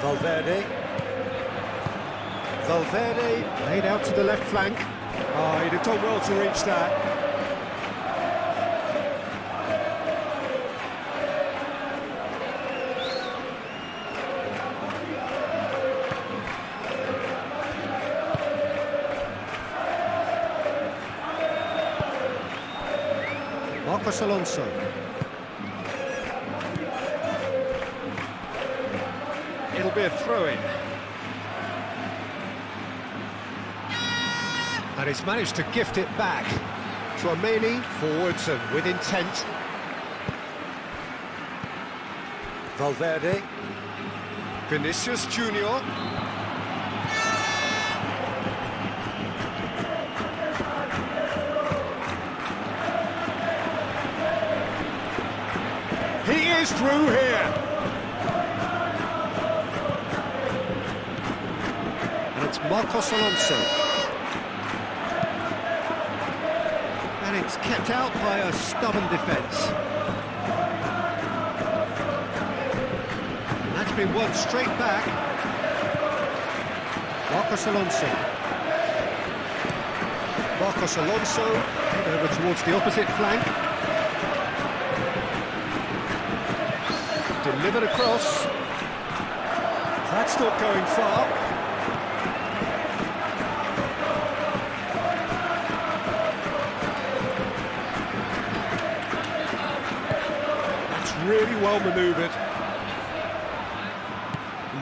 Valverde laid out to the left flank. Oh, he'd have done well to reach that. Marcos Alonso. It'll be a throw-in. And he's managed to gift it back. Chouameni forwards and with intent. Valverde. Vinicius Junior. He is through here. And it's Marcos Alonso. And it's kept out by a stubborn defence. That's been won straight back. Marcos Alonso. Over towards the opposite flank. Delivered across. That's not going far. That's really well manoeuvred.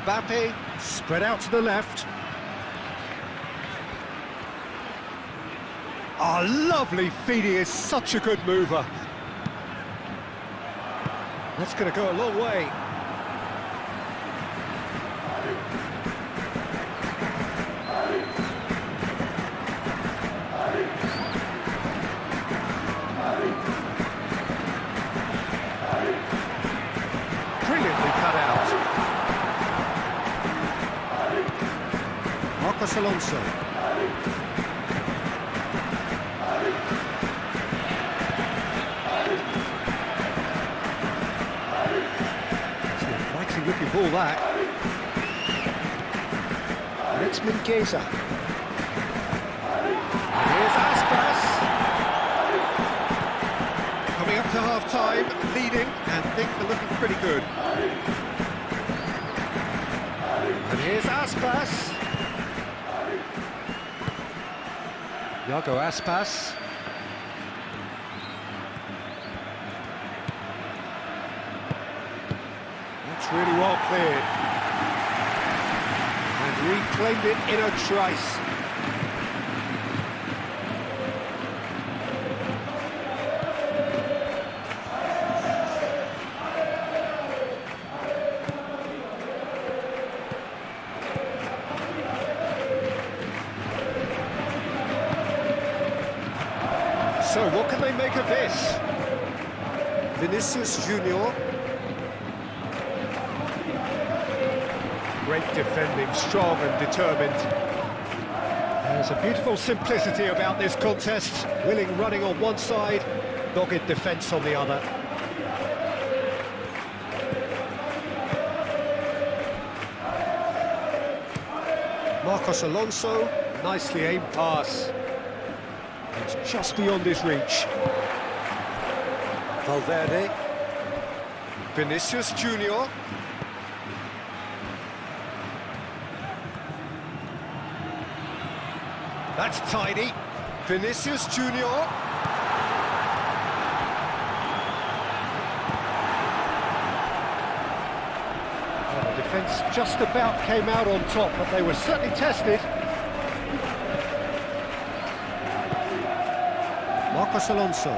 Mbappe spread out to the left. Oh, lovely feed. He is such a good mover. That's going to go a long way. Brilliantly cut out. Marcos Alonso. Looking ball that. And it's Mingueza. Here's Aspas. Coming up to half-time, leading, and things are looking pretty good. And here's Aspas. Iago Aspas. Really well cleared. And reclaimed it in a trice. So what can they make of this? Vinicius Junior. Great defending, strong and determined. There's a beautiful simplicity about this contest. Willing running on one side, dogged defence on the other. Marcos Alonso, nicely aimed pass. It's just beyond his reach. Valverde. Vinicius Junior. That's tidy. Vinicius Junior. Well, the defence just about came out on top, but they were certainly tested. Marcos Alonso.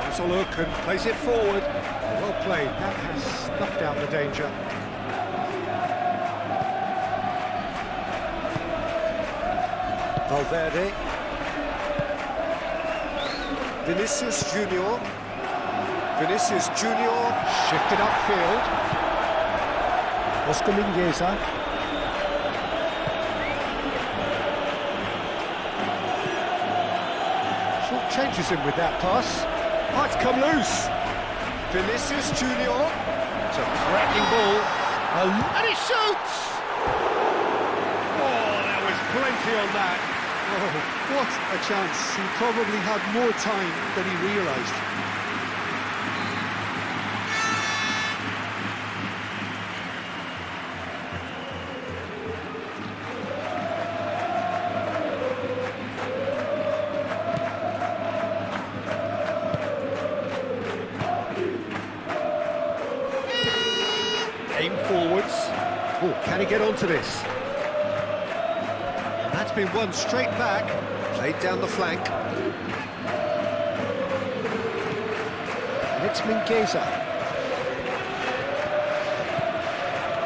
Has a look and plays it forward. Well played, that has snuffed out the danger. Valverde. Vinicius Junior. Vinicius Junior. Shifted upfield. Oscar Mingueza. Short changes him with that pass. Oh, it's come loose. Vinicius Junior. It's a threatening ball. And he shoots! Oh, there was plenty on that. Oh, what a chance. He probably had more time than he realised. Aim forwards. Oh, can he get onto this? And that's been won straight back. Played down the flank. And it's Mingueza.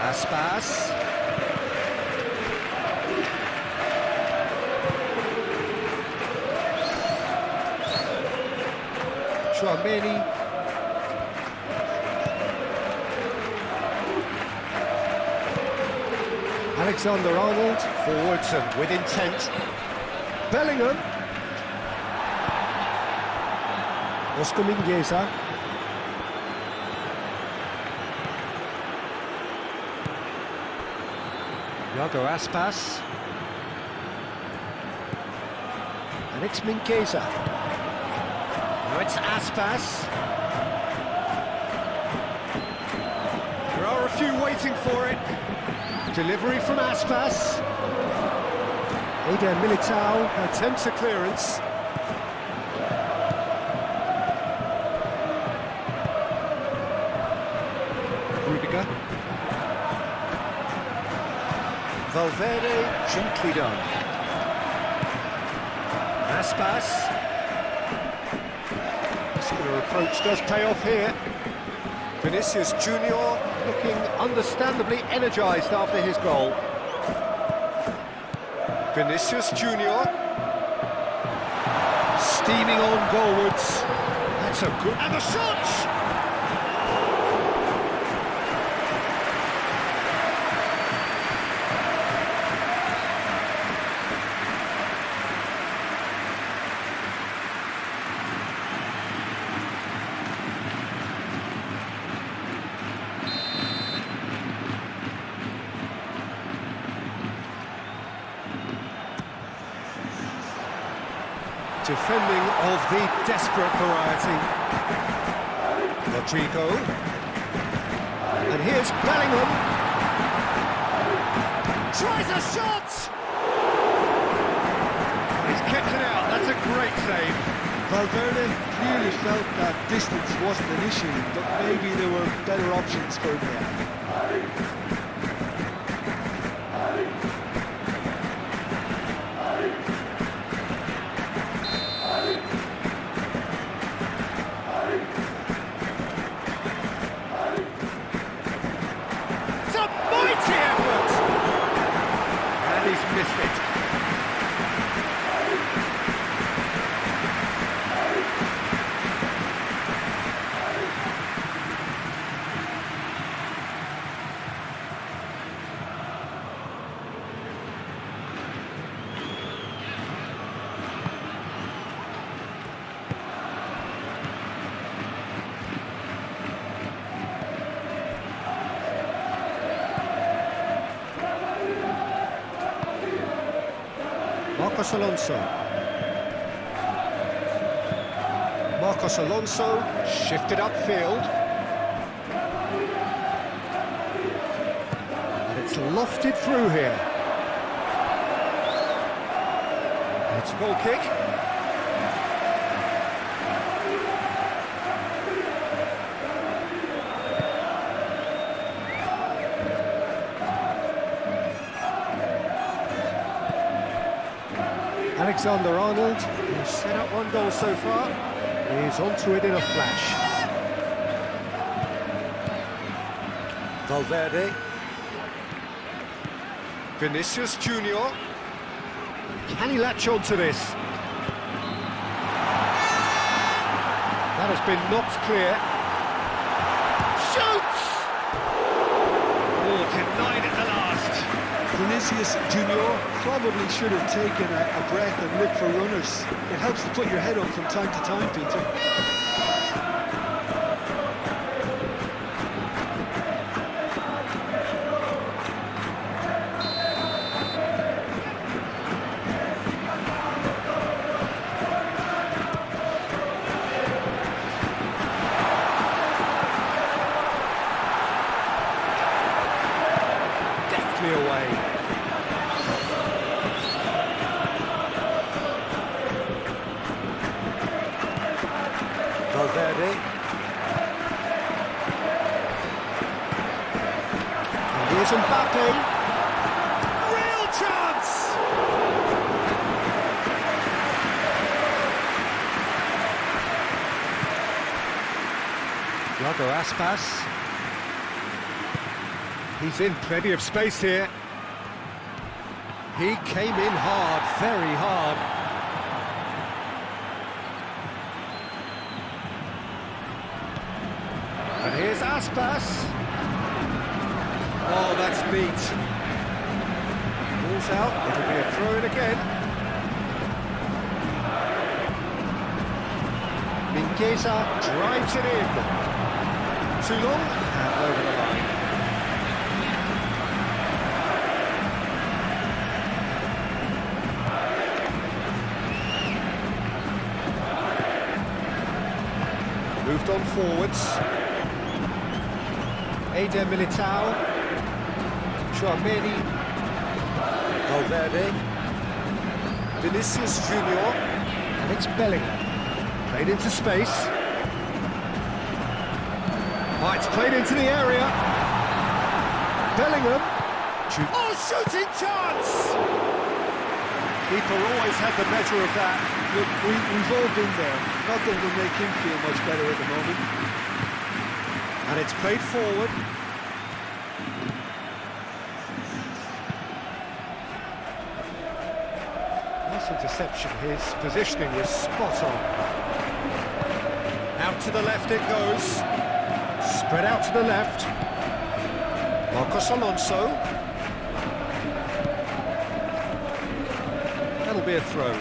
Aspas. Chouameni. Alexander-Arnold, forwards and with intent. Bellingham. Oscar Mingueza. Iago Aspas. And it's Mingueza. Now it's Aspas. There are a few waiting for it. Delivery from Aspas. Eder Militao attempts a clearance. Rudiger. Valverde, gently done. Aspas. Muscular approach does pay off here. Vinicius Junior looking understandably energised after his goal. Vinicius Junior. Steaming on goalwards. That's a good... And the shot! Defending of the desperate variety. Rodrigo. And here's Bellingham. Tries a shot! He's kept it out, that's a great save. Valverde clearly felt that distance wasn't an issue, but maybe there were better options for him there. Marcos Alonso. Marcos Alonso shifted upfield. And it's lofted through here. It's a goal kick. Alexander-Arnold, who's set up one goal so far, is onto it in a flash. Valverde. Vinicius Junior. Can he latch onto this? That has been knocked clear. Shoots! Oh, denied at the last. Vinicius Junior probably should have taken a breath and looked for runners. It helps to put your head up from time to time, Peter. Deftly away. Valverde. And here's Mbappe. Real chance! Thiago Aspas. He's in plenty of space here. He came in hard, very hard. And here's Aspas. Oh, that's neat. Ball's out, it'll be a throw-in again. Mingueza drives it in. Too long, and over the line. Moved on forwards. Eder Militao. Chouameni. Valverde. Vinicius Junior. And it's Bellingham. Played into space. Oh, it's played into the area. Bellingham. Oh, shooting chance! Keeper always had the measure of that. Look, we've all been there. Nothing will make him feel much better at the moment. And it's played forward. Nice interception. His positioning was spot on. Out to the left it goes. Spread out to the left. Marcos Alonso. That'll be a throw.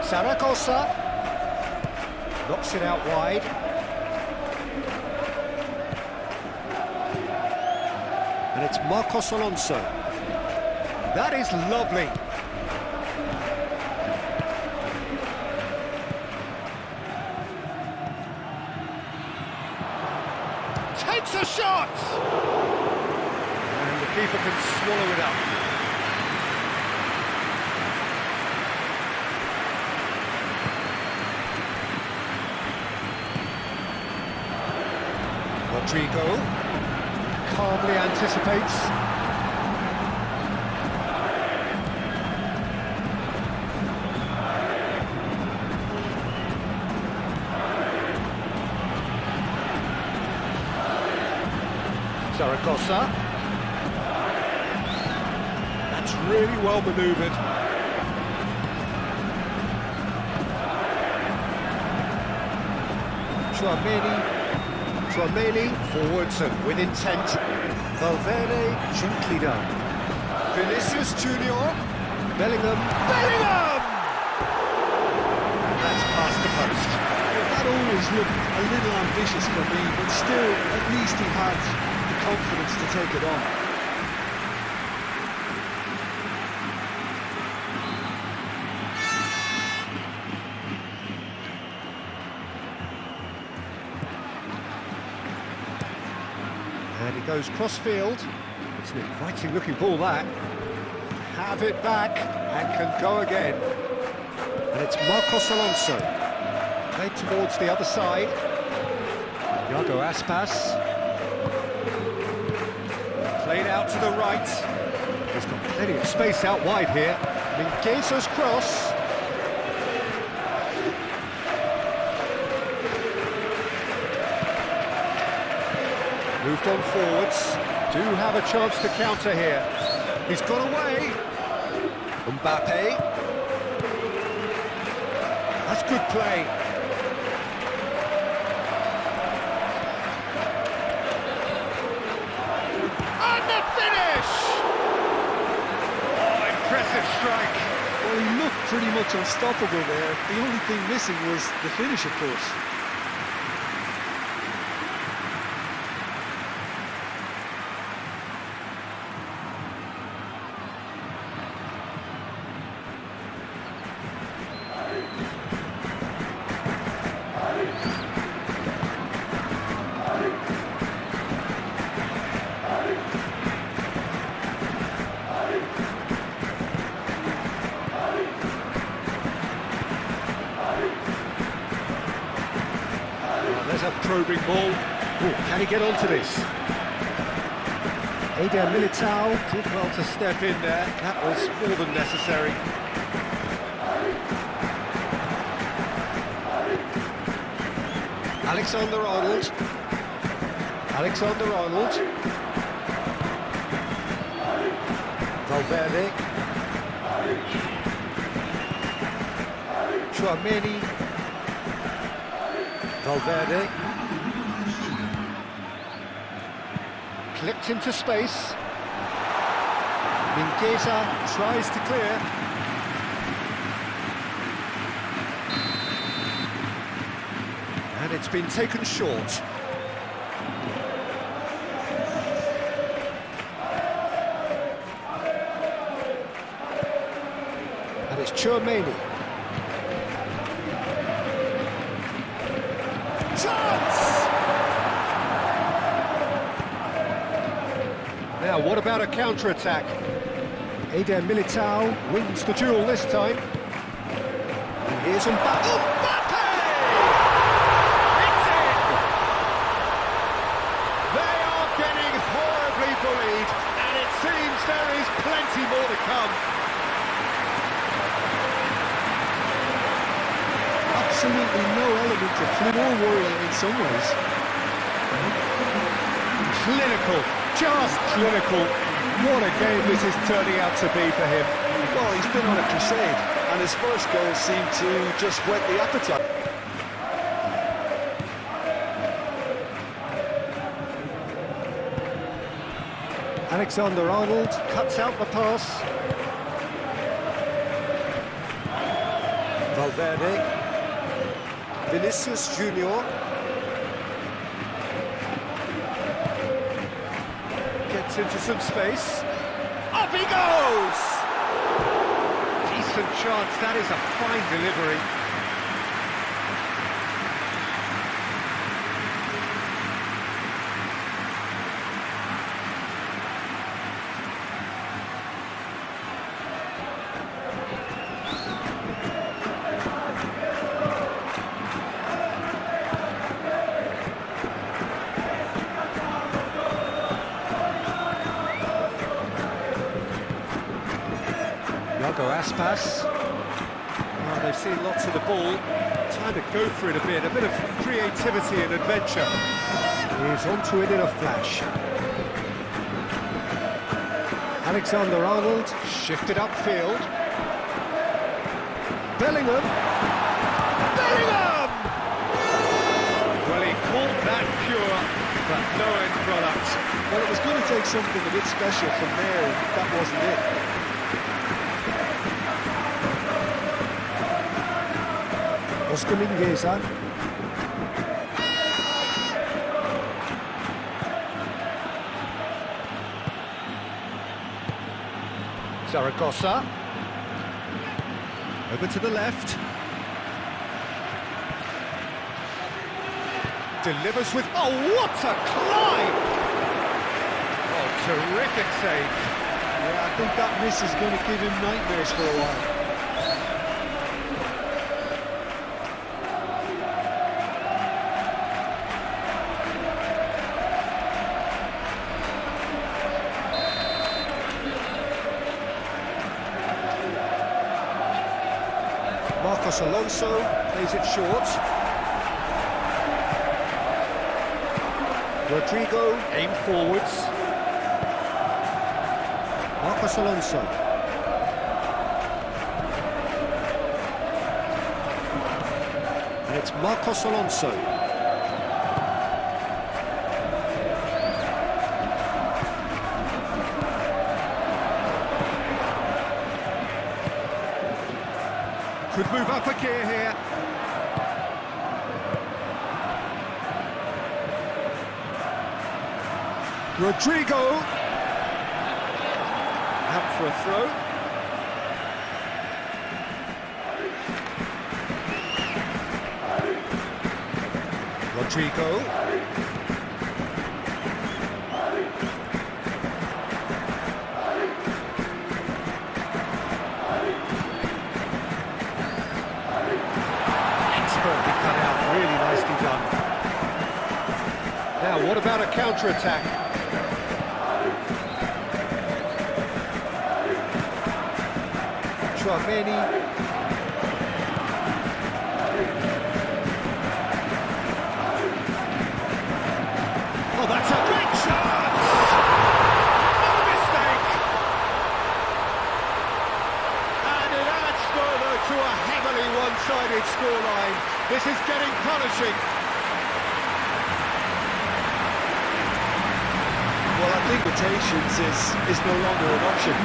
Zaragoza knocks it out wide. And it's Marcos Alonso. That is lovely. Takes a shot! And the keeper can swallow it up. Rodrigo calmly anticipates. Zaragoza. That's really well manoeuvred. Chouameni forwards and with intent. Valverde gently done. Vinicius Junior. Bellingham. the post. That always looked a little ambitious for me, but still, at least he had the confidence to take it on. And he goes cross-field. It's an inviting-looking ball, that. Have it back, and can go again. And it's Marcos Alonso. Played towards the other side. Iago Aspas. Played out to the right. He's got plenty of space out wide here. Mingueza's cross. Moved on forwards. Do have a chance to counter here. He's got away. Mbappe. That's good play. And the finish! Oh, impressive strike. Well, he looked pretty much unstoppable there. The only thing missing was the finish, of course. There's a probing ball. Ooh, can he get onto this? Eder Militao did well to step in there. That was more than necessary. Alexander-Arnold. Alexander-Arnold. Valverde. Chouameni. Valverde. Clipped into space. Mingueza tries to clear. And it's been taken short. And it's Chouameni. Chance! Now, what about a counter-attack? Eder Militao wins the duel this time. And here's Mbappe. Mbappe! It's in! They are getting horribly bullied, and it seems there is plenty more to come. Absolutely no element of flair, more worrying in some ways. Clinical, just clinical. What a game this is turning out to be for him. Well, he's been on a crusade, and his first goal seemed to just whet the appetite. Alexander-Arnold cuts out the pass. Valverde. Vinicius Junior. Gets into some space. Up he goes! Decent chance, that is a fine delivery. Iago Aspas. Oh, they've seen lots of the ball. Time to go for it a bit of creativity and adventure. He's onto it in a flash. Alexander-Arnold shifted upfield. Bellingham. Bellingham! Well, he caught that pure, but no end product. Well, it was going to take something a bit special from there, and that wasn't it. Oscar Mingueza. Zaragoza. Over to the left. Delivers with... Oh, what a climb! Oh, terrific save. Yeah, I think that miss is going to give him nightmares for a while. Marcos Alonso plays it short. Rodrigo aim forwards. Marcos Alonso. And it's Marcos Alonso. Could move up a gear here. Rodrigo. Out for a throw. Rodrigo. Expertly cut out, really nicely done. Now, what about a counter-attack? Chouameni. Oh, that's a great chance! No mistake! And it adds further to a heavily one-sided scoreline. This is getting punishing. Well, I think rotations is no longer an option.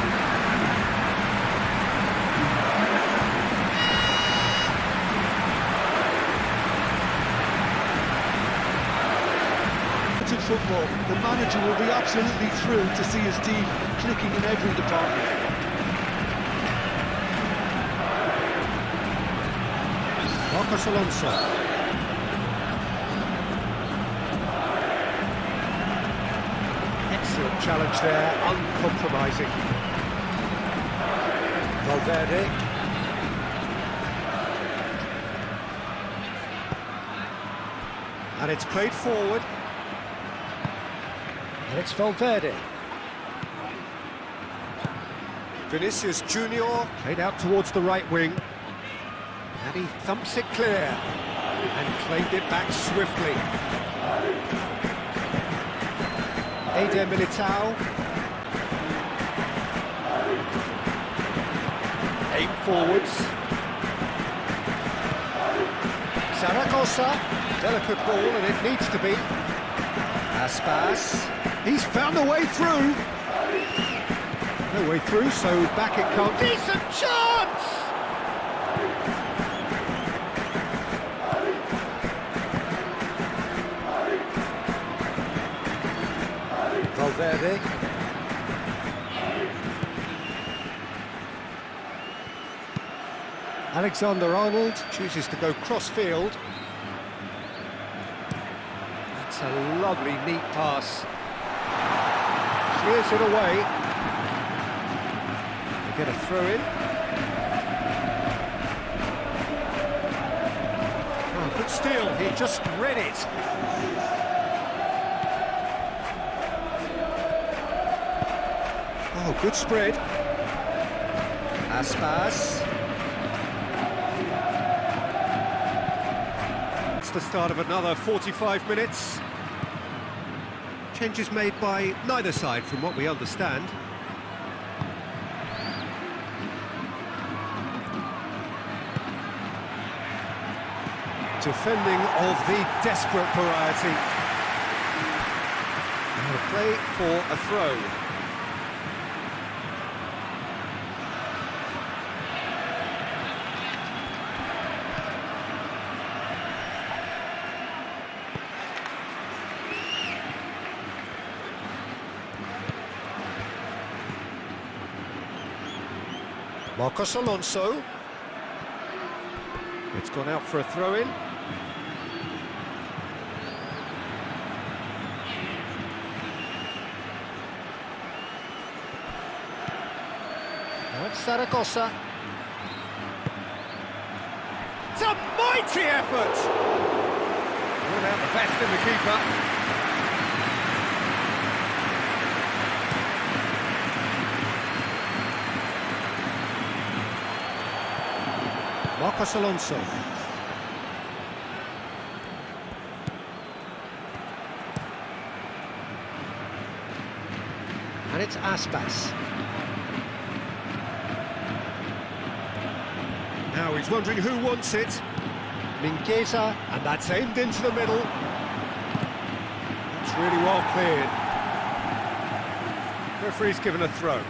Football, the manager will be absolutely thrilled to see his team clicking in every department. Marcos Alonso. Excellent challenge there, uncompromising. Valverde. And it's played forward. And it's Valverde. Vinicius Junior played out towards the right wing. And he thumps it clear. And claimed it back swiftly. Eder Militao. Aim forwards. Zaragoza. Delicate ball, and it needs to be. Aspas. He's found a way through. No way through, so back it comes. Decent chance! Valverde. Alexander-Arnold chooses to go cross-field. That's a lovely, neat pass. Clears it away. They get a throw in. Oh, good steal, he just read it. Oh, good spread. Aspas. It's the start of another 45 minutes. Changes made by neither side from what we understand. Defending of the desperate variety. And a play for a throw. Marcos Alonso. It's gone out for a throw-in. Now it's Zaragoza. It's a mighty effort! Ruled out the best in the keeper. Marcos Alonso. And it's Aspas. Now he's wondering who wants it. Mingueza, and that's aimed into the middle. That's really well cleared. Referee's given a throw.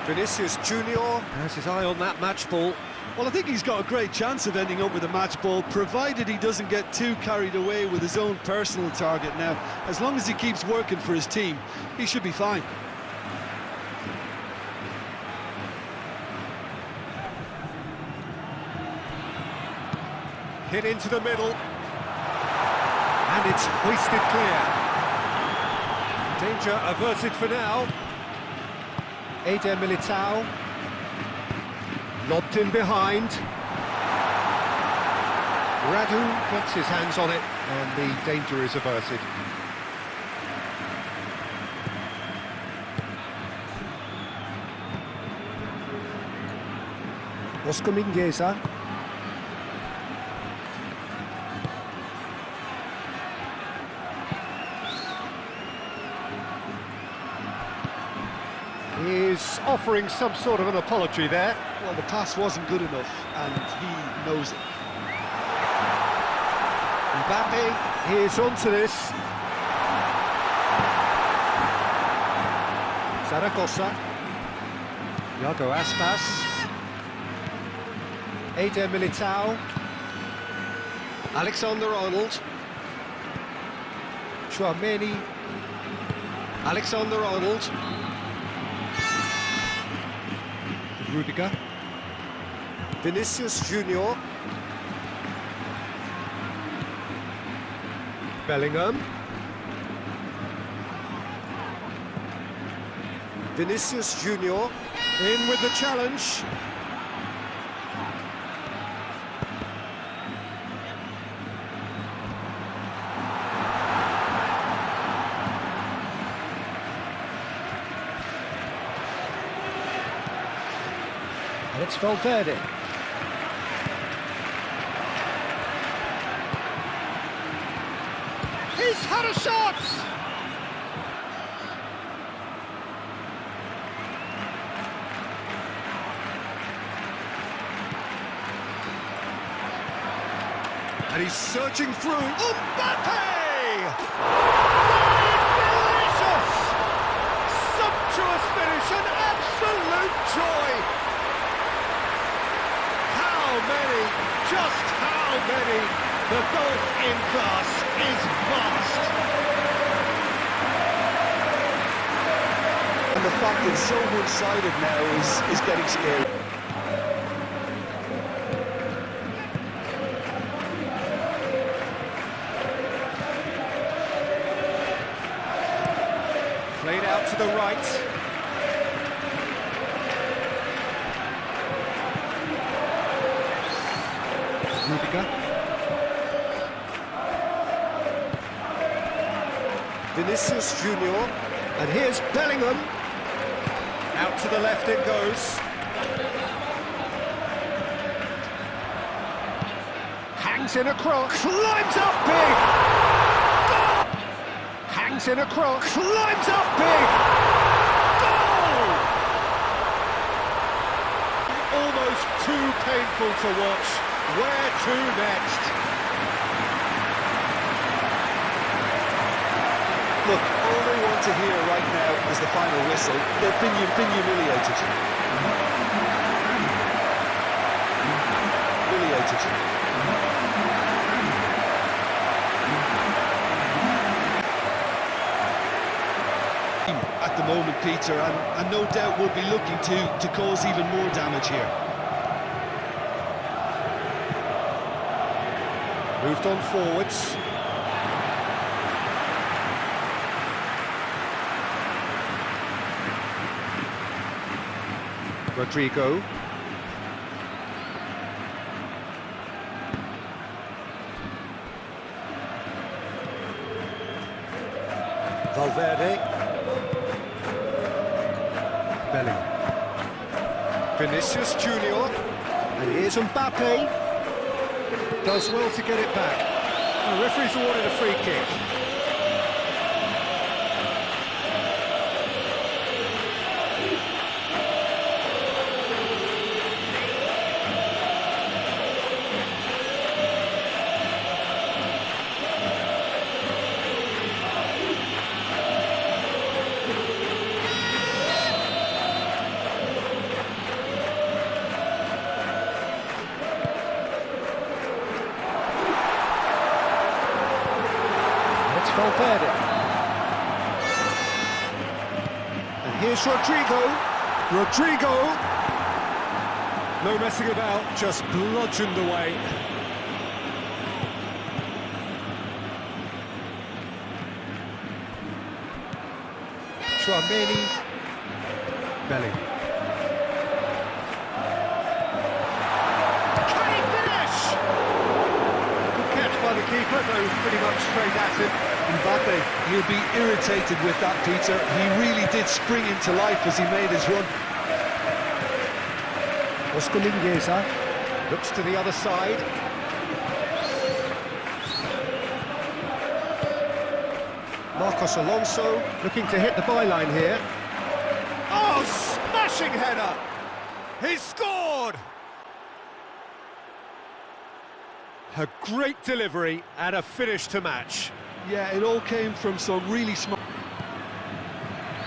Vinicius Junior has his eye on that match ball. Well, I think he's got a great chance of ending up with a match ball, provided he doesn't get too carried away with his own personal target now. As long as he keeps working for his team, he should be fine. Hit into the middle. And it's hoisted clear. Danger averted for now. Eder Militao. Lobbed in behind. Radu gets his hands on it, and the danger is averted. Oscar Mingueza. He's offering some sort of an apology there. Well, the pass wasn't good enough, and he knows it. Mbappe is onto this. Zaragoza. Iago Aspas. Eder Militao. Alexander-Arnold. Chouameni. Alexander-Arnold. Rudiger. Vinicius Junior. Bellingham. Vinicius Junior in with the challenge. And it's Valverde. He's had a shot! And he's searching through. Mbappe! Delicious! Sumptuous finish, an absolute joy! How many, just how many? The gulf in class is vast. And the fact it's so one-sided now is getting scary. Played out to the right. Rudiger. Vinicius Junior. And here's Bellingham. Out to the left it goes. Hangs in a cross. Climbs up big. Goal! Hangs in a cross. Climbs up big. Goal! Almost too painful to watch. Where to next? Look, all they want to hear right now is the final whistle. They've been humiliated. Humiliated. Peter, and no doubt will be looking to cause even more damage here. Moved on forwards. Rodrigo. Valverde. Bellingham. Vinicius Junior. And here's Mbappe. Does well to get it back. The referee's awarded a free kick. Valverde. And here's Rodrigo. Rodrigo. No messing about, just bludgeoned away. Tchouaméni. Bellingham. Can he finish? Good catch by the keeper, though pretty much straight at him. Mbappe, he'll be irritated with that, Peter. He really did spring into life as he made his run. Oscar Mingueza looks to the other side. Marcos Alonso looking to hit the byline here. Oh, smashing header! He's scored! A great delivery and a finish to match. Yeah, it all came from some really smart...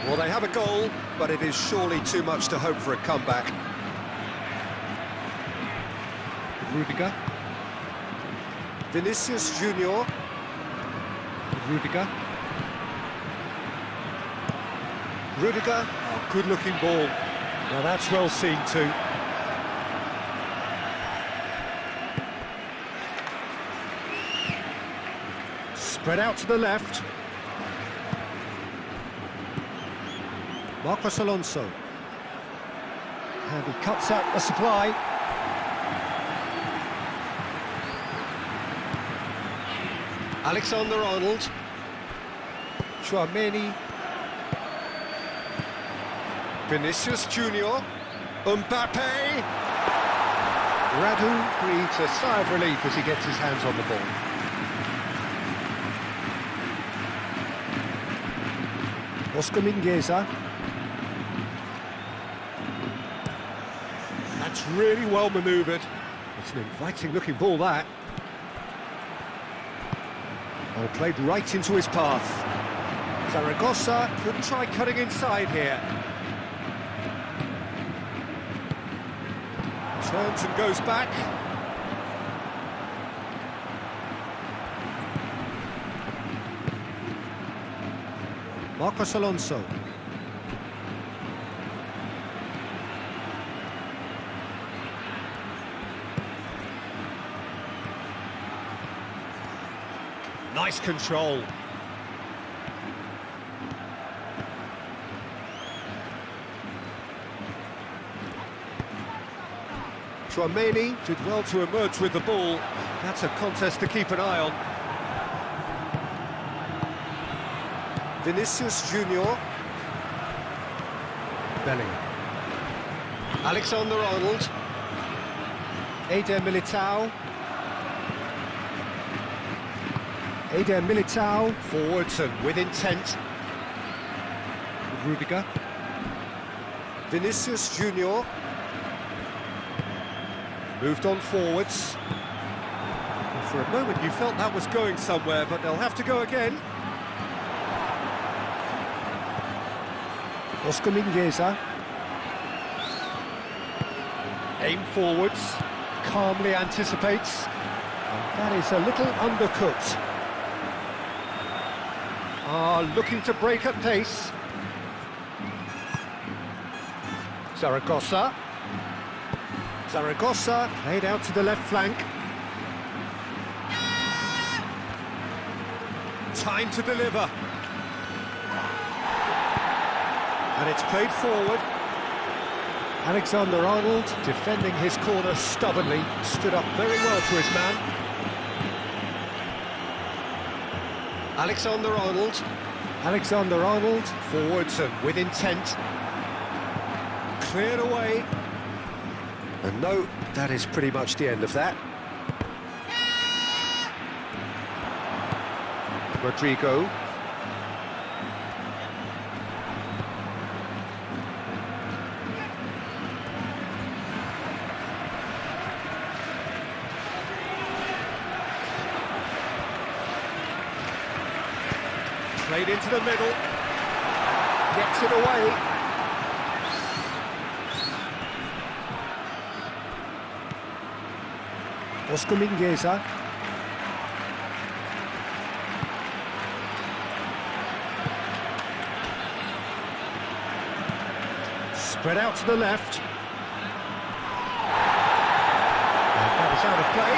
Well, they have a goal, but it is surely too much to hope for a comeback. Rudiger. Vinicius Junior. Rudiger. Rudiger. Oh, good-looking ball. Now that's well seen too. Spread out to the left. Marcos Alonso. And he cuts out the supply. Alexander-Arnold. Tchouaméni. Vinicius Junior. Mbappe. Radu breathes a sigh of relief as he gets his hands on the ball. Oscar Mingueza. That's really well manoeuvred. It's an inviting looking ball, that. Oh, played right into his path. Zaragoza could try cutting inside here. Turns and goes back. Marcos Alonso. Nice control. Tchouaméni did well to emerge with the ball. That's a contest to keep an eye on. Vinicius Junior. Bellingham. Alexander-Arnold. Eder Militao. Eder Militao. Forwards and with intent. Rudiger. Vinicius Junior. Moved on forwards. And for a moment you felt that was going somewhere, but they'll have to go again. Oscar Mingueza. Aim forwards, calmly anticipates. And that is a little undercooked. Looking to break at pace. Zaragoza. Zaragoza played out to the left flank. Time to deliver. And it's played forward. Alexander-Arnold, defending his corner stubbornly, stood up very well to his man. Alexander-Arnold. Alexander-Arnold, forwards and with intent. Cleared away. And no, that is pretty much the end of that. Rodrigo. Played into the middle. Gets it away. Oscar Mingueza. Spread out to the left. And that is out of play.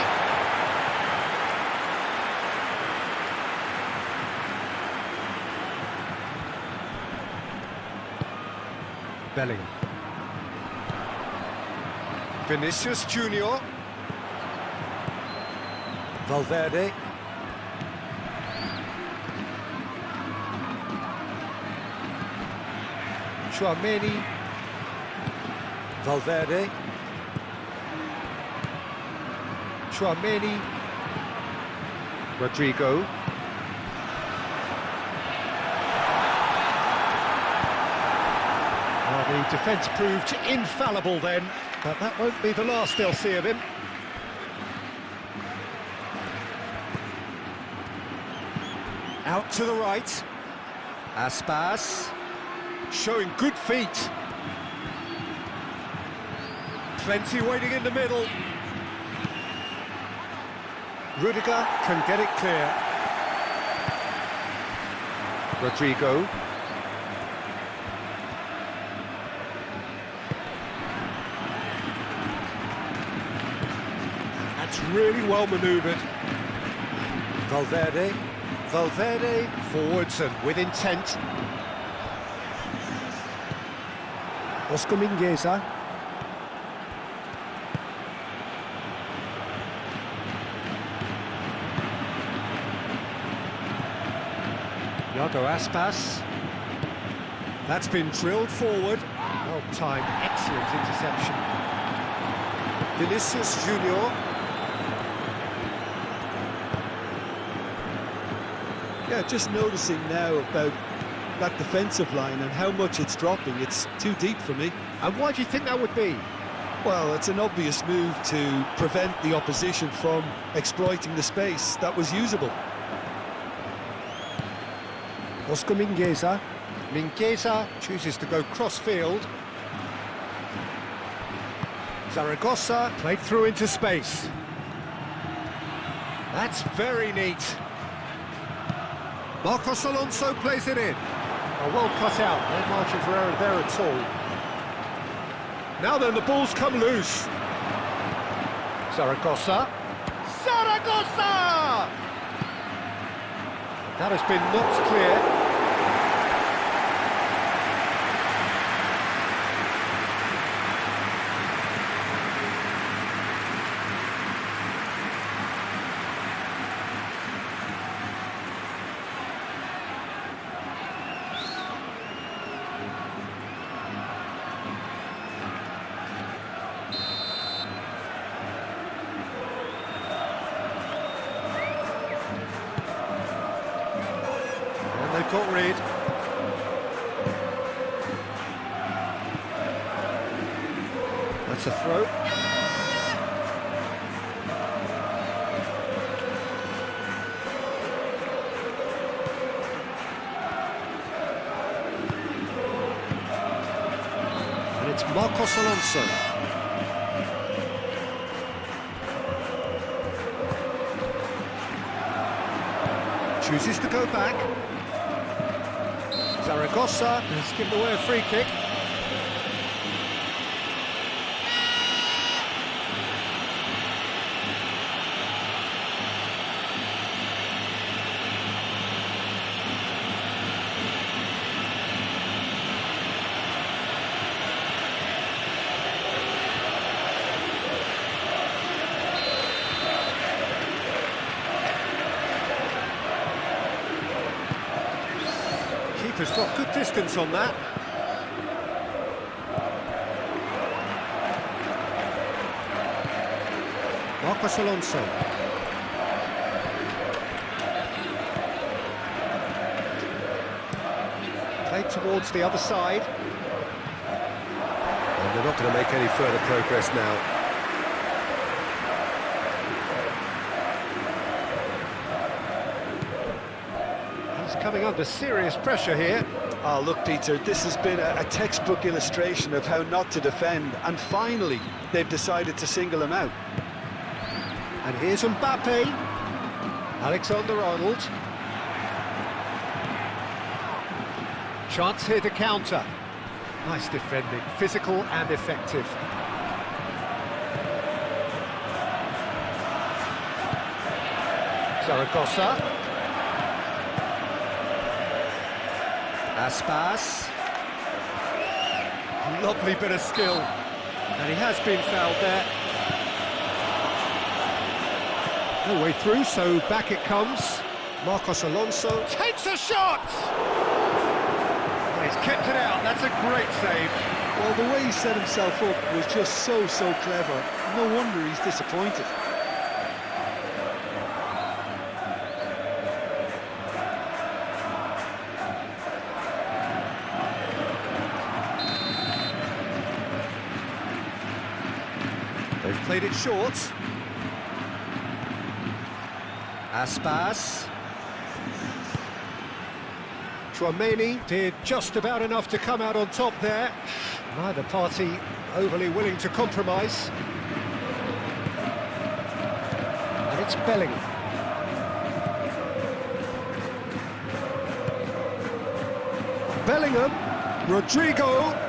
Bellingham. Vinicius Junior. Valverde. Tchouaméni. Valverde. Tchouaméni. Rodrigo. Well, the defence proved infallible then, but that won't be the last they'll see of him. Out to the right. Aspas. Showing good feet. Plenty waiting in the middle. Rudiger can get it clear. Rodrigo. That's really well manoeuvred. Valverde. Valverde, forwards and with intent. Oscar Mingueza. Iago Aspas. That's been drilled forward. Well timed, excellent interception. Vinicius Junior. Yeah, just noticing now about that defensive line and how much it's dropping. It's too deep for me. And why do you think that would be? Well, it's an obvious move to prevent the opposition from exploiting the space that was usable. Oscar Mingueza. Mingueza chooses to go cross-field. Zaragoza played through into space. That's very neat. Marcos Alonso plays it in. Oh, well cut out, no margin for error there at all. Now then, the ball's come loose. Zaragoza. Zaragoza! That has been knocked clear. They've got rid. That's a throw. And it's Marcos Alonso. Chooses to go back. Zaragoza has given away a free kick. Keeper's got good distance on that. Marcos Alonso. Played towards the other side. And they're not going to make any further progress now. Coming under serious pressure here. Oh, look, Peter, this has been a textbook illustration of how not to defend, and finally they've decided to single him out. And here's Mbappe. Alexander-Arnold. Chance here to counter. Nice defending, physical and effective. Zaragoza. Aspas. Lovely bit of skill. And he has been fouled there. No way through, so back it comes. Marcos Alonso takes a shot! He's kept it out, that's a great save. Well, the way he set himself up was just so clever. No wonder he's disappointed. They've played it short. Aspas. Tchouaméni did just about enough to come out on top there. Neither party overly willing to compromise. And it's Bellingham. Bellingham. Rodrigo.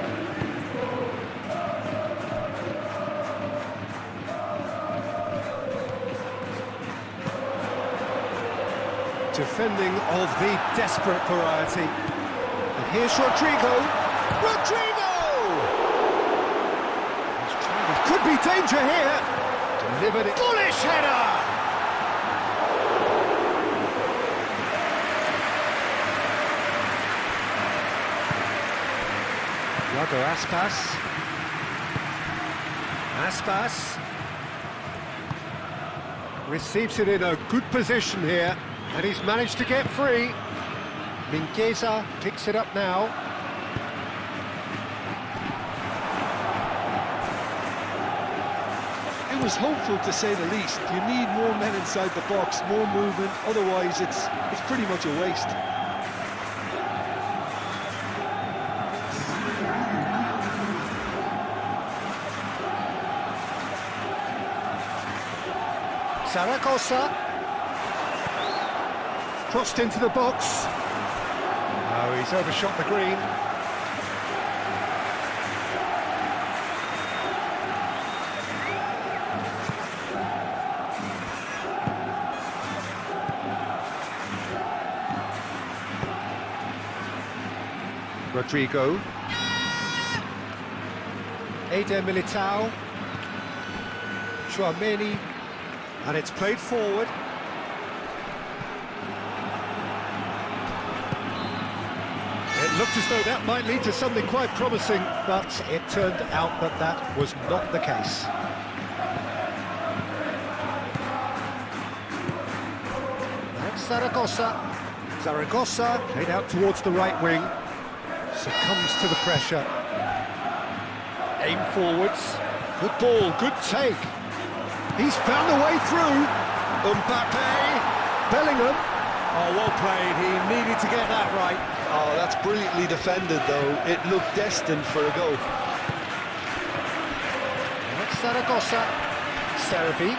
Defending of the desperate variety. And here's Rodrigo. Rodrigo! Could be danger here. Delivered it. Bullish header! Iago Aspas. Aspas. Receives it in a good position here. And he's managed to get free. Mingueza picks it up now. It was hopeful, to say the least. You need more men inside the box, more movement, otherwise it's pretty much a waste. Zaragoza. Crossed into the box. Oh, he's overshot the green. Rodrigo. Eder Militao. Tchouaméni. And it's played forward. It looked as though that might lead to something quite promising, but it turned out that that was not the case. That's Zaragoza. Zaragoza played out towards the right wing. Succumbs to the pressure. Aim forwards. Good ball, good take. He's found a way through. Mbappe. Bellingham. Oh, well played. He needed to get that right. Oh, that's brilliantly defended, though. It looked destined for a goal. That's Zaragoza. Servi.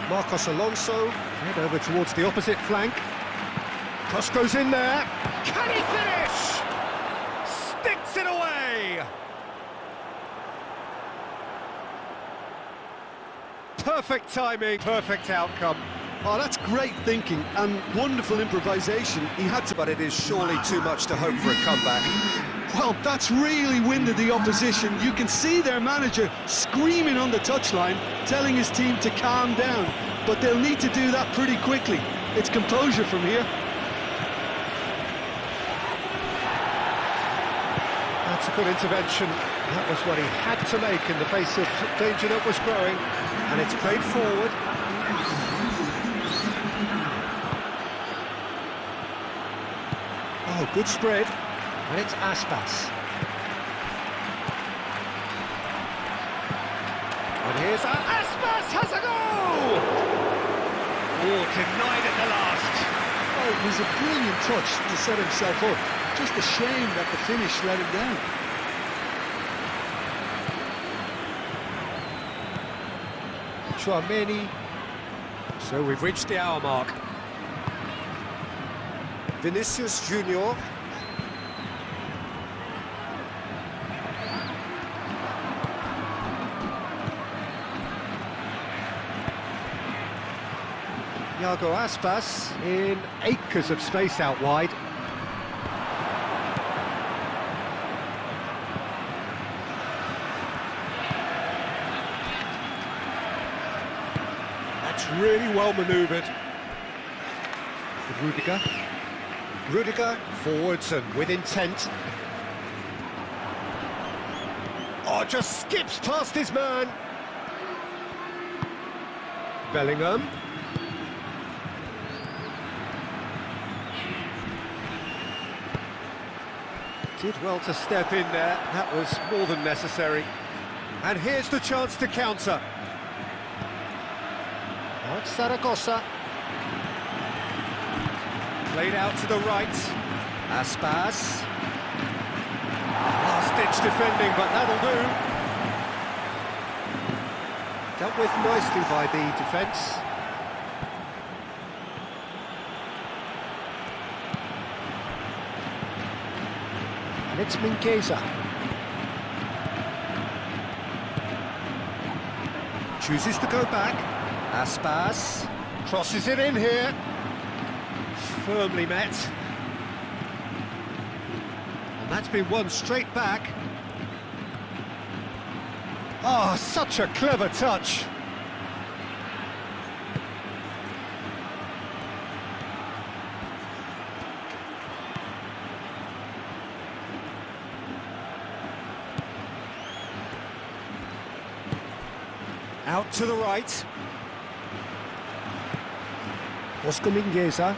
Marcos Alonso. Head over towards the opposite flank. Cross goes in there. Can he finish? Sticks it away. Perfect timing, perfect outcome. Oh, that's great thinking and wonderful improvisation. He had to... But it is surely too much to hope for a comeback. Well, that's really winded the opposition. You can see their manager screaming on the touchline, telling his team to calm down. But they'll need to do that pretty quickly. It's composure from here. That's a good intervention. That was what he had to make in the face of danger that was growing. And it's played forward. Oh, good spread. And it's Aspas. And here's Aspas has a goal! Oh, denied at the last. Oh, it was a brilliant touch to set himself up. Just a shame that the finish let him down. Chouameni. So we've reached the hour mark. Vinicius Junior. Iago Aspas in acres of space out wide. That's really well manoeuvred. With Rudiger. Rudiger forwards and with intent. Oh, just skips past his man. Bellingham. Did well to step in there, that was more than necessary. And here's the chance to counter. Now it's Zaragoza. Played out to the right. Aspas. Last-ditch defending, but that'll do. Dealt with nicely by the defence. And it's Mingueza. Chooses to go back. Aspas crosses it in here. Firmly met. And that's been won straight back. Oh, such a clever touch. Out to the right. Oscar Mingueza.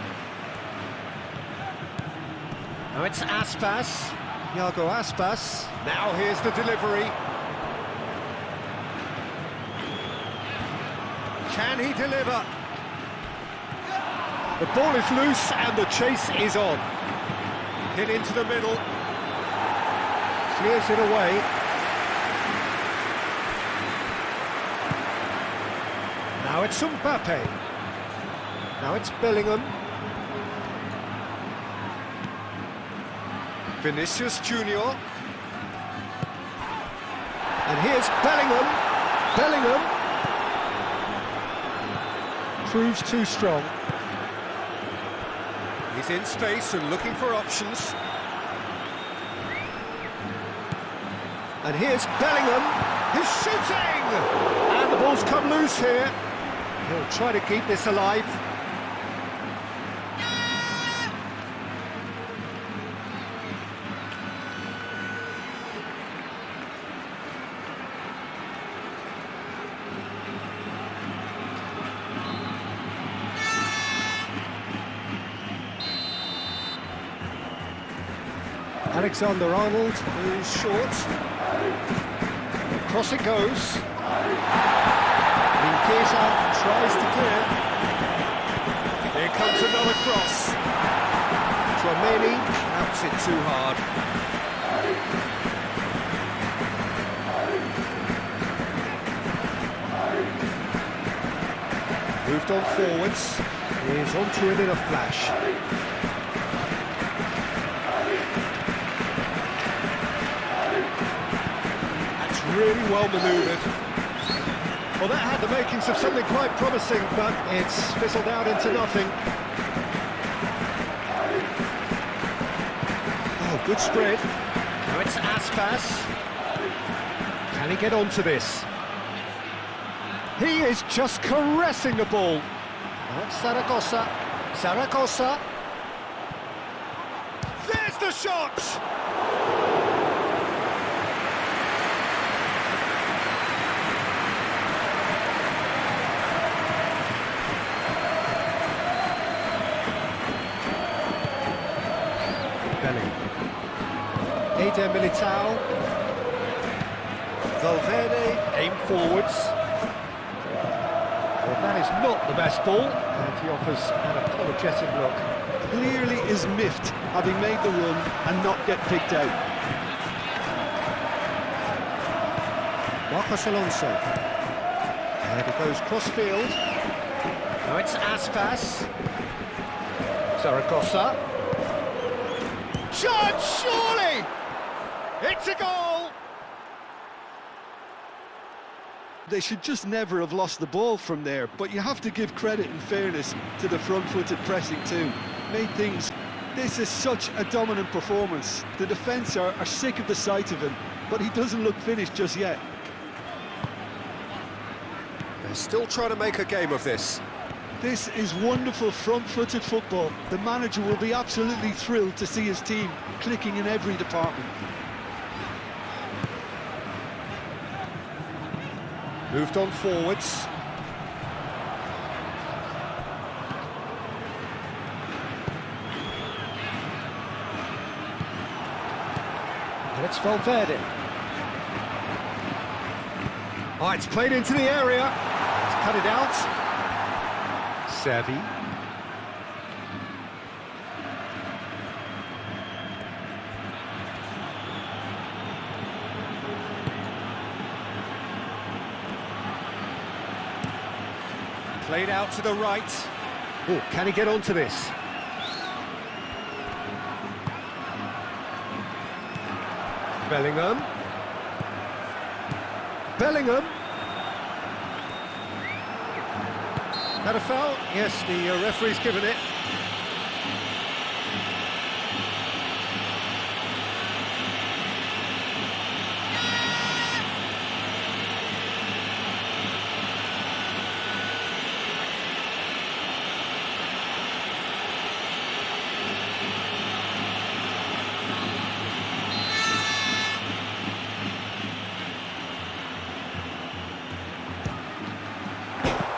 Now it's Aspas. Iago Aspas. Now here's the delivery. Can he deliver? The ball is loose and the chase is on. Hit into the middle. Clears it away. Now it's Mbappe. Now it's Bellingham. Vinicius Junior. And here's Bellingham. Bellingham. Proves too strong. He's in space and looking for options. And here's Bellingham. He's shooting! And the ball's come loose here. He'll try to keep this alive. Alexander-Arnold is short. Across it goes. Mingueza tries to clear. Here comes another cross. Chouameni outs it too hard. Moved on forwards. He's onto it in a flash. Really well manoeuvred. Well, that had the makings of something quite promising, but it's fizzled out into nothing. Oh, good spread. Now it's Aspas. Can he get onto this? He is just caressing the ball. Now it's Zaragoza. Zaragoza. There's the shot! Eder Militao. Valverde, aim forwards. Well, that is not the best ball, and he offers an apologetic look. Clearly is miffed, having made the run and not get picked out. Marcos Alonso. And it goes cross-field. Now it's Aspas. Zaragoza. Chance, surely! It's a goal! They should just never have lost the ball from there, but you have to give credit and fairness to the front-footed pressing too. Made things... This is such a dominant performance. The defence are sick of the sight of him, but he doesn't look finished just yet. They're still trying to make a game of this. This is wonderful front-footed football. The manager will be absolutely thrilled to see his team clicking in every department. Moved on forwards. And it's Valverde. Oh, it's played into the area. It's cut it out. Servi. Played out to the right. Oh, can he get onto this? Bellingham. Bellingham. Had a foul? Yes, the referee's given it.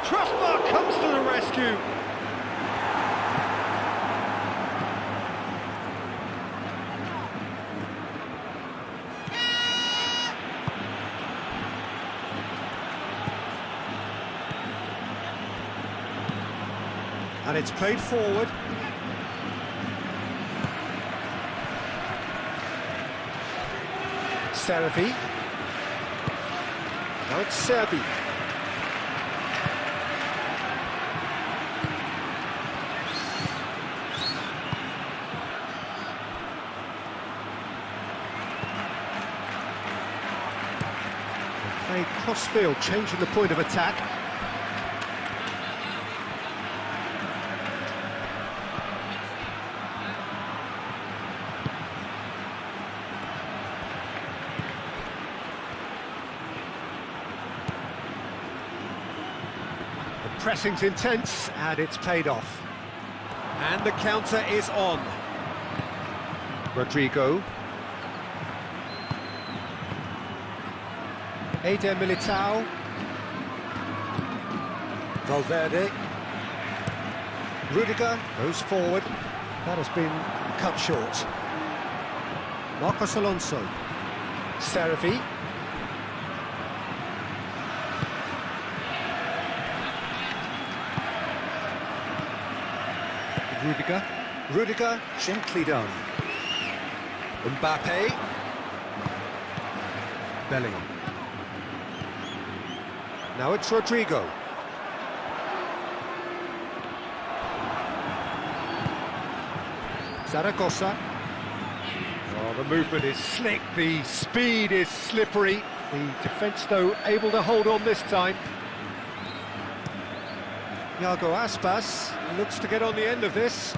Crossbar comes to the rescue. And it's played forward. Servi. Now it's Servi. Played cross-field, changing the point of attack. The pressing's intense, and it's paid off. And the counter is on. Rodrigo. Eder Militao. Valverde. Rudiger goes forward. That has been cut short. Marcos Alonso. Servi. Rudiger. Rudiger, gently done. Mbappe. Bellingham. Now it's Rodrigo. Zaragoza. Oh, the movement is slick, the speed is slippery. The defence, though, able to hold on this time. Iago Aspas looks to get on the end of this.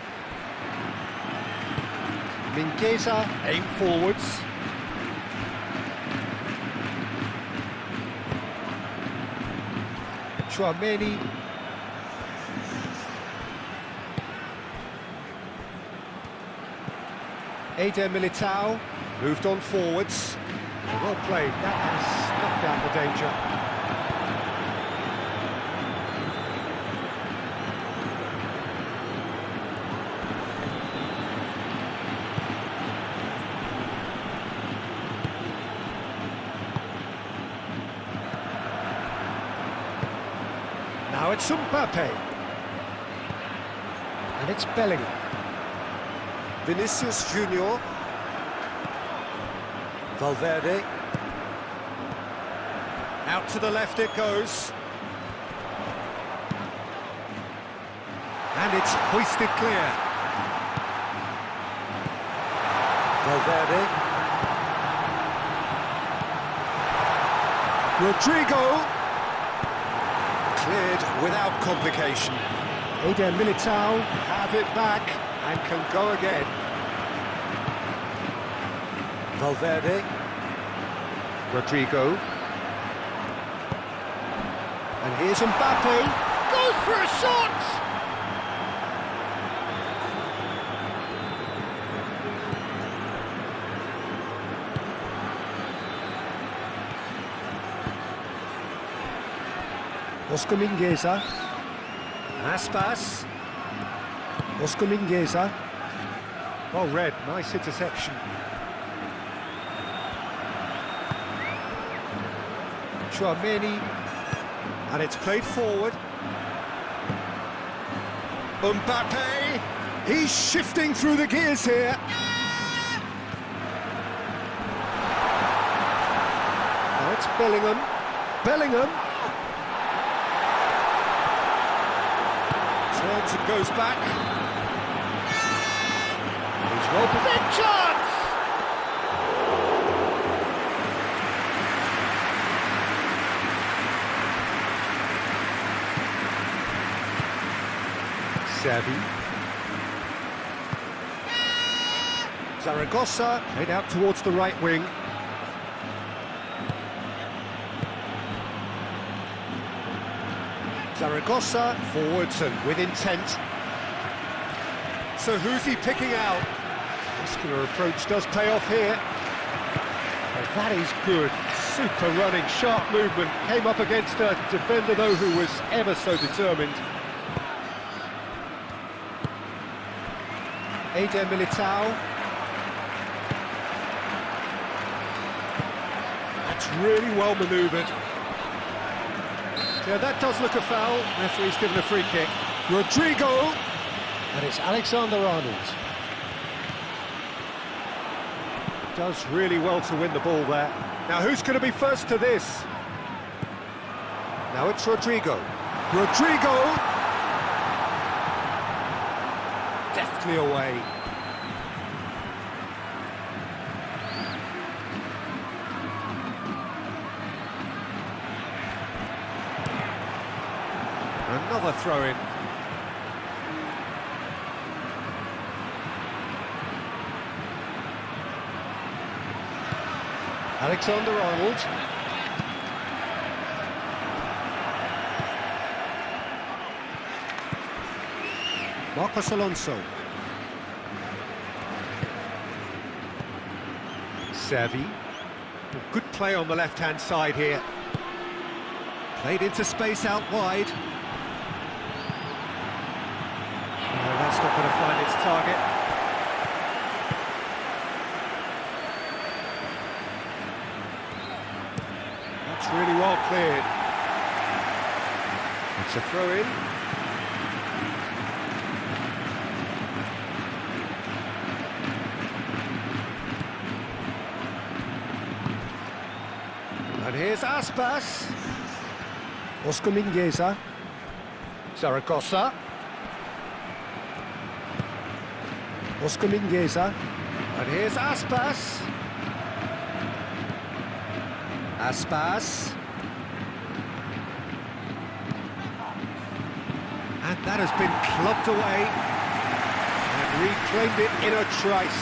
Mingueza, Aim forwards. Tchouaméni. Eder Militao moved on forwards. Well played, that has snuffed out the danger. Now it's Mbappe. And it's Bellingham. Vinicius Junior. Valverde. Out to the left it goes. And it's hoisted clear. Valverde. Rodrigo. Cleared without complication. Eder Militao have it back and can go again. Valverde. Rodrigo. And here's Mbappe. Goes for a shot! Oscar Mingueza. Aspas. Oscar Mingueza. Well read, nice interception. Tchouaméni. And it's played forward. Mbappe. He's shifting through the gears here. Now it's Bellingham. Bellingham. Turns and goes back. He's well played. Chance! Xavi. Zaragoza head out towards the right wing. Zaragoza forwards and with intent. So who's he picking out? Muscular approach does pay off here. Oh, that is good. Super running, sharp movement. Came up against a defender though who was ever so determined. Eder Militao. That's really well manoeuvred. Yeah, that does look a foul. Referee's given a free kick. Rodrigo. And it's Alexander-Arnold. Does really well to win the ball there. Now who's going to be first to this? Now it's Rodrigo. Rodrigo. Deftly away. Another throw-in. Alexander-Arnold. Marcos Alonso. Xavi. Good play on the left-hand side here. Played into space out wide. No, that's not going to find its target. That's really well cleared. It's a throw-in. And here's Aspas. Oscar Mingueza. Zaragoza. Oscar Mingueza. And here's Aspas. Aspas. And that has been clubbed away. And reclaimed it in a trice.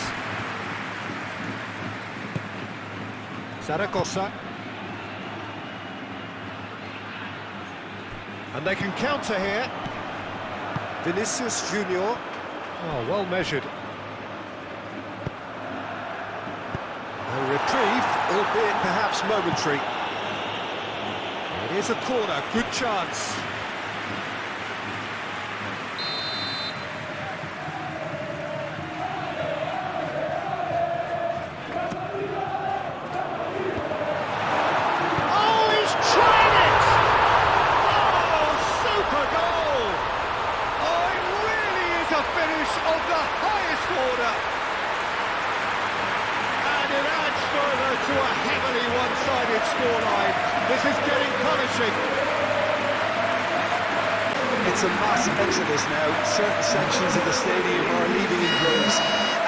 And they can counter here. Vinicius Junior. Oh, well measured. A reprieve, albeit perhaps momentary. It is a corner, good chance. Oh, he's trying it! Oh, super goal! Oh, it really is a finish of the highest order. And it adds further to a heavily one-sided scoreline. This is getting punishing. It's a mass exodus now. Certain sections of the stadium are leaving in droves,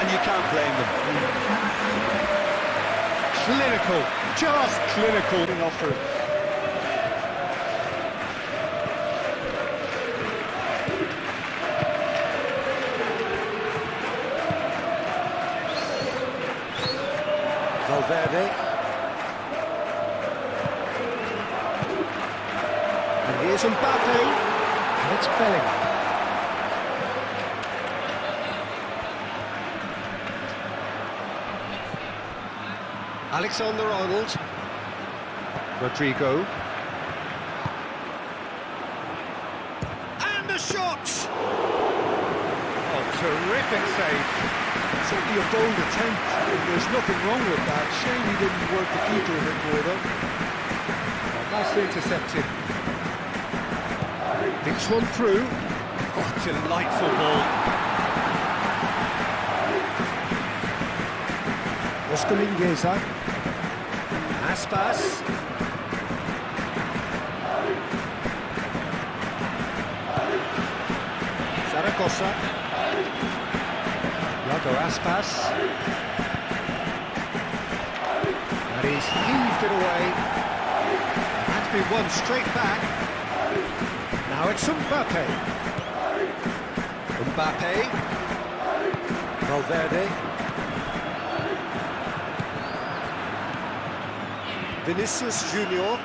and you can't blame them. Clinical, just clinical. Offer. Valverde. And here's Mbappe. And it's Bellingham. Alexander-Arnold. Rodrigo. And a shot! Oh, terrific save. Certainly a bold attempt, and there's nothing wrong with that. Shame he didn't work the keeper a bit more, though. Oh, nicely intercepted. Thinks one through. Oh, delightful ball. Oscar Mingueza. Aspas. Zaragoza. Iago Aspas. And he's heaved it away. That's been won straight back. Now it's Mbappe. Mbappe. Valverde. Vinicius Junior.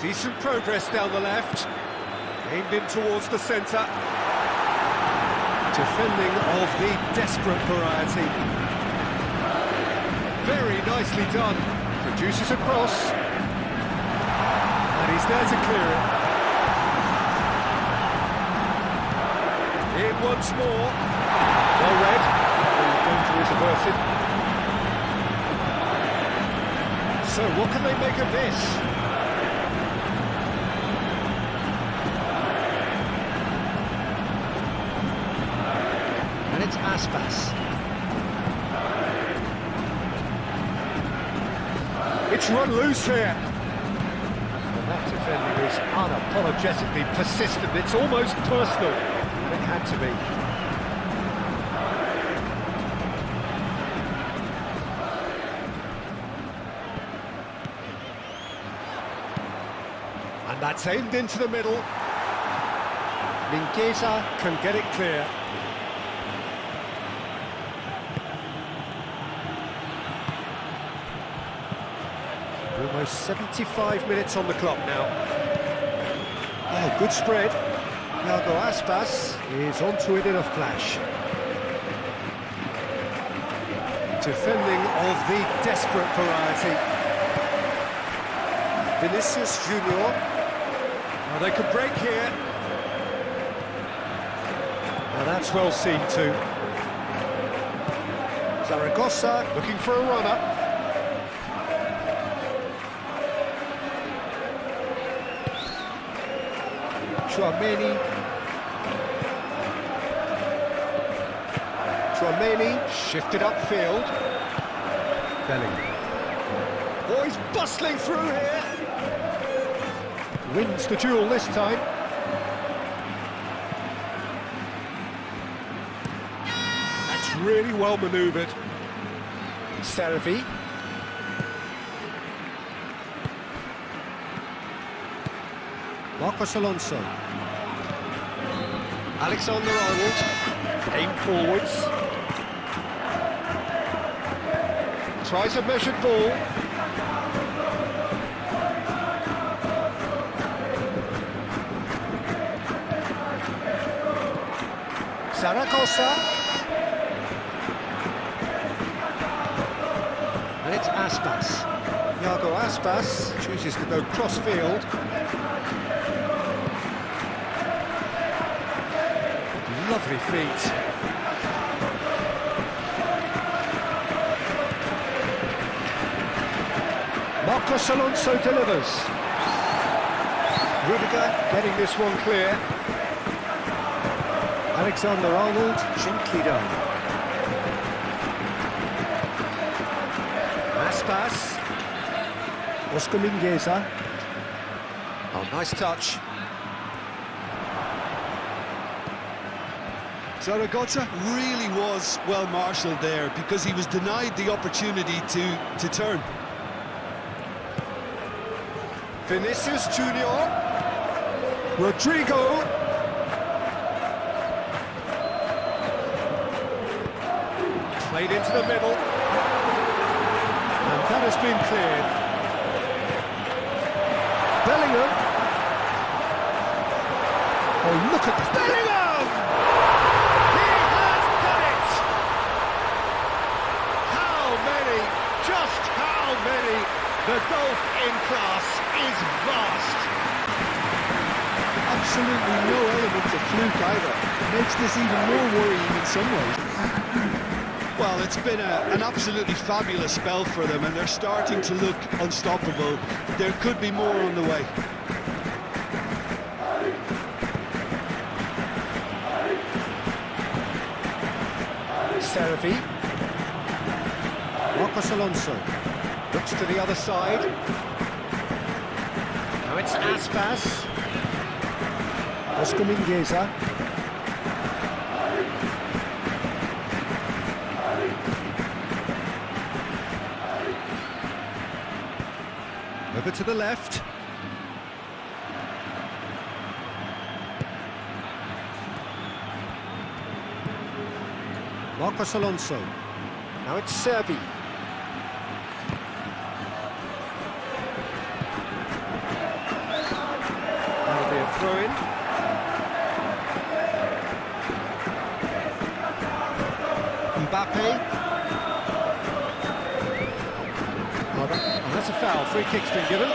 Decent progress down the left. Aimed in towards the centre. Defending of the desperate variety. Very nicely done. Produces a cross. And he's there to clear it. In once more. Well read. The danger is averted. So what can they make of this? And it's Aspas. It's run loose here. And that defending is unapologetically persistent. It's almost personal. And it had to be. And that's aimed into the middle. Mingueza can get it clear. Almost 75 minutes on the clock now. Oh, good spread. Iago Aspas is onto it in a flash. Defending of the desperate variety. Vinicius Junior. Oh, they could break here. Now that's well seen too. Zaragoza looking for a runner. Chouameni shifted upfield. Bellingham. Oh, he's bustling through here. Wins the duel this time. That's really well manoeuvred. Servi. Marcos Alonso. Alexander-Arnold. Aim forwards. Tries a measured ball. Zaragoza. And it's Aspas. Iago Aspas chooses to go cross-field. Lovely feet. Marcos Alonso delivers. Rudiger getting this one clear. Alexander-Arnold gently done. Aspas. Oscar Mingueza. Oh, nice touch. Zaragoza really was well marshalled there because he was denied the opportunity to turn. Vinicius Junior. Rodrigo. Played into the middle. And that has been cleared. Bellingham. Oh, look at this. Bellingham! He has done it! How many, just how many? The gulf in class is vast. Absolutely no element of fluke either. Makes this even more worrying in some ways. Well, it's been an absolutely fabulous spell for them, and they're starting to look unstoppable. There could be more on the way. Seravi. Marcos Alonso. Looks to the other side. Now it's Aspas. Oscar Mingueza. Over to the left. Marcos Alonso. Now it's Servi. That'll be a throw-in. Mbappe. Oh, that's a foul. Free kick's been given.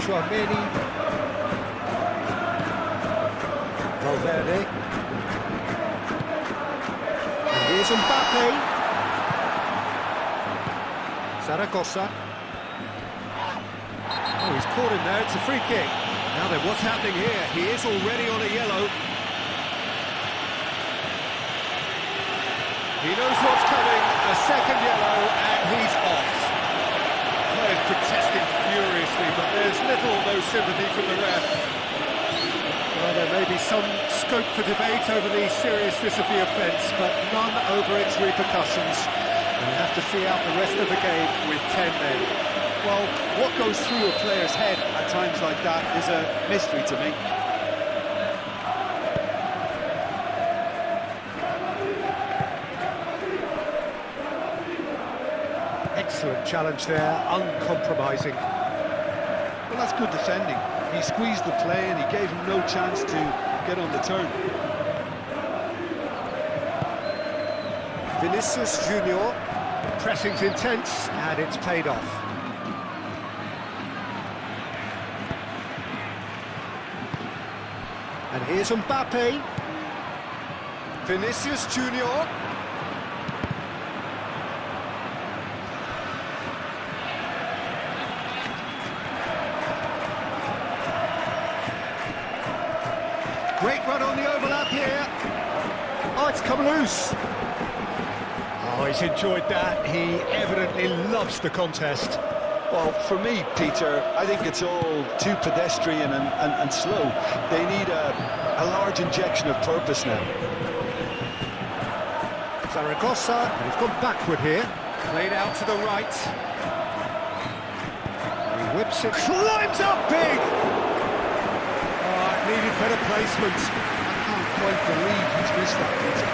Chouameni. Valverde. And here's Mbappe. Zaragoza. Oh, he's caught him there, it's a free kick. Now then, what's happening here? He is already on a yellow. He knows what's coming, a second yellow, and he's off. Players protesting furiously, but there's little or no sympathy from the ref. Well, there may be some scope for debate over the seriousness of the offence, but none over its repercussions. And we have to see out the rest of the game with 10 men. Well, what goes through a player's head at times like that is a mystery to me. Excellent challenge there, uncompromising. Well, that's good defending. He squeezed the play and he gave him no chance to get on the turn. Vinicius Junior. Pressing's intense and it's paid off. And here's Mbappe. Vinicius Junior. Great run on the overlap here. Oh, it's come loose. Oh, he's enjoyed that. He evidently loves the contest. Well, for me, Peter, I think it's all too pedestrian and slow. They need a large injection of purpose now. Zaragoza, and he's gone backward here. Played out to the right. He whips it, climbs up big! Oh, it needed better placement. I can't quite believe he's missed that, Peter.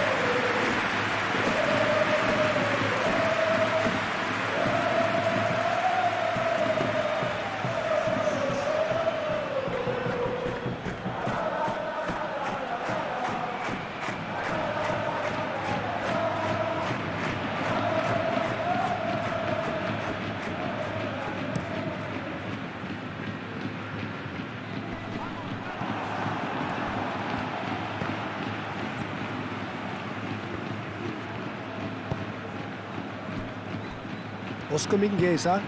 Oscar Mingueza,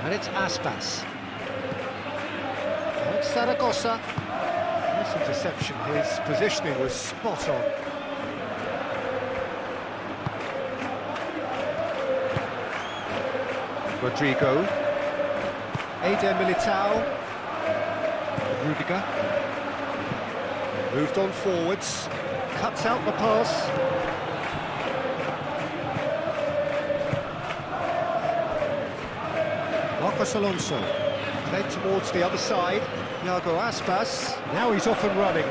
and it's Aspas. Now it's Zaragoza. Nice interception, his positioning was spot on. Rodrigo, Eder Militao, Rudiger, moved on forwards, cuts out the pass. Marcos Alonso, played towards the other side. Iago Aspas, now he's off and running.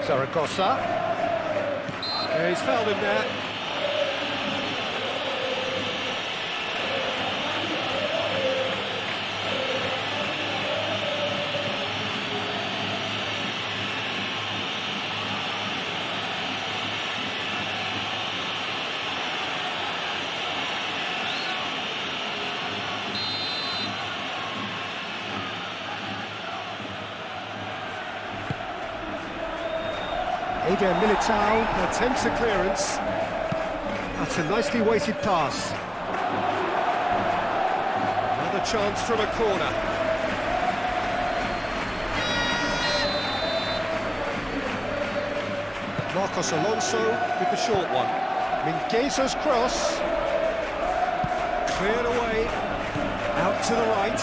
Zaragoza. Yeah, he's fouled him there. Eder Militao attempts a clearance. That's a nicely weighted pass. Another chance from a corner. Marcos Alonso with the short one. Mingueza's cross. Cleared away. Out to the right.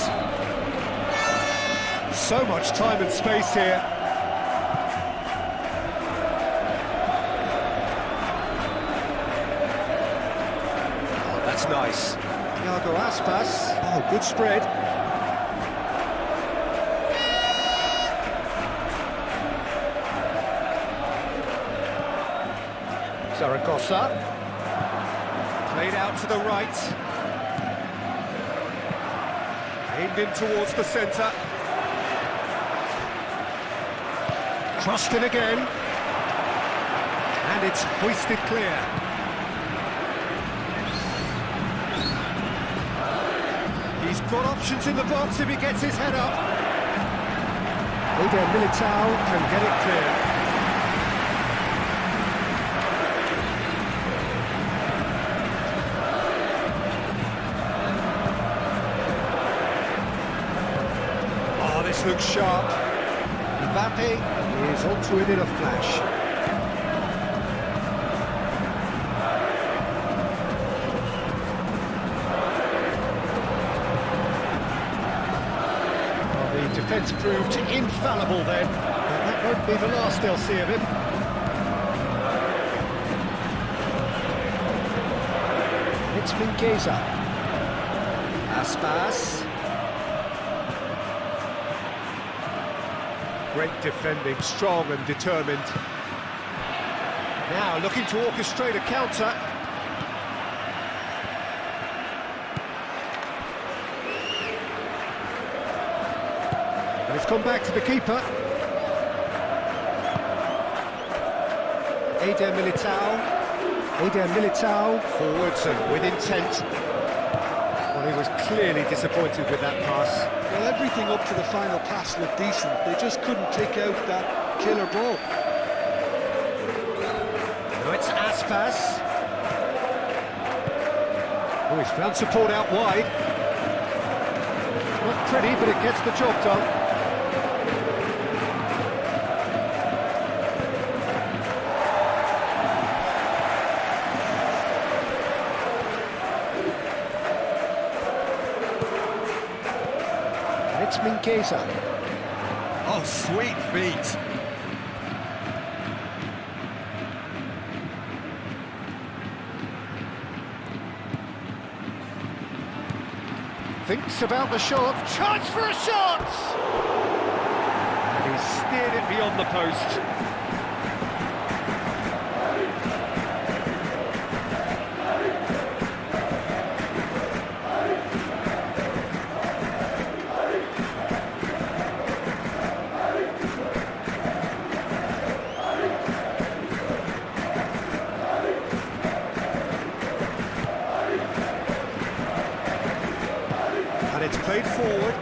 So much time and space here. That's nice. Iago Aspas. Oh, good spread. Zaragoza. Played out to the right. Aimed in towards the centre. Crossed in again. And it's hoisted clear. He's got options in the box if he gets his head up. Eder Militao can get it clear. Oh, this looks sharp. Mbappe is onto it in a flash. Defence proved infallible then, but that won't be the last they'll see of him. It's Mingueza. Aspas. Great defending, strong and determined. Now looking to orchestrate a counter. And it's gone back to the keeper. Eder Militao. Eder Militao. Forwards and with intent. Well, he was clearly disappointed with that pass. Well, everything up to the final pass looked decent. They just couldn't take out that killer ball. Now it's Aspas. Oh, he's found support out wide. Not pretty, but it gets the job done. It's Mingueza. Oh, sweet feet. Thinks about the shot. Chance for a shot! And he's steered it beyond the post. And it's played forward.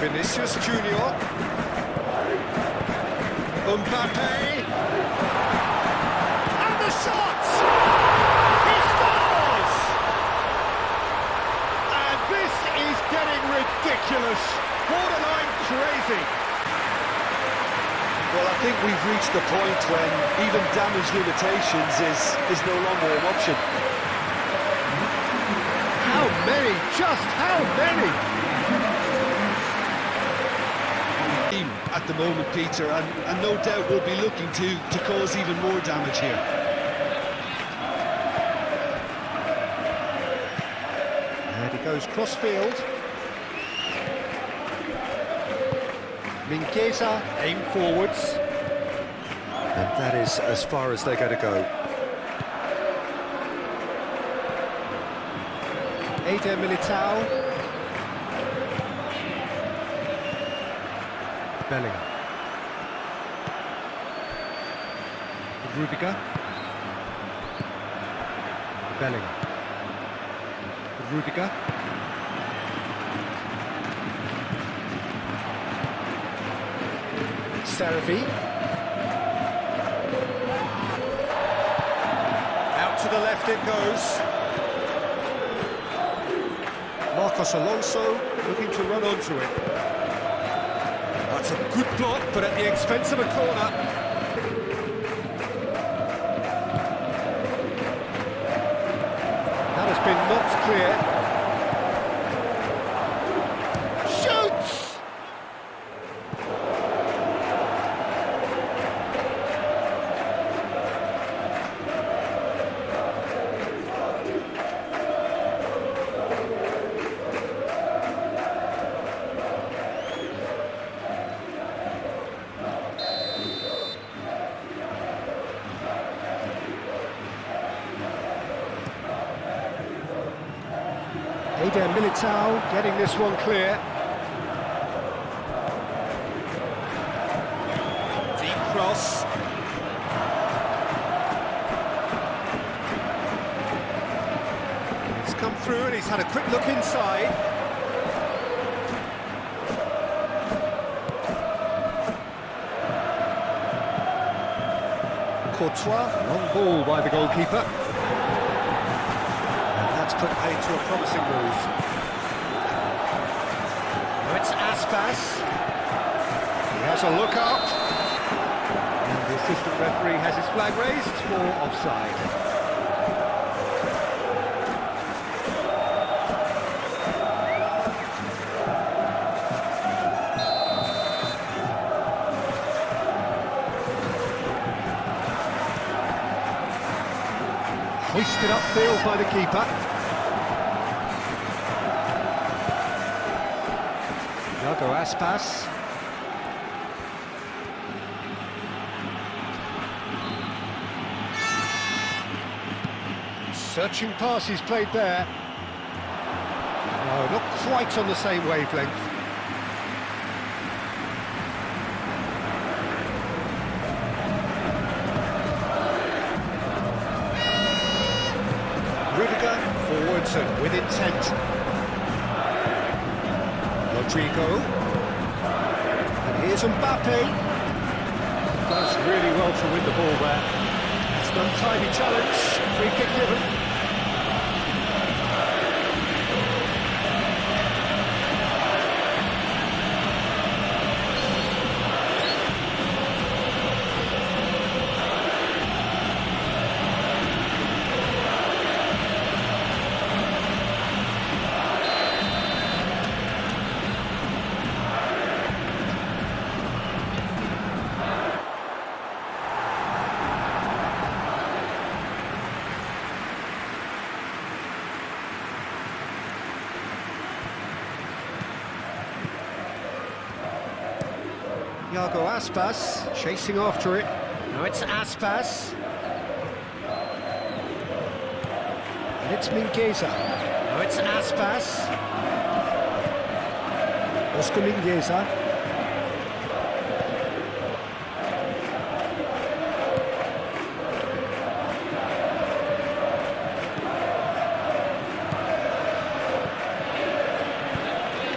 Vinicius Junior. Mbappe. And the shot! He scores! And this is getting ridiculous. Borderline crazy. Well, I think we've reached the point when even damage limitations is no longer an option. How many? Just how many? At the moment, Peter, and no doubt we'll be looking to cause even more damage here. And he goes cross-field. Mingueza aim forwards. And that is as far as they're going to go. Eder Militao. Bellingham. Rudiger. Bellingham. Rudiger. Saravi. Out to the left it goes. Marcos Alonso looking to run onto it. That's a good block, but at the expense of a corner. That has been knocked clear. Shoots! Eder Militao getting this one clear. Deep cross. It's come through and he's had a quick look inside. Courtois, long ball by the goalkeeper. Put paid to a promising move. Oh, it's Aspas. He has a look up. And the assistant referee has his flag raised for offside. Hoisted upfield by the keeper. Iago Aspas. Searching pass he's played there. No, not quite on the same wavelength. Rudiger forwards and with intent. Rodrigo, and here's Mbappe. Does really well to win the ball there. It's an untidy challenge, free kick given. Iago Aspas chasing after it. Now it's Aspas. And it's Mingueza. Now it's Aspas. Oscar Mingueza.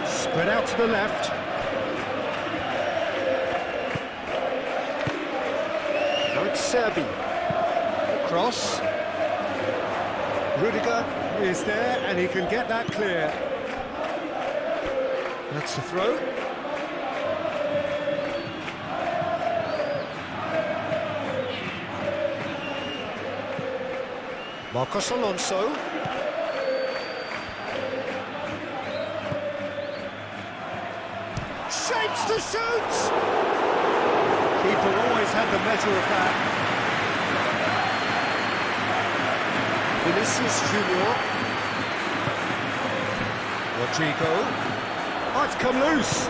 Spread out to the left. Now it's Serbi. Cross. Rudiger is there and he can get that clear. That's the throw. Marcos Alonso. Shapes to shoot! Keeper always had the measure of that. Vinicius Junior. Rodrigo. Oh, it's come loose.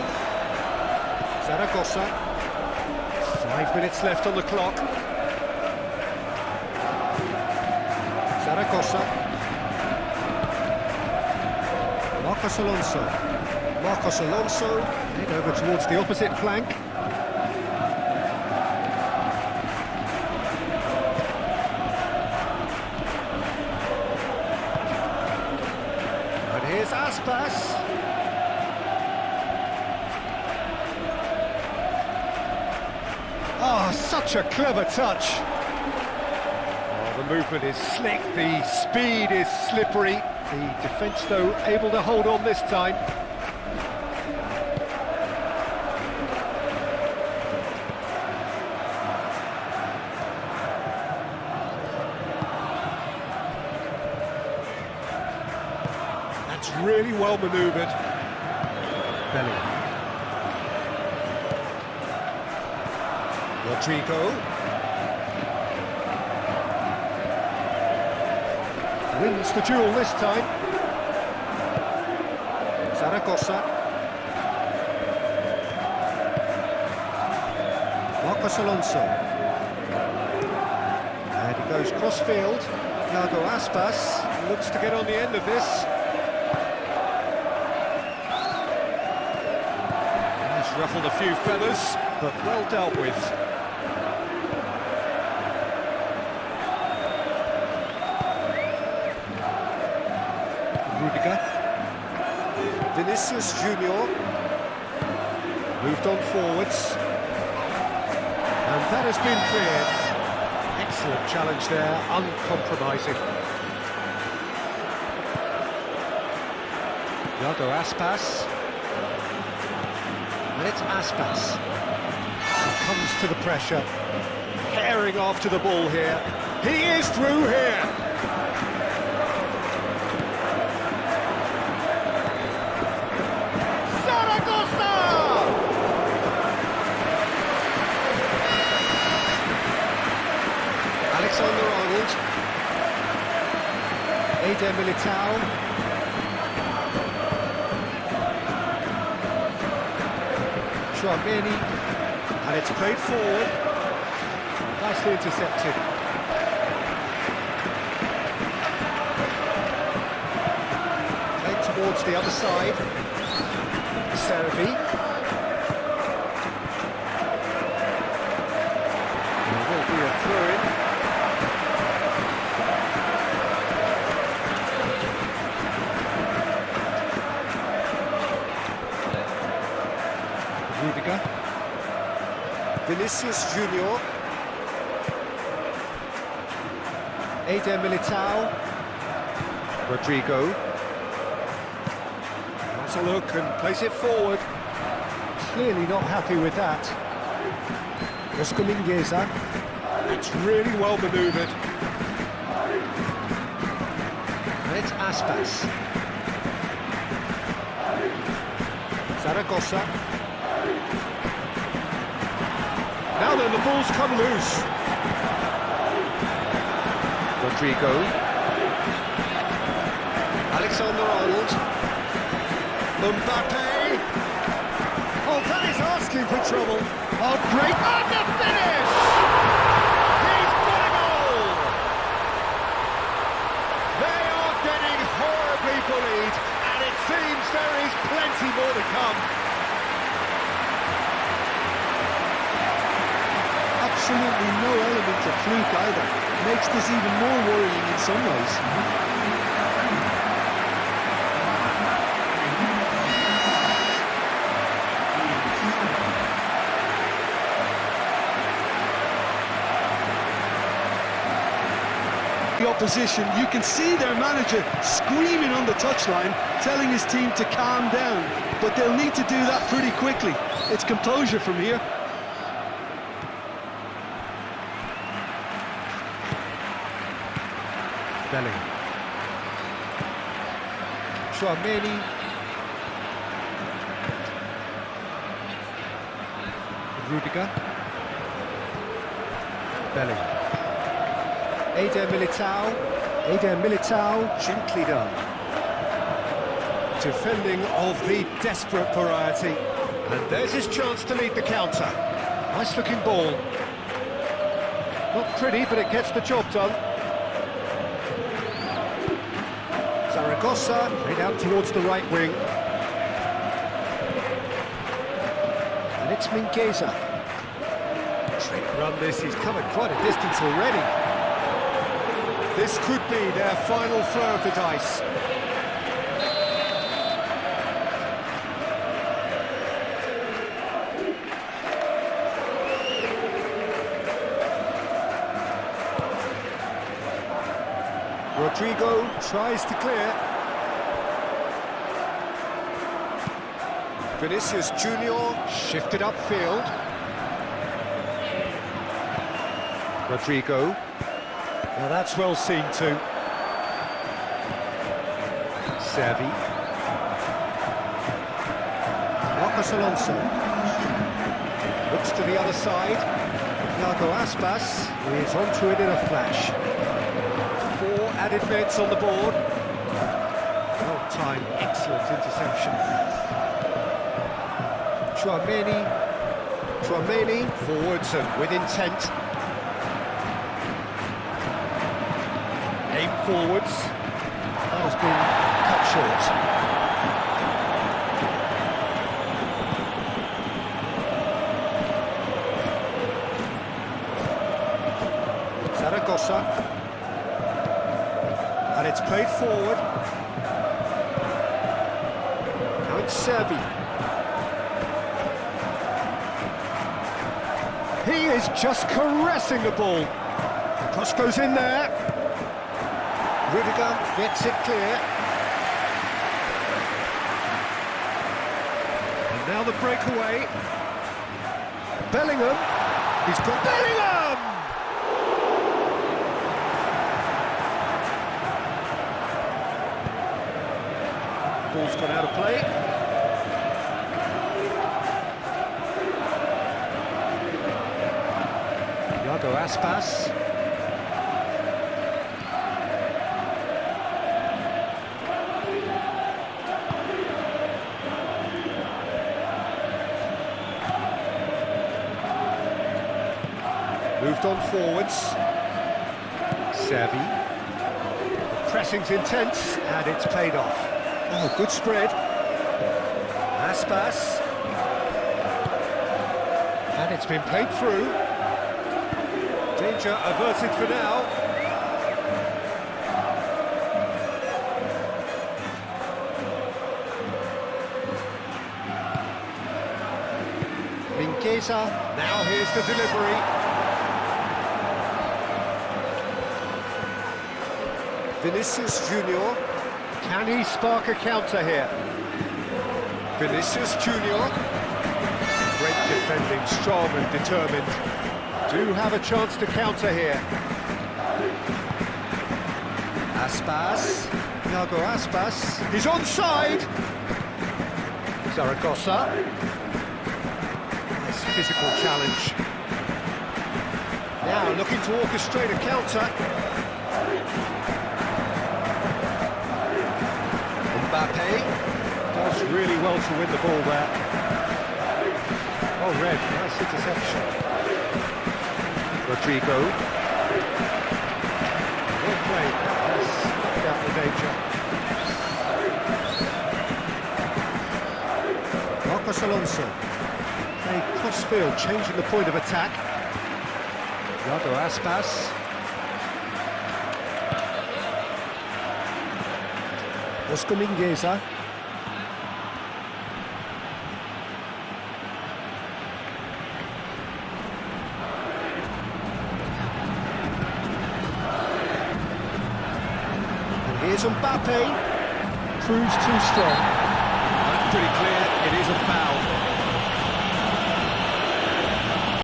Zaragoza. 5 minutes left on the clock. Zaragoza. Marcos Alonso. Marcos Alonso. Head over towards the opposite flank. And here's Aspas. Oh, such a clever touch. Oh, the movement is slick, the speed is slippery. The defence, though, able to hold on this time. That's really well manoeuvred. Bellingham. Rodrigo. Wins the duel this time. Zaragoza. Marcos Alonso. And he goes cross-field. Iago Aspas looks to get on the end of this. He's ruffled a few feathers, but well dealt with. Rudiger. Vinicius Junior. Moved on forwards. And that has been cleared. Excellent challenge there, uncompromising. Iago Aspas. And it's Aspas. Comes to the pressure. Herring after the ball here. He is through here. Alexander-Arnold. Eder Militao. Chouameni. And it's played forward. Nicely intercepted. Played towards the other side. Servi. There will be a throw-in. Rudiger. Vinicius Junior. Eder Militao. Rodrigo. Has a look and plays it forward. Clearly not happy with that. Oscar Mingueza. It's really well manoeuvred. And it's Aspas. Zaragoza. Now then, the ball's come loose. Rodrigo. Alexander-Arnold. Mbappe. Oh, that is asking for trouble. Oh, great! And the finish! He's got a goal! They are getting horribly bullied, and it seems there is plenty more to come. Absolutely no element of fluke either. Makes this even more worrying in some ways. The opposition, you can see their manager screaming on the touchline, telling his team to calm down, but they'll need to do that pretty quickly. It's composure from here. Belling. Chouameni. Rudiger. Belling. Eder Militao, gently done. Defending of the desperate variety. And there's his chance to lead the counter. Nice looking ball. Not pretty, but it gets the job done. Zaragoza played out towards the right wing. And it's Mingueza. Great run this, he's covered quite a distance already. This could be their final throw of the dice. Rodrigo tries to clear. Vinicius Junior shifted upfield. Rodrigo. Now that's well seen too. Servi. Marcos Alonso. Looks to the other side. Thiago Aspas is onto it in a flash. 4 added minutes on the board. Well-timed, excellent interception. Chouameni forwards and with intent. Aim forwards. That has been cut short. Zaragoza. And it's played forward. Now it's Servi. He is just caressing the ball. The cross goes in there. Rudiger gets it clear. And now the breakaway. Bellingham. He's got Bellingham! Ball's gone out of play. Thiago Aspas. Moved on forwards. Servi. The pressing's intense, and it's paid off. Oh, good spread. Aspas. And it's been played through. Danger averted for now. Mingueza. Now here's the delivery. Vinicius Junior. Can he spark a counter here? Vinicius Junior. Great defending, strong and determined. Do have a chance to counter here. Aspas. Thiago Aspas. He's onside. Zaragoza. Nice physical challenge. Now looking to orchestrate a counter. Mbappe does really well to win the ball there. Well read, nice interception. Rodrigo. Well played, that has snuffed out the danger. Marcos Alonso. Playing cross-field, changing the point of attack. Iago Aspas. Oscar Mingueza. And here's Mbappe. Proves too strong. That's pretty clear, it is a foul.